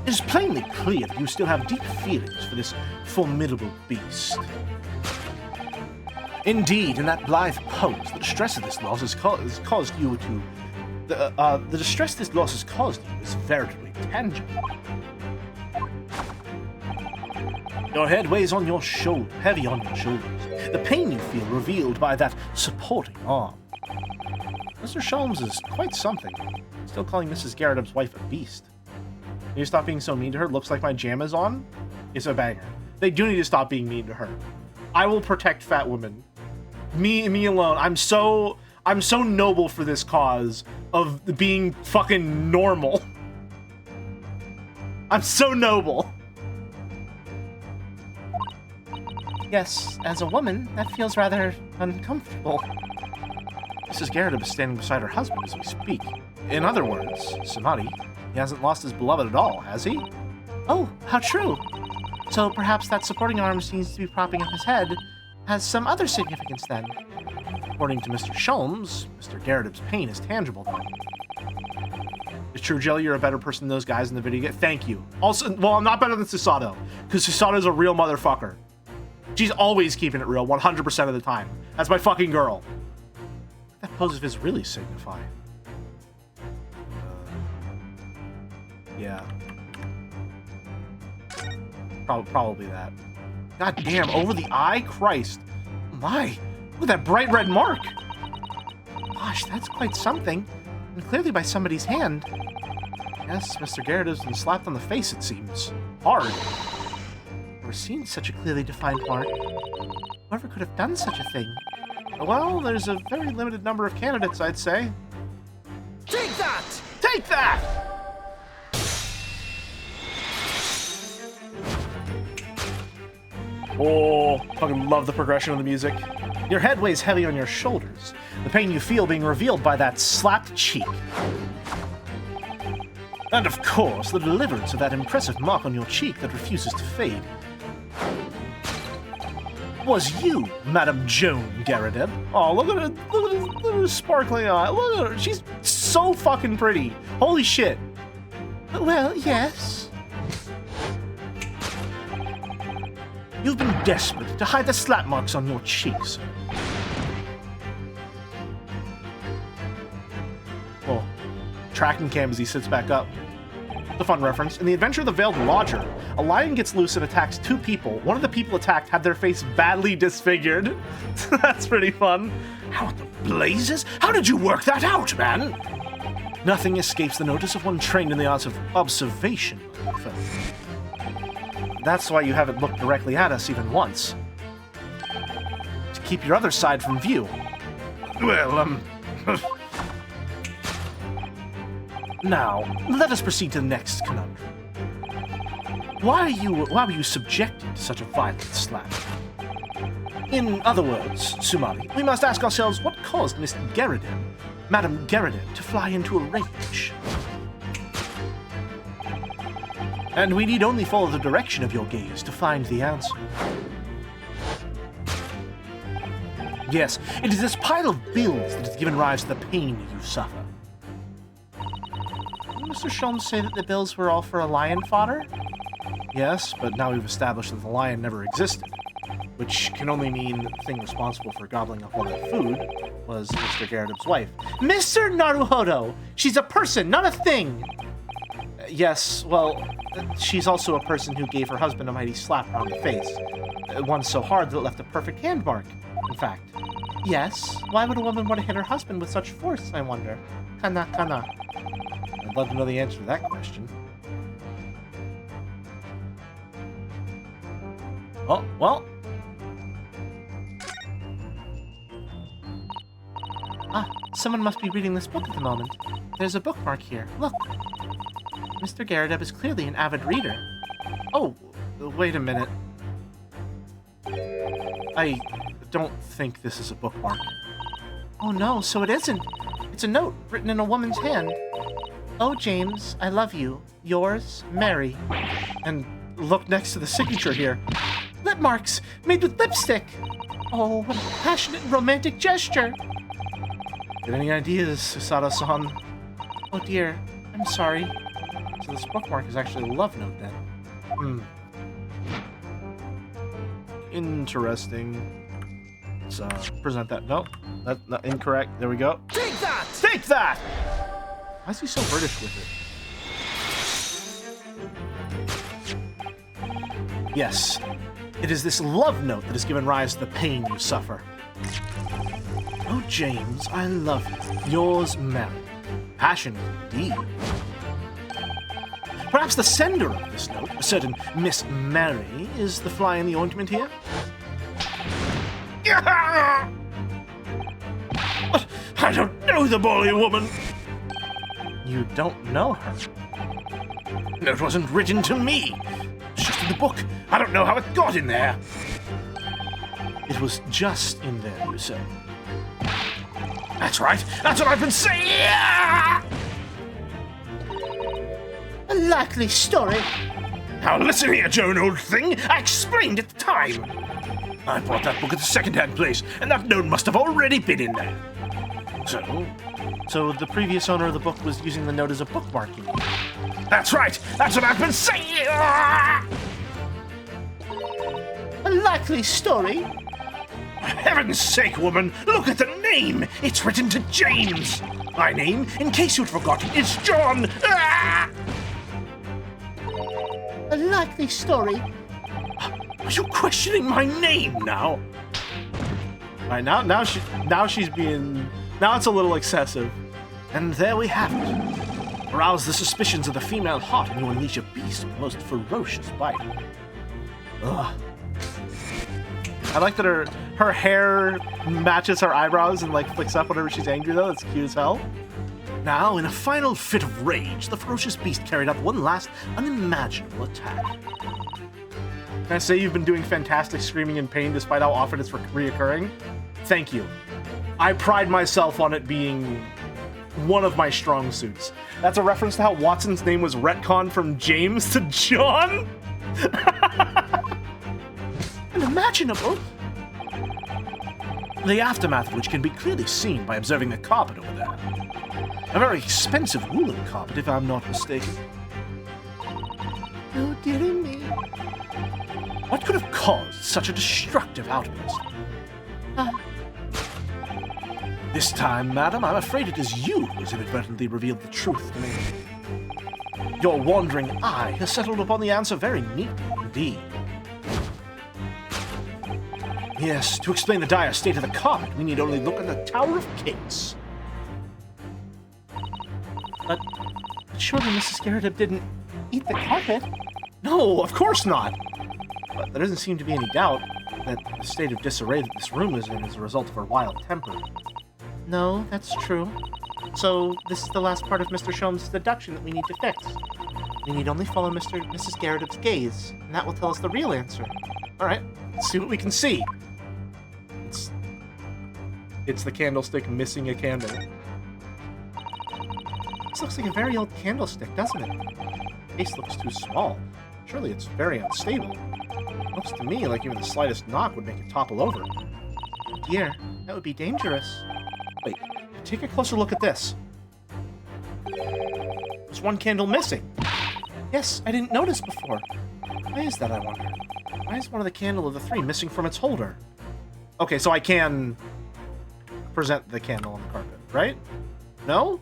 it is plainly clear that you still have deep feelings for this formidable beast. Indeed, in that blithe pose, the distress of this loss has caused you to... The distress this loss has caused you is veritably tangible. Your head weighs on your shoulder, heavy on your shoulders. The pain you feel revealed by that supporting arm. Mr. Sholmes is quite something. Still calling Mrs. Garrett's wife a beast. Can you stop being so mean to her? Looks like my jam is on. It's a banger. They do need to stop being mean to her. I will protect fat women. Me alone. I'm so noble for this cause of being fucking normal. I'm so noble.
Yes, as a woman, that feels rather uncomfortable.
Mrs. Garrett is standing beside her husband as we speak. In other words, Sonati, he hasn't lost his beloved at all, has he?
Oh, how true. So perhaps that supporting arm seems to be propping up his head has some other significance then.
According to Mr. Sholmes, Mr. Garrett's pain is tangible then. Is True Jelly you're a better person than those guys in the video game? Thank you. Also, well, I'm not better than Susato, because Susato's a real motherfucker. She's always keeping it real, 100% of the time. That's my fucking girl. What that pose of his really signify? Yeah. Probably that. God damn, over the eye? Christ. My, look at that bright red mark.
Gosh, that's quite something. And clearly by somebody's hand.
Yes, Mr. Garrett has been slapped on the face, it seems. Hard.
Never seen such a clearly defined mark. Whoever could have done such a thing?
Well, there's a very limited number of candidates, I'd say.
Take that!
Take that! Oh, fucking love the progression of the music. Your head weighs heavy on your shoulders, the pain you feel being revealed by that slapped cheek. And of course, the deliverance of that impressive mark on your cheek that refuses to fade. Was you, Madame Joan Garrett? Oh, look at her sparkling eye. Look at her. She's so fucking pretty. Holy shit.
Well, yes.
You've been desperate to hide the slap marks on your cheeks. Oh, tracking cam as he sits back up. The fun reference. In the Adventure of the Veiled Lodger, a lion gets loose and attacks two people. One of the people attacked had their face badly disfigured. That's pretty fun. How the blazes? How did you work that out, man? Nothing escapes the notice of one trained in the arts of observation. That's why you haven't looked directly at us even once. To keep your other side from view. Well, Now, let us proceed to the next conundrum. Why were you subjected to such a violent slap? In other words, Sumari, we must ask ourselves what caused Miss Garridem, Madame Garridem, to fly into a rage. And we need only follow the direction of your gaze to find the answer. Yes, it is this pile of bills that has given rise to the pain you suffer. Did Mr. Sholmes say that the bills were all for a lion fodder? Yes, but now we've established that the lion never existed, which can only mean the thing responsible for gobbling up all that food was Mr. Garridem's wife. Mr. Naruhodo! She's a person, not a thing! Yes, well, she's also a person who gave her husband a mighty slap around the face. One so hard that it left a perfect hand mark, in fact. Yes, why would a woman want to hit her husband with such force, I wonder? Kana kana. I'd love to know the answer to that question. Oh, well. Ah, someone must be reading this book at the moment. There's a bookmark here. Look. Mr. Garrideb is clearly an avid reader. Oh, wait a minute. I don't think this is a bookmark. Oh no, so it isn't. It's a note written in a woman's hand. Oh, James, I love you. Yours, Mary. And look next to the signature here. Lip marks, made with lipstick. Oh, what a passionate and romantic gesture. Get any ideas, Susato-san? Oh dear, I'm sorry. So this bookmark is actually a love note then. Interesting. Let's present that. Nope, that's not incorrect. There we go.
Take that!
Take that! Why is he so British with it? Yes, it is this love note that has given rise to the pain you suffer. Oh, James, I love you. Yours, Mary. Passionate indeed. Perhaps the sender of this note, a certain Miss Mary, is the fly in the ointment here? What? I don't know the Bolly woman. You don't know her? It wasn't written to me. It's just in the book. I don't know how it got in there. It was just in there, you say? That's right. That's what I've been saying.
A likely story.
Now listen here, Joan, old thing. I explained at the time. I bought that book at the second-hand place, and that note must have already been in there. So the previous owner of the book was using the note as a bookmarking. That's right. That's what I've been saying.
A likely story.
For heaven's sake, woman, look at the name. It's written to James. My name, in case you'd forgotten, is John.
A likely story.
Are you questioning my name now? All right, now she's being. Now it's a little excessive. And there we have it. Arouse the suspicions of the female heart, and you unleash a beast with the most ferocious bite. Ugh. I like that her hair matches her eyebrows and like flicks up whenever she's angry, though. It's cute as hell. Now, in a final fit of rage, the ferocious beast carried out one last unimaginable attack. Can I say you've been doing fantastic screaming in pain despite how often it's reoccurring? Thank you. I pride myself on it being one of my strong suits. That's a reference to how Watson's name was retconned from James to John? Unimaginable. The aftermath of which can be clearly seen by observing the carpet over there. A very expensive woolen carpet, if I'm not mistaken.
Oh, dearie me.
What could have caused such a destructive outburst? This time, madam, I'm afraid it is you who has inadvertently revealed the truth to me. Your wandering eye has settled upon the answer very neatly indeed. Yes, to explain the dire state of the carpet, we need only look at the Tower of Cakes.
But surely Mrs. Garrideb didn't eat the carpet?
No, of course not. But there doesn't seem to be any doubt that the state of disarray that this room is in is a result of her wild temper.
No, that's true. So this is the last part of Mr. Sholmes' deduction that we need to fix.
We need only follow Mr. and Mrs. Garrett's gaze, and that will tell us the real answer. Alright, let's see what we can see. It's the candlestick missing a candle. This looks like a very old candlestick, doesn't it? The case looks too small. Surely it's very unstable. It looks to me like even the slightest knock would make it topple over. Oh dear, that would be dangerous. Wait, take a closer look at this. There's one candle missing. Yes, I didn't notice before. Why is that, I wonder? Why is one of the candle of the three missing from its holder? Okay, so I can present the candle on the carpet, right? No?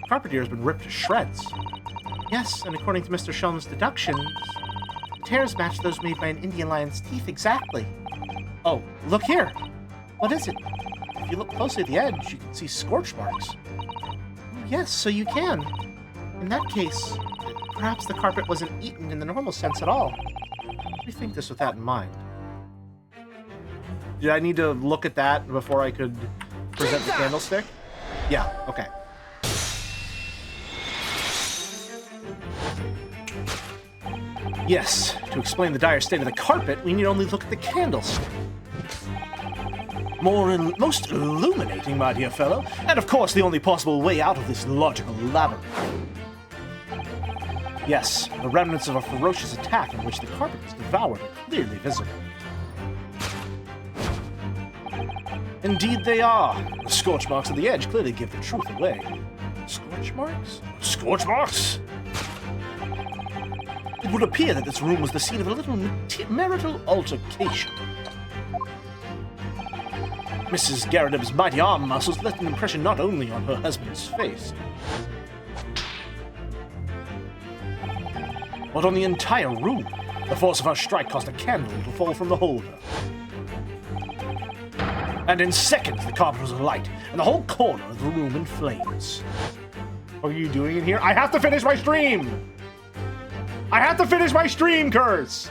Carpet here has been ripped to shreds. Yes, and according to Mr. Shelton's deductions, the tears match those made by an Indian lion's teeth exactly. Oh, look here. What is it? If you look closely at the edge, you can see scorch marks. Oh, yes, so you can. In that case, perhaps the carpet wasn't eaten in the normal sense at all. Rethink this with that in mind. Did I need to look at that before I could present the candlestick? Yeah, okay. Yes, to explain the dire state of the carpet, we need only look at the candlestick. Most illuminating, my dear fellow, and of course the only possible way out of this logical labyrinth. Yes, the remnants of a ferocious attack in which the carpet was devoured are clearly visible. Indeed they are. The scorch marks at the edge clearly give the truth away. Scorch marks? Scorch marks? It would appear that this room was the scene of a little marital altercation. Mrs. Garrett's mighty arm muscles left an impression not only on her husband's face, but on the entire room. The force of her strike caused a candle to fall from the holder. And in seconds, the carpet was alight, and the whole corner of the room in flames. What are you doing in here? I have to finish my stream! I have to finish my stream, Curse!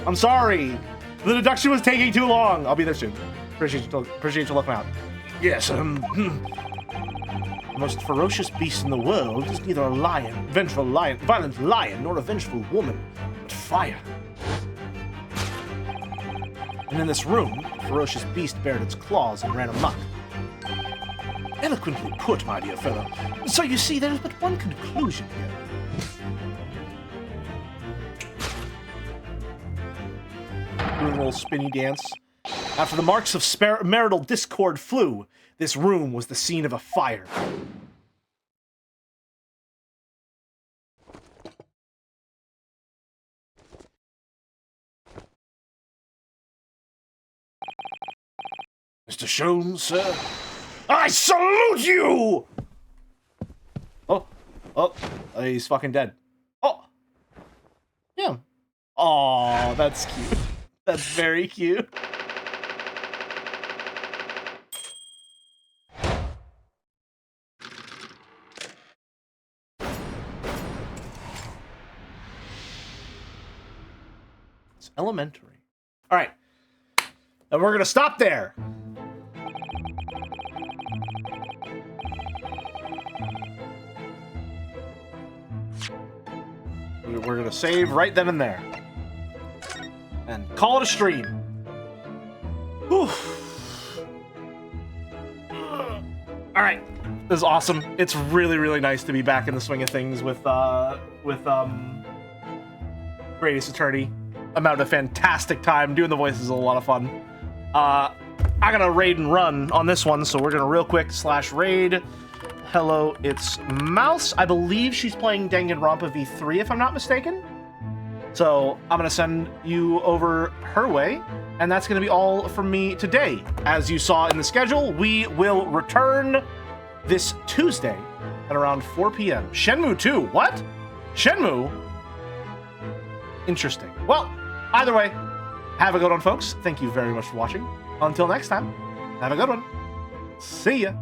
I'm sorry. The deduction was taking too long. I'll be there soon. Appreciate you looking out. Yes, the most ferocious beast in the world is neither a violent lion, nor a vengeful woman, but fire. And in this room, the ferocious beast bared its claws and ran amok. Eloquently put, my dear fellow. So you see, there is but one conclusion here. Doing a little spinny dance. After the marks of marital discord flew, this room was the scene of a fire. Mr. Sholmes, sir, I salute you! Oh, he's fucking dead. Oh, yeah. Aw, that's cute. That's very cute. It's elementary. All right. And we're going to stop there. We're going to save right then and there. And call it a stream. Whew. Alright. This is awesome. It's really, really nice to be back in the swing of things with Greatest Attorney. I'm having a fantastic time. Doing the voices is a lot of fun. I gotta raid and run on this one, so we're gonna real quick /raid. Hello, it's Mouse. I believe she's playing Danganronpa V3, if I'm not mistaken. So I'm gonna send you over her way, and that's gonna be all from me today. As you saw in the schedule, we will return this Tuesday at around 4 p.m. Shenmue 2, what? Shenmue? Interesting. Well, either way, have a good one, folks. Thank you very much for watching. Until next time, have a good one. See ya.